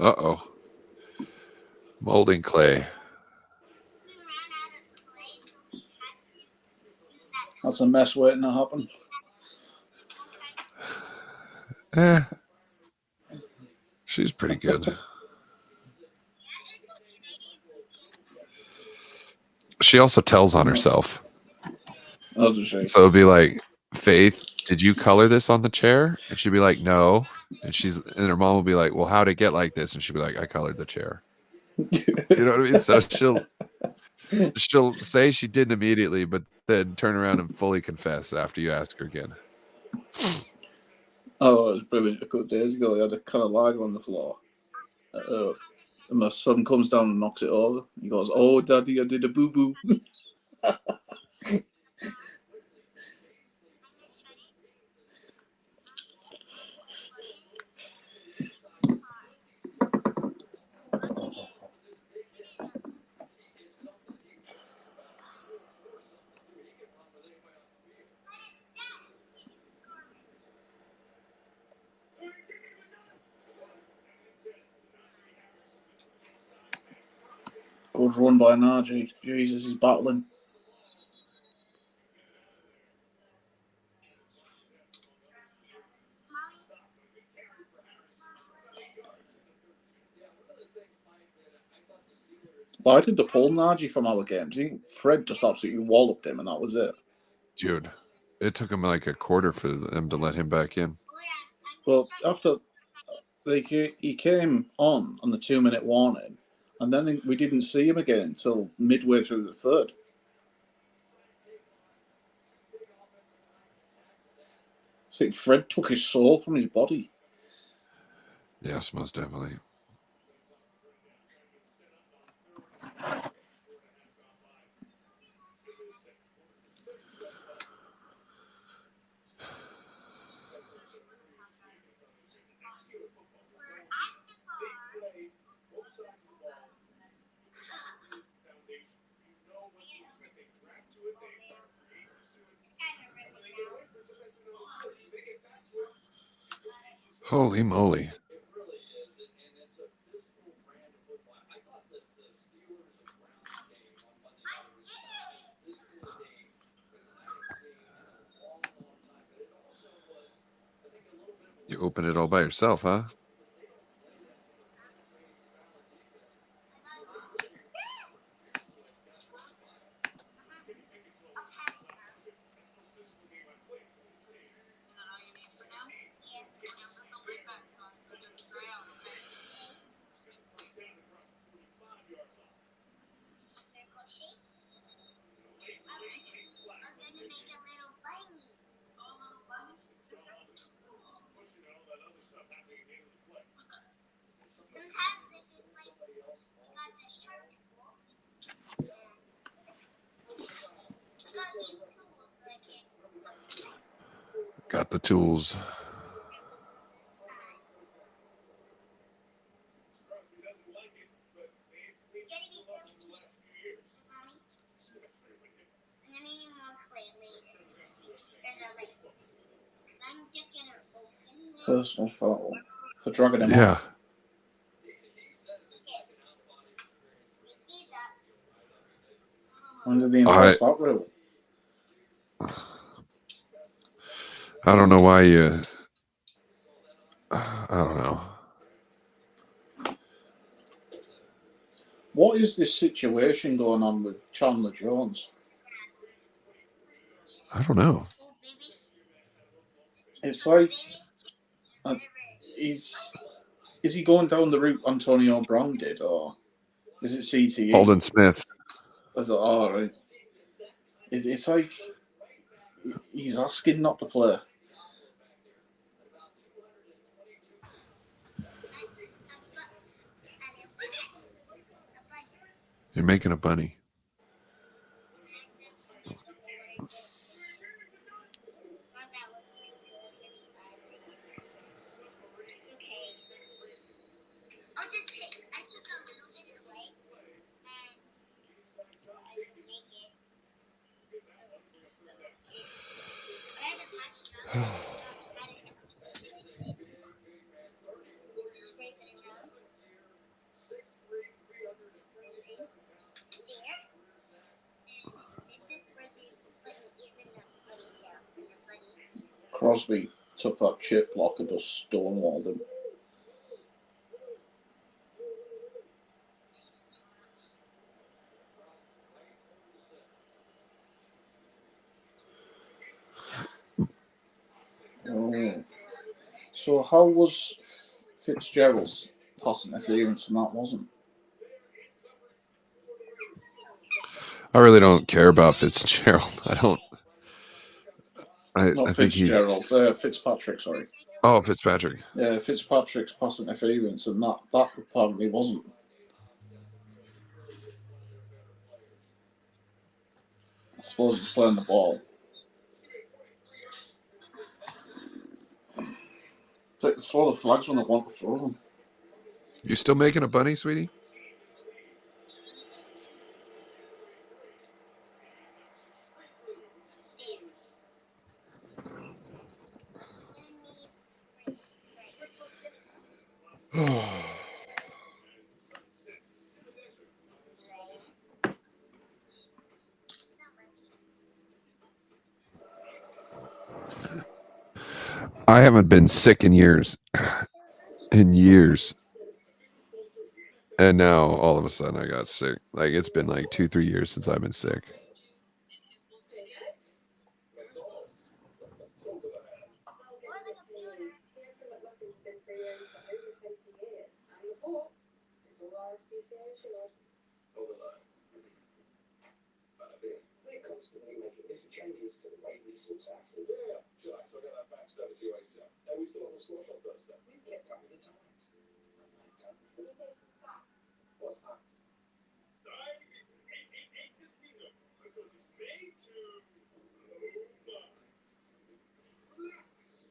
Uh-oh. Molding clay. That's a mess waiting to happen. She's pretty good. She also tells on herself. I'll just say. So it'll be like, Faith, did you color this on the chair? And she'd be like, no. And her mom will be like, well, how'd it get like this? And she'd be like, I colored the chair. You know what I mean? So she'll say she didn't immediately, but then turn around and fully confess after you ask her again. Oh, it was brilliant. A couple of days ago, he had a kind of lager on the floor. And my son comes down and knocks it over. He goes, "Oh, Daddy, I did a boo-boo." Good run by Najee. Jesus, he's battling. Why did they pull Najee from our game? Do you think Fred just absolutely walloped him and that was it? Dude, it took him like a quarter for them to let him back in. Well, after he came on the 2-minute warning, and then we didn't see him again until midway through the third. I think Fred took his soul from his body. Yes, most definitely. Holy moly. You open it all by yourself, huh? Got the tools. Personal foul for dragging him Yeah. off. When did they enforce that rule? I don't know why you. I don't know. What is this situation going on with Chandler Jones? I don't know. It's like is he going down the route Antonio Brown did, or is it CTE? Holden Smith. Is it all right? It's like he's asking not to play. You're making a bunny. Crosby took that chip block and just stonewalled him. Oh. So how was Fitzgerald's pass interference and that wasn't? I really don't care about Fitzgerald. I don't. Not I think he. Fitzgerald, Fitzpatrick, sorry. Oh, Fitzpatrick. Yeah, Fitzpatrick's pass interference and that apparently wasn't. I suppose he's playing the ball. Throw the flags when they want to throw them. You still making a bunny, sweetie? I haven't been sick in years. In years. And now all of a sudden I got sick. Like it's been like 2-3 years since I've been sick. We're constantly making different changes to the way we source our food. Yeah, Jax, I got that back stuff at you ASAP. Are we still on the squash on Thursday? We've kept up with the times. What's that? A casino, because it's made to relax.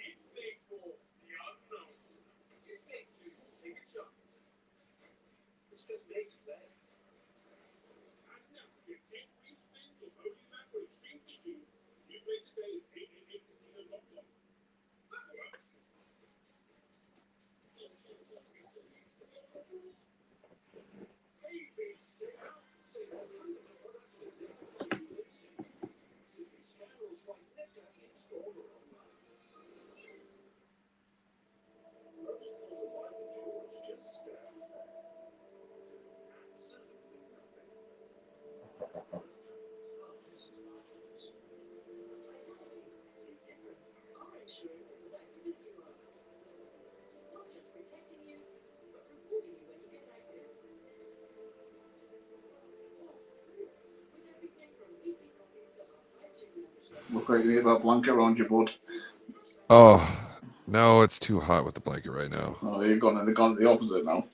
It's made for the unknown. It's made to take a chance. It's just made to play. And now, get every spin of Holy Macro Extreme Fishing. You play today at 888casino.com. That works. Look like you get that blanket around your bud. Oh, no, it's too hot with the blanket right now. Oh, they've gone the opposite now.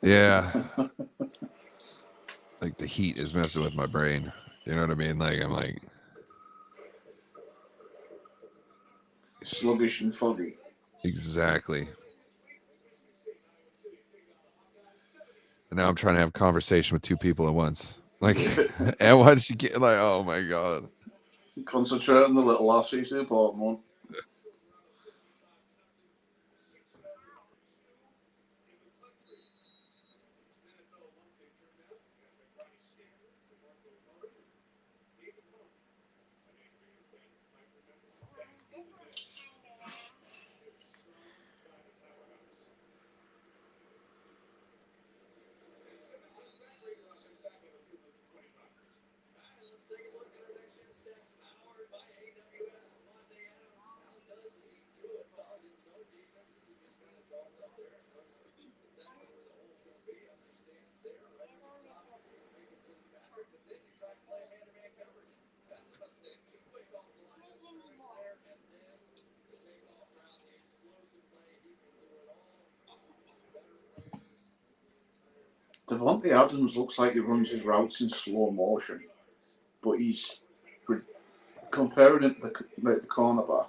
Yeah. Like the heat is messing with my brain. You know what I mean? Like I'm like Sluggish and foggy. exactly. And now I'm trying to have a conversation with two people at once. Like and once you get like, oh my god. Concentrate on the little lassie's the important one. Devontae Adams looks like he runs his routes in slow motion, but he's comparing it to the cornerback.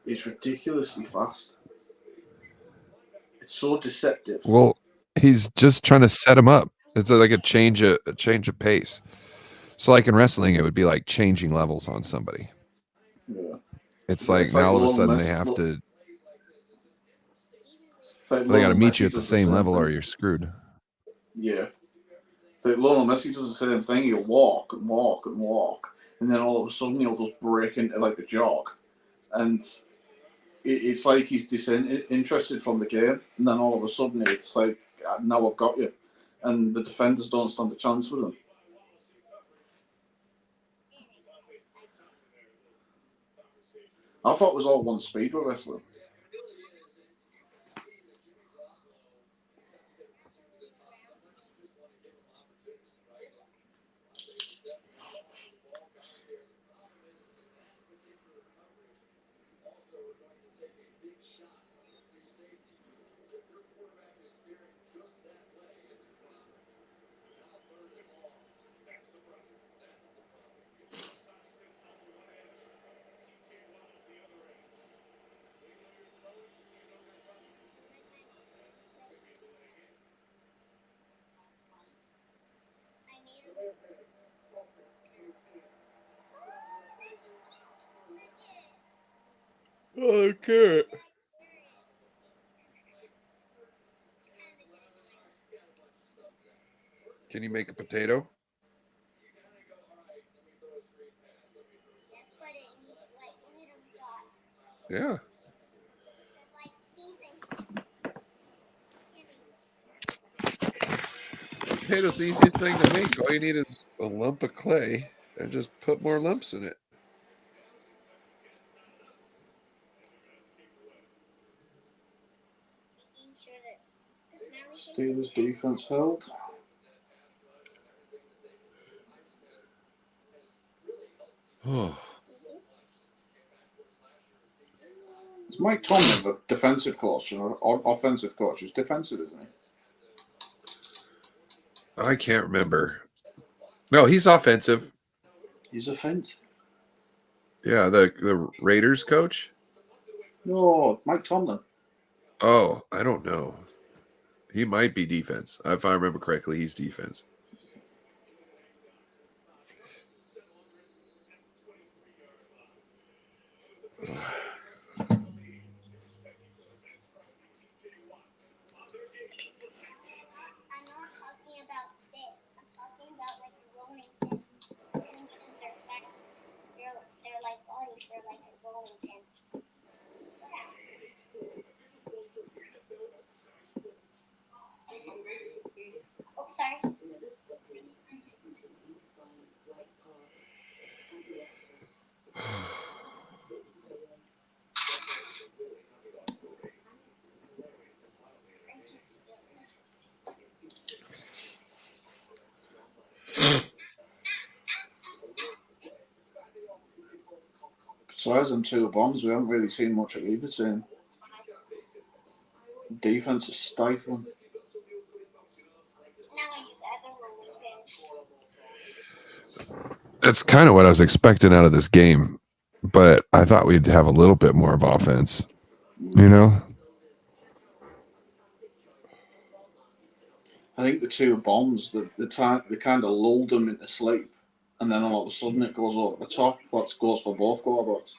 He's ridiculously fast. It's so deceptive. Well, he's just trying to set him up. It's like a change of pace. So like in wrestling, it would be like changing levels on somebody. Yeah. It's like now all of a sudden they have to. They got to meet you at the same level, or you're screwed. Yeah. So Lionel Messi does the same thing. He'll walk and walk and walk, and then all of a sudden he'll just break into like a jog, and it's like he's disinterested from the game. And then all of a sudden it's like, now I've got you, and the defenders don't stand a chance with him. I thought it was all one speed with wrestling. Okay. Can you make a potato? That's what it needs, like little dots. Yeah. Potato's the easiest thing to make. All you need is a lump of clay and just put more lumps in it. Steelers defense held. Oh, Is Mike Tomlin the defensive coach or offensive coach? He's defensive, isn't he? I can't remember. No, he's offensive. He's offensive. Yeah, the Raiders coach. No, Mike Tomlin. Oh, I don't know. He might be defense. If I remember correctly, he's defense. I'm not talking about this. I'm talking about like rolling pins. Because they're sex. They're like bodies. They're like a rolling pin. Oh, sorry. Besides them two bombs, we haven't really seen much of either team. Defense is stifling. That's kind of what I was expecting out of this game, but I thought we'd have a little bit more of offense. You know, I think the two bombs, they kind of lulled them into sleep, and then all of a sudden it goes over the top. That goes for both quarterbacks.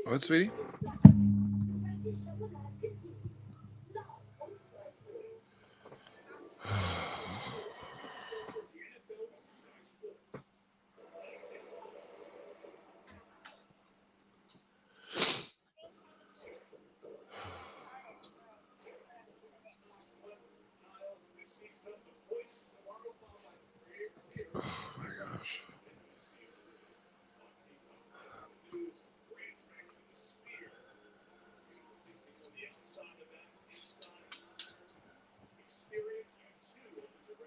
What, sweetie? Oh my gosh.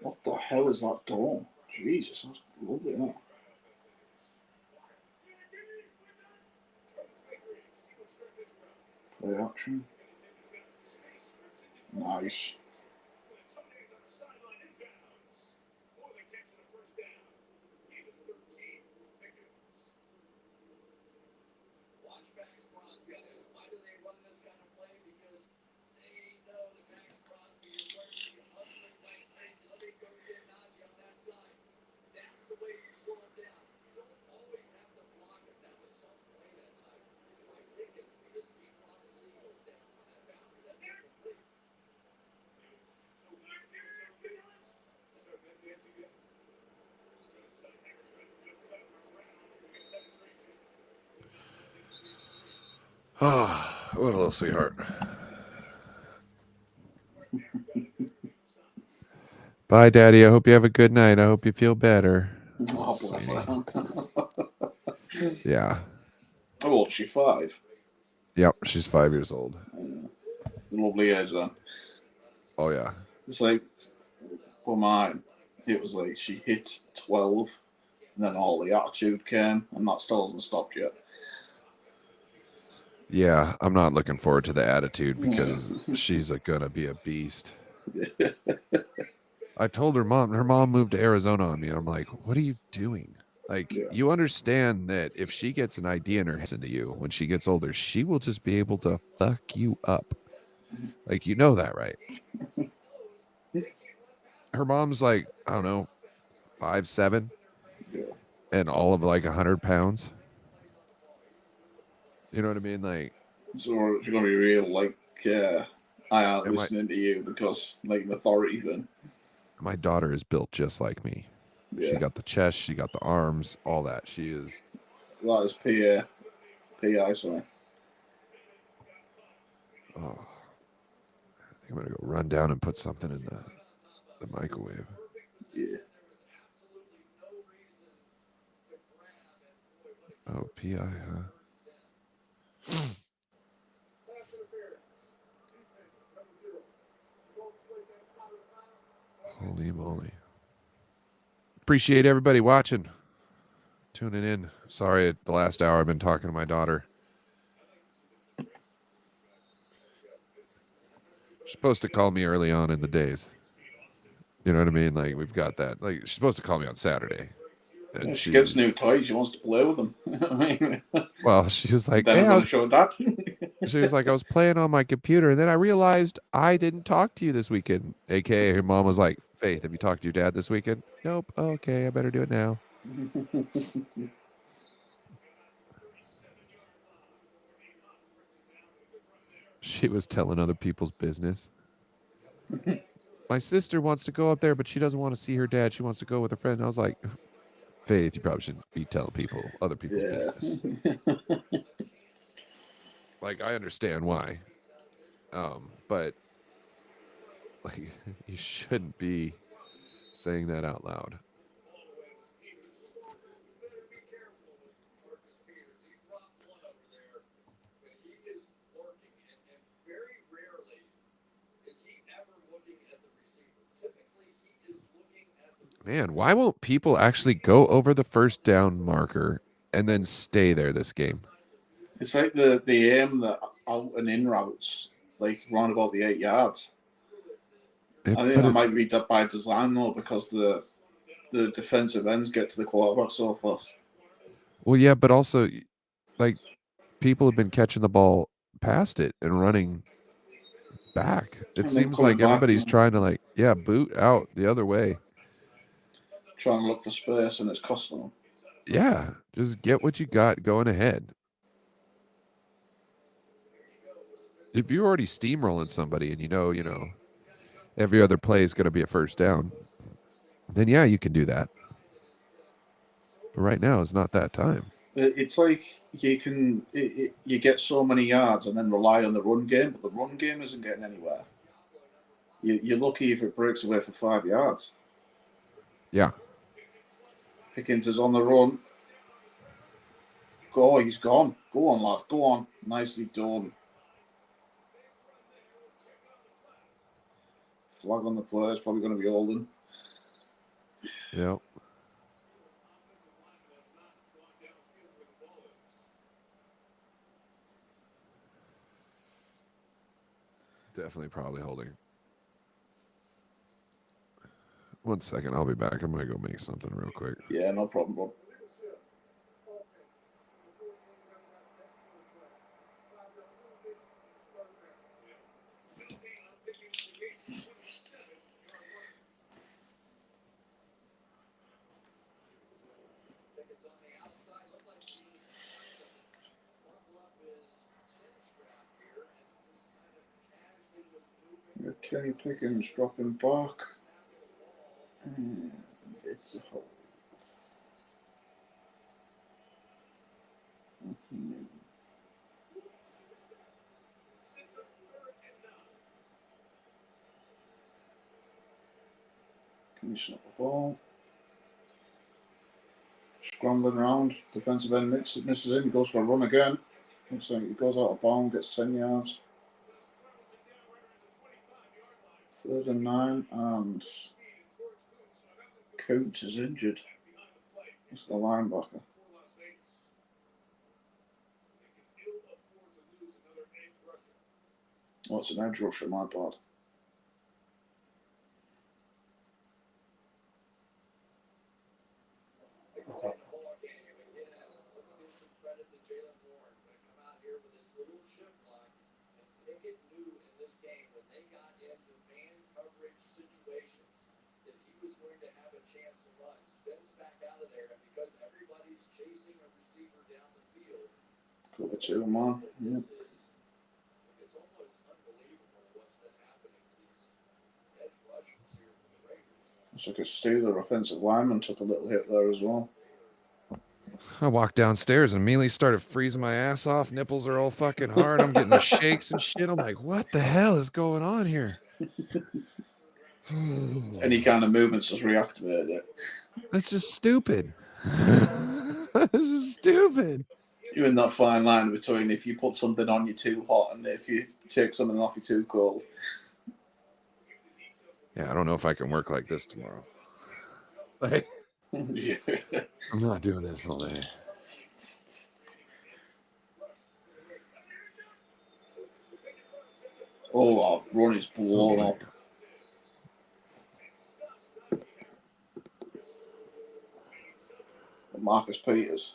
What the hell is that door? Jesus, that's lovely, isn't it? Play action. Nice. Oh, what a little sweetheart. bye, Daddy. I hope you have a good night. I hope you feel better. Oh, bless her. Yeah. How old is she? 5? Yep. She's 5 years old. Lovely age then. Oh yeah. It's like, for mine, it was like she hit 12 And then all the attitude came, and that still hasn't stopped yet. Yeah, I'm not looking forward to the attitude because she's gonna be a beast. I told her mom moved to Arizona on me. And I'm like, what are you doing? Like, Yeah. you understand that if she gets an idea in her head into you when she gets older, she will just be able to fuck you up. Like, you know that, right? Her mom's like, I don't know, 5'7", Yeah. and all of like 100 pounds. You know what I mean? Like, So it's going to be real, like, I aren't Am I- listening to you because, like, an authority thing. my daughter is built just like me. She Yeah. got the chest, she got the arms, all that. She is. That is PI, sorry. Oh, I think I'm gonna go run down and put something in the microwave. Yeah. Oh, PI, huh? Holy moly. Appreciate everybody watching, tuning in. Sorry, at the last hour I've been talking to my daughter. She's supposed to call me early on in the days. You know what I mean? Like, we've got that. Like, she's supposed to call me on Saturday. And If she gets new toys, she wants to play with them. I mean, well, she was like, then hey, I'm going to show that. she was like, I was playing on my computer, and then I realized I didn't talk to you this weekend. AKA, her mom was like, Faith, have you talked to your dad this weekend? Nope. Okay, I better do it now. She was telling other people's business. My sister wants to go up there, but she doesn't want to see her dad. She wants to go with her friend. And I was like, Faith, you probably shouldn't be telling people other people's business. Like, I understand why. But like, you shouldn't be saying that out loud. Man, why won't people actually go over the first down marker and then stay there this game? It's like the aim that out and in routes, like round about the 8 yards. I think that might be by design though, because the defensive ends get to the quarterback so fast. Well, yeah, but also, like, people have been catching the ball past it and running back. It seems like everybody's trying to, like, boot out the other way. Trying to look for space, and it's costing them. Yeah, just get what you got going ahead. If you're already steamrolling somebody and you know, every other play is going to be a first down, then yeah, you can do that. But right now, it's not that time. It's like you get so many yards and then rely on the run game, but the run game isn't getting anywhere. You're lucky if it breaks away for 5 yards. Yeah. Pickens is on the run. He's gone. Go on, lad. Go on. Nicely done. Flag on the play is probably going to be Holden. Yeah. Definitely probably holding. 1 second, I'll be back. I'm going to go make something real quick. Yeah, no problem, bro. Kenny Pickens dropping back. And it's a hole. Can you snap the ball? Scrambling around. Defensive end misses in. He goes for a run again. Looks like he goes out of bounds, gets 10 yards. 3rd and 9, and Coates is injured. It's the linebacker. Oh, it's an edge rusher, my bad. Cover two, man. Yeah. Looks like a Steeler offensive lineman took a little hit there as well. I walked downstairs and immediately started freezing my ass off. Nipples are all fucking hard. I'm getting the shakes and shit. I'm like, what the hell is going on here? Any kind of movements just reactivated it. That's just stupid. That's just stupid. You're in that fine line between if you put something on you too hot and if you take something off you too cold. Yeah, I don't know if I can work like this tomorrow. Like, Yeah. I'm not doing this all day. Oh, our run is blown up. Marcus Peters.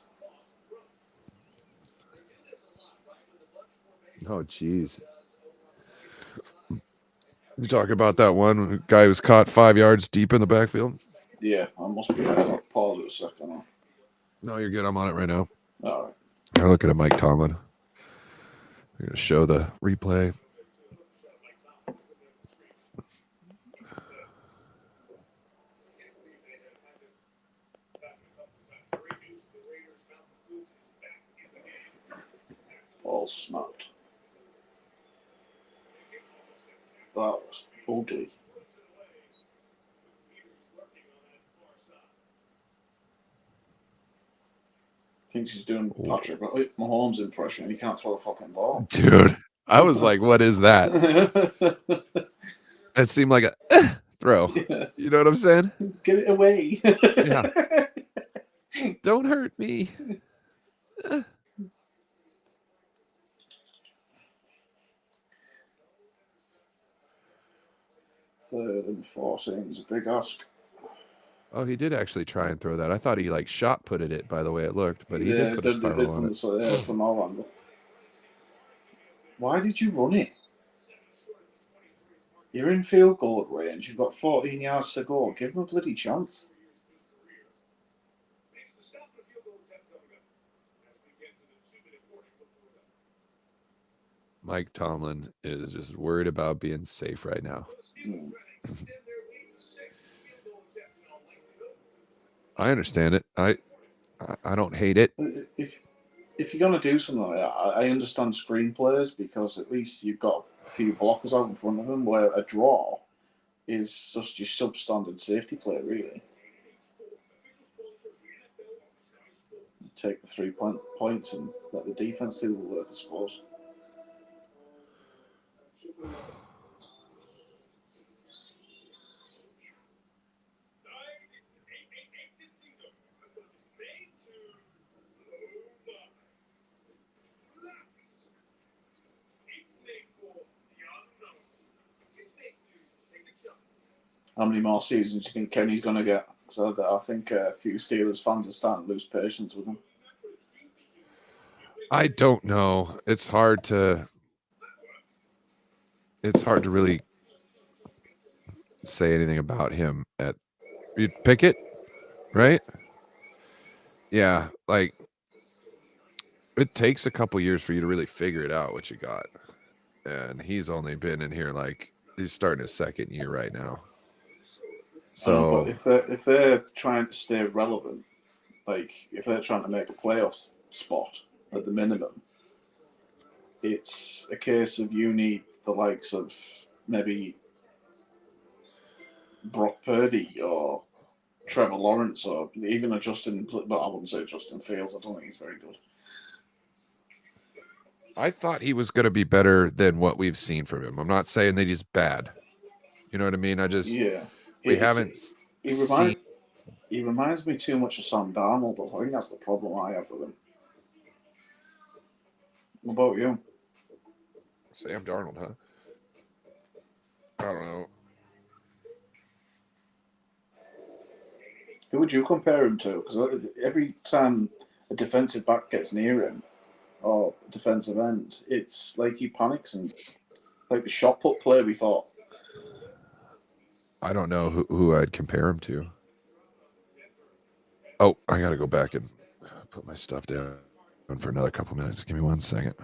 Oh, jeez. You talking about that one guy who was caught 5 yards deep in the backfield? Yeah, I must be. I'll pause it a second. No, you're good. I'm on it right now. All right. I'm looking at Mike Tomlin. I'm going to show the replay. Ball snapped. That was ugly. Thinks he's doing Patrick Mahomes impression. He can't throw a fucking ball. Dude, I was like, what is that? It seemed like a throw. Yeah. You know what I'm saying? Get it away. Yeah. Don't hurt me. 3rd and 14 is a big ask. Oh, he did actually try and throw that. I thought he like shot putted it by the way it looked, but he did put a spiral on it. From our angle. Why did you run it? You're in field goal range. You've got 14 yards to go. Give him a bloody chance. Mike Tomlin is just worried about being safe right now. I understand it. I don't hate it. If you're gonna do something like that, I understand screenplays because at least you've got a few blockers out in front of them. Where a draw is just your substandard safety play, really. Take the 3 points and let the defense do the work, I suppose. How many more seasons do you think Kenny's going to get? So I think a few Steelers fans are starting to lose patience with him. I don't know. It's hard to really say anything about him. You pick it, right? Yeah, like it takes a couple years for you to really figure it out what you got. And he's only been in here like he's starting his 2nd year right now. So, but if they're trying to stay relevant, like if they're trying to make a playoff spot at the minimum, it's a case of you need the likes of maybe Brock Purdy or Trevor Lawrence or even a Justin, but I wouldn't say Justin Fields. I don't think he's very good. I thought he was going to be better than what we've seen from him. I'm not saying that he's bad. You know what I mean? I just we haven't seen He reminds me too much of Sam Darnold. I think that's the problem I have with him. What about you? Sam Darnold, huh? I don't know. Who would you compare him to? Because every time a defensive back gets near him or defensive end, it's like he panics and like the shot put play we thought. I don't know who I'd compare him to. Oh, I got to go back and put my stuff down for another couple minutes. Give me 1 second.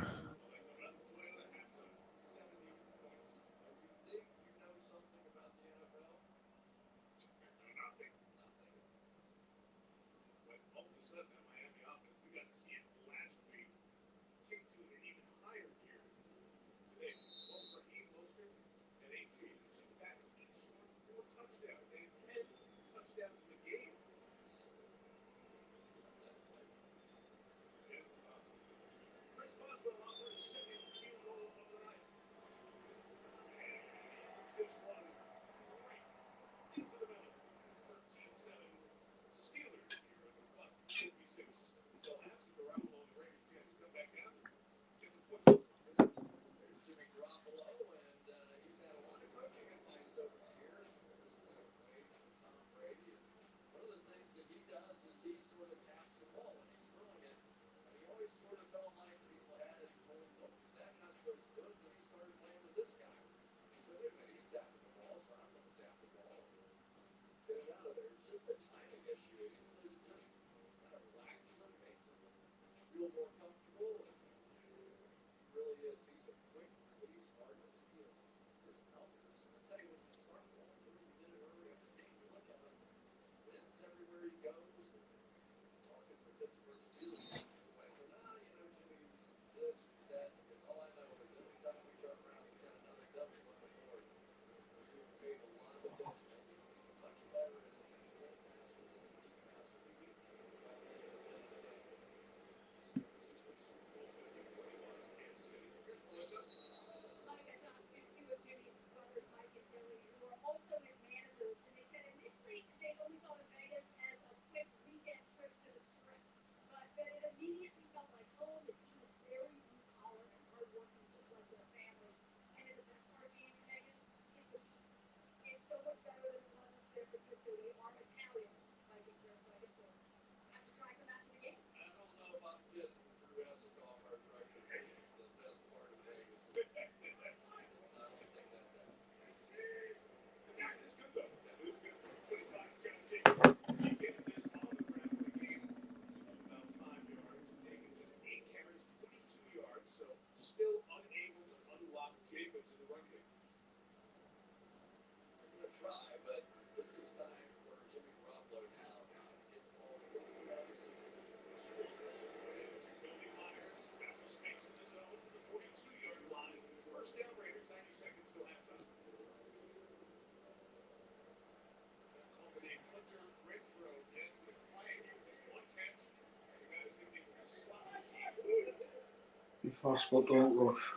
Be fast, but don't rush.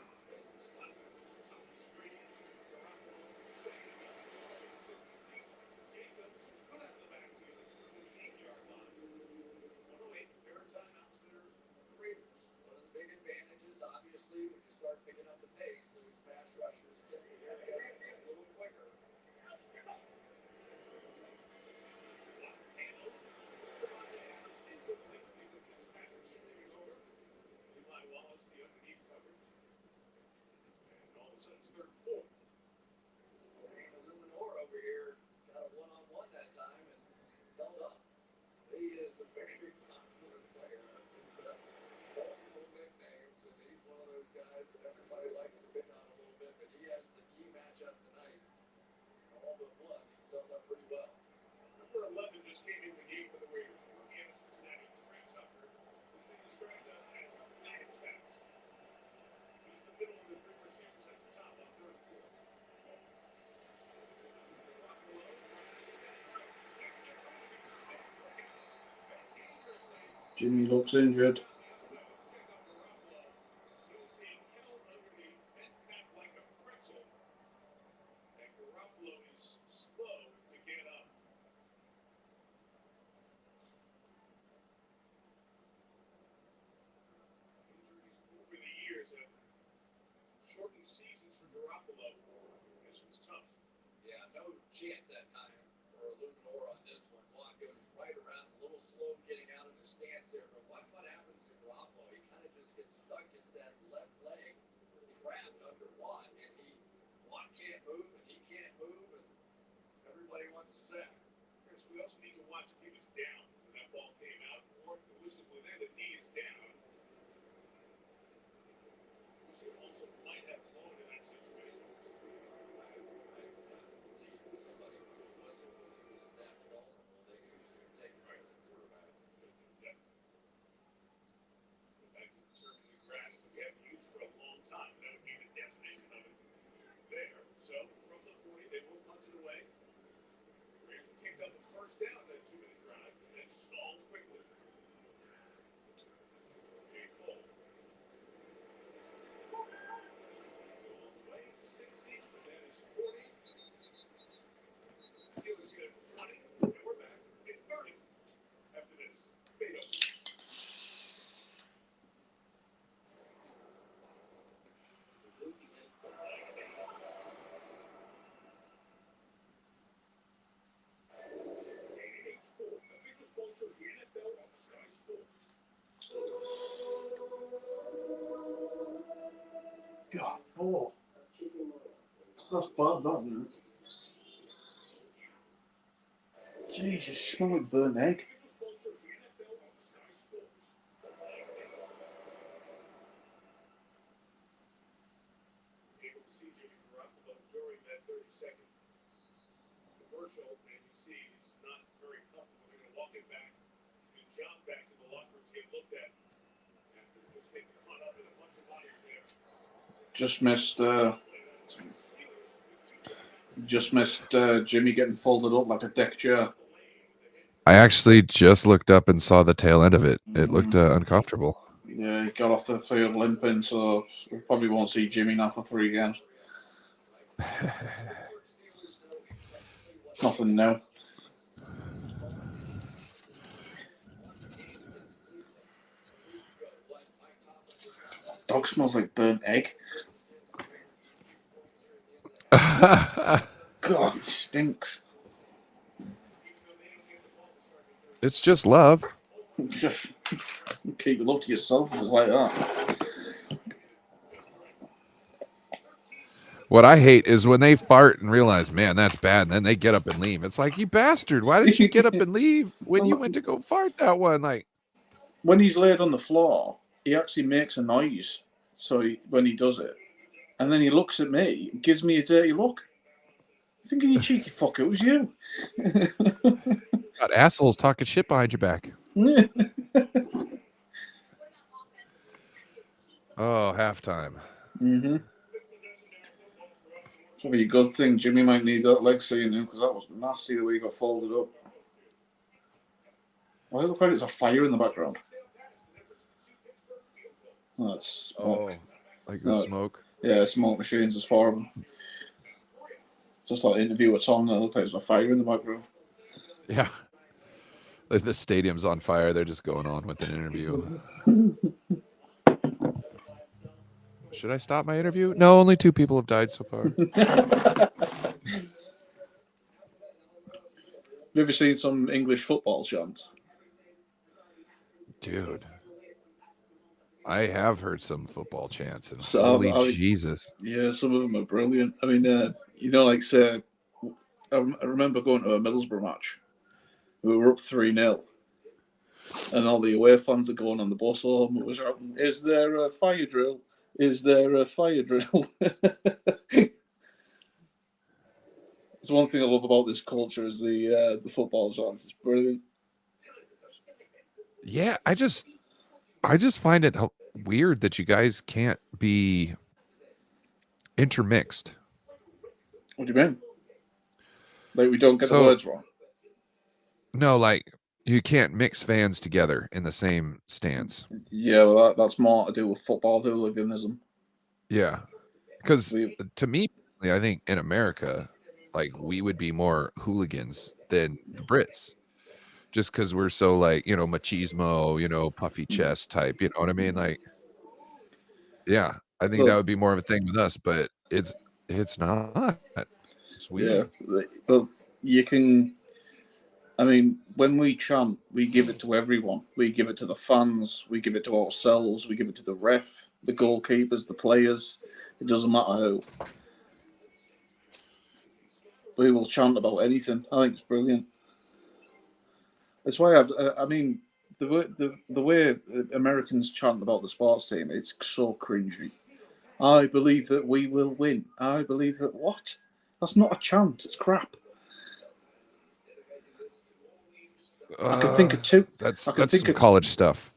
Jimmy looks injured. shortened seasons for Garoppolo. This was tough. Yeah, no chance that time for Luminor on this one. Watt goes right around, a little slow getting out of the stance there, but watch what happens to Garoppolo. He kind of just gets stuck, gets that left leg trapped under Watt, and Watt can't move, and he can't move, and everybody wants a sack. Chris, we also need to watch if he was down when that ball came out. Or if the whistle blew there, the knee is down. Whistle also might have blown in that situation. I believe somebody blew a whistle when he was that vulnerable. They usually take right to the quarterbacks. Yeah. Back to the turf in the grass that we haven't used for a long time. That would be the definition of it there. So from the 40, they will punch it away. Rams kicked up the first down on that 2-minute drive and then stalled quickly. J. Cole. Long way, 60, and that is 40. Steelers get 20, and we're back at 30 after this. Beto. Official sponsor of the NFL on Sky Sports. God, oh, that's bad, that isn't it? Jesus, you smell like burnt egg. Official sponsor of the NFL on Sky Sports. Able to see Jimmy Garoppolo during that 30-second commercial, and you see he's not very comfortable. They're going to walk him back. He's going to jump back to the locker room to get looked at. After just getting caught up in a bunch of bodies there. Just missed Jimmy getting folded up like a deck chair. I actually just looked up and saw the tail end of it. It looked uncomfortable. Yeah, he got off the field limping, so we probably won't see Jimmy now for 3 games. Nothing new. Dog smells like burnt egg. God, he stinks. It's just love. Keep your love to yourself if it's like that. What I hate is when they fart and realize, man, that's bad, and then they get up and leave. It's like, you bastard, why did you get up and leave when you went to go fart that one? Like, When he's laid on the floor, he actually makes a noise. So when he does it, and then he looks at me, and gives me a dirty look. Thinking, you cheeky fucker, it was you. got assholes talking shit behind your back. Oh, halftime. Mm-hmm. Probably a good thing. Jimmy might need that leg seeing him because that was nasty the way he got folded up. Why does it look like there's a fire in the background? Oh, that's smoke. Oh, like the smoke? Yeah, smoke machines. There's 4 of them. Just like the interview with Tom, that looked like there's a fire in the background. Yeah. Like the stadium's on fire. They're just going on with an interview. Should I stop my interview? No, only 2 people have died so far. You ever seen some English football chants? Dude. I have heard some football chants, and So, holy Jesus. Yeah, some of them are brilliant. I mean, you know, like, say, I remember going to a Middlesbrough match. We were up 3-0. And all the away fans are going on the bus home. It was shouting, "Is there a fire drill? Is there a fire drill?" It's one thing I love about this culture is the football chants. It's brilliant. Yeah, I just find it weird that you guys can't be intermixed. What do you mean? Like we don't get the So- words wrong? No, like you can't mix fans together in the same stance. Yeah, well, that's more to do with football hooliganism. Yeah, because We- to me, I think in America, like we would be more hooligans than the Brits, just because we're so like, you know, machismo, you know, puffy chest type. You know what I mean? Like, yeah, I think Well- that would be more of a thing with us, but it's not. It's weird. Yeah, but you can. I mean, when we chant, we give it to everyone. We give it to the fans. We give it to ourselves. We give it to the ref, the goalkeepers, the players. It doesn't matter who. We will chant about anything. I think it's brilliant. That's why I mean, the way Americans chant about the sports team, it's so cringy. I believe that we will win. I believe that what? That's not a chant. It's crap. I can think of two. That's I can think some of college stuff.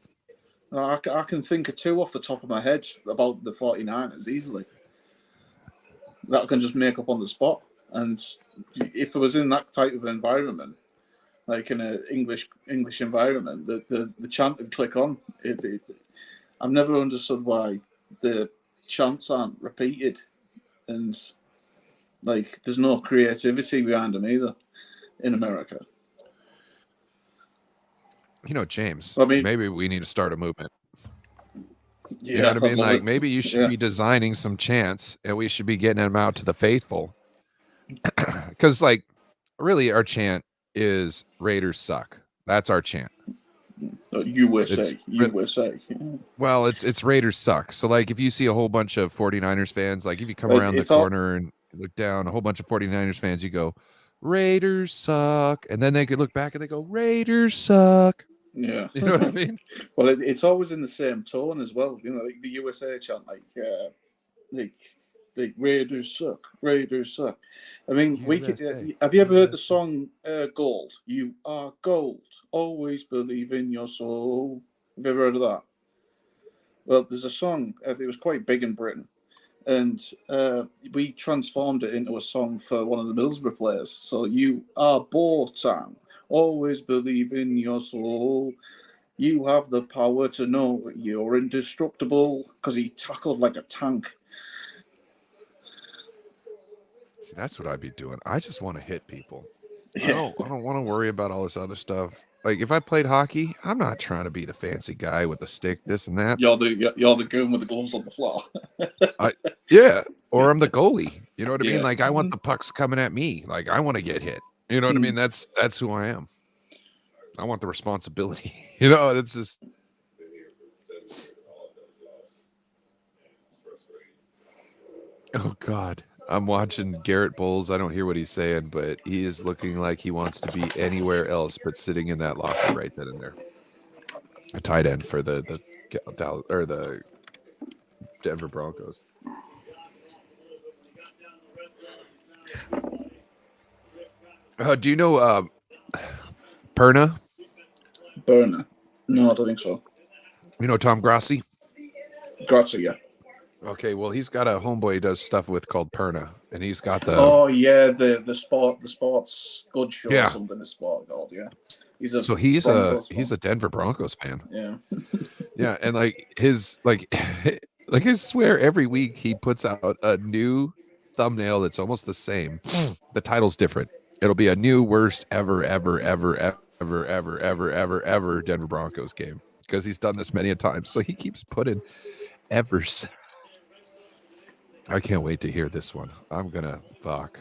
I can think of two off the top of my head about the 49ers easily. That I can just make up on the spot. And if I was in that type of environment, like in an English environment, the chant would click on. I've never understood why the chants aren't repeated, and like there's no creativity behind them either in America. You know, James, I mean, maybe we need to start a movement. yeah, You know what I I'd mean? love Like it. maybe you should Yeah. be designing some chants and we should be getting them out to the faithful. Because like really our chant is Raiders suck. That's our chant. USA, It's USA. well, it's Raiders suck. So like if you see a whole bunch of 49ers fans, like if you come around the It's all- corner and look down, a whole bunch of 49ers fans, you go, Raiders suck. And then they could look back and they go, Raiders suck. Yeah. You know what I mean? Well, it's always in the same tone as well. You know, like the USA chant, like Raiders suck, Raiders suck. I mean, we could. USA, Have you ever heard the USA. song "Gold"? You are gold. Always believe in your soul. Have you ever heard of that? Well, there's a song. It was quite big in Britain, and we transformed it into a song for one of the Middlesbrough players. So you are Botan. Always believe in your soul. You have the power to know that you're indestructible, because he tackled like a tank. See, that's what I'd be doing. I just want to hit people. I Yeah. don't want to worry about all this other stuff. Like if I played hockey, I'm not trying to be the fancy guy with the stick, this and that. You're the goon with the gloves on the floor. Yeah. Or I'm the goalie. You know what I Yeah. mean? Like I want the pucks coming at me. Like I want to get hit. You know what I mean? That's who I am. I want the responsibility. You know, it's just oh God. I'm watching Garrett Bowles. I don't hear what he's saying, but he is looking like he wants to be anywhere else but sitting in that locker right then and there. A tight end for the Dallas or the Denver Broncos. Do you know Perna? Burner. No, I don't think so. You know Tom Grassi? Grazie, yeah. Okay, well he's got a homeboy he does stuff with called Perna, and he's got the Oh yeah, the sports good show Yeah. or something. The sport called, yeah. He's he's a Denver Broncos fan. yeah. Yeah, and like his like like I swear every week he puts out a new thumbnail that's almost the same. The title's different. It'll be a new worst ever Denver Broncos game because he's done this many a time. So he keeps putting evers. I can't wait to hear this one. I'm gonna fuck.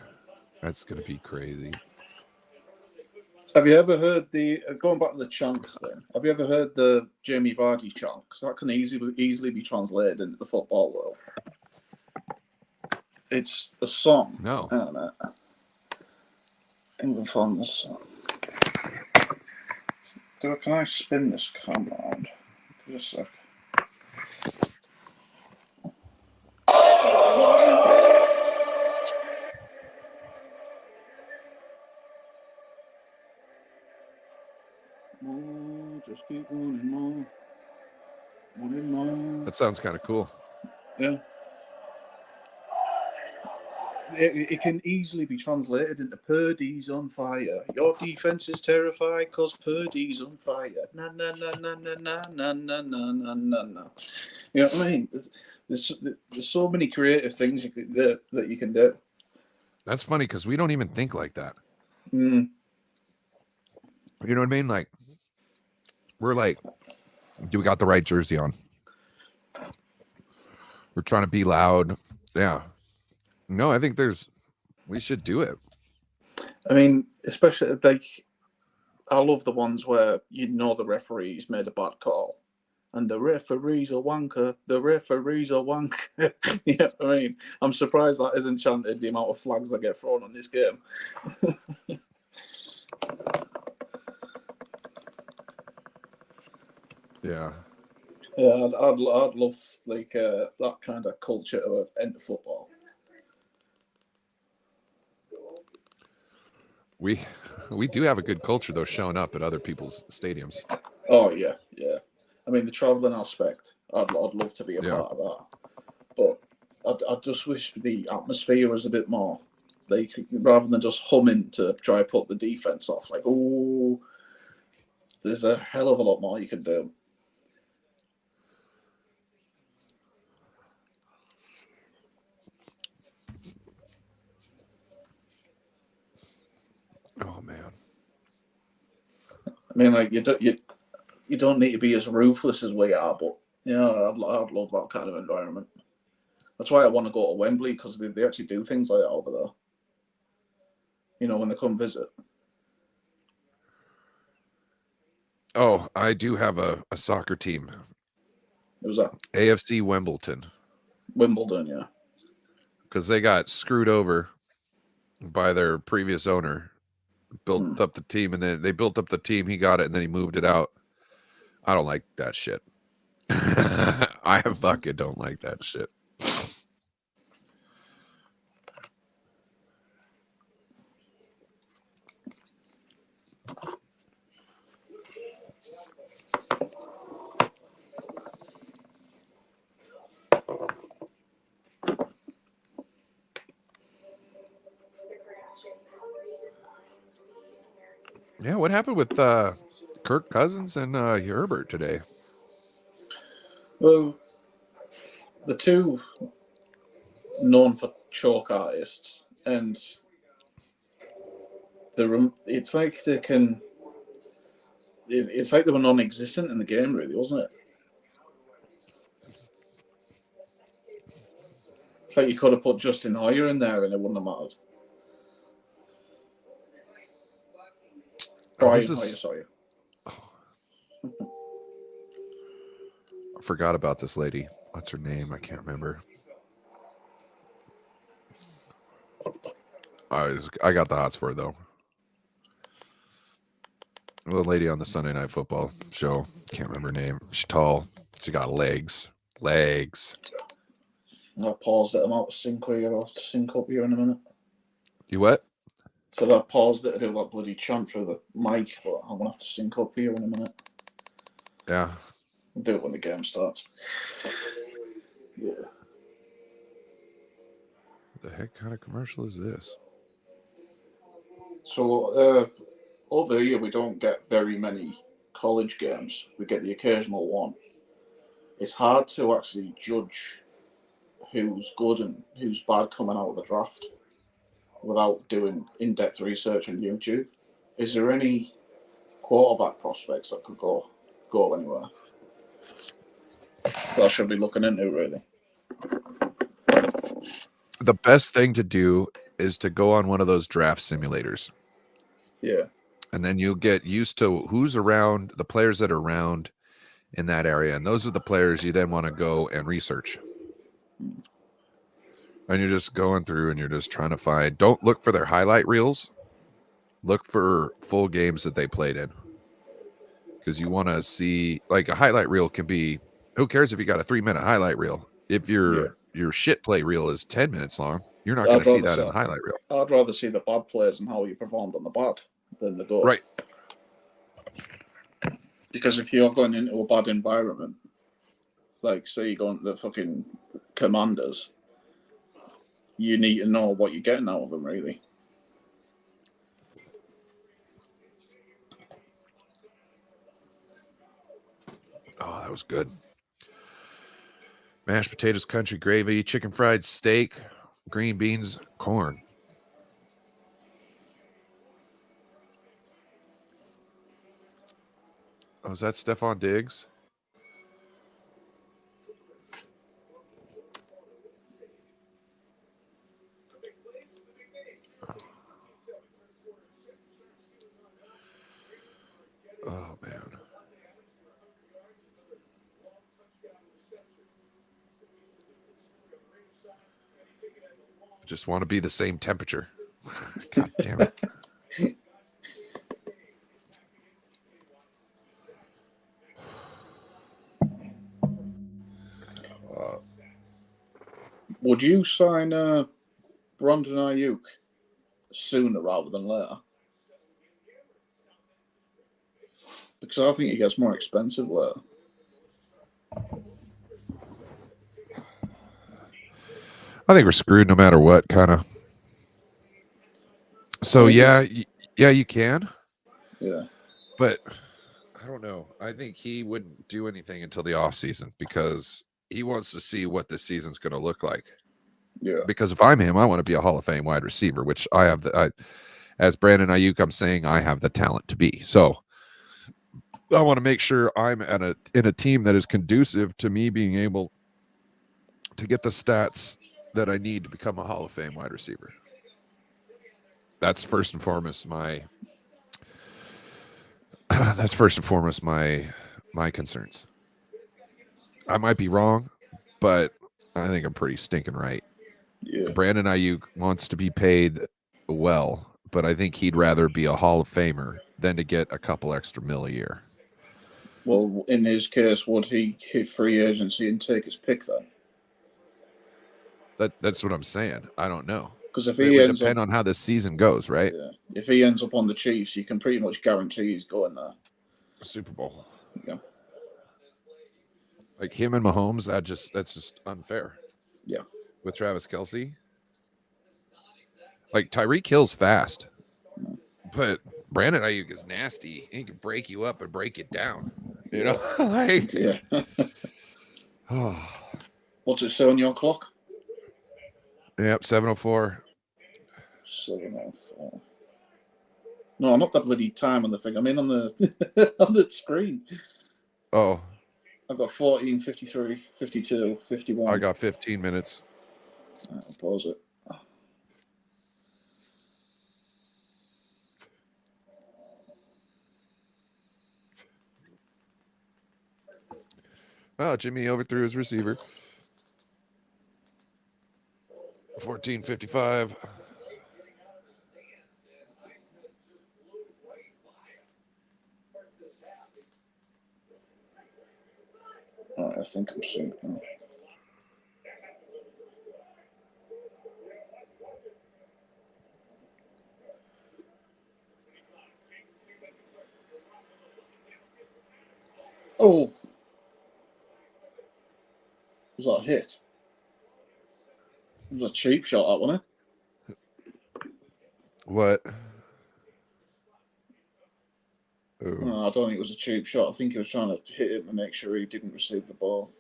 That's gonna be crazy. Have you ever heard the going back to the chants thing? Have you ever heard the Jamie Vardy chant? Because that can easily be translated into the football world. It's a song. No. Hang on a minute. England fans. Can I spin this camera around? Just a sec. More, just keep wanting more. Wanting more. That sounds kind of cool. Yeah. It can easily be translated into Purdy's on fire. Your defense is terrified because Purdy's on fire. Na na na na na na na na na na na na. You know what I mean? There's so many creative things that you can do. That's funny because we don't even think like that. Mm. You know what I mean? Like we're like, do we got the right jersey on? We're trying to be loud. Yeah. No, I think we should do it. I mean, especially like, I love the ones where you know the referee's made a bad call, and the referee's a wanker. The referee's a wanker. You know what I mean? I'm surprised that isn't chanted the amount of flags that get thrown on this game. Yeah. Yeah, I'd love like that kind of culture to enter football. We do have a good culture though, showing up at other people's stadiums. Oh yeah, yeah. I mean the travelling aspect. I'd love to be a Yeah. part of that, but I just wish the atmosphere was a bit more. Like rather than just humming to try to put the defense off. Like, oh, there's a hell of a lot more you can do. Oh man. I mean, like you don't need to be as ruthless as we are, but yeah, I'd love that kind of environment. That's why I want to go to Wembley, because they actually do things like that over there. You know, when they come visit. Oh, I do have a soccer team. It was at AFC Wimbledon. Wimbledon, yeah. Because they got screwed over by their previous owner. Built up the team, and then they built up the team. He got it, and then he moved it out. I don't like that shit. I fucking don't like that shit. Yeah, what happened with Kirk Cousins and Herbert today? Well, the two known for choke artists, and it's like they can. It's like they were non-existent in the game, really, wasn't it? It's like you could have put Justin Hoyer in there, and it wouldn't have mattered. Brian Hoyer, sorry. I forgot about this lady. What's her name? I can't remember. I got the hots for her, though. A little lady on the Sunday Night Football show. Can't remember her name. She's tall. She got legs. Legs. I paused it. I'm out of sync here. I'll have to sync up here in a minute. You what? So I paused it to do that bloody chant through the mic, but I'm going to have to sync up here in a minute. Yeah. I'll do it when the game starts. Yeah. What the heck kind of commercial is this? So over here, we don't get very many college games. We get the occasional one. It's hard to actually judge who's good and who's bad coming out of the draft without doing in-depth research on YouTube. Is there any quarterback prospects that could go anywhere that I should be looking into, really? The best thing to do is to go on one of those draft simulators. Yeah. And then you'll get used to who's around, the players that are around in that area. And those are the players you then want to go and research. And you're just going through and you're just trying to find, don't look for their highlight reels. Look for full games that they played in. Because you want to see, like a highlight reel can be, who cares if you got a 3-minute highlight reel? If your shit play reel is 10 minutes long, you're not going to see that in the highlight reel. I'd rather see the bad players and how you performed on the bad than the good. Right. Because if you're going into a bad environment, like say you're going to the fucking Commanders, you need to know what you're getting out of them, really. Oh, that was good. Mashed potatoes, country gravy, chicken fried steak, green beans, corn. Oh, is that Stephon Diggs? Just want to be the same temperature. God damn it. Would you sign Brandon Ayuk sooner rather than later? Because I think he gets more expensive later. I think we're screwed no matter what, kind of. So yeah, you can, Yeah. but I don't know. I think he wouldn't do anything until the off season because he wants to see what this season's going to look like. Yeah. Because if I'm him, I want to be a Hall of Fame wide receiver, which I have. As Brandon Ayuk, I'm saying I have the talent to be. So I want to make sure I'm in a team that is conducive to me being able to get the stats that I need to become a Hall of Fame wide receiver. That's first and foremost my my concerns. I might be wrong, but I think I'm pretty stinking right. Yeah. Brandon Ayuk wants to be paid well, but I think he'd rather be a Hall of Famer than to get a couple extra mil a year. Well, in his case, would he hit free agency and take his pick then? That's what I'm saying. I don't know. Because if It he would ends depend up, on how this season goes, right? yeah, if he ends up on the Chiefs, you can pretty much guarantee he's going there. Super Bowl. Yeah. Like him and Mahomes, that's just unfair. Yeah. With Travis Kelce. Like Tyreek Hill's fast, but Brandon Ayuk is nasty. He can break you up and break it down. You know, like Yeah. oh, What's it say on your clock? yep, 7:04. 7:04. No, not the bloody time on the thing. I mean on the on the screen. Oh, I've got 14, 53, 52, 51. I got 15 minutes. I'll pause it. Oh, Jimmy overthrew his receiver. 14:55. All right, I think I'm synced now. Oh, was that a hit? It was a cheap shot, that wasn't it? What? Ooh. No, I don't think it was a cheap shot. I think he was trying to hit him to make sure he didn't receive the ball.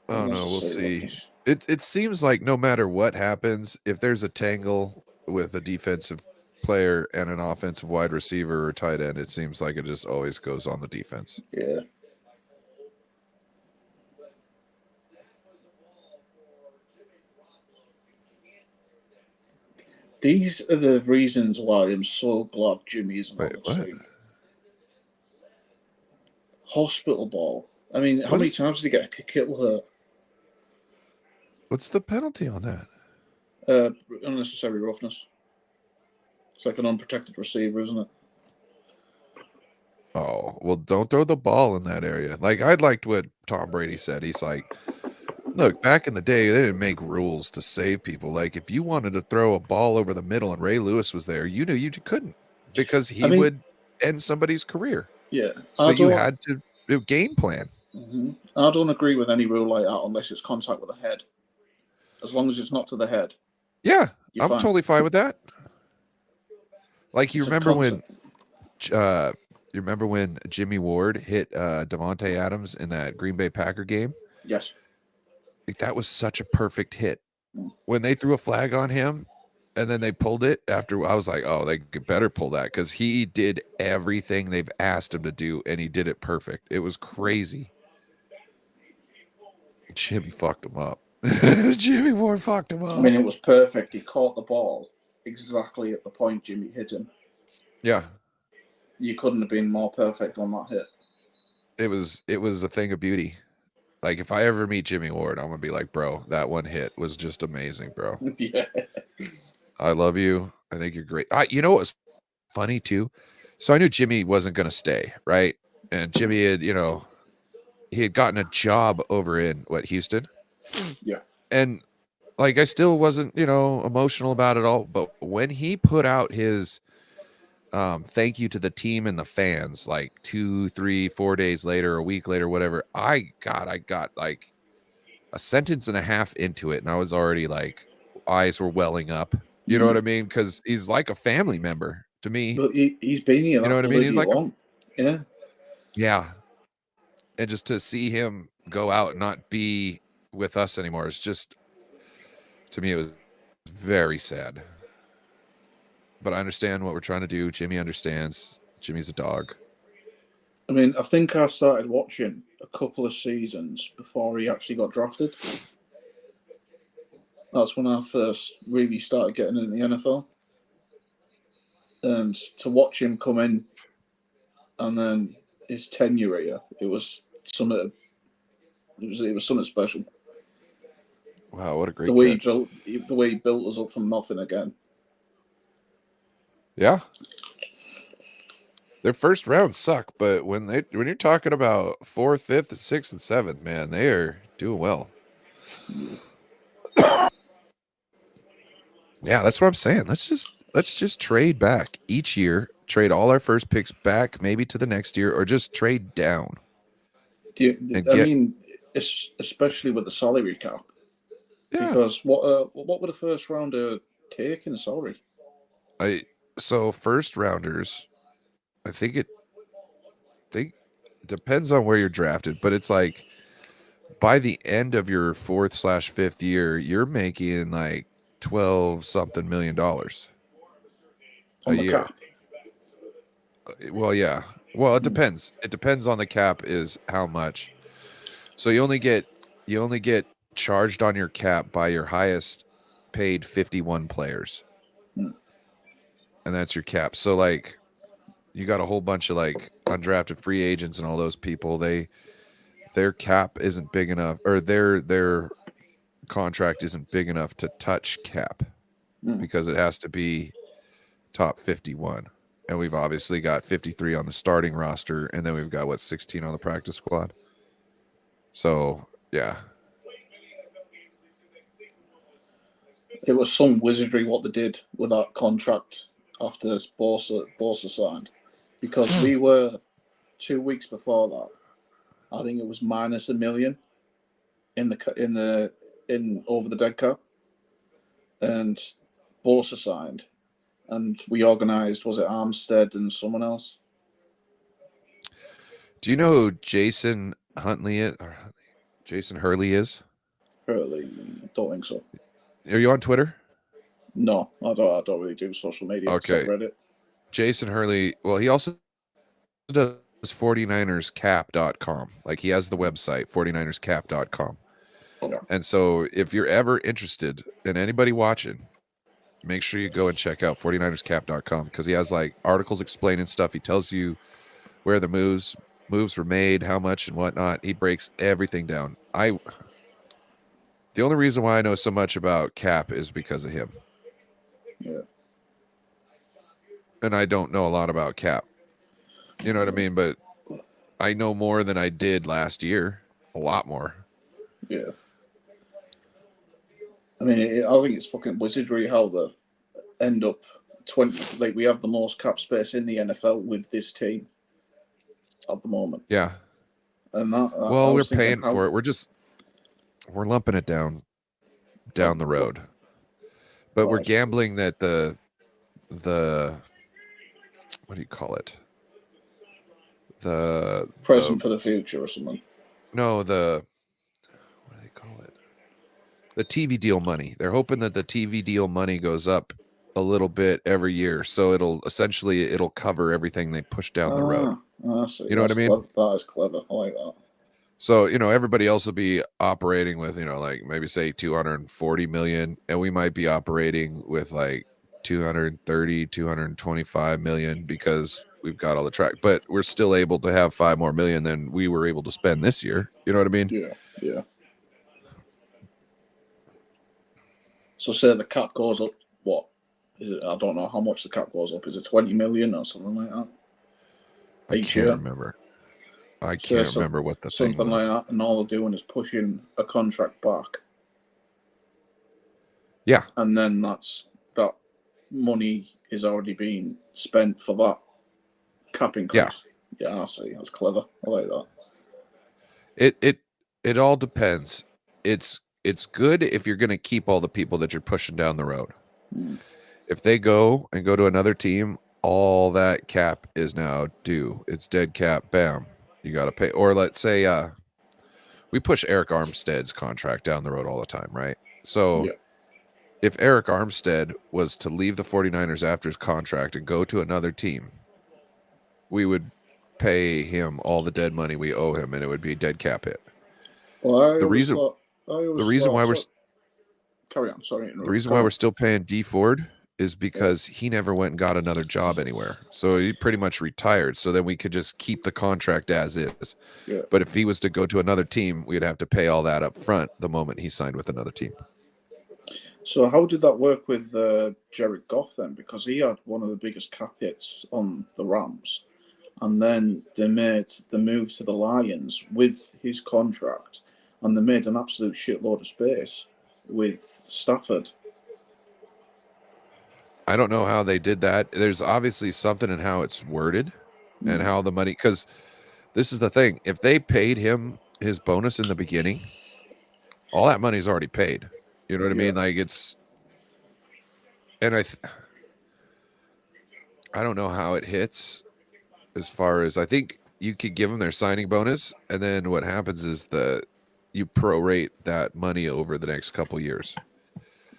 Oh no, we'll see. It seems like no matter what happens, if there's a tangle with a defensive player and an offensive wide receiver or tight end, it seems like it just always goes on the defense. Yeah. These are the reasons why I'm so glad Jimmy isn't on the team. Hospital ball. I mean, how many times did he get a Kittle hurt? What's the penalty on that? Unnecessary roughness. It's like an unprotected receiver, isn't it? Oh, well, don't throw the ball in that area. Like, I liked what Tom Brady said. He's like, look, back in the day, they didn't make rules to save people. Like, if you wanted to throw a ball over the middle and Ray Lewis was there, you knew you couldn't because he would end somebody's career. Yeah. So you had to game plan. Mm-hmm. I don't agree with any rule like that unless it's contact with the head. As long as it's not to the head. Yeah, I'm totally fine with that. Like, you remember when Jimmy Ward hit Devontae Adams in that Green Bay Packer game? Yes. Like, that was such a perfect hit. When they threw a flag on him and then they pulled it after, I was like, oh, they better pull that because he did everything they've asked him to do and he did it perfect. It was crazy. Jimmy fucked him up. Jimmy Ward fucked him up. I mean, it was perfect. He caught the ball exactly at the point Jimmy hit him. Yeah. You couldn't have been more perfect on that hit. It was a thing of beauty. Like if I ever meet Jimmy Ward, I'm gonna be like, bro, that one hit was just amazing, bro. Yeah. I love you. I think you're great. You know what was funny too? So I knew Jimmy wasn't gonna stay, right? And Jimmy had, he had gotten a job over in Houston. Yeah. And like I still wasn't, emotional about it all. But when he put out his thank you to the team and the fans, like 2, 3, 4 days later, a week later, whatever, I got like a sentence and a half into it, and I was already like, eyes were welling up. You know what I mean? Because he's like a family member to me. But he's been here You know that what I mean? He's bloody like, long. Yeah. yeah. And just to see him go out and not be with us anymore is just, to me, it was very sad. But I understand what we're trying to do. Jimmy understands. Jimmy's a dog. I mean, I think I started watching a couple of seasons before he actually got drafted. That's when I first really started getting into the NFL. And to watch him come in and then his tenure here, it was something. It was something special. Wow, what a great The way catch. he built us up from nothing again. Yeah. Their first rounds suck, but when you're talking about 4th, 5th, 6th, and 7th, man, they are doing well. Yeah, that's what I'm saying. Let's just trade back each year. Trade all our first picks back, maybe to the next year, or just trade down. Especially with the salary cap. Yeah. Because what would a first rounder take in a salary? So first rounders, I think it depends on where you're drafted, but it's like by the end of your 4th/5th year, you're making like $12-something million On a the year. cap. Well, yeah. Well, it depends. It depends on the cap is how much. So you only get charged on your cap by your highest paid 51 players. And that's your cap. So like you got a whole bunch of like undrafted free agents and all those people, their cap isn't big enough, or their contract isn't big enough to touch cap because it has to be top 51. And we've obviously got 53 on the starting roster, and then we've got 16 on the practice squad. So yeah. It was some wizardry what they did with that contract after Bosa signed, because we were 2 weeks before that. I think it was minus $1 million in over the dead cap, and Bosa signed, and we organised. Was it Armstead and someone else? Do you know who Jason Huntley is? Or Jason Hurley is? Early, don't think so. Are you on Twitter? No, I don't really do social media. Okay. Except Reddit. Jason Hurley, well, he also does 49erscap.com. Like he has the website 49erscap.com. Yeah. And so if you're ever interested, and anybody watching, make sure you go and check out 49erscap.com, because he has like articles explaining stuff. He tells you where the moves were made, how much and whatnot. He breaks everything down. The only reason why I know so much about cap is because of him. Yeah. And I don't know a lot about cap. You know what I mean? But I know more than I did last year. A lot more. Yeah. I mean, I think it's fucking wizardry how they end up 20. Like, we have the most cap space in the NFL with this team at the moment. Yeah. And well, we're paying for it. We're lumping it down the road. But we're gambling that the what do you call it? The present for the future or something. No, what do they call it? The TV deal money. They're hoping that the TV deal money goes up a little bit every year, so it'll cover everything they push down the road. I see. You know what I mean? That is clever. I like that. So, everybody else will be operating with, like maybe say 240 million, and we might be operating with like 230, 225 million because we've got all the track, but we're still able to have 5 more million than we were able to spend this year. You know what I mean? Yeah. Yeah. So say the cap goes up, what? Is it, I don't know how much the cap goes up. Is it 20 million or something like that? I Each can't year? remember. I Say can't remember what the thing something like was. that, and all they're doing is pushing a contract back. Yeah. And then that money is already being spent for that cap increase. Yeah, I see. That's clever. I like that. It all depends. It's good if you're going to keep all the people that you're pushing down the road. Mm. If they go to another team, all that cap is now due. It's dead cap. Bam. You got to pay. Or let's say we push Eric Armstead's contract down the road all the time, right? So Yeah. if Eric Armstead was to leave the 49ers after his contract and go to another team, we would pay him all the dead money we owe him, and it would be a dead cap hit. Well, The reason why we're carry on. Sorry, to interrupt. the reason why we're still paying D Ford is because he never went and got another job anywhere. So he pretty much retired. So then we could just keep the contract as is. Yeah. But if he was to go to another team, we'd have to pay all that up front the moment he signed with another team. So how did that work with Jared Goff then? Because he had one of the biggest cap hits on the Rams, and then they made the move to the Lions with his contract, and they made an absolute shitload of space with Stafford. I don't know how they did that. There's obviously something in how it's worded and how the money, because this is the thing. If they paid him his bonus in the beginning, all that money's already paid. You know what I mean? Like it's, and I don't know how it hits as far as I think you could give them their signing bonus. And then what happens is you prorate that money over the next couple years.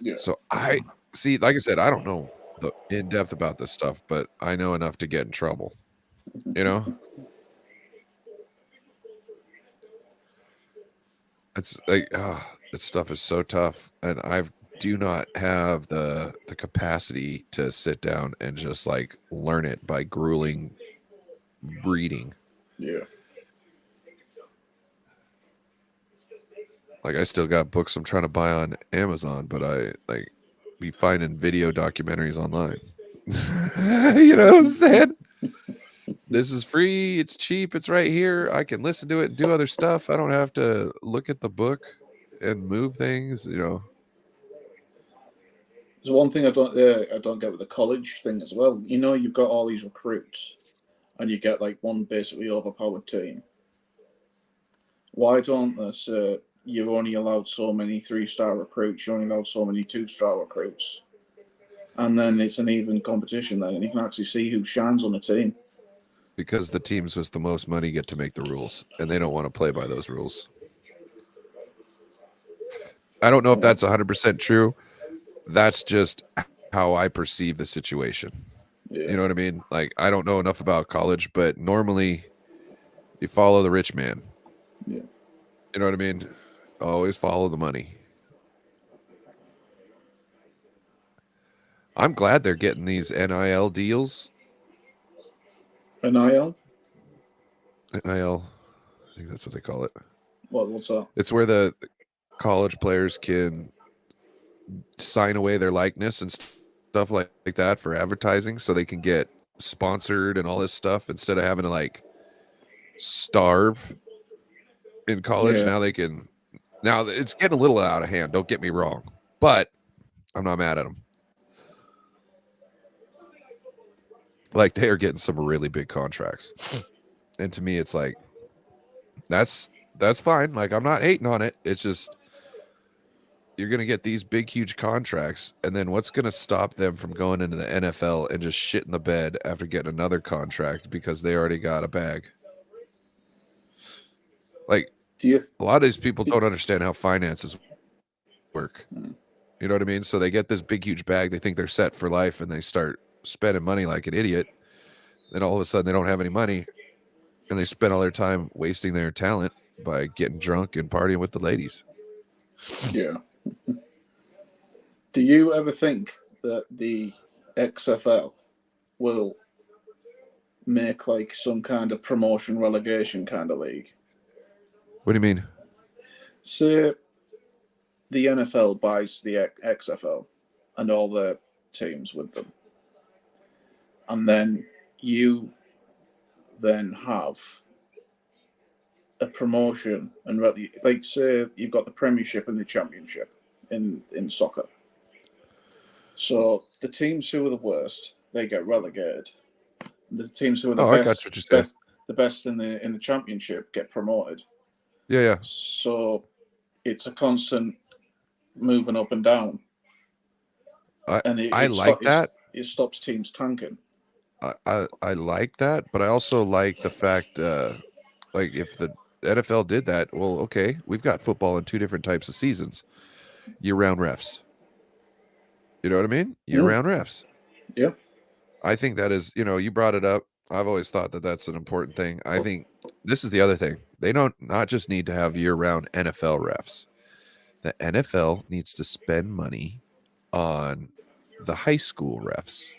Yeah. So I see, like I said, I don't know the in depth about this stuff, but I know enough to get in trouble, you know? It's like, this stuff is so tough. And I do not have the capacity to sit down and just like learn it by grueling reading. Yeah. Like I still got books I'm trying to buy on Amazon, but I like be finding video documentaries online. You know what I'm saying? This is free. It's cheap. It's right here. I can listen to it and do other stuff. I don't have to look at the book and move things, you know. There's one thing I don't get with the college thing as well. You know, you've got all these recruits, and you get like one basically overpowered team. Why don't they say you've only allowed so many 3-star recruits, you only allowed so many 2-star recruits, and then it's an even competition then, and you can actually see who shines on the team. Because the teams with the most money get to make the rules, and they don't want to play by those rules. I don't know if that's 100% true. That's just how I perceive the situation. Yeah. You know what I mean? Like, I don't know enough about college, but normally you follow the rich man. Yeah. You know what I mean? Always follow the money. I'm glad they're getting these NIL deals. NIL? NIL, I think that's what they call it. What's that? It's where the college players can sign away their likeness and stuff like that for advertising, so they can get sponsored and all this stuff instead of having to like starve in college. Yeah. Now they can. Now it's getting a little out of hand. Don't get me wrong, but I'm not mad at them. Like they are getting some really big contracts, and to me, it's like that's fine. Like I'm not hating on it. It's just you're going to get these big, huge contracts, and then what's going to stop them from going into the NFL and just shit in the bed after getting another contract because they already got a bag? Like, a lot of these people don't understand how finances work. You know what I mean? So they get this big, huge bag. They think they're set for life, and they start spending money like an idiot. Then all of a sudden, they don't have any money, and they spend all their time wasting their talent by getting drunk and partying with the ladies. Yeah. Do you ever think that the XFL will make like some kind of promotion relegation kind of league? What do you mean? Say the NFL buys the XFL and all the teams with them, and then you then have a promotion and like say you've got the Premiership and the Championship in soccer. So the teams who are the worst, they get relegated. The teams who are the I got what you're saying. the best in the Championship get promoted. Yeah. So it's a constant moving up and down. And I like that. It stops teams tanking. I like that, but I also like the fact, like if the NFL did that, well, okay, we've got football in two different types of seasons, year-round refs. You know what I mean? Year-round refs. Yeah. I think that is, you brought it up. I've always thought that that's an important thing. I think this is the other thing. They don't not just need to have year-round NFL refs. The NFL needs to spend money on the high school refs.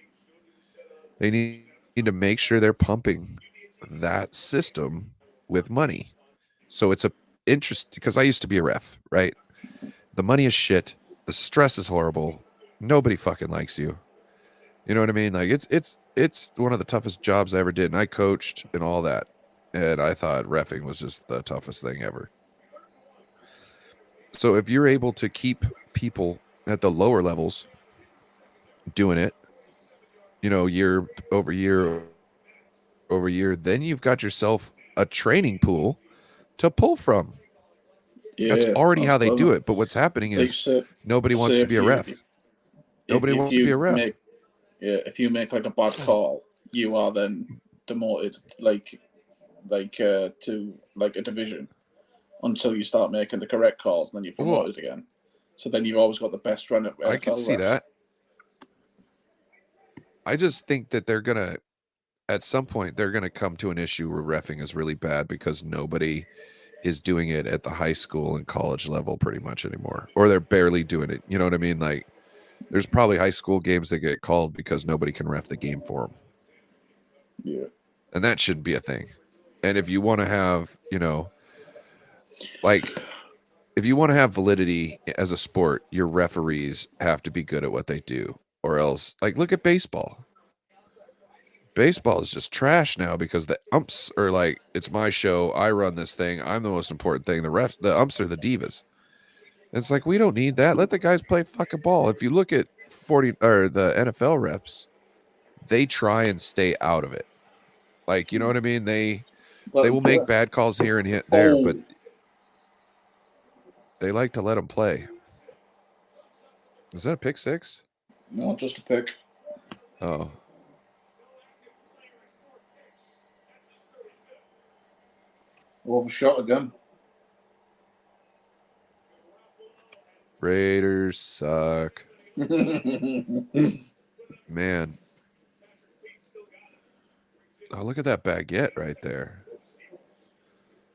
They need to make sure they're pumping that system with money. So it's a interest, because I used to be a ref, right? The money is shit. The stress is horrible. Nobody fucking likes you. You know what I mean? Like it's one of the toughest jobs I ever did. And I coached and all that. And I thought reffing was just the toughest thing ever. So if you're able to keep people at the lower levels doing it, year over year over year, then you've got yourself a training pool to pull from. Yeah, that's already how they do it. But what's happening is nobody wants to be a ref. Nobody wants to be a ref. If you make like a bad call, you are then demoted like to like a division until you start making the correct calls, and then you're promoted again. So then you've always got the best run at NFL. I can see that. I just think that they're gonna, at some point, they're gonna come to an issue where reffing is really bad because nobody is doing it at the high school and college level pretty much anymore, or they're barely doing it. You know what I mean? Like, there's probably high school games that get called because nobody can ref the game for them. Yeah, and that shouldn't be a thing. And if you want to have, like, if you want to have validity as a sport, your referees have to be good at what they do, or else, like, look at baseball. Baseball is just trash now because the umps are like, it's my show, I run this thing, I'm the most important thing. The umps are the divas. It's like, we don't need that. Let the guys play fucking ball. If you look at the NFL reps, they try and stay out of it. Like, you know what I mean? They will make bad calls here and there, but they like to let them play. Is that a pick six? No, just a pick. Oh. Overshot again. Raiders suck. Man. Oh, look at that baguette right there.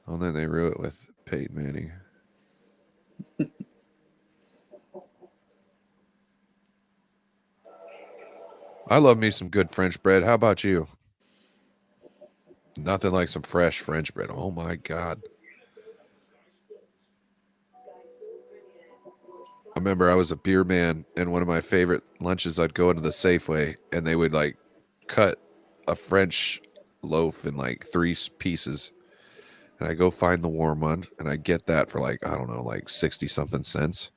Oh, and then they ruin it with Peyton Manning. I love me some good French bread. How about you? Nothing like some fresh French bread. Oh, my God. I remember I was a beer man, and one of my favorite lunches, I'd go into the Safeway, and they would, like, cut a French loaf in, like, 3 pieces. And I go find the warm one, and I get that for, like, I don't know, like 60-something cents.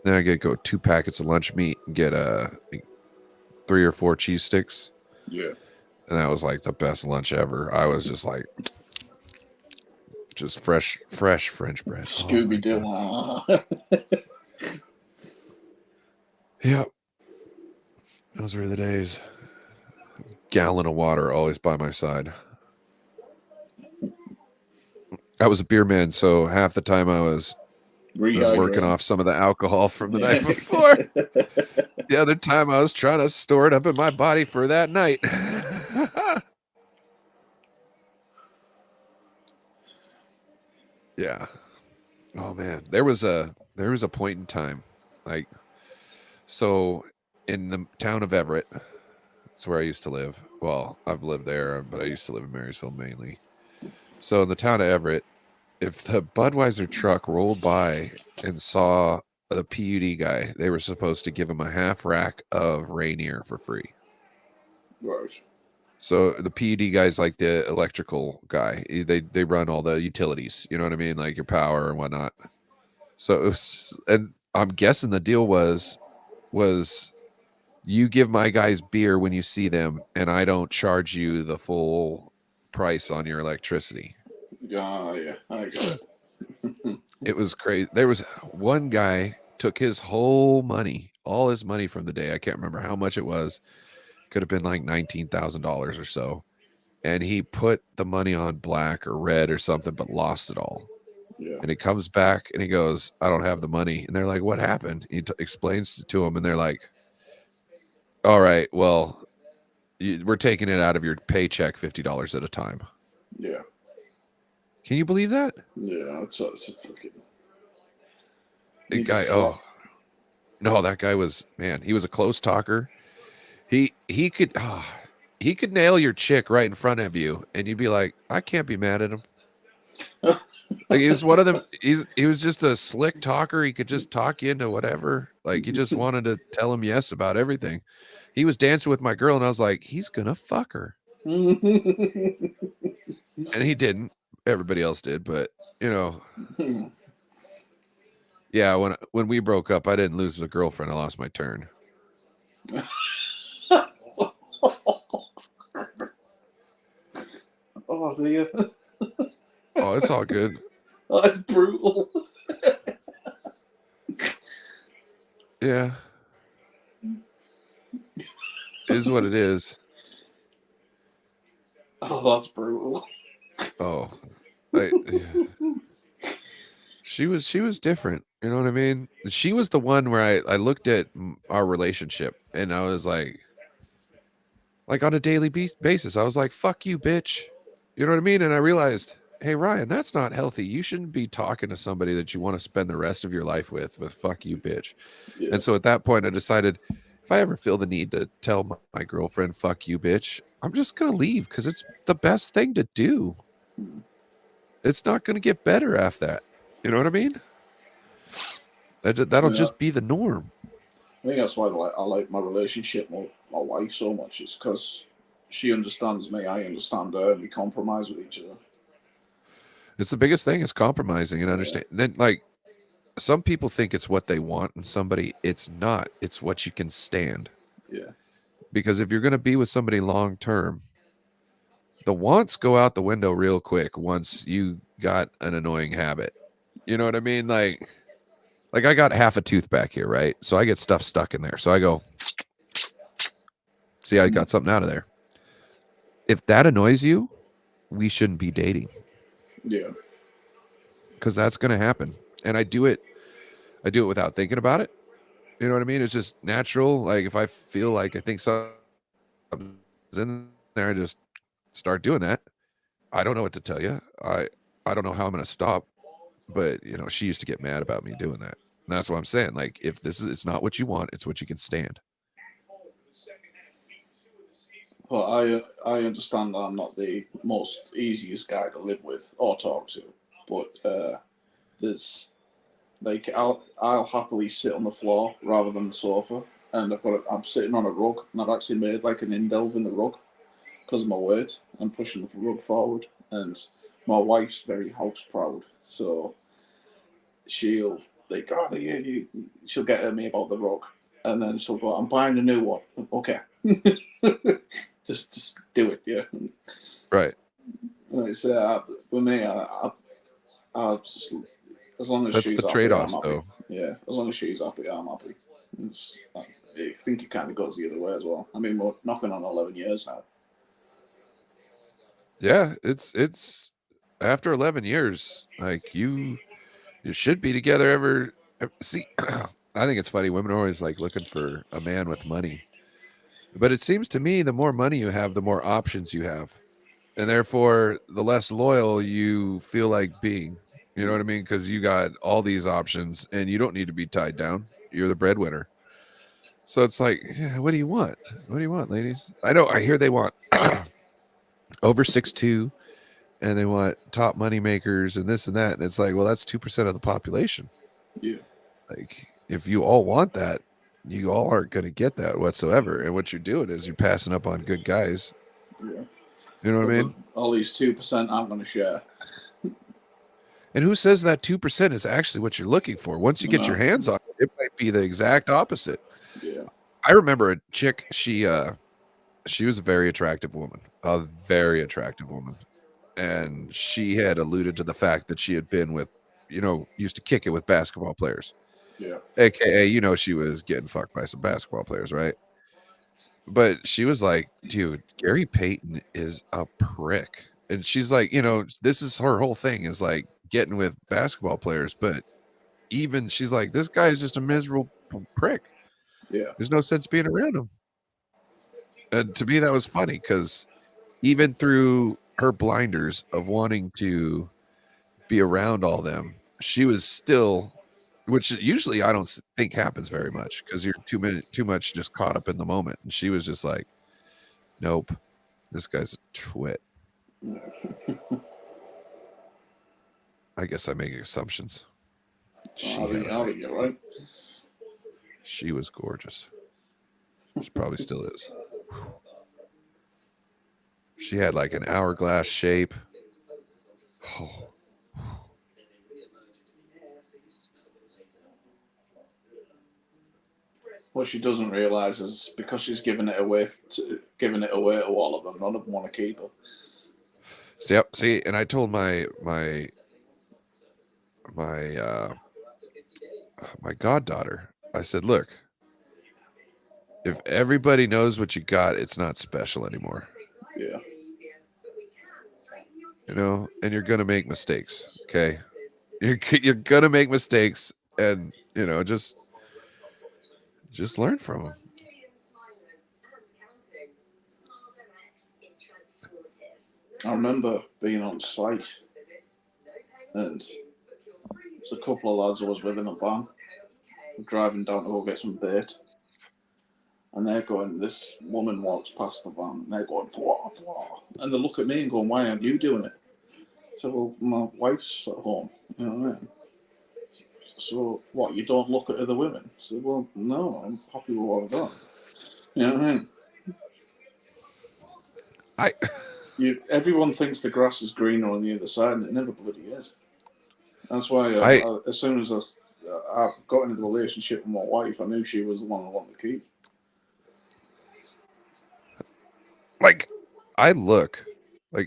Then I go 2 packets of lunch meat and get like 3 or 4 cheese sticks. Yeah. And that was, like, the best lunch ever. I was just like, just fresh French bread. Scooby-Doo. Yep. Those were the days. Gallon of water always by my side. I was a beer man, so half the time I was working off some of the alcohol from the night before. The other time I was trying to store it up in my body for that night. Yeah. Oh man, there was a point in time, like, so in the town of Everett, that's where I used to live. Well, I've lived there, but I used to live in Marysville mainly. So in the town of Everett, if the Budweiser truck rolled by and saw the PUD guy, they were supposed to give him a half rack of Rainier for free. Right. So the PUD guy's like the electrical guy. They run all the utilities. You know what I mean, like your power and whatnot. So it was, and I'm guessing the deal was you give my guys beer when you see them, and I don't charge you the full price on your electricity. Yeah, I get it. It was crazy. There was one guy took his whole money, all his money from the day. I can't remember how much it was. Could have been like $19,000 or so. And he put the money on black or red or something, but lost it all. Yeah. And he comes back and he goes, I don't have the money. And they're like, what happened? He explains to him, and they're like, all right, well, we're taking it out of your paycheck $50 at a time. Yeah. Can you believe that? Yeah, it's a fucking... The guy, oh. No, that guy was, man, he was a close talker. He could nail your chick right in front of you, and you'd be like, I can't be mad at him. Like, he was one of them. He was just a slick talker. He could just talk you into whatever. Like, you just wanted to tell him yes about everything. He was dancing with my girl, and I was like, he's gonna fuck her. And he didn't. Everybody else did, but you know, yeah. When we broke up, I didn't lose the girlfriend. I lost my turn. Oh dear. Oh, it's all good. Oh, that's brutal. Yeah. It is what it is. Oh, that's brutal. Oh. She was different. You know what I mean? She was the one where I looked at our relationship and I was like on a daily basis, I was like, fuck you, bitch. You know what I mean? And I realized, hey, Ryan, that's not healthy. You shouldn't be talking to somebody that you want to spend the rest of your life with fuck you, bitch. Yeah. And so at that point, I decided if I ever feel the need to tell my girlfriend, fuck you, bitch, I'm just going to leave because it's the best thing to do. It's not going to get better after that. You know what I mean? That'll just be the norm. I think that's why I like my relationship with my wife so much. It's because she understands me, I understand her, and we compromise with each other. It's the biggest thing is compromising and understanding. Then, like, some people think it's what they want, and somebody, it's not. It's what you can stand. Yeah. Because if you're going to be with somebody long term, the wants go out the window real quick once you got an annoying habit. You know what I mean? Like I got half a tooth back here, right? So I get stuff stuck in there. So I go, see, I got something out of there. If that annoys you, we shouldn't be dating. Yeah. Because that's going to happen. And I do it without thinking about it. You know what I mean? It's just natural. Like if I feel like I think something's in there, I just start doing that. I don't know what to tell you. I don't know how I'm going to stop. But, you know, she used to get mad about me doing that. And that's what I'm saying. Like, if it's not what you want, it's what you can stand. Well, I understand that I'm not the most easiest guy to live with or talk to, but there's like I'll happily sit on the floor rather than the sofa, and I'm sitting on a rug, and I've actually made like an in-delve in the rug because of my weight. I'm pushing the rug forward, and my wife's very house proud, so she'll like, oh, she'll get at me about the rug, and then she'll go, I'm buying a new one. Okay. just do it, yeah. Right. So for me, I'll just, as long as that's she's the happy, trade-offs, I'm happy. though. Yeah, as long as she's happy, I'm happy. I think it kind of goes the other way as well. I mean, we're knocking on 11 years now. Yeah, it's after 11 years, like you should be together see. I think it's funny. Women are always like looking for a man with money, but it seems to me the more money you have, the more options you have, and therefore the less loyal you feel like being. You know what I mean? Because you got all these options, and you don't need to be tied down. You're the breadwinner. So it's like, yeah, what do you want? What do you want, ladies? I know. I hear they want over 6'2", and they want top money makers and this and that. And it's like, well, that's 2% of the population. Yeah. Like, if you all want that, you all aren't going to get that whatsoever. And what you're doing is you're passing up on good guys. Yeah. You know what I mean? All these 2% aren't going to share. And who says that 2% is actually what you're looking for? Once you get your hands on it, it might be the exact opposite. Yeah. I remember a chick, she was a very attractive woman. And she had alluded to the fact that she had been with, used to kick it with basketball players. Yeah. AKA, she was getting fucked by some basketball players, right? But she was like, dude, Gary Payton is a prick. And she's like, this is her whole thing is like getting with basketball players. But even she's like, this guy is just a miserable prick. Yeah. There's no sense being around him. And to me, that was funny because even through her blinders of wanting to be around all them, she was still, which usually I don't think happens very much because you're too much just caught up in the moment. And she was just like, nope, this guy's a twit. I guess I make assumptions. You're right. She was gorgeous. She probably still is. She had like an hourglass shape. Oh. What she doesn't realize is because she's giving it away to all of them, none of them want to keep her. Yep. See, and I told my goddaughter, I said, look, if everybody knows what you got, it's not special anymore. Yeah. And you're gonna make mistakes. Okay, you're gonna make mistakes, and just learn from them. I remember being on site, and there's a couple of lads I was with in a van, driving down to go get some bait, and they're going. This woman walks past the van, and they're going, "Fwah, fwah," and they look at me and go, "Why aren't you doing it?" So, well, my wife's at home. You know what I mean? So, what? You don't look at other women? I said, well, no, I'm happy with what I've done. You know what I mean? Everyone thinks the grass is greener on the other side, and it never bloody is. That's why as soon as I got into the relationship with my wife, I knew she was the one I wanted to keep. Like, I look.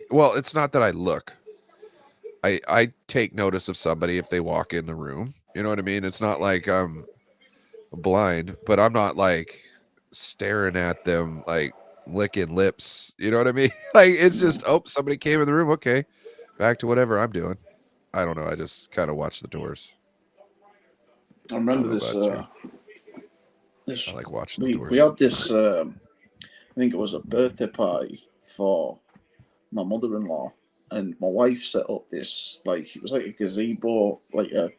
Well, it's not that I look. I take notice of somebody if they walk in the room. You know what I mean? It's not like I'm blind, but I'm not like staring at them like licking lips. You know what I mean? Like, it's just, somebody came in the room. Okay, back to whatever I'm doing. I don't know. I just kind of watch the doors. I remember this. I like watching the doors. We had this. I think it was a birthday party for my mother-in-law, and my wife set up this, like, it was like a gazebo, like a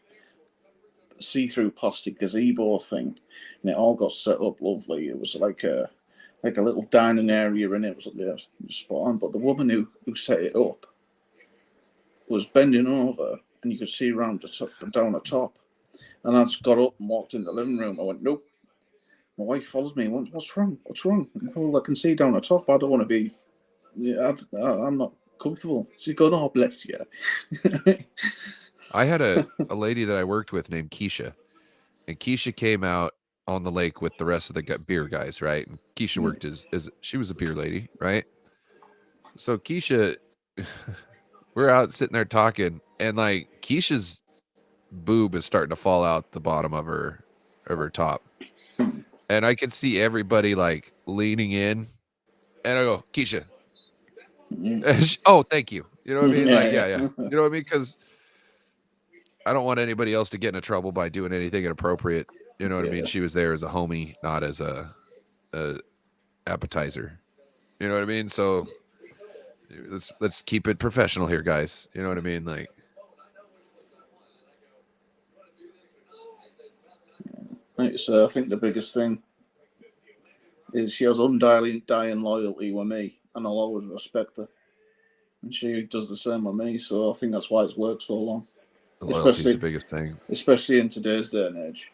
see-through plastic gazebo thing, and it all got set up lovely. It was like a little dining area in it. It was spot on. But the woman who set it up was bending over, and you could see around down the top. And I just got up and walked in the living room. I went, nope. My wife followed me. Went, what's wrong? What's wrong? Well, I can see down the top. I don't want to be. Yeah, I'm not comfortable. She's going, oh, bless you. I had a lady that I worked with named Keisha, and Keisha came out on the lake with the rest of the beer guys, right? And Keisha worked as she was a beer lady, right? So Keisha, we're out sitting there talking, and like Keisha's boob is starting to fall out the bottom of her top, and I could see everybody like leaning in, and I go, Keisha, oh, thank you. You know what I mean? Like, yeah. You know what I mean? Because I don't want anybody else to get into trouble by doing anything inappropriate. You know what I mean? She was there as a homie, not as a appetizer. You know what I mean? So let's keep it professional here, guys. You know what I mean? Like, I think the biggest thing is she has undying loyalty with me, and I'll always respect her. and she does the same with me. So I think that's why it's worked so long. The loyalty is Especially, the biggest thing. especially in today's day and age,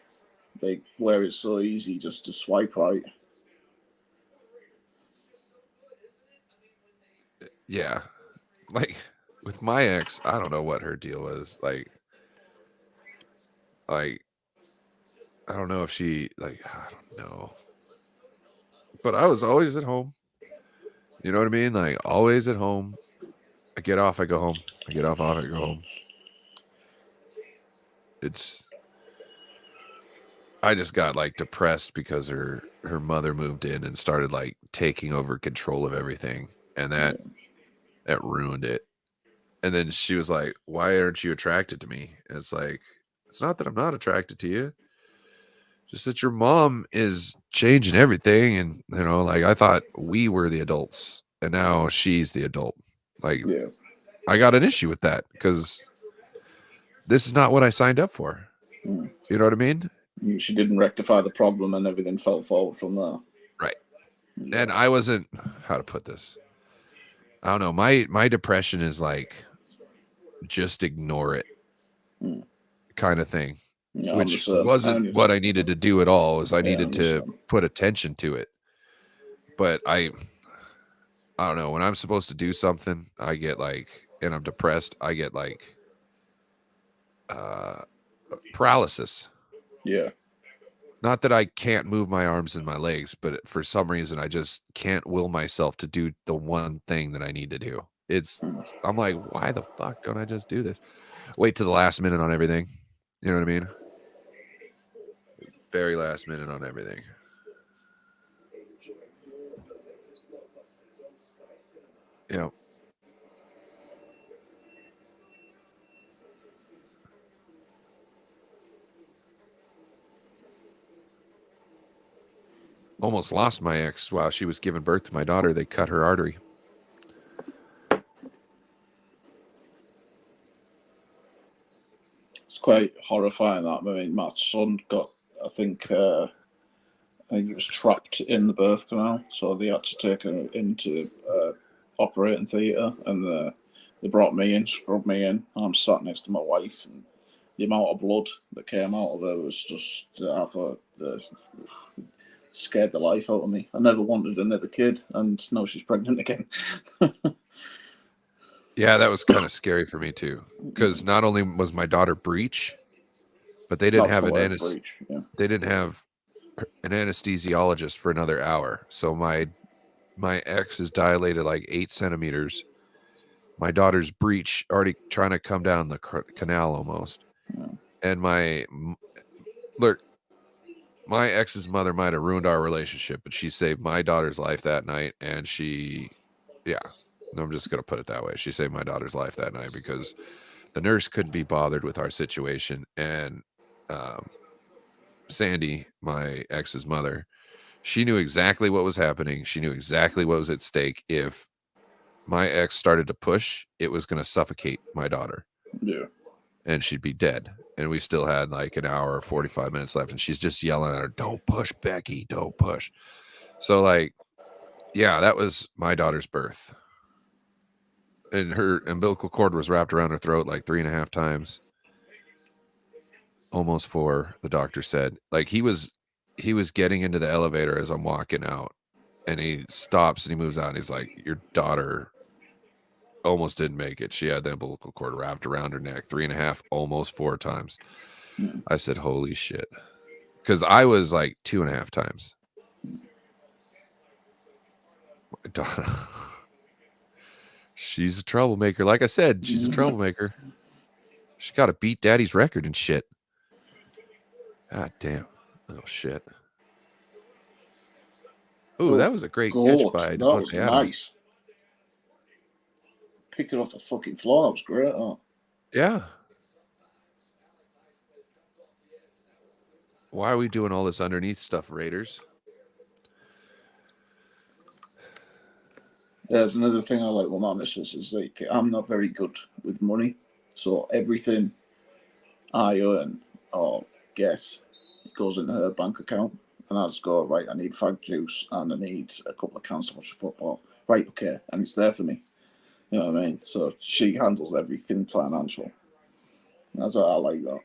like where it's so easy just to swipe right. Yeah. Like with my ex, I don't know what her deal was. Like I don't know if she I don't know. But I was always at home. You know what I mean? Like always at home. I get off, I go home. I get off, I go home. I just got like depressed because her mother moved in and started like taking over control of everything, and that ruined it. And then she was like, "Why aren't you attracted to me?" And it's like, it's not that I'm not attracted to you, just that your mom is changing everything, and like I thought we were the adults, and now she's the adult. Like, Yeah, I got an issue with that because this is not what I signed up for. Mm. You know what I mean? She didn't rectify the problem, and everything fell forward from there. Right. Yeah. And I wasn't, how to put this, I don't know. My depression is like, just ignore it Mm. kind of thing, Yeah, which wasn't what I needed to do at all. Was I needed to put attention to it. But I don't know. When I'm supposed to do something, I get like, and I'm depressed, I get like paralysis. Yeah. Not that I can't move my arms and my legs, but for some reason I just can't will myself to do the one thing that I need to do. I'm like, why the fuck don't I just do this? Wait to the last minute on everything. You know what I mean? Very last minute on everything. Yeah. Almost lost my ex while she was giving birth to my daughter. They cut her artery. It's quite horrifying that. I mean, my son got, I think he was trapped in the birth canal, so they had to take her into operating theatre, and they brought me in, scrubbed me in, and I'm sat next to my wife, and the amount of blood that came out of her was just, I thought, scared the life out of me. I never wanted another kid, and now she's pregnant again. Yeah, that was kind of scary for me too, because not only was my daughter breech, but they didn't have they didn't have an anesthesiologist for another hour. So my ex is dilated like 8 centimeters. My daughter's breech already trying to come down the canal almost. And my ex's mother might have ruined our relationship, but she saved my daughter's life that night. And I'm just going to put it that way. She saved my daughter's life that night because the nurse couldn't be bothered with our situation. And Sandy, my ex's mother, she knew exactly what was happening. She knew exactly what was at stake. If my ex started to push, it was going to suffocate my daughter. Yeah. And she'd be dead. And we still had like an hour or 45 minutes left. And she's just yelling at her, "Don't push, Becky, don't push." So like, yeah, that was my daughter's birth. And her umbilical cord was wrapped around her throat like 3.5 times. Almost 4, the doctor said. Like he was getting into the elevator as I'm walking out. And he stops and he moves out and he's like, "Your daughter almost didn't make it. She had the umbilical cord wrapped around her neck 3.5, almost 4 times." I said, "Holy shit." Because I was like 2.5 times. My daughter, she's a troublemaker. Like I said, she's a troublemaker. She got to beat daddy's record and shit. God damn. Oh, shit. Ooh, that was a great catch by that was nice. Picked it off the fucking floor. That was great. Oh. Yeah. Why are we doing all this underneath stuff, Raiders? There's another thing I like with my missus is like I'm not very good with money, so everything I earn or get goes into her bank account, and I just go, right, I need fag juice and I need a couple of cans to watch the football. Right, okay, and it's there for me. You know what I mean? So she handles everything financial. That's why I like that.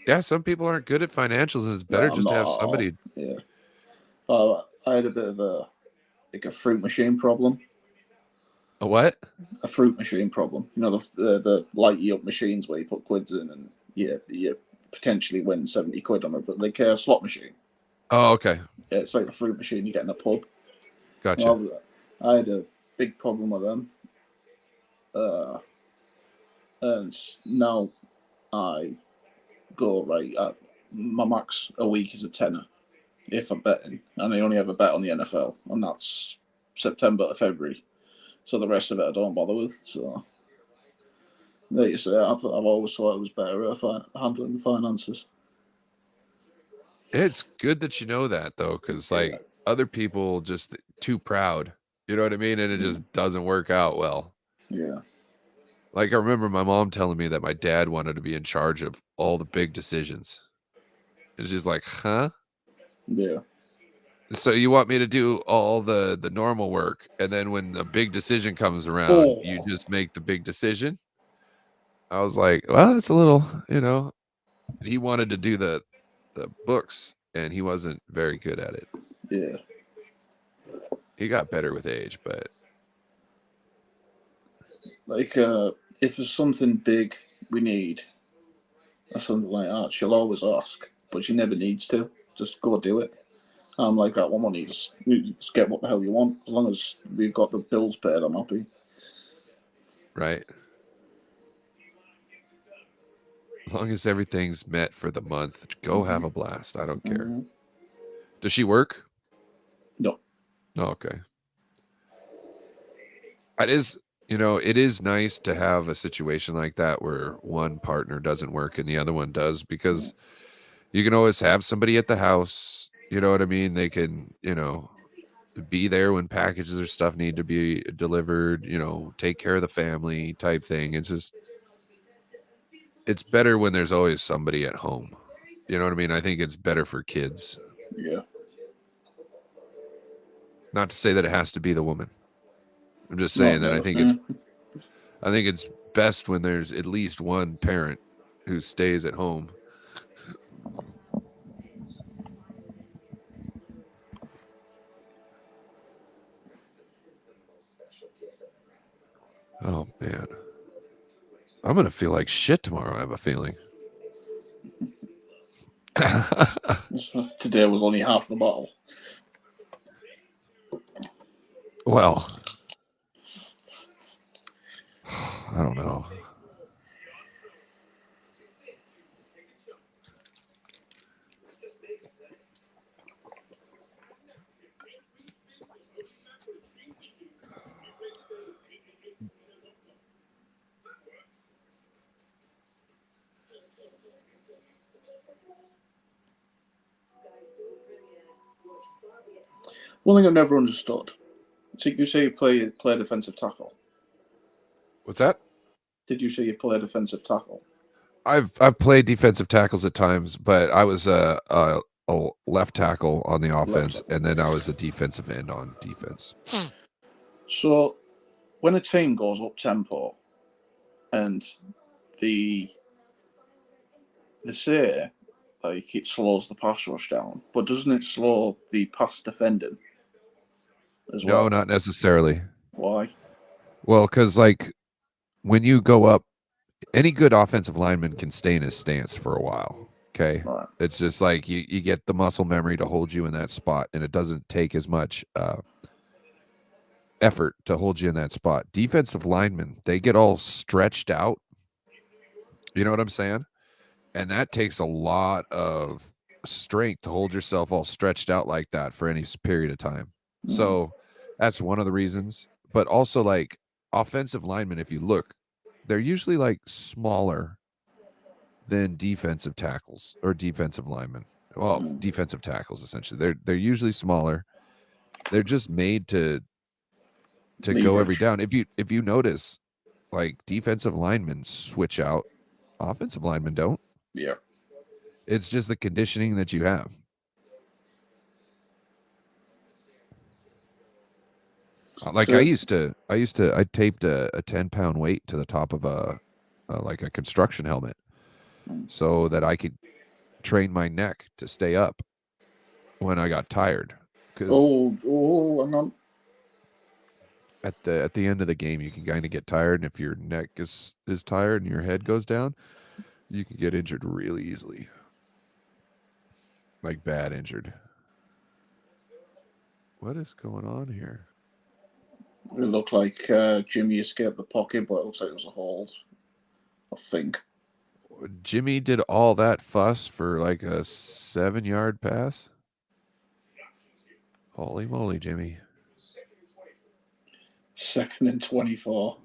Yeah, some people aren't good at financials, and it's better I'm just to not have at all. somebody. Yeah. I had a bit of a fruit machine problem. A what? A fruit machine problem. You know the lighty up machines where you put quids in and you potentially win 70 quid on it, like a slot machine. Oh, okay. Yeah, it's like a fruit machine you get in a pub. Gotcha. Well, I had a big problem with them. And now I go right at my max a week is a tenner if I'm betting, and I only have a bet on the NFL, and that's September to February. So the rest of it I don't bother with. So like you say, I've always thought it was better at handling the finances. It's good that you know that though, because like other people just too proud. You know what I mean? And it just doesn't work out well. Yeah. Like I remember my mom telling me that my dad wanted to be in charge of all the big decisions. It's just like, huh? Yeah. So you want me to do all the normal work, and then when the big decision comes around, you just make the big decision? I was like, well, it's a little, he wanted to do the books, and he wasn't very good at it. Yeah. He got better with age, but Like if there's something big we need or something like that, she'll always ask, but she never needs to. Just go do it. I'm like that one. You just get what the hell you want. As long as we've got the bills paid, I'm happy. right. As long as everything's met for the month, go have a blast. I don't care. Does she work? No. Oh, okay. It is nice to have a situation like that where one partner doesn't work and the other one does, because you can always have somebody at the house. You know what I mean? They can, be there when packages or stuff need to be delivered, take care of the family type thing. It's better when there's always somebody at home. You know what I mean? I think it's better for kids. Yeah. Not to say that it has to be the woman. I'm just saying that I think it's best when there's at least one parent who stays at home. Oh man, I'm gonna feel like shit tomorrow. I have a feeling. Today was only half the bottle. Well, I don't know. One thing I've never understood. So you say you play defensive tackle. What's that? Did you say you play defensive tackle? I've played defensive tackles at times, but I was a left tackle on the offense, and then I was a defensive end on defense. So when a team goes up tempo and they say like it slows the pass rush down, but doesn't it slow the pass defending as well? No, not necessarily. Why? Well, because like when you go up, any good offensive lineman can stay in his stance for a while. Okay. Right. It's just like you get the muscle memory to hold you in that spot, and it doesn't take as much effort to hold you in that spot. Defensive linemen, they get all stretched out. You know what I'm saying? And that takes a lot of strength to hold yourself all stretched out like that for any period of time. So that's one of the reasons. But also, like, offensive linemen, if you look, they're usually like smaller than defensive tackles or defensive linemen. Well, defensive tackles essentially. They're usually smaller. They're just made to go every down. If you notice, like, defensive linemen switch out, offensive linemen don't. Yeah. It's just the conditioning that you have. Like Good. I taped a 10-pound weight to the top of a like a construction helmet so that I could train my neck to stay up when I got tired. Because hang on. at the end of the game, you can kind of get tired, and if your neck is tired and your head goes down, you can get injured really easily, like bad injured. What is going on here? It looked like Jimmy escaped the pocket, but it looks like it was a hold. I think. Jimmy did all that fuss for like a 7-yard pass. Holy moly, Jimmy! 2nd and 24.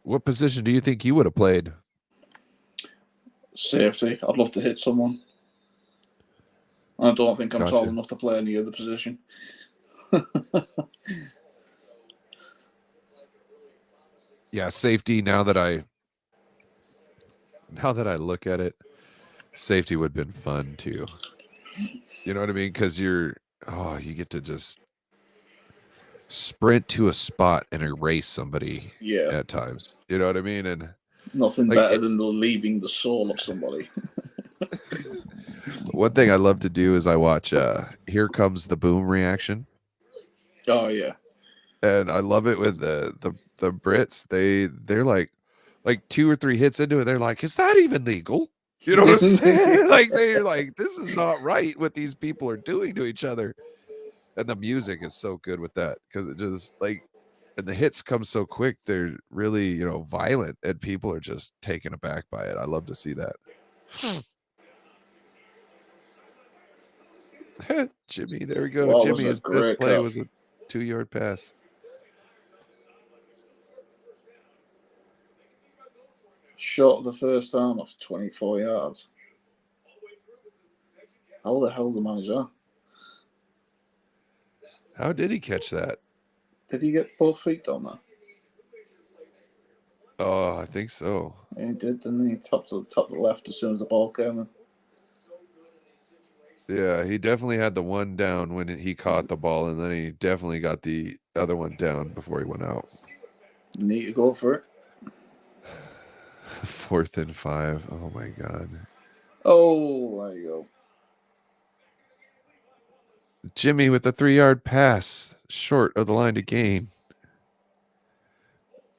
What position do you think you would have played? Safety. I'd love to hit someone. I don't think I'm tall Gotcha. enough to play any other position. Yeah, safety. Now that I look at it, safety would have been fun too. You know what I mean? Because you get to just sprint to a spot and erase somebody Yeah. at times. You know what I mean? And Nothing like better than leaving the soul of somebody. one thing I love to do is I watch Here Comes the Boom reaction. Oh yeah. And I love it with the Brits. They're like 2 or 3 hits into it, they're like, is that even legal? You know what I'm saying? Like they're like, this is not right what these people are doing to each other. And the music is so good with that because it just like, and the hits come so quick, they're really, violent, and people are just taken aback by it. I love to see that. Jimmy, there we go. Well, Jimmy, his best great play catch. was a 2-yard pass. Shot of the first arm of 24 yards. How the hell the manager? How did he catch that? Did he get both feet on that? Oh, I think so. Yeah, he did, didn't he? Top of the left as soon as the ball came in. Yeah, he definitely had the one down when he caught the ball, and then he definitely got the other one down before he went out. Need to go for it. 4th and 5. Oh my God. Oh, there you go. Jimmy with the 3-yard pass, short of the line to gain.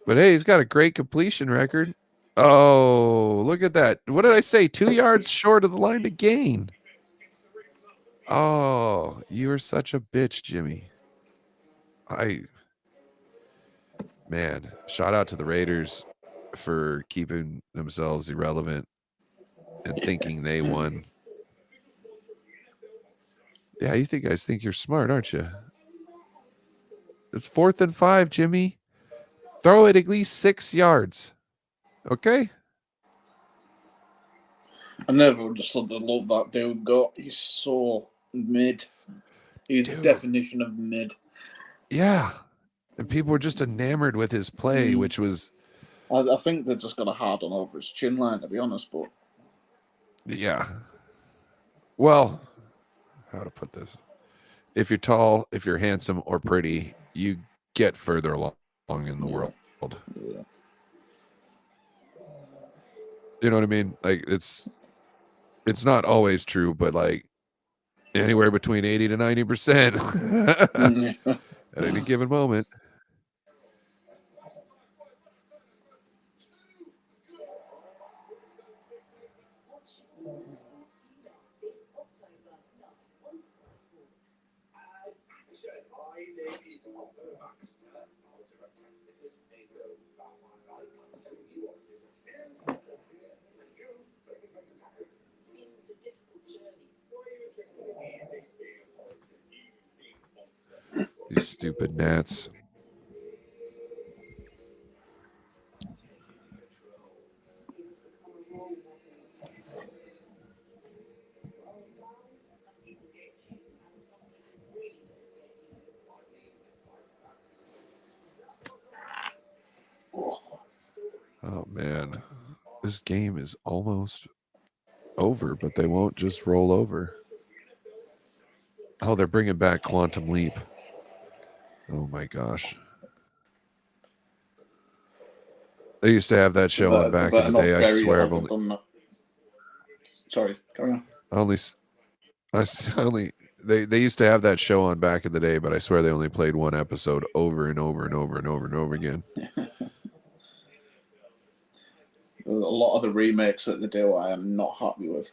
But hey, he's got a great completion record. Oh, look at that. What did I say? 2 yards short of the line to gain. Oh, you are such a bitch, Jimmy. Man, shout out to the Raiders for keeping themselves irrelevant and thinking they won. Yeah, you guys think you're smart, aren't you? It's 4th and 5, Jimmy. Throw it at least 6 yards. Okay? I never understood the love that dude got. He's so mid. He's the definition of mid. Yeah. And people were just enamored with his play, which was... I think they just got a hard on over his chin line, to be honest, but... Yeah. Well, how to put this? If you're tall, if you're handsome or pretty, you get further along in the world. Yeah. You know what I mean? Like it's not always true, but like anywhere between 80 to 90% at any given moment. These stupid gnats. Man, this game is almost over, but they won't just roll over. Oh, they're bringing back Quantum Leap. Oh my gosh. They used to have that show on back in the day. I swear I've only... Sorry, carry on. They used to have that show on back in the day, but I swear they only played one episode over and over and over and over and over again. A lot of the remakes that they do, I am not happy with.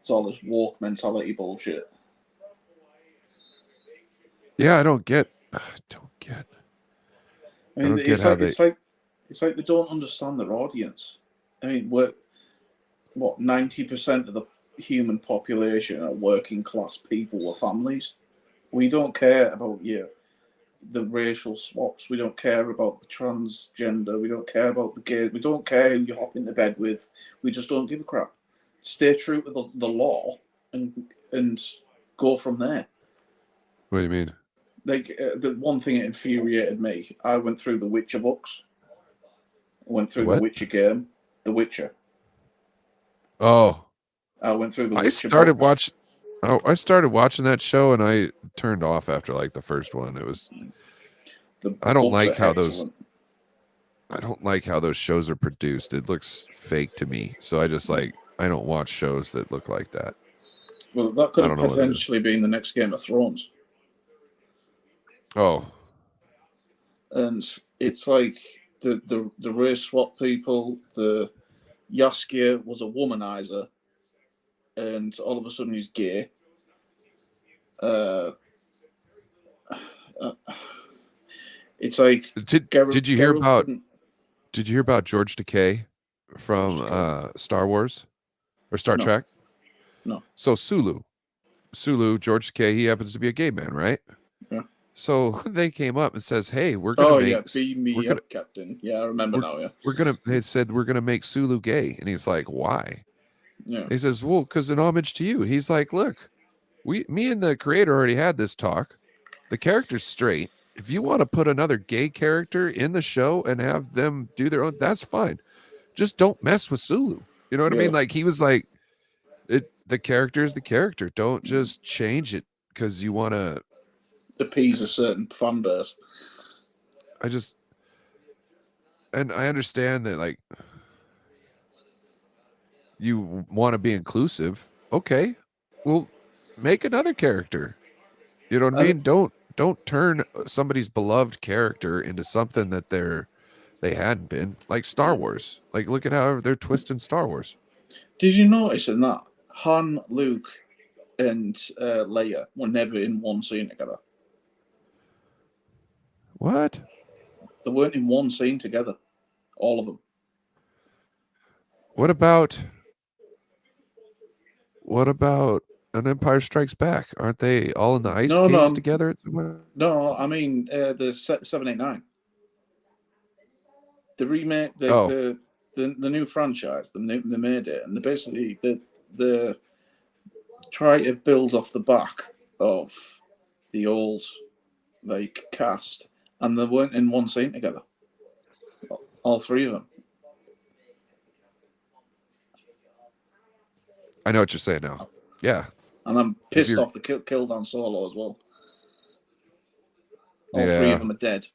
It's all this woke mentality bullshit. Yeah, I don't get. I mean, it's like they don't understand their audience. I mean, we're 90% of the human population are working class people with families. We don't care about the racial swaps. We don't care about the transgender. We don't care about the gay. We don't care who you hop into bed with. We just don't give a crap. Stay true to the law and go from there. What do you mean? Like the one thing that infuriated me, I went through the Witcher books. I went through the Witcher game, The Witcher. Oh, I went through the. I started watching that show and I turned off after like the first one. It was. I don't like how those shows are produced. It looks fake to me. So I just I don't watch shows that look like that. Well, that could have potentially been the next Game of Thrones. Oh. And it's like the race swap people. The Yaskia was a womanizer, and all of a sudden he's gay. It's like did you hear about George Takei from Star Wars or Star Trek? No. So Sulu, George Takei, he happens to be a gay man, right? Yeah. So they came up and says, "Hey, we're gonna make beam me up, Captain." Yeah, I remember now. Yeah, they said we're gonna make Sulu gay, and he's like, "Why?" Yeah. He says, "Well, because in homage to you." He's like, "Look, me and the creator already had this talk. The character's straight. If you want to put another gay character in the show and have them do their own, that's fine. Just don't mess with Sulu." You know what I mean? Like he was like, the character is the character. Don't just change it because you want to appease a certain fan base. And I understand that like you want to be inclusive. Okay, well, make another character. You know what I mean? Don't turn somebody's beloved character into something that they hadn't been. Like Star Wars. Like look at how they're twisting Star Wars. Did you notice in that Han, Luke, and Leia were never in one scene together? What? They weren't in one scene together. All of them. What about An Empire Strikes Back? Aren't they all in the ice caves together? No, I mean the 789. The remake, the new franchise, they made it, and they basically they try to build off the back of the old cast, and they weren't in one scene together. All three of them. I know what you're saying now. Yeah. And I'm pissed off they killed Han Solo as well. All three of them are dead.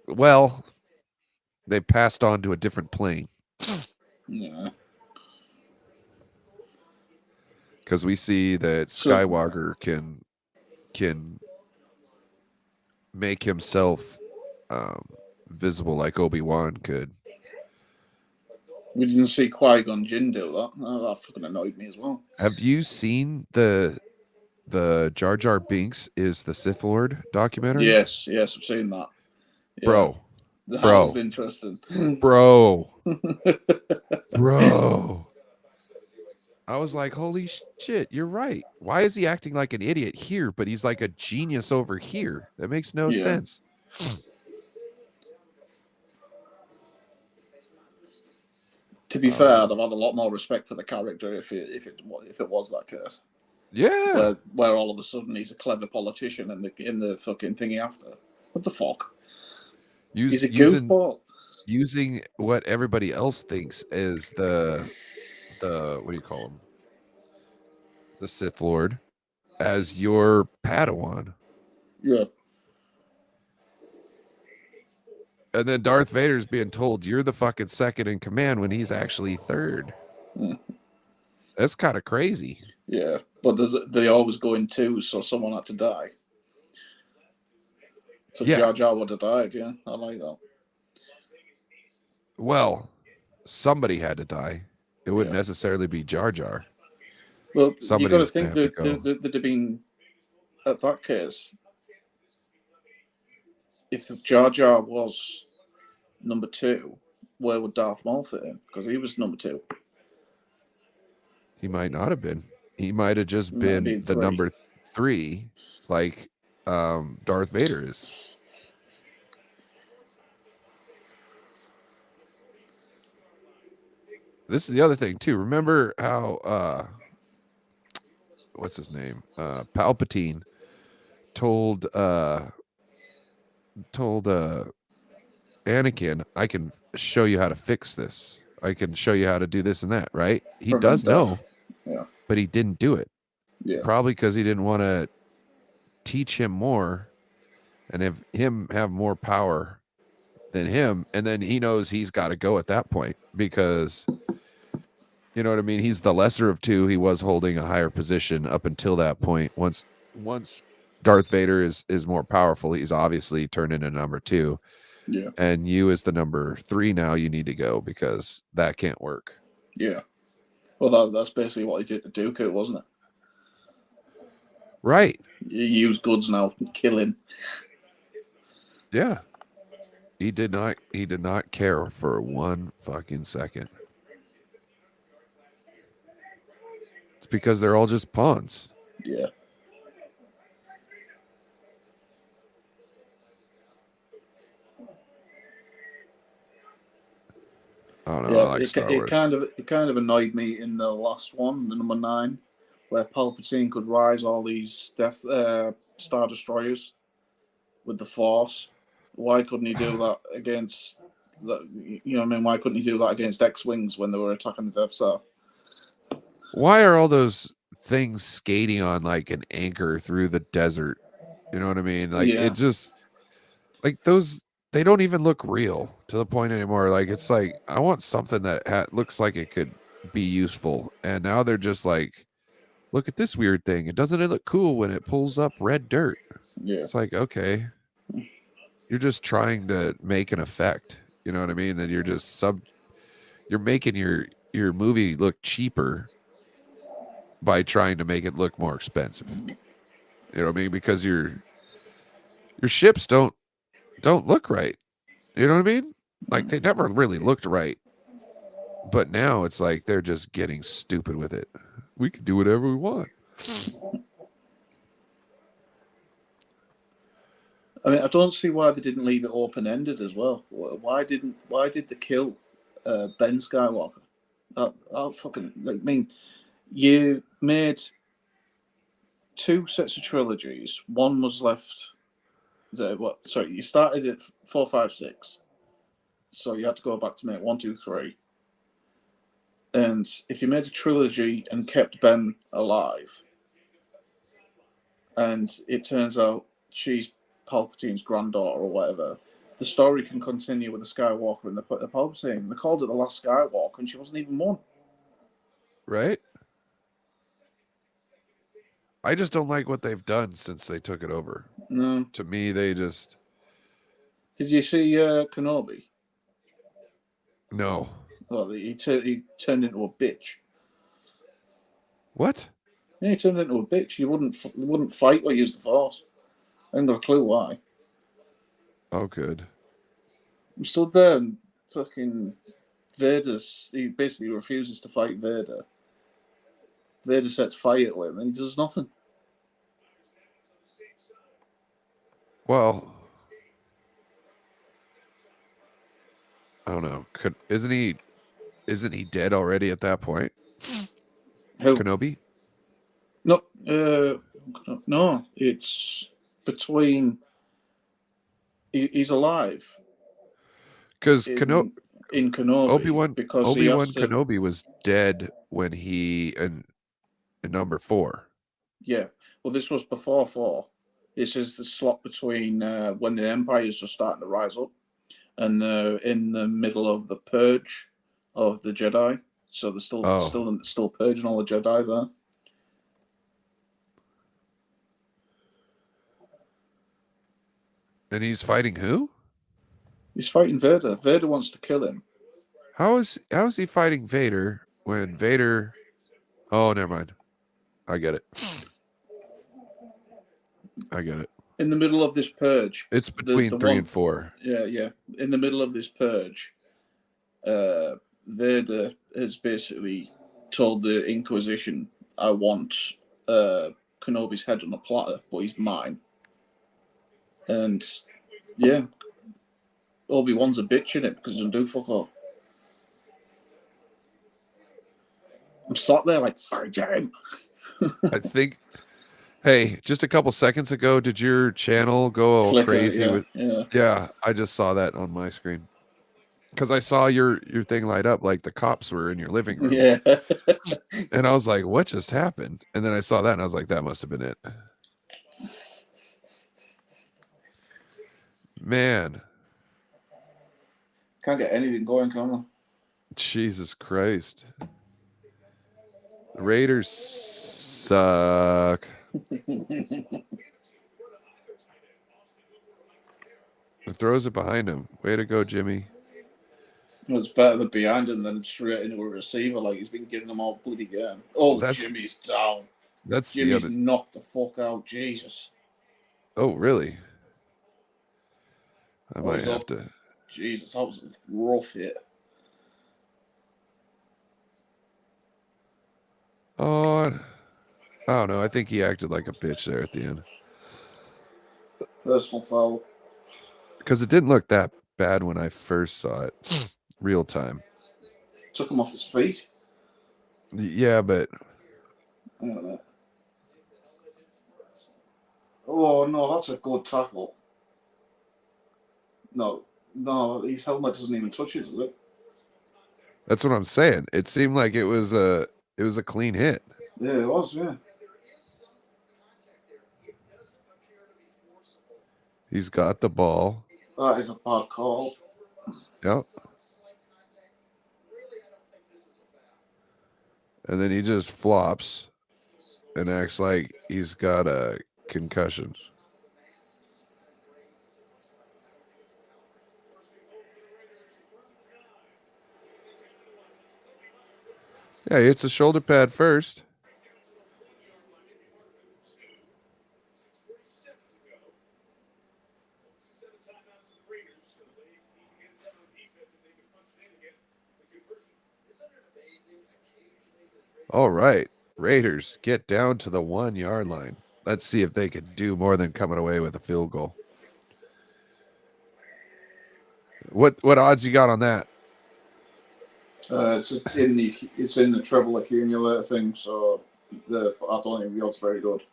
Well, they passed on to a different plane. Yeah. Because we see that Skywalker can make himself visible like Obi-Wan could. We didn't see Qui-Gon Jinn do that. Oh, that fucking annoyed me as well. Have you seen the Jar Jar Binks is the Sith Lord documentary? Yes, I've seen that. Yeah. Bro. That was interesting. Bro. I was like, holy shit, you're right. Why is he acting like an idiot here, but he's like a genius over here? That makes no sense. To be fair, I'd have had a lot more respect for the character if it was that case. Yeah. Where all of a sudden he's a clever politician in the fucking thingy after. What the fuck? He's a goofball. using what everybody else thinks is the what do you call him? The Sith Lord as your Padawan. Yeah. And then Darth Vader's being told you're the fucking second in command when he's actually third. Mm. That's kind of crazy. Yeah. But they always go in twos, so someone had to die. So Yeah. Jar Jar would have died, yeah. I like that. Well, somebody had to die. It wouldn't Yeah. necessarily be Jar Jar. Well, you got to Somebody's gonna think have to that go. there'd have been, at that case, if Jar Jar was number 2, where would Darth Maul fit in? Because he was number 2. He might not have been. He might have just Might have been been the 3. number 3, like Darth Vader is. This is the other thing too. Remember how what's his name? Palpatine told Anakin, I can show you how to fix this. I can show you how to do this and that, right? He Prevent does know, death. Yeah. but he didn't do it. Yeah. Probably because he didn't want to teach him more and have him have more power than him. And then he knows he's got to go at that point because, you know what I mean? He's the lesser of two. He was holding a higher position up until that point. Once Darth Vader is more powerful, he's obviously turned into number 2. Yeah. And you as the number 3 now, you need to go because that can't work. Yeah. Well, that's basically what he did to Dooku, wasn't it? Right. You use goods now, kill him. Yeah. He did not care for one fucking second. It's because they're all just pawns. Yeah. I don't know. Yeah, I like Star Wars. it kind of annoyed me in the last one, the number 9, where Palpatine could rise all these Star Destroyers with the Force. Why couldn't he do that against you know what I mean? Why couldn't he do that against X-wings when they were attacking the Death Star? Why are all those things skating on like an anchor through the desert? You know what I mean? Like Yeah. it just like those. They don't even look real to the point anymore. Like it's like I want something that looks like it could be useful, and now they're just like, look at this weird thing. It doesn't it look cool when it pulls up red dirt? Yeah. It's like, okay, you're just trying to make an effect. You know what I mean? That you're just you're making your movie look cheaper by trying to make it look more expensive. You know what I mean? Because your ships don't look right. You know what I mean? Like they never really looked right. But now it's like they're just getting stupid with it. We can do whatever we want. I mean, I don't see why they didn't leave it open-ended as well. Why did they kill Ben Skywalker? That fucking, I mean, you made 2 sets of trilogies. One was left. Sorry, you started at 4, 5, 6. So you had to go back to make 1, 2, 3. And if you made a trilogy and kept Ben alive, and it turns out she's Palpatine's granddaughter or whatever, the story can continue with the Skywalker and the Palpatine. They called it The Last Skywalker, and she wasn't even one. Right? I just don't like what they've done since they took it over. No. To me, they just... Did you see Kenobi? No. Well, he turned into a bitch. What? Yeah, he turned into a bitch. You wouldn't fight or use the Force. I ain't got a clue why. Oh, good. He stood there and fucking he basically refuses to fight Vader. Vader sets fire to him and he does nothing. Well, I don't know. Isn't he dead already at that point? Who? Kenobi? No, it's between. He's alive. Because in Kenobi Obi-Wan because he has to. Kenobi was dead when he in number 4. Yeah, well, this was before 4. This is the slot between when the Empire is just starting to rise up, and they're in the middle of the purge of the Jedi. So they're still purging all the Jedi there. And he's fighting who? He's fighting Vader. Vader wants to kill him. How is he fighting Vader when Vader? Oh, never mind. I get it. In the middle of this purge, It's between 3 and 4. Yeah. In the middle of this purge, Vader has basically told the Inquisition, "I want Kenobi's head on a platter, but he's mine." And yeah, Obi-Wan's a bitch in it because he doesn't do fuck all. I'm sat there like, "Fight him." I think. Hey, just a couple seconds ago, did your channel go all Flicker, crazy? yeah. Yeah, I just saw that on my screen because I saw your thing light up like the cops were in your living room. Yeah. And I was like, "What just happened?" And then I saw that, and I was like, "That must have been it." Man, Can't get anything going, can I? Jesus Christ, the Raiders suck. And throws it behind him. Way to go, Jimmy. It's better than behind him than straight into a receiver like he's been giving them all bloody game. Oh, Jimmy's down. That's Jimmy's the other. knocked the fuck out. Jesus. Oh, really? I Oh, might he's have up. to. Jesus, that was a rough hit. Oh, I don't know. I think he acted like a bitch there at the end Personal foul. because it didn't look that bad when I first saw it, real time. Took him off his feet. Yeah, but I don't know. Oh no, that's a good tackle. No, his helmet doesn't even touch it, does it? that's what I'm saying. It seemed like it was a clean hit. Yeah, it was. Yeah. He's got the ball. That is a bad call. Yep. And then he just flops and acts like he's got a concussion. Yeah, he hits a shoulder pad first. All right, Raiders get down to the 1 yard line. Let's see if they could do more than coming away with a field goal. What odds you got on that? It's in the treble accumulator thing, so I don't think the odds very good.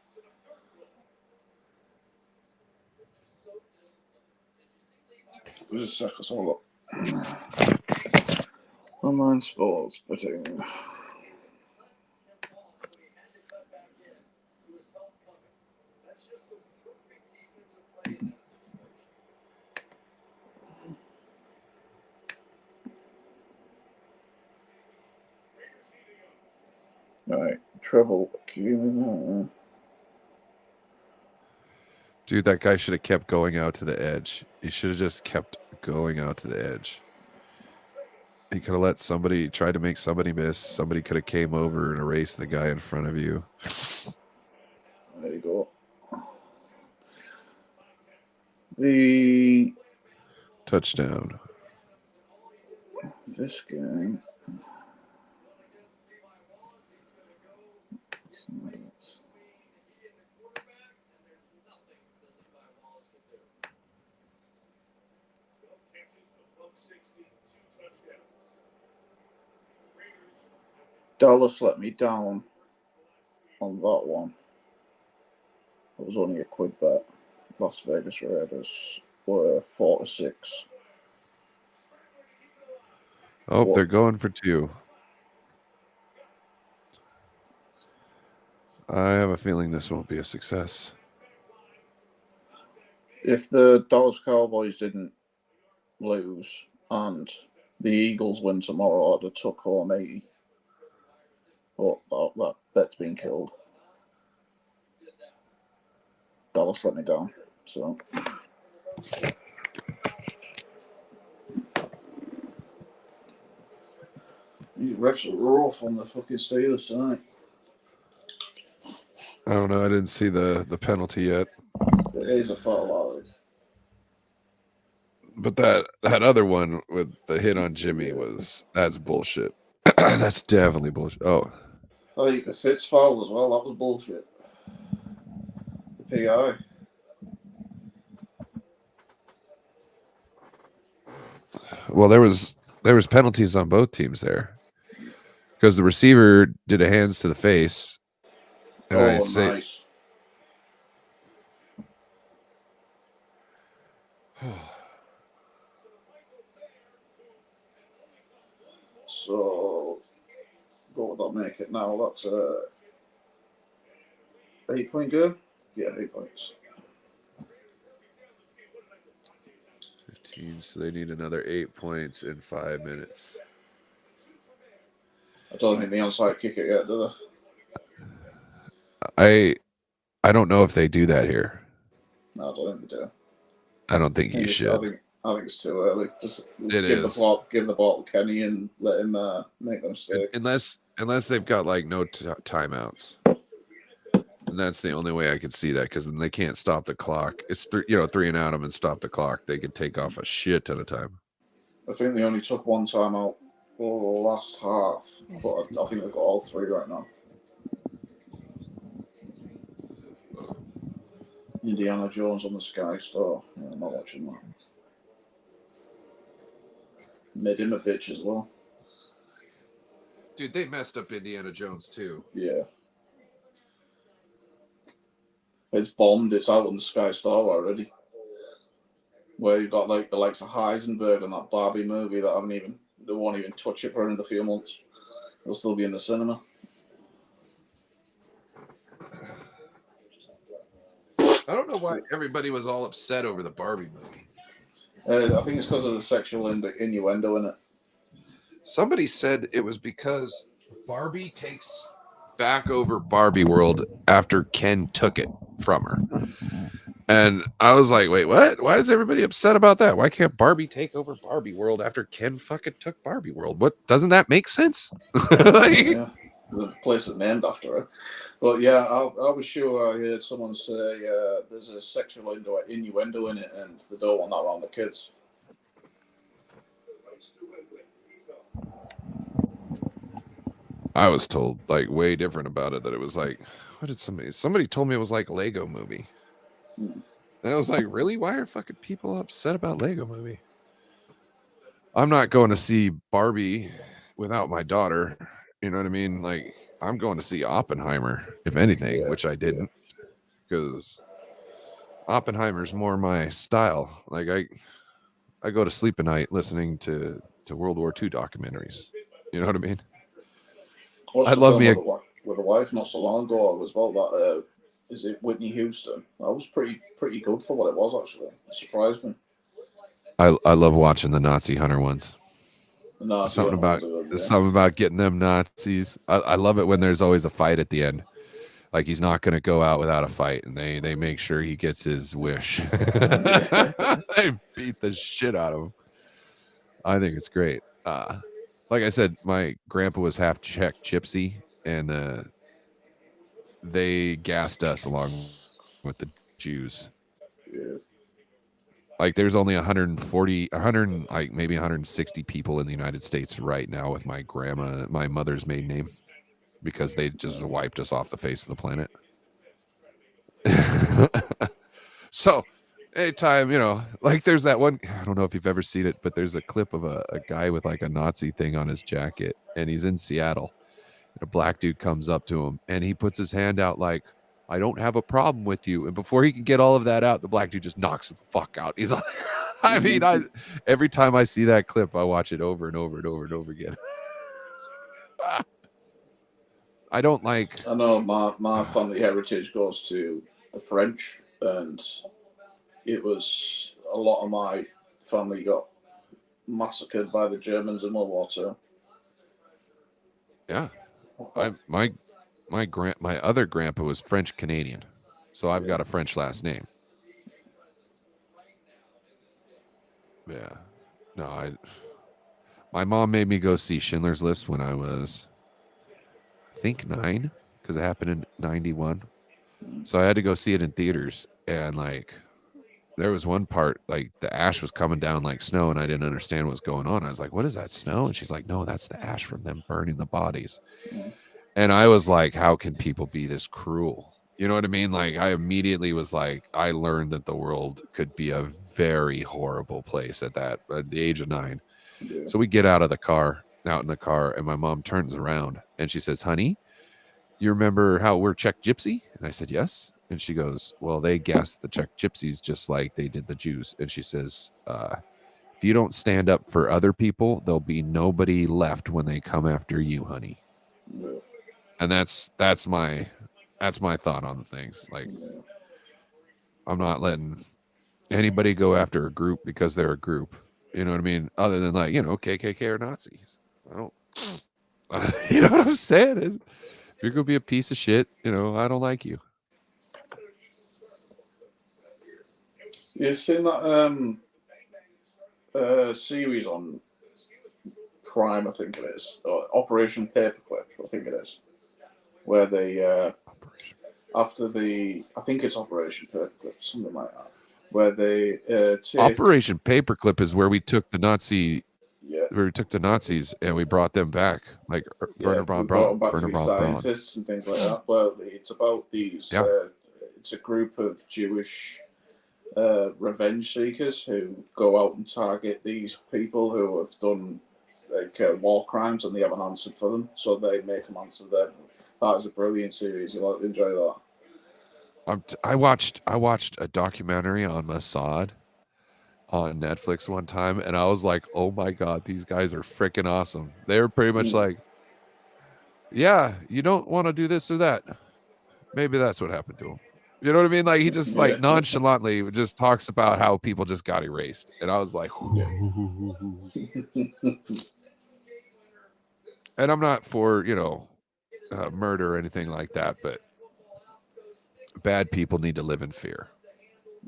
Just a sec, let's have a look. Online sports betting. Right, treble accumulator. Dude, that guy should have kept going out to the edge. He should have just kept going out to the edge. He could have let somebody try to make somebody miss. Somebody could have came over and erased the guy in front of you. There you go. The Touchdown. this game. Dallas let me down on that one. It was only a quid bet. Las Vegas Raiders were 4-6. Oh, What? they're going for 2. I have a feeling this won't be a success. If the Dallas Cowboys didn't lose and the Eagles win tomorrow, I'd have took home 80. But that bet's been killed. Dallas let me down. So these refs are rough on the fucking Steelers tonight. I don't know. I didn't see the penalty yet. It is a foul, Ali. But that other one with the hit on Jimmy that's bullshit. That's definitely bullshit. Oh, I think the Fitz foul as well. That was bullshit. The PI. well, there was penalties on both teams there because the receiver did a hands to the face, and I say, Nice. So, what would that make it now? That's a 8-point game? Yeah, 8 points. 15. So they need another 8 points in 5 minutes. I don't think the onside kick it yet, do they? I don't know if they do that here. No, I don't think they do. I don't think you should. I think it's too early. Just It is. Give the ball to Kenny and let him make them stick. Unless they've got like no timeouts. And that's the only way I could see that, because then they can't stop the clock. It's 3 and out them and stop the clock. They could take off a shit ton of time. I think they only took one timeout for the last half, but I think they've got all 3 right now. Indiana Jones on the Sky Store. Yeah, I'm not watching that. Made him a bitch as well. Dude, they messed up Indiana Jones too. Yeah. It's bombed. It's out on the Sky Store already. Where you've got like the likes of Heisenberg and that Barbie movie that they won't even touch it for another few months. They'll still be in the cinema. I don't know why everybody was all upset over the Barbie movie. I think it's because of the sexual innuendo in it. Somebody said it was because Barbie takes back over Barbie World after Ken took it from her. And I was like, wait, what? Why is everybody upset about that? Why can't Barbie take over Barbie World after Ken fucking took Barbie World? What? Doesn't that make sense? Yeah, the place is named after her. But yeah, I was sure I heard someone say there's a sexual innuendo in it and they don't want that around the kids. I was told like way different about it, that it was like, what did somebody told me it was like a Lego movie. And I was like, really? Why are fucking people upset about Lego movie? I'm not going to see Barbie without my daughter. You know what I mean? Like, I'm going to see Oppenheimer, if anything, which I didn't, because Oppenheimer's more my style. Like, I go to sleep at night listening to World War II documentaries. You know what I mean? I'd love me with a wife not so long ago. It was about that. Is it Whitney Houston? That was pretty good for what it was, actually. It surprised me. I love watching the Nazi Hunter ones. Something about getting them Nazis. I love it when there's always a fight at the end. Like, he's not going to go out without a fight, and they make sure he gets his wish. They beat the shit out of him. I think it's great. Like I said, my grandpa was half Czech gypsy, and they gassed us along with the Jews. Yeah. Like, there's only 160 people in the United States right now with my mother's maiden name, because they just wiped us off the face of the planet. So anytime, like, there's that one, I don't know if you've ever seen it, but there's a clip of a guy with like a Nazi thing on his jacket, and he's in Seattle, and a black dude comes up to him and he puts his hand out like, I don't have a problem with you. And before he can get all of that out, the black dude just knocks the fuck out. He's like, I mean, every time I see that clip, I watch it over and over and over and over again. I don't like. I know my family heritage goes to the French, and it was a lot of my family got massacred by the Germans in World War II. Yeah, my other grandpa was French Canadian, so I've got a French last name. Yeah, no, my mom made me go see Schindler's List when I was, I think 9, because it happened in 91. So I had to go see it in theaters, and like there was one part like the ash was coming down like snow, and I didn't understand what was going on. I was like, "What is that snow?" And she's like, "No, that's the ash from them burning the bodies." And I was like, "How can people be this cruel?" You know what I mean? Like I immediately was like, I learned that the world could be a very horrible place at the age of 9. Yeah. So we get out in the car, and my mom turns around and she says, "Honey, you remember how we're Czech gypsy?" And I said, "Yes." And she goes, "Well, they gassed the Czech gypsies just like they did the Jews." And she says, "If you don't stand up for other people, there'll be nobody left when they come after you, honey." Yeah. And that's my thought on things. Like, I'm not letting anybody go after a group because they're a group. You know what I mean? Other than like, KKK or Nazis. I don't. You know what I'm saying? If you're gonna be a piece of shit, I don't like you. You've seen that series on Prime, I think it is, or Operation Paperclip, I think it is, where they after I think it's Operation Paperclip, something like that, where they take Operation Paperclip is where we took the Nazis and we brought them back, like Werner von Braun. back to be scientists and things like that. Well, it's about these. It's a group of Jewish revenge seekers who go out and target these people who have done like war crimes and they haven't answered for them, so they make them answer them. That is a brilliant series. You'll enjoy that. I watched a documentary on Mossad on Netflix one time, and I was like, "Oh my god, these guys are freaking awesome." They were pretty much like, "Yeah, you don't want to do this or that. Maybe that's what happened to him." You know what I mean? Like he just like nonchalantly just talks about how people just got erased, and I was like, and I'm not for murder or anything like that, but bad people need to live in fear.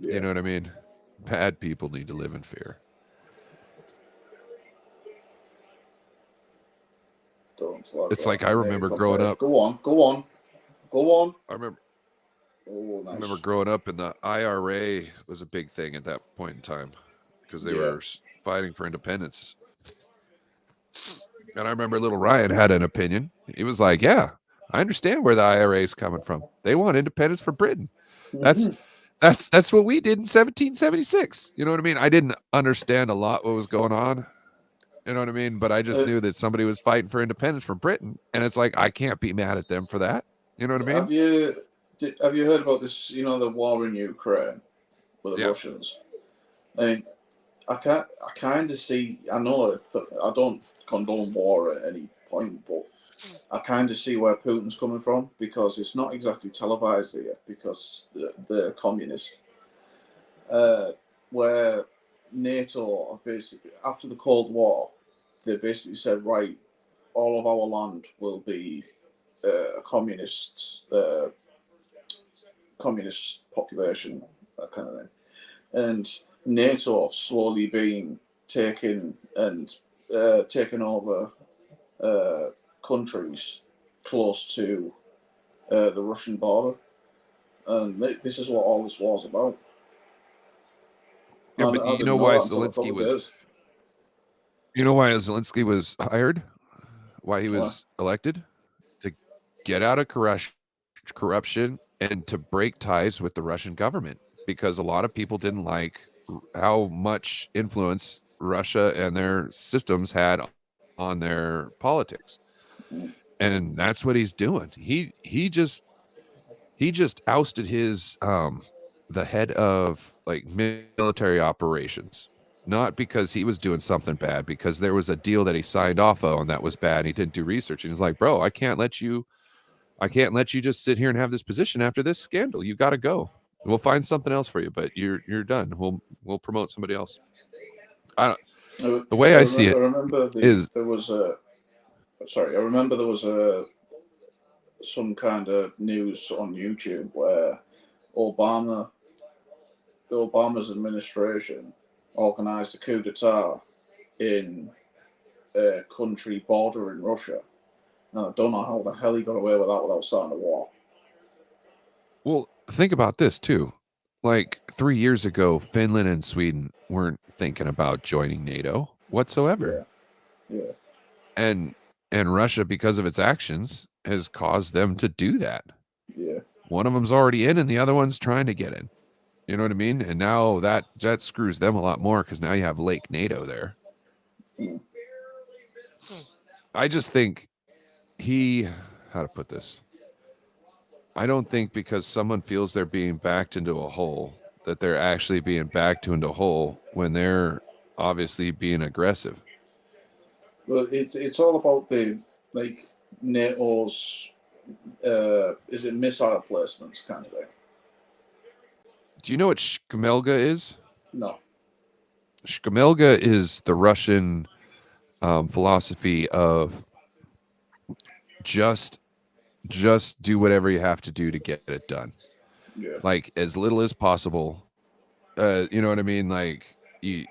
You know what I mean? Bad people need to live in fear. It's like I remember growing up. Go on. I remember. Oh, nice. I remember growing up, and the IRA was a big thing at that point in time because they were fighting for independence. And I remember little Ryan had an opinion. He was like, "Yeah, I understand where the IRA is coming from. They want independence for Britain. That's what we did in 1776." You know what I mean? I didn't understand a lot what was going on. You know what I mean? But I just knew that somebody was fighting for independence from Britain, and it's like I can't be mad at them for that. You know what I mean? Have you heard about this? The war in Ukraine with the Russians. I kind of see. I know I don't condone war at any point, but I kind of see where Putin's coming from because it's not exactly televised here because they're communist. Where NATO basically after the Cold War, they basically said, right, all of our land will be a communist population, that kind of thing. And NATO slowly being taken over countries close to the Russian border, and this is what all this war's about. Yeah, but you know why Zelensky was? You know why Zelensky was hired? Why he was elected? To get out of corruption and to break ties with the Russian government, because a lot of people didn't like how much influence Russia and their systems had on their politics. And that's what he's doing. He just ousted his the head of like military operations not because he was doing something bad, because there was a deal that he signed off on that was bad. And he didn't do research, and he's like, bro, I can't let you just sit here and have this position after this scandal. You got to go. We'll find something else for you, but you're done. We'll promote somebody else. I don't. The way I see it I remember is there was a. Sorry, I remember there was some kind of news on YouTube where Obama's administration organized a coup d'état in a country bordering Russia. And I don't know how the hell he got away with that without starting a war. well, think about this too. Like 3 years ago, Finland and Sweden weren't thinking about joining NATO whatsoever. Yeah. And Russia, because of its actions, has caused them to do that. Yeah. One of them's already in and the other one's trying to get in. You know what I mean? And now that screws them a lot more, because now you have Lake NATO there. Mm. I just think how to put this? I don't think because someone feels they're being backed into a hole that they're actually being backed into a hole when they're obviously being aggressive. Well, it's all about the like NATO's is it missile placements kind of thing. Do you know what Shkamelga is? No. Shkamelga is the Russian philosophy of just do whatever you have to do to get it done. Yeah. Like as little as possible. You know what I mean? Like you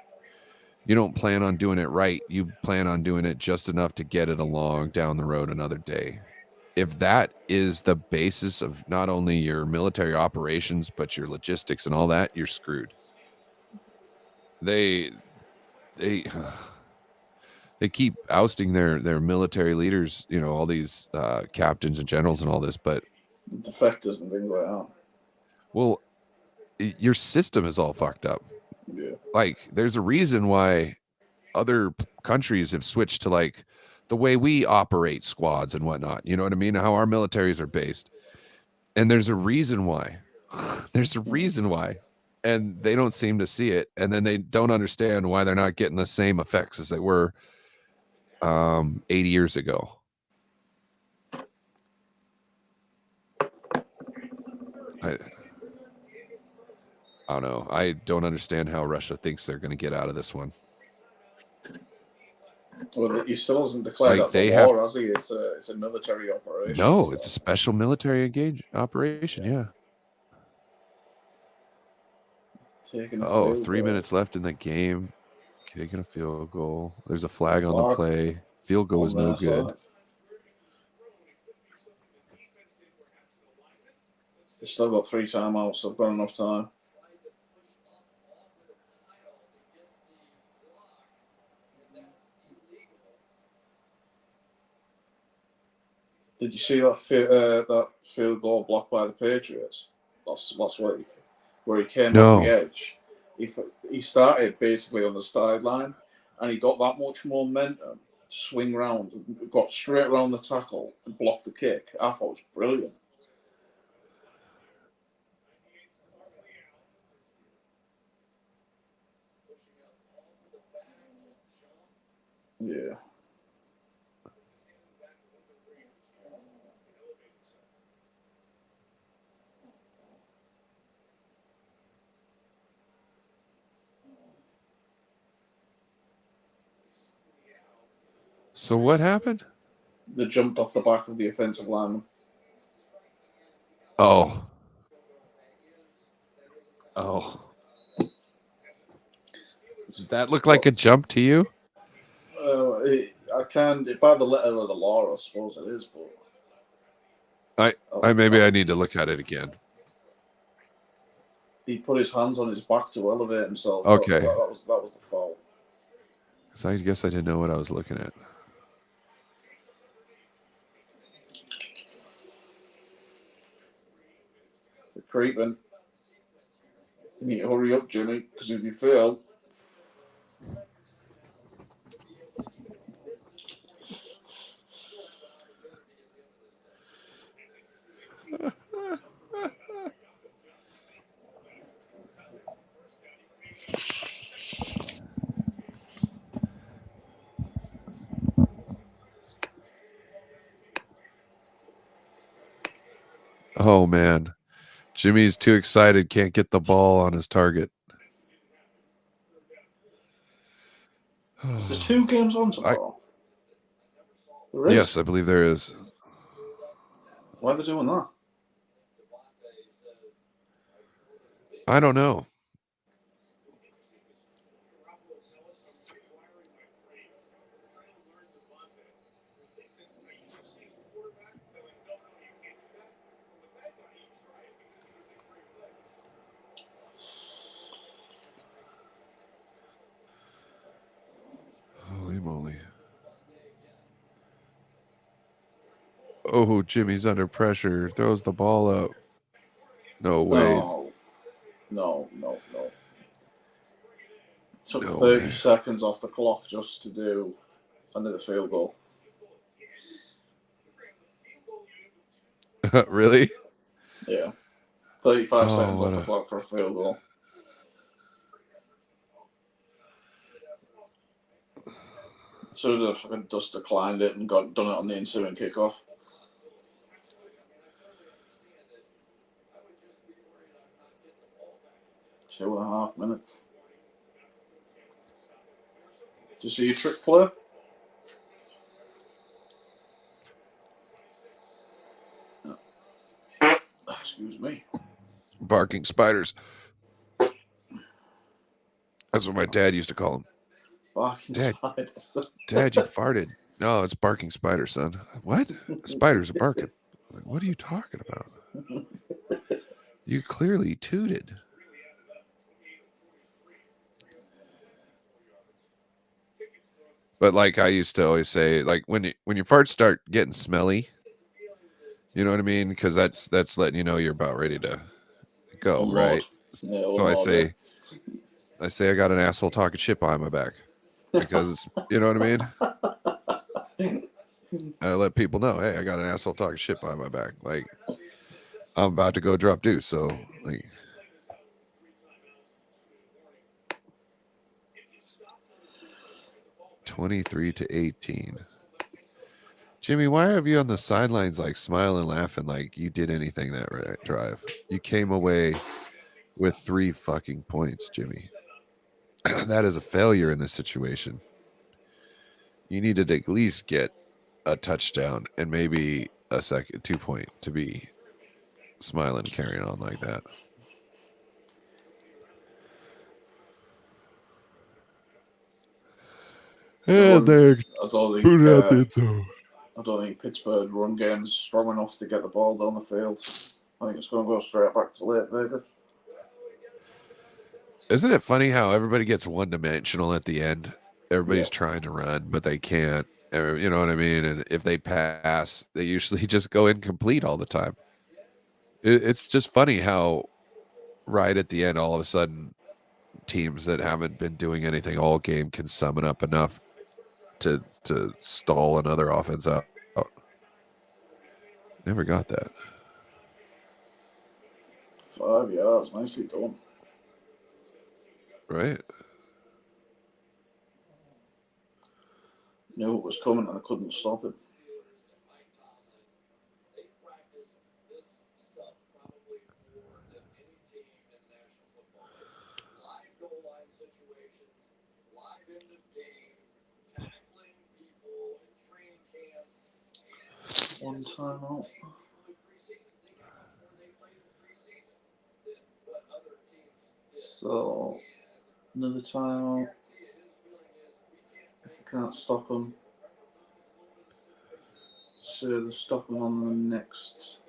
don't plan on doing it right. You plan on doing it just enough to get it along down the road another day. If that is the basis of not only your military operations, but your logistics and all that, you're screwed. They keep ousting their military leaders, you know, all these captains and generals and all this, but Defectors and things like that. well, your system is all fucked up. Yeah. Like there's a reason why other countries have switched to like the way we operate squads and whatnot. You know what I mean? How our militaries are based. And there's a reason why. There's a reason why. And they don't seem to see it. And then they don't understand why they're not getting the same effects as they were 80 years ago. I don't know. I don't understand how Russia thinks they're going to get out of this one. Well, he still hasn't declared Like, that they a war, has he? It's a military operation. No, so. it's a special military operation. Yeah. Oh, 3 minutes left in the game. Kicking a field goal. There's a flag on the play. Field goal is no good. They've still got 3 timeouts, so I've got enough time. Did you see that field goal blocked by the Patriots last week, where he came off the edge? He started basically on the sideline, and he got that much momentum to swing round, got straight around the tackle, and blocked the kick. I thought it was brilliant. Yeah. So what happened? They jumped off the back of the offensive lineman. Oh. Does that look like a jump to you? I can, by the letter of the law, I suppose it is, but I need to look at it again. He put his hands on his back to elevate himself. Okay. That was the foul. I guess I didn't know what I was looking at. They're creeping. You need to hurry up, Jimmy, because if you fail. man. Jimmy's too excited, can't get the ball on his target. Is there 2 games on tomorrow? There is? Yes, I believe there is. Why are they doing that? I don't know. Holy moly. Oh, Jimmy's under pressure. Throws the ball up. No way. No. Took No 30 way. seconds off the clock just to do another field goal. Really? Yeah. 35 Oh, seconds what off the a- clock for a field goal. Should have fucking just declined it and done it on the ensuing kickoff. Two and a half minutes. Do you see your trick play? Excuse me. Barking spiders. That's what my dad used to call them. Barking Dad. spiders. Dad, you farted. No, it's barking spiders, son. What? Spiders are barking. Like, what are you talking about? You clearly tooted. But like I used to always say, like when your farts start getting smelly, you know what I mean? Because that's letting you know you're about ready to go, Unload. right? Yeah, So unload, I say I got an asshole talking shit behind my back because it's, you know what I mean? I let people know, hey, I got an asshole talking shit behind my back. Like I'm about to go drop deuce, so like. $23-18. Jimmy, why have you on the sidelines like smiling, laughing like you did anything that drive? You came away with 3 fucking points, Jimmy. That is a failure in this situation. You needed to at least get a touchdown and maybe a 2-point to be smiling, carrying on like that. And they're booted out the end zone. I don't think Pittsburgh run game's strong enough to get the ball down the field. I think it's going to go straight back to late Vegas. Isn't it funny how everybody gets one-dimensional at the end? Everybody's trying to run, but they can't. You know what I mean? And if they pass, they usually just go incomplete all the time. It's just funny how right at the end, all of a sudden, teams that haven't been doing anything all game can summon up enough to stall another offense out. Never got that. 5 yards, nicely done. Right? Knew it was coming and I couldn't stop it. One timeout. So, another timeout. If they can't stop them, so they stop them on the next,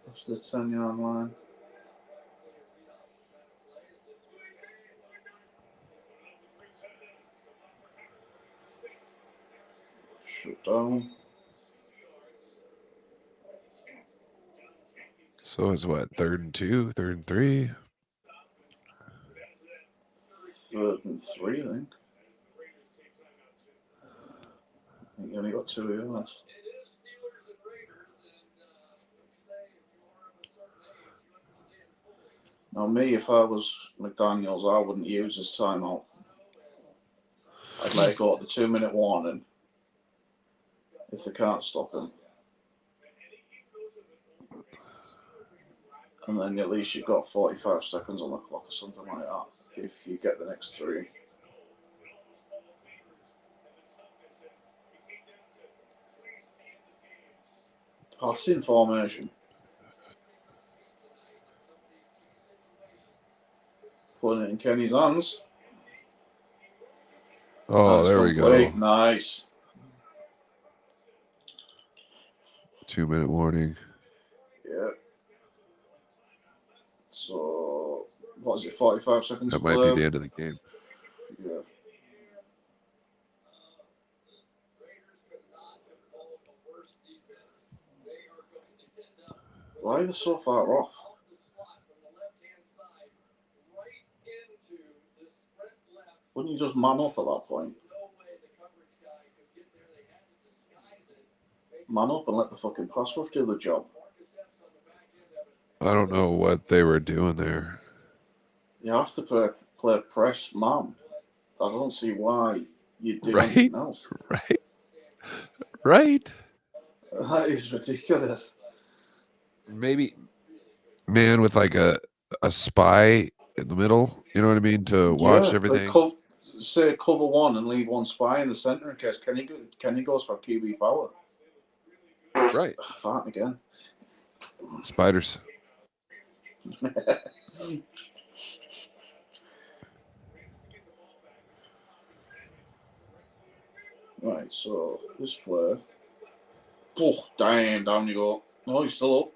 after the 10-yard line. Shut down. So it's what, 3rd and 2, 3rd and 3? 3rd and 3, I think. I think you only got 2 yards. Now, me, if I was McDaniels, I wouldn't use his timeout. I'd let it go at the 2-minute warning if they can't stop him. And then at least you've got 45 seconds on the clock or something like that if you get the next 3. Passing formation. Putting it in Kenny's hands. Oh, Nice there we complete. go. Nice. 2-minute warning. Yeah. So, what is it, 45 seconds That to might play? be the end of the game. Yeah. Why are they so far off? Wouldn't you just man up at that point? Man up and let the fucking pass rush do the job. I don't know what they were doing there. You have to play press man. I don't see why you do Right? anything else. Right? Right? That is ridiculous. Maybe man with like a spy in the middle, you know what I mean, to watch everything. Say cover one and leave one spy in the centre in case Kenny goes for QB power. Right. Farting again. Spiders. Right, so this play. Oh, damn, down you go. No, he's still up.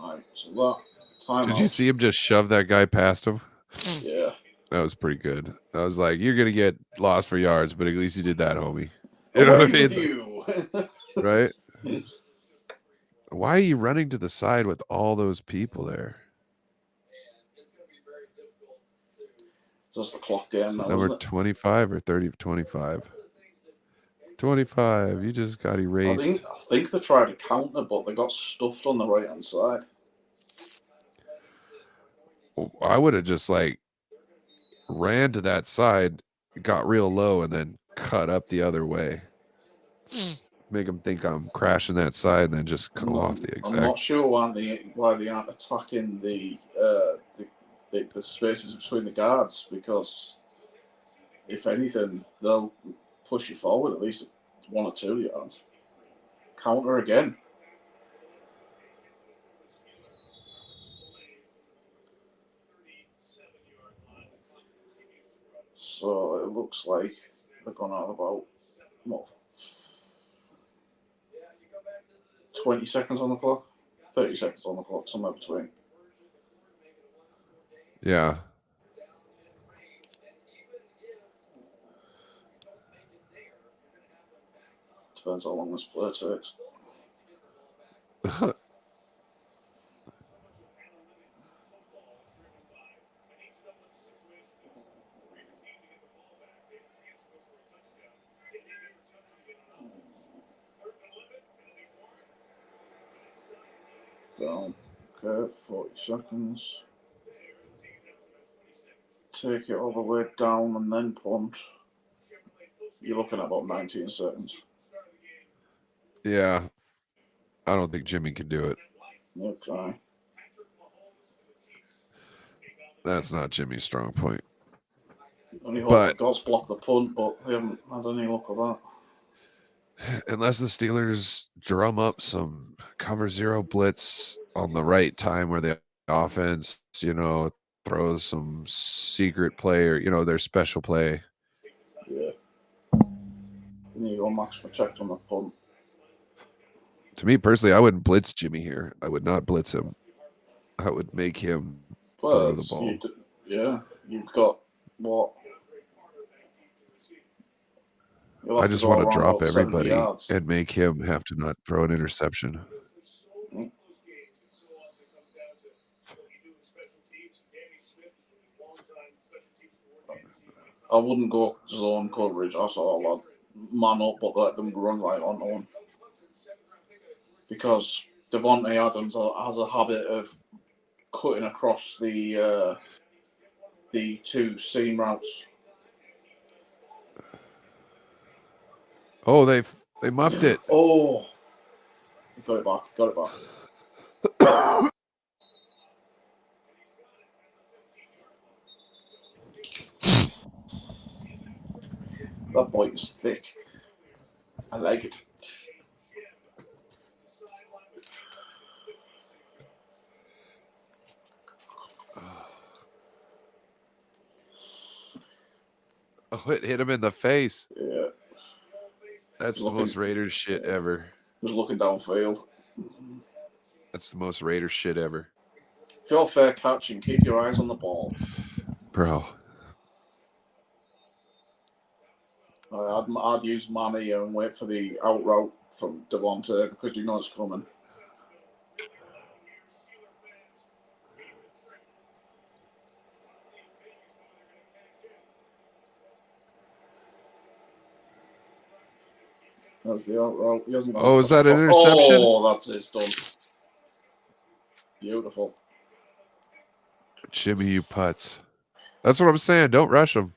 Right, so that time Did you see him just shove that guy past him? Yeah. That was pretty good. I was like, you're gonna get lost for yards, but at least you did that, homie. You know what I Away with mean? you. Right? Why are you running to the side with all those people there? Just the clock game So now, number isn't it? 25 or 30, 25. 25. You just got erased. I think they tried to counter, but they got stuffed on the right hand side. I would have just like ran to that side, got real low, and then cut up the other way. Make them think I'm crashing that side, and then just go off the exact. I'm not sure why they aren't attacking the spaces between the guards, because if anything, they'll push you forward at least 1 or 2 yards. Counter again. So it looks like they're going to have about 20 seconds on the clock, 30 seconds on the clock, somewhere between. Yeah. Depends how long this play takes. Down. Okay, 40 seconds. Take it all the way down and then punt. You're looking at about 19 seconds. Yeah. I don't think Jimmy can do it. Yeah, try. That's not Jimmy's strong point. Only hope the Gods block the punt, but they haven't had any luck with that. Unless the Steelers drum up some cover 0 blitz on the right time where the offense, throws some secret play or, their special play. Yeah. You need to go max protect on the punt. To me personally, I wouldn't blitz Jimmy here. I would not blitz him. I would make him throw the ball. You've got what? I just want to drop everybody and make him have to not throw an interception. I wouldn't go zone coverage. That's all. I'd man up, but let them run right onto him. Because Devontae Adams has a habit of cutting across the 2 seam routes. Oh, they muffed it. Oh, got it back. It's thick. I like it. Oh, it hit him in the face. Yeah. That's the most Raiders shit ever. Just looking downfield. That's the most Raiders shit ever. If you're fair catching, keep your eyes on the ball. Bro. I'd use Manny and wait for the out route from Devontae because you know it's coming. That's the out route. He hasn't Oh, is that an interception? Oh, that's it. Done. Beautiful. Jimmy, you putz. That's what I'm saying. Don't rush him.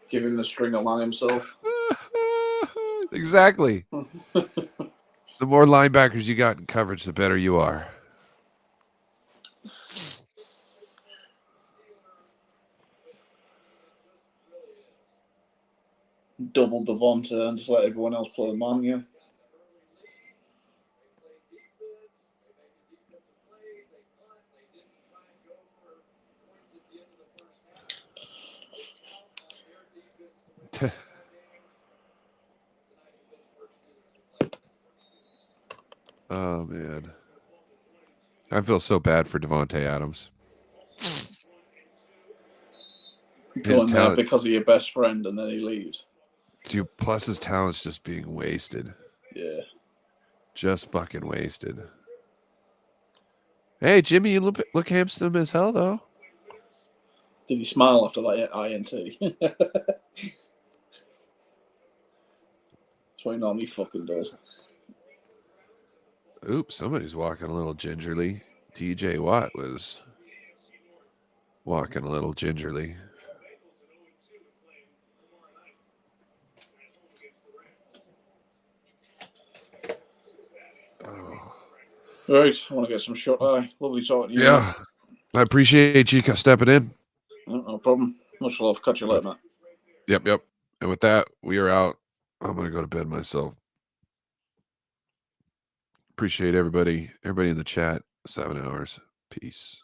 Give him the string along himself. Exactly. The more linebackers you got in coverage, the better you are. Double Devontae and just let everyone else play man, yeah. Oh, man. I feel so bad for Devontae Adams. Going there because of your best friend and then he leaves. Dude, plus his talent's just being wasted. Yeah. Just fucking wasted. Hey, Jimmy, you look handsome as hell, though. Did he smile after that INT? That's what he normally fucking does. Oops, somebody's walking a little gingerly. TJ Watt was walking a little gingerly. Oh. Right, I want to get some shut eye. Lovely talking to you. Yeah, I appreciate you stepping in. No problem. Much love. Catch you later, man. Yep. And with that, we are out. I'm going to go to bed myself. Appreciate everybody in the chat. 7 hours. Peace.